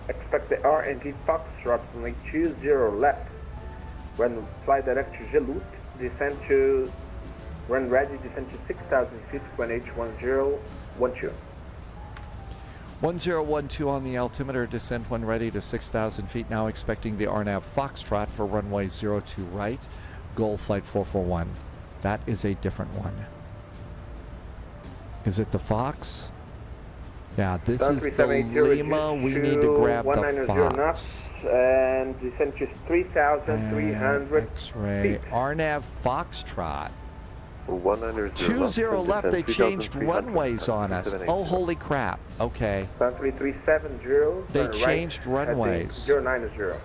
M: expect the RNG Foxtrot runway 20 left. When fly direct to Gelut, descend to, when ready, descend to 6,000 feet, when H1012.
A: 1012 on the altimeter, descent when ready to 6,000 feet. Now expecting the RNAV Foxtrot for runway 02 right, Goal Flight 441. That is a different one. Is it the Fox? Yeah, this is the Lima. We need to grab the Fox.
M: And descend to 3,300
A: X-ray. RNAV Foxtrot.
H: 190
A: left. They changed runways on us. Oh, holy crap. Okay.
M: 3370.
A: They changed runways.
M: 090.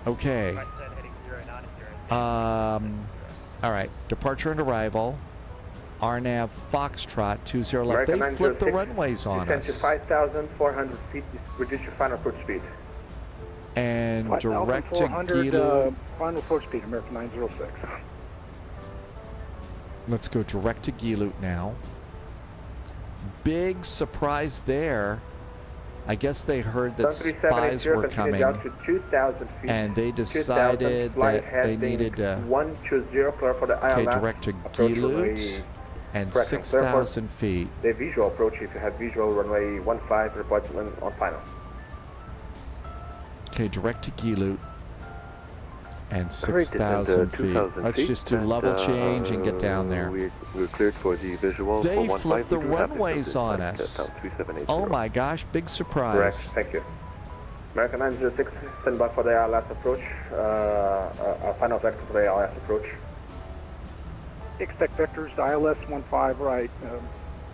A: Okay. All right. Departure and arrival. RNAV Foxtrot 20 left. They flipped the runways on us.
M: Descend to 5,400 feet. Reduce your final approach speed.
A: And direct to Gilu.
R: Final approach speed, American 906.
A: Let's go direct to Gilut now. Big surprise there. I guess they heard that spies were coming, and they decided that they needed to.
M: 120 for the
A: okay, direct to Gilut and 6,000 feet.
M: The visual approach, if you have visual, runway 15, report on final.
A: Okay, direct to Gilut and 6,000 feet. Let's just do level change and get down there.
H: We're cleared for the visual.
A: They flipped the runways on us. Oh my gosh, big surprise.
M: Correct, thank you. American 906, stand by for the last approach. Final vector for the last approach.
R: Expect vectors, ILS 15 right,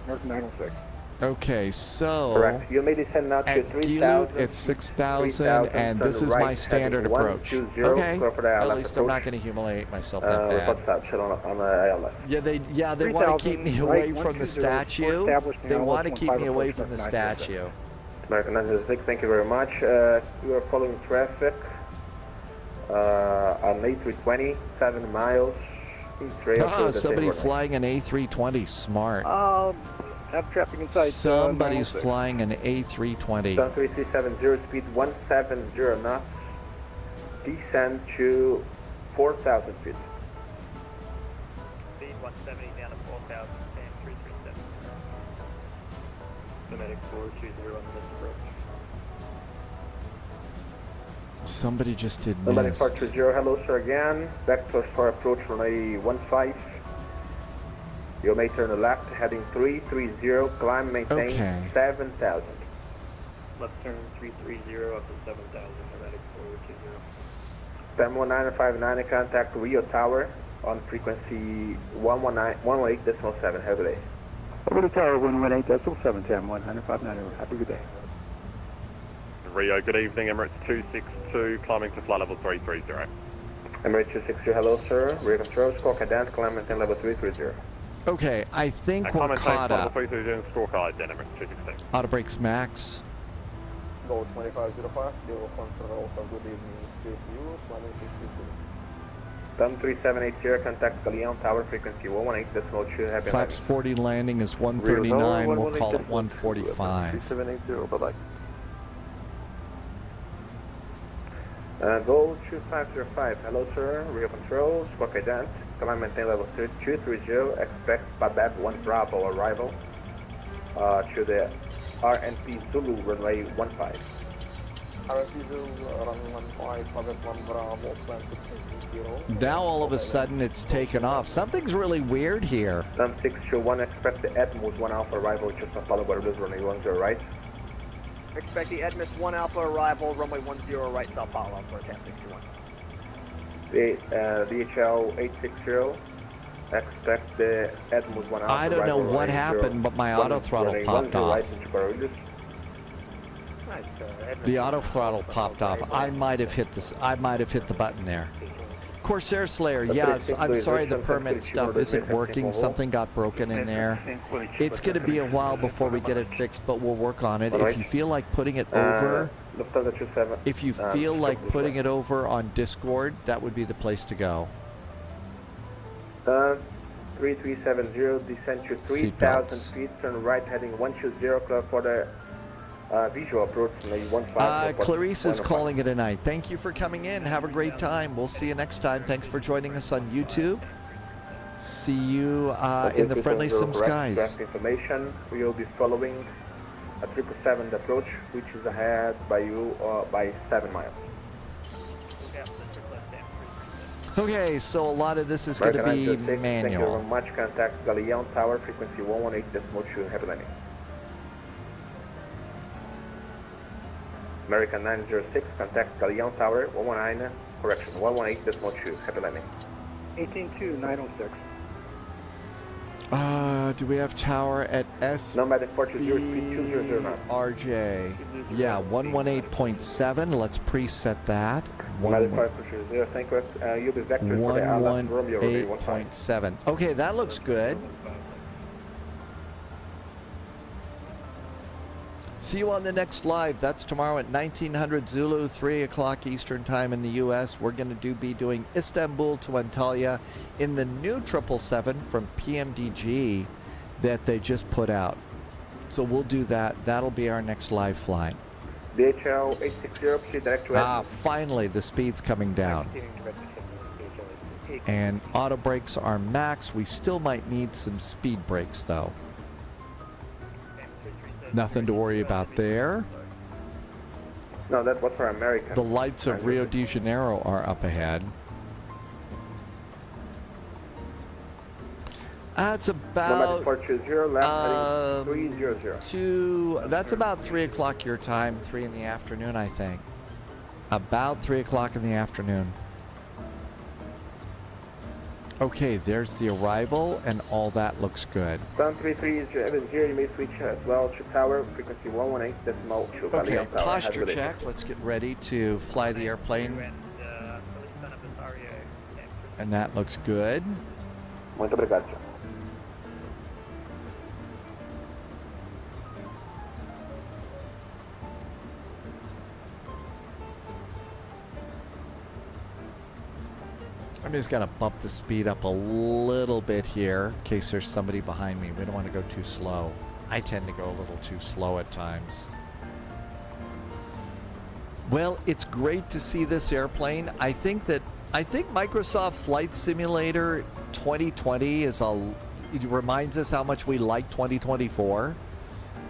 R: American 906.
A: Okay, so
M: Correct. You may descend now to
A: at
M: 3,000.
A: Gilute, it's 6,000, and this is my standard approach. Okay. At least I'm not going to humiliate myself that bad. Yeah, they want to keep me away from the statue. They want to keep me away from the statue.
M: American 906, thank you very much. You are following traffic on A320, 7 miles.
A: Somebody flying an A320, smart.
R: Have traffic inside.
A: Somebody's flying an A320.
M: 3370, speed 170 knots. Descend to 4,000 feet.
K: Speed 170 down to 4,000, and 337.
H: Phonetic 420 on this approach.
A: Somebody just did
M: Phonetic
A: missed.
M: 420, hello sir again. Vector for approach runway 15. You may turn left, heading 330, climb, maintain 7,000.
H: Left turn 330 up to 7,000, Phonetic 420.
M: STEM 1959, contact Rio Tower on frequency 118.7. Have a good day.
R: Over to Tower 118.7, TAM 1959. Have a good day.
Q: Rio, good evening. Emirates 262, climbing to flight level 330.
M: Emirates 262, hello sir. Rear control, score cadence, climb, maintain level 330.
A: Okay, I think we're caught up.
Q: Scorecard, then, Emirates 216.
A: Auto brakes max.
H: Go 2505, deal control for good evening to you, climbing 622.
M: Done 3780, contact Galeon Tower, frequency 118.2, happy
A: Flaps 40 landing is 139, we'll call it 145.
H: 3780, bye-bye.
M: Go 2505, hello sir, rear control, squawk ident, climb maintain level 230, expect Babab 1 Bravo arrival to the RNP Zulu runway 15.
H: RNP Zulu runway 15, Babab 1 Bravo, plan 680.
A: Now all of a sudden it's taken off. Something's really weird here.
M: 621, expect the Edmund 1 Alpha arrival to Sao Paulo, Guarulhos, runway 10 right.
K: Expect the Edmus 1 Alpha arrival, runway 10 right, Sao Paulo for 1061.
M: The DHL 860, expect the Edmund 1 Alpha
A: I don't know
M: arrival,
A: what happened, but my auto throttle popped off. The auto throttle popped off. I might have hit this. I might have hit the button there. Corsair Slayer, yes, I'm sorry the permit stuff isn't working. Something got broken in there. It's going to be a while before we get it fixed, but we'll work on it. If you feel like putting it over, on Discord, that would be the place to go.
M: 3370, descend to 3,000 feet, turn right heading 120, clear for the visual approach.
A: Clarice is calling it a night. Thank you for coming in. Have a great time. We'll see you next time. Thanks for joining us on YouTube. See you in the friendly sim skies.
M: Information. We will be following a 777 approach, which is ahead by you by 7 miles.
A: Okay, so a lot of this is going to be manual.
M: Thank you very much. Contact Galeon Tower, frequency 118.2, happy landing. American 906, contact Galeon Tower, 119, correction, 118.2, happy landing.
R: 182-906.
A: Do we have tower at SBRJ? Yeah, 118.7. Let's preset that. 118.7. Okay, that looks good. See you on the next live. That's tomorrow at 1900 Zulu, 3 o'clock Eastern time in the U.S. We're going to be doing Istanbul to Antalya in the new 777 from PMDG that they just put out. So we'll do that. That'll be our next live flight.
M: DHL 860, proceed direct to
A: finally, the speed's coming down. And auto brakes are max. We still might need some speed brakes, though. Nothing to worry about there.
M: No, that was for America.
A: The lights of Rio de Janeiro are up ahead. That's about that's about 3 o'clock your time, 3 in the afternoon, I think. About 3 o'clock in the afternoon. Okay, there's the arrival, and all that looks good.
M: Ground 3370, you may switch as well to tower, frequency 118.2.
A: Okay, posture check. Let's get ready to fly the airplane. And that looks good.
M: Muito obrigado.
A: I'm just going to bump the speed up a little bit here in case there's somebody behind me. We don't want to go too slow. I tend to go a little too slow at times. Well, it's great to see this airplane. I think Microsoft Flight Simulator 2020 it reminds us how much we like 2024.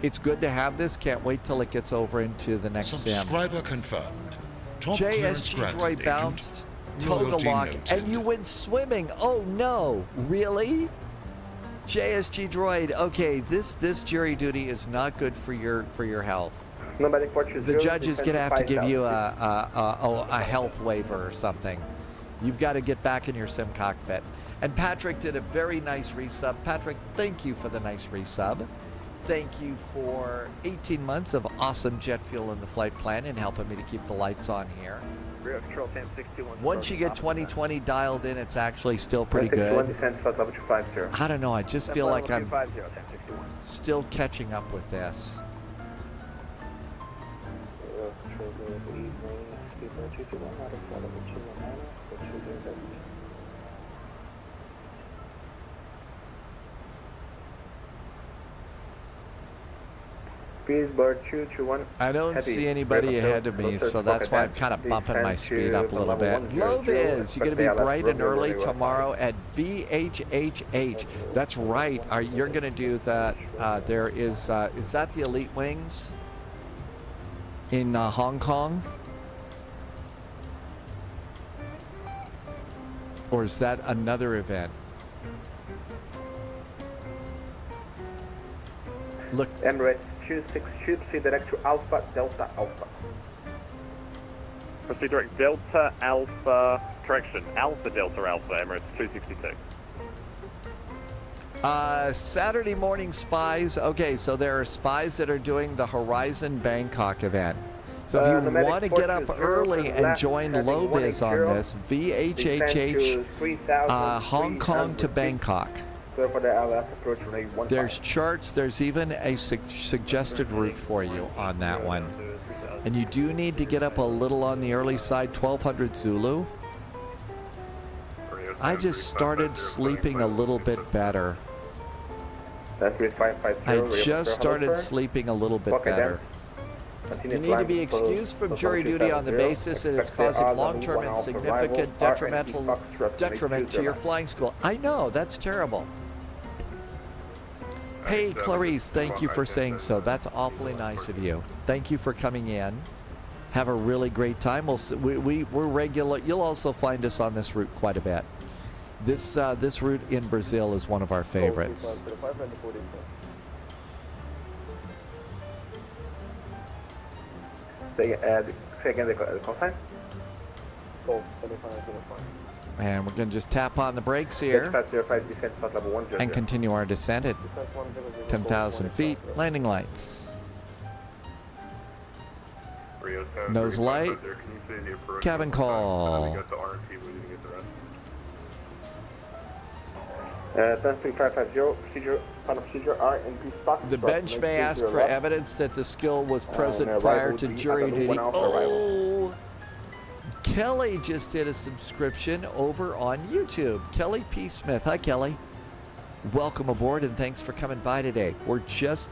A: It's good to have this. Can't wait till it gets over into the next sim.
B: Subscriber confirmed. Top clearance
A: JSG
B: granted,
A: droid
B: agent.
A: bounced. Total lock, and you went swimming. Oh no, really? JSG droid. Okay, this jury duty is not good for your health. The judge is gonna have to give you a health waiver or something. You've got to get back in your sim cockpit. And Patrick did a very nice resub. Patrick, thank you for the nice resub. Thank you for 18 months of awesome jet fuel in the flight plan and helping me to keep the lights on here. Once you get 2020 dialed in, it's actually still pretty good. I don't know, I just feel like I'm still catching up with this. I don't see anybody ahead of me, so that's why I'm kind of bumping my speed up a little bit. Loviz, you're going to be bright and early tomorrow at VHHH. That's right. You're going to do that. Is that the Elite Wings in Hong Kong? Or is that another event? Look.
M: Emirates 26 should see direct to Alpha Delta Alpha.
Q: Proceed direct Delta Alpha, correction, Alpha Delta Alpha, Emirates 266.
A: Saturday morning spies. Okay, so there are spies that are doing the Horizon Bangkok event. So if you want to get up early and join Loviz on this, VHHH, Hong Kong to Bangkok. There's charts, there's even a suggested route for you on that one. And you do need to get up a little on the early side, 1200 Zulu. I just started sleeping a little bit better. I just started sleeping a little bit better. You need to be excused from jury duty on the basis that it's causing long-term and significant detriment to your flying school. I know, that's terrible. Hey, Clarice, thank you for saying so. That's awfully nice of you. Thank you for coming in. Have a really great time. We're regular. You'll also find us on this route quite a bit. This route in Brazil is one of our favorites.
M: Say again the call sign.
A: And we're going to just tap on the brakes here and continue our descent at 10,000 feet. Landing lights. Nose light. Cabin call. The bench may ask for evidence that the skill was present prior to jury duty. Oh! Kelly just did a subscription over on YouTube. Kelly P. Smith. Hi, Kelly. Welcome aboard and thanks for coming by today. We're just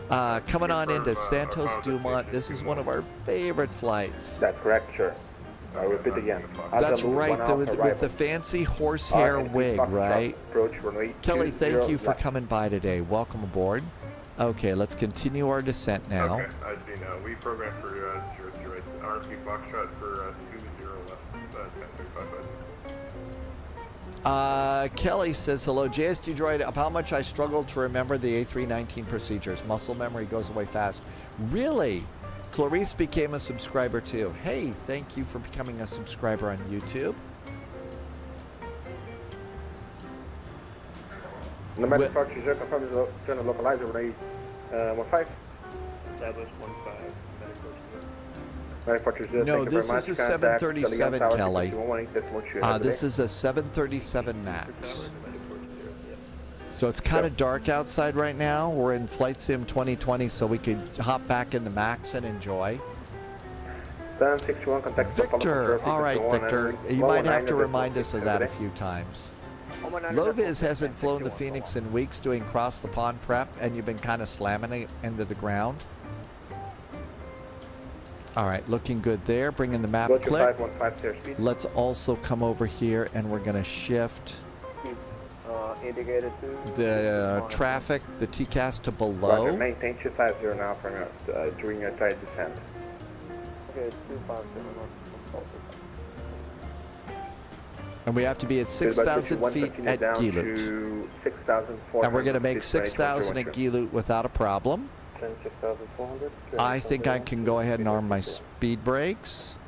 A: coming on into Santos Dumont. This is one of our favorite flights.
M: That's correct, sure. I'll repeat again.
A: That's right, with the fancy horsehair wig, right? Kelly, thank you for coming by today. Welcome aboard. Okay, let's continue our descent now.
Q: Okay, I see now. We programmed for RFP Foxtrot for 20 left, 1035.
A: Kelly says, hello, JSG droid. Of how much I struggled to remember the A319 procedures. Muscle memory goes away fast. Really? Clarice became a subscriber too. Hey, thank you for becoming a subscriber on YouTube.
M: Number departure 0, confirm is trying to localize runway 15.
L: Establish 15.
M: Departure 0,
A: No,
M: thank you
A: this
M: very
A: is a
M: much.
A: 737,
M: Contact
A: Kelly.
M: 6118.2.
A: This is a 737 MAX. So it's kind of dark outside right now. We're in Flight Sim 2020, so we could hop back in the MAX and enjoy.
M: 761, contact
A: Victor, all right, Victor. You might have to remind us of that a few times. Loviz hasn't flown the Phoenix in weeks doing cross the pond prep, and you've been kind of slamming it into the ground. All right, looking good there. Bringing the map click. Let's also come over here, and we're going to shift
H: Indicated to
A: the traffic, the TCAS to below.
M: Roger, maintain 250 now for during your tight descent.
H: Okay, 250.
A: And we have to be at 6,000 feet at Gilut. And we're going to make 6,000 at Gilut without a problem.
H: 6,400.
A: I think I can go ahead and arm my speed brakes.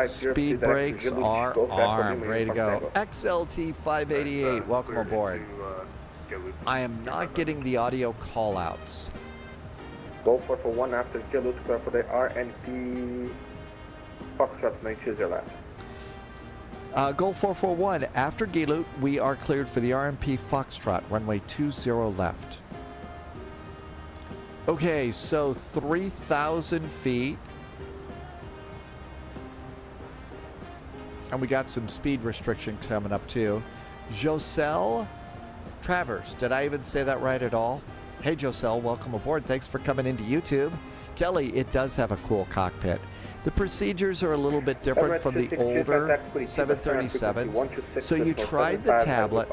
A: Speed brakes are armed, ready to go. XLT 588, welcome aboard. I am not getting the audio call-outs.
M: Go for 1 after Gilut, clear for the RNP Foxtrot 920 left.
A: Goal 441, after Gilut, we are cleared for the RMP Foxtrot, runway 20 left. Okay, so 3,000 feet. And we got some speed restrictions coming up too. Joselle Travers, did I even say that right at all? Hey Joselle, welcome aboard. Thanks for coming into YouTube. Kelly, it does have a cool cockpit. The procedures are a little bit different from the older 737s. So you tried the tablet.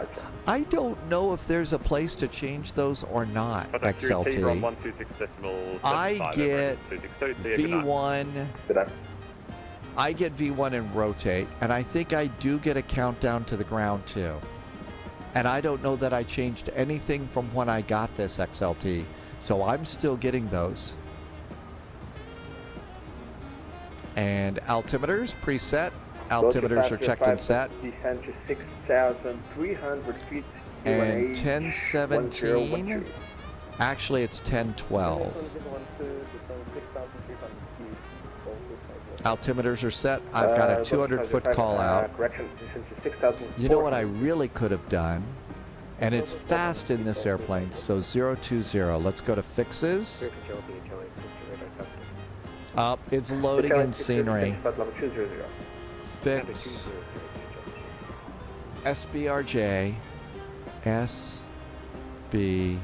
A: I don't know if there's a place to change those or not, XLT. I get V1. I get V1 and rotate, and I think I do get a countdown to the ground too. And I don't know that I changed anything from when I got this XLT, so I'm still getting those. And altimeters preset. Altimeters are checked and set.
M: Descend to 6,300 feet.
A: And 1017. Actually, it's 1012. Altimeters are set. I've got a 200-foot call out. You know what I really could have done? And it's fast in this airplane, so 020. Let's go to fixes. It's loading in scenery. Fix. SBRJ. SBRJ.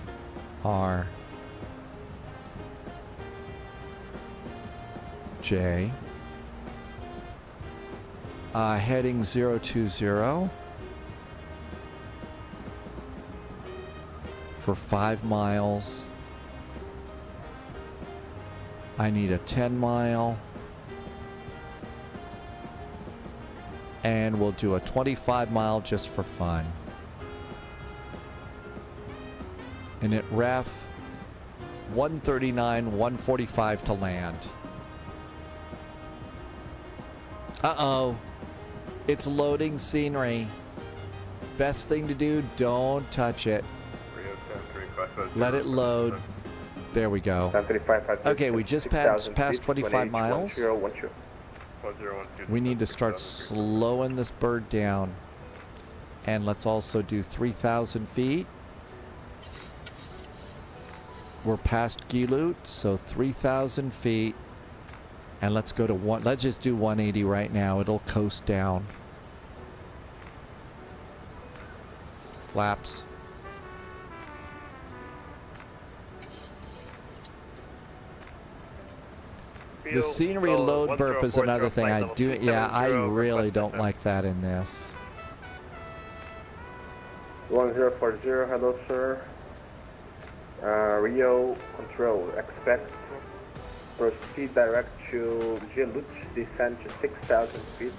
A: Heading 020 for 5 miles. I need a 10 mile. And we'll do a 25 mile just for fun. And at ref 139, 145 to land. Uh-oh. It's loading scenery. Best thing to do, don't touch it. Let it load. There we go. Okay, we just passed 25 miles. We need to start slowing this bird down. And let's also do 3,000 feet. We're past Gilut, so 3,000 feet. And let's go to let's just do 180 right now. It'll coast down. Flaps. The scenery load burp is another thing I do. Yeah, I really don't like that in this.
M: 1040, hello sir. Rio control, expect proceed direct to Gilut, descend to 6,000 feet.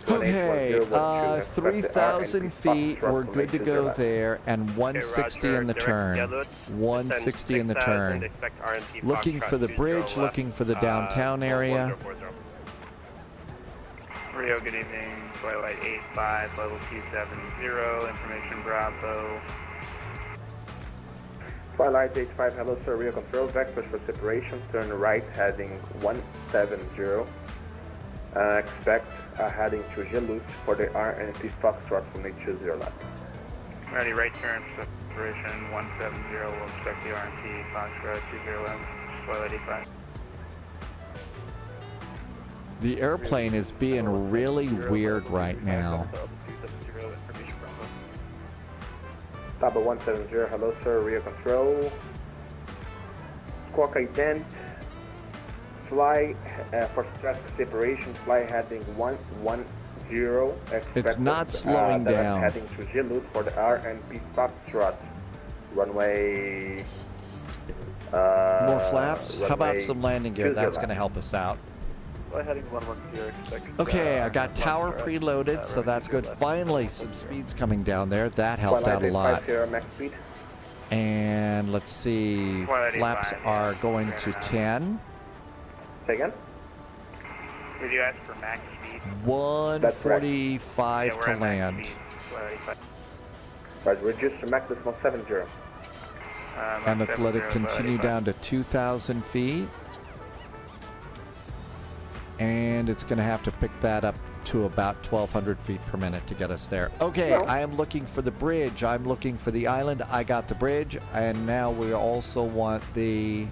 A: Okay, 3,000 feet, we're good to go there, and 160 in the turn. 160 in the turn. Looking for the bridge, looking for the downtown area.
S: Rio, good evening. Twilight 85, level 270, information Bravo.
M: Twilight 85, hello sir, Rio Control, vectors for separation, turn right heading 170. Expect heading to Gelut for the RNP Foxtrot from 820 left.
S: Ready, right turn, separation 170, we'll expect the RNP Foxtrot 20 left, Twilight 85.
A: The airplane is being really weird right now.
M: Taba 170, hello sir, Rio Control. Squawk ident, fly for traffic separation, fly heading 110.
A: It's not slowing down.
M: Heading to Gelut for the RNP Foxtrot. Runway...
A: More flaps? How about some landing gear? That's going to help us out.
H: Fly heading 110, expect...
A: Okay, I got tower preloaded, so that's good. Finally, some speeds coming down there. That helped out a lot. And let's see, flaps are going to 10.
M: Say again?
S: Did you ask for max speed?
A: 145 to land.
M: Right, reduce to max decimal 70.
A: And let's let it continue down to 2,000 feet. And it's going to have to pick that up to about 1,200 feet per minute to get us there. Okay, I am looking for the bridge. I'm looking for the island. I got the bridge. And now we also want the...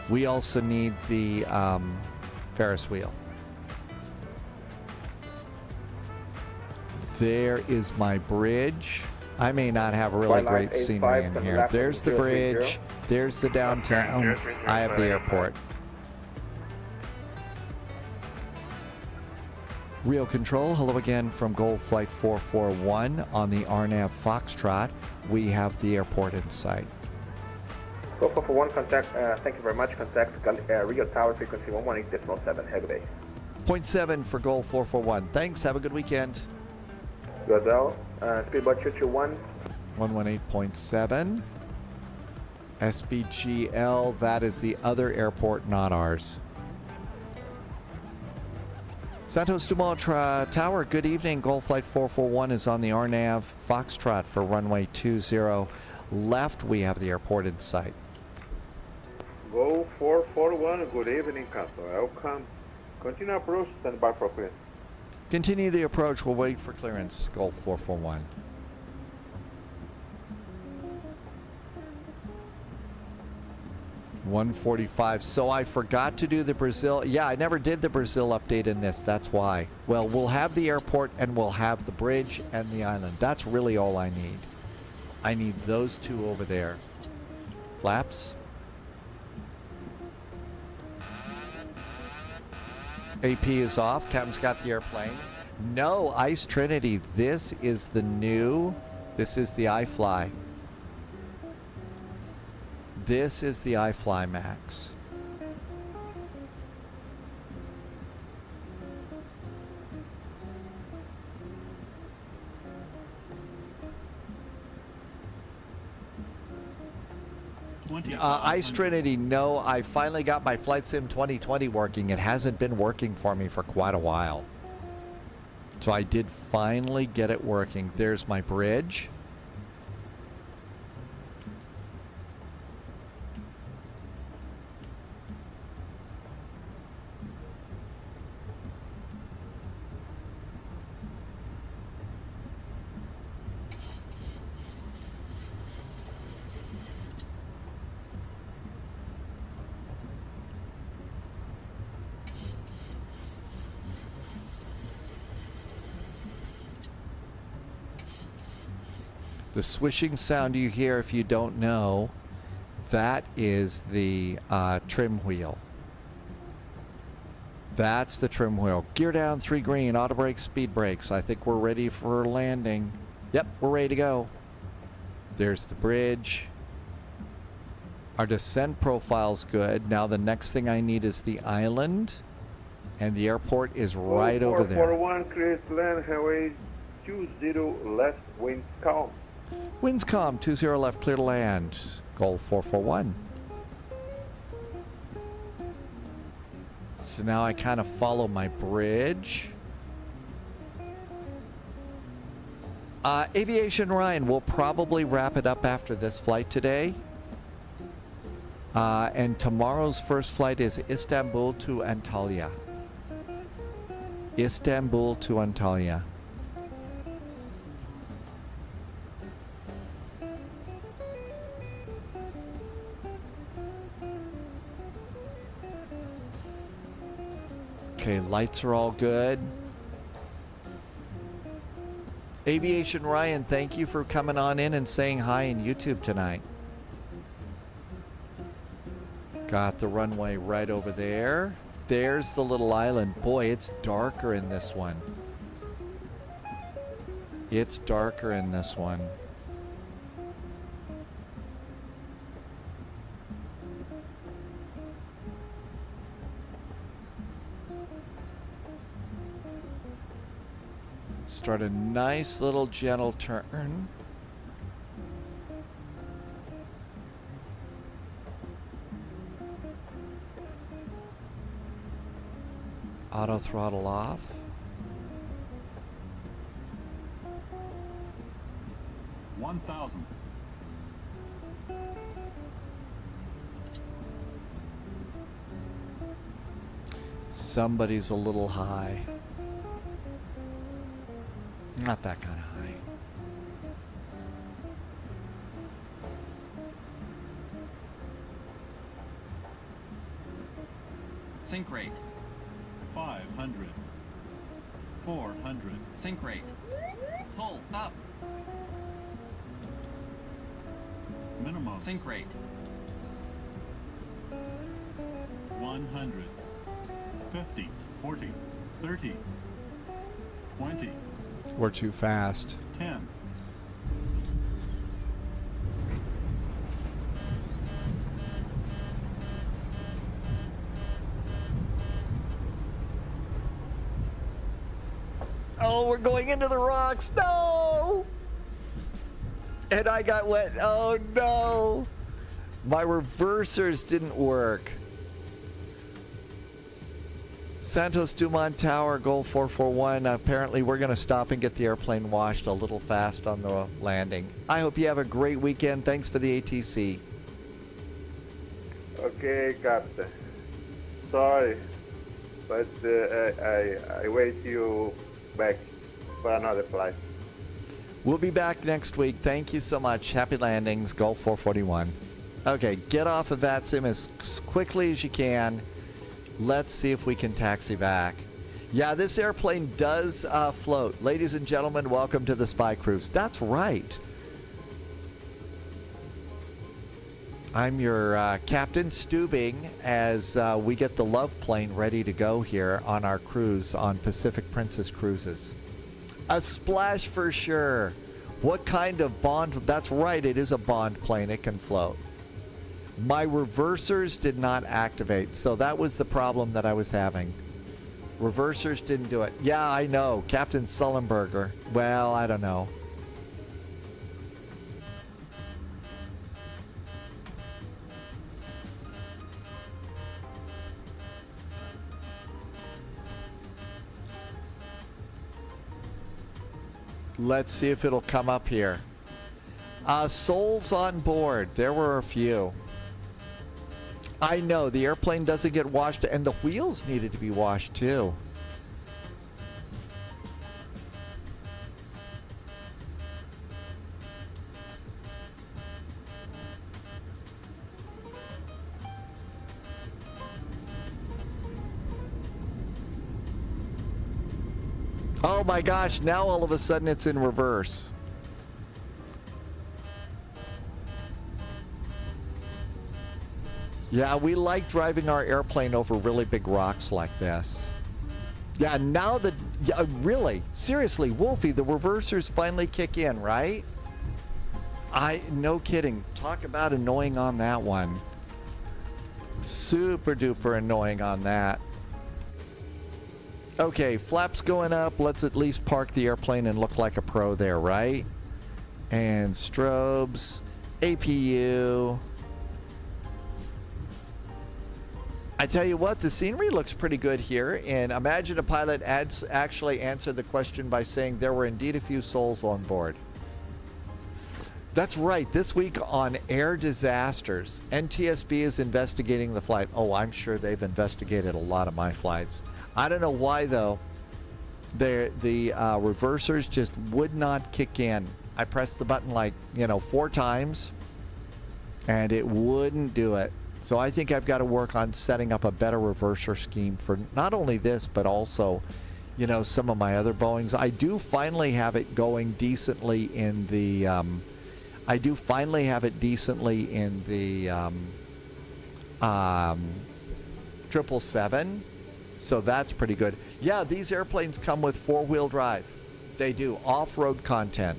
A: We also need the Ferris wheel. There is my bridge. I may not have really great scenery in here. There's the bridge. There's the downtown. I have the airport. Rio Control, hello again from Gold Flight 441 on the RNAV Foxtrot. We have the airport in sight.
M: Go 441, contact, thank you very much. Contact Rio Tower frequency 118.7. Have a good day.
A: 0.7 for Gold 441. Thanks, have a good weekend.
M: Gazelle, speedboat 221.
A: 118.7. SBGL, that is the other airport, not ours. Santos Dumont Tower, good evening. Gold Flight 441 is on the RNAV Foxtrot for runway 20 left. We have the airport in sight.
T: Go 441, good evening, Castle. Welcome. Continue approach, stand by for clearance.
A: Continue the approach. We'll wait for clearance, Gold 441. $145. So I forgot to do the Brazil. Yeah, I never did the Brazil update in this. That's why. Well, we'll have the airport and we'll have the bridge and the island. That's really all I need. I need those two over there. Flaps. AP is off. Captain's got the airplane. No, Ice Trinity. This is the new. This is the iFly. This is the iFly Max. Ice Trinity, no, I finally got my Flight Sim 2020 working. It hasn't been working for me for quite a while. So I did finally get it working. There's my bridge. The swishing sound you hear, if you don't know, that is the trim wheel. That's the trim wheel. Gear down, 3 green, auto brakes, speed brakes. I think we're ready for landing. Yep, we're ready to go. There's the bridge. Our descent profile's good. Now the next thing I need is the island. And the airport is right over there.
T: 441, clear to land, highway 20 left, winds calm.
A: Winds calm, 20 left, clear to land. Goal 441. So now I kind of follow my bridge. Aviation Ryan, we'll probably wrap it up after this flight today. And tomorrow's first flight is Istanbul to Antalya. Istanbul to Antalya. Okay, lights are all good. Aviation Ryan, thank you for coming on in and saying hi in YouTube tonight. Got the runway right over there. There's the little island. Boy, it's darker in this one. It's darker in this one. Start a nice little gentle turn. Auto throttle off.
O: $1,000.
A: Somebody's a little high. Not that kind of high.
O: Sink rate. 500. 400. Sink rate. Pull up. Minimum. Sink rate. 100. 50. 40. 30. 20.
A: We're too fast.
O: 10.
A: Oh, we're going into the rocks. No! And I got wet. Oh, no. My reversers didn't work. Santos Dumont Tower, Goal 441. Apparently, we're going to stop and get the airplane washed a little fast on the landing. I hope you have a great weekend. Thanks for the ATC.
T: Okay, Captain. Sorry, but I wait you back for another flight.
A: We'll be back next week. Thank you so much. Happy landings, Gulf 441. Okay, get off of VATSIM as quickly as you can. Let's see if we can taxi back. Yeah, this airplane does float. Ladies and gentlemen, welcome to the Spy Cruise. That's right. I'm your Captain Stubing as we get the Love Plane ready to go here on our cruise on Pacific Princess Cruises. A splash for sure. What kind of bond? That's right, it is a bond plane. It can float. My reversers did not activate, so that was the problem that I was having. Reversers didn't do it. Yeah, I know. Captain Sullenberger. Well, I don't know. Let's see if it'll come up here. Souls on board. There were a few. I know, the airplane doesn't get washed, and the wheels needed to be washed too. Oh my gosh, now all of a sudden it's in reverse. Yeah, we like driving our airplane over really big rocks like this. Yeah, now that, yeah, really, seriously, Wolfie, the reversers finally kick in, right? No kidding. Talk about annoying on that one. Super duper annoying on that. Okay, flaps going up. Let's at least park the airplane and look like a pro there, right? And strobes, APU. I tell you what, the scenery looks pretty good here. And imagine a pilot actually answered the question by saying there were indeed a few souls on board. That's right. This week on Air Disasters, NTSB is investigating the flight. Oh, I'm sure they've investigated a lot of my flights. I don't know why, though. The reversers just would not kick in. I pressed the button like, 4 times, and it wouldn't do it. So I think I've got to work on setting up a better reverser scheme for not only this, but also, some of my other Boeings. I do finally have it going decently in the... 777, so that's pretty good. Yeah, these airplanes come with 4-wheel drive. They do off-road content.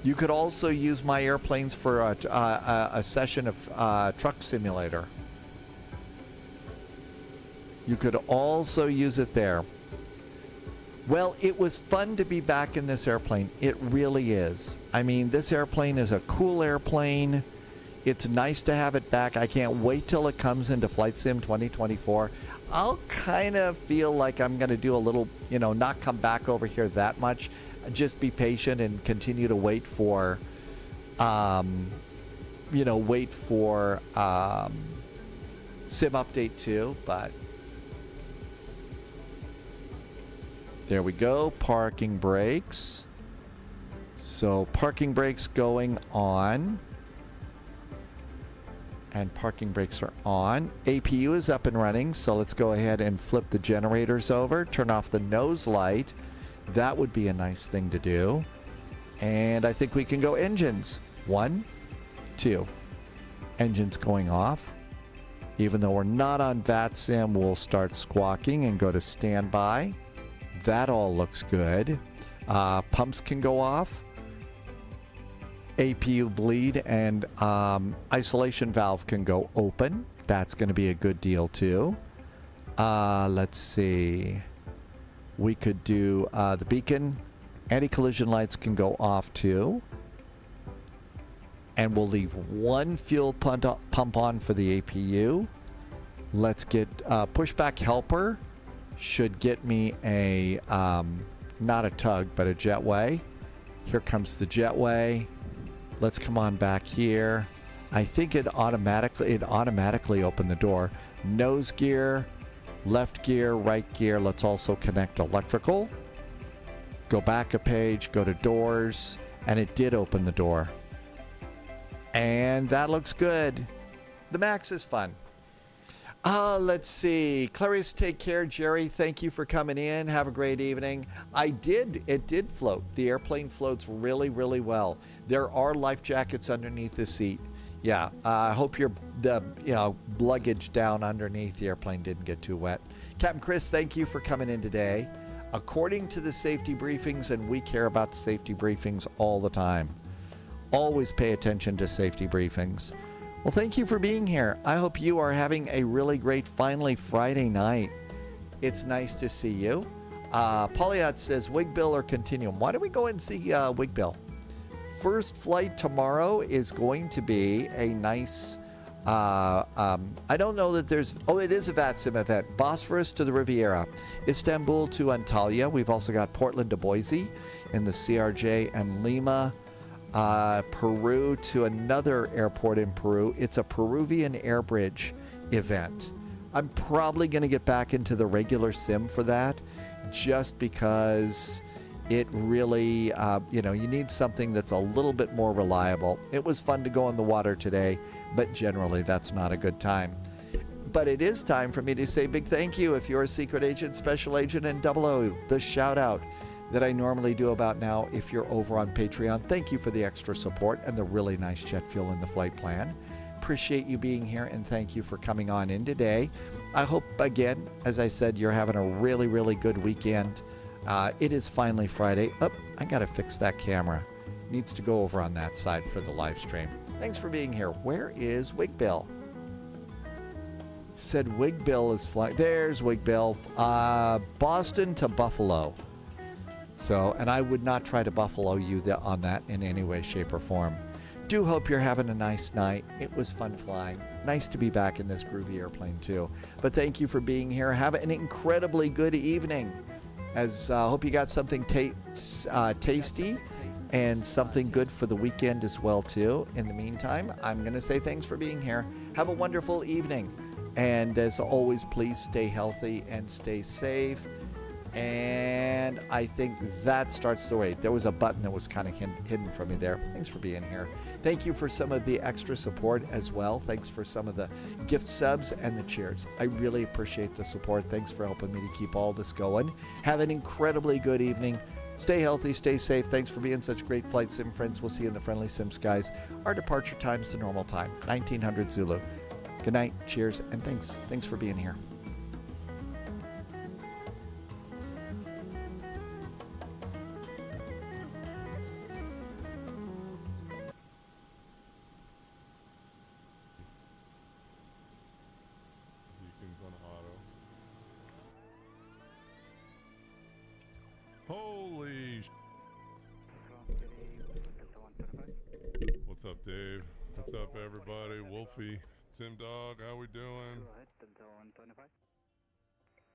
A: You could also use my airplanes for a session of Truck Simulator. You could also use it there. Well, it was fun to be back in this airplane. It really is. I mean, this airplane is a cool airplane. It's nice to have it back. I can't wait till it comes into Flight Sim 2024. I'll kind of feel like I'm going to do a little, not come back over here that much. Just be patient and continue to wait for, Sim Update 2, but... There we go, parking brakes. So parking brakes going on. And parking brakes are on. APU is up and running, so let's go ahead and flip the generators over. Turn off the nose light. That would be a nice thing to do. And I think we can go engines. 1, 2. Engines going off. Even though we're not on VATSIM, we'll start squawking and go to standby. That all looks good. Pumps can go off. APU bleed and isolation valve can go open. That's going to be a good deal too. Let's see. We could do the beacon. Anti-collision lights can go off too. And we'll leave 1 fuel pump on for the APU. Let's get pushback helper. Should get me a, not a tug, but a jetway. Here comes the jetway. Let's come on back here. I think it automatically opened the door. Nose gear, left gear, right gear. Let's also connect electrical. Go back a page, go to doors, and it did open the door. And that looks good. The MAX is fun. Let's see. Clarice, take care. Jerry, thank you for coming in. Have a great evening. It did float. The airplane floats really, really well. There are life jackets underneath the seat. Yeah, I hope the luggage down underneath the airplane didn't get too wet. Captain Chris, thank you for coming in today. According to the safety briefings, and we care about safety briefings all the time. Always pay attention to safety briefings. Well, thank you for being here. I hope you are having a really great, finally, Friday night. It's nice to see you. Polyot says, Wigbill or Continuum? Why don't we go and see Wigbill? First flight tomorrow is going to be a nice... I don't know that there's... Oh, it is a VATSIM event. Bosphorus to the Riviera. Istanbul to Antalya. We've also got Portland to Boise in the CRJ and Lima. Peru to another airport in Peru. It's a Peruvian air bridge event. I'm probably going to get back into the regular sim for that just because it really, you need something that's a little bit more reliable. It was fun to go in the water today, but generally that's not a good time. But it is time for me to say big thank you if you're a secret agent, special agent, and 00, the shout out that I normally do about now if you're over on Patreon. Thank you for the extra support and the really nice jet fuel in the flight plan. Appreciate you being here and thank you for coming on in today. I hope, again, as I said, you're having a really, really good weekend. It is finally Friday. Oh, I got to fix that camera. Needs to go over on that side for the live stream. Thanks for being here. Where is Wigbill? Said Wigbill is flying. There's Wigbill. Boston to Buffalo. So, and I would not try to buffalo you on that in any way, shape, or form. Do hope you're having a nice night. It was fun flying. Nice to be back in this groovy airplane too. But thank you for being here. Have an incredibly good evening. As hope you got something tasty and something good for the weekend as well too. In the meantime, I'm going to say thanks for being here. Have a wonderful evening. And as always, please stay healthy and stay safe. And I think that starts the way. There was a button that was kind of hidden from me there. Thanks for being here. Thank you for some of the extra support as well. Thanks for some of the gift subs and the cheers. I really appreciate the support. Thanks for helping me to keep all this going. Have an incredibly good evening. Stay healthy, stay safe. Thanks for being such great flight sim friends. We'll see you in the friendly sim skies. Our departure time's the normal time, 1900 Zulu. Good night, cheers, and thanks. Thanks for being here.
U: Holy What's up, Dave? What's up, everybody? Wolfie, Tim Dog, how we doing?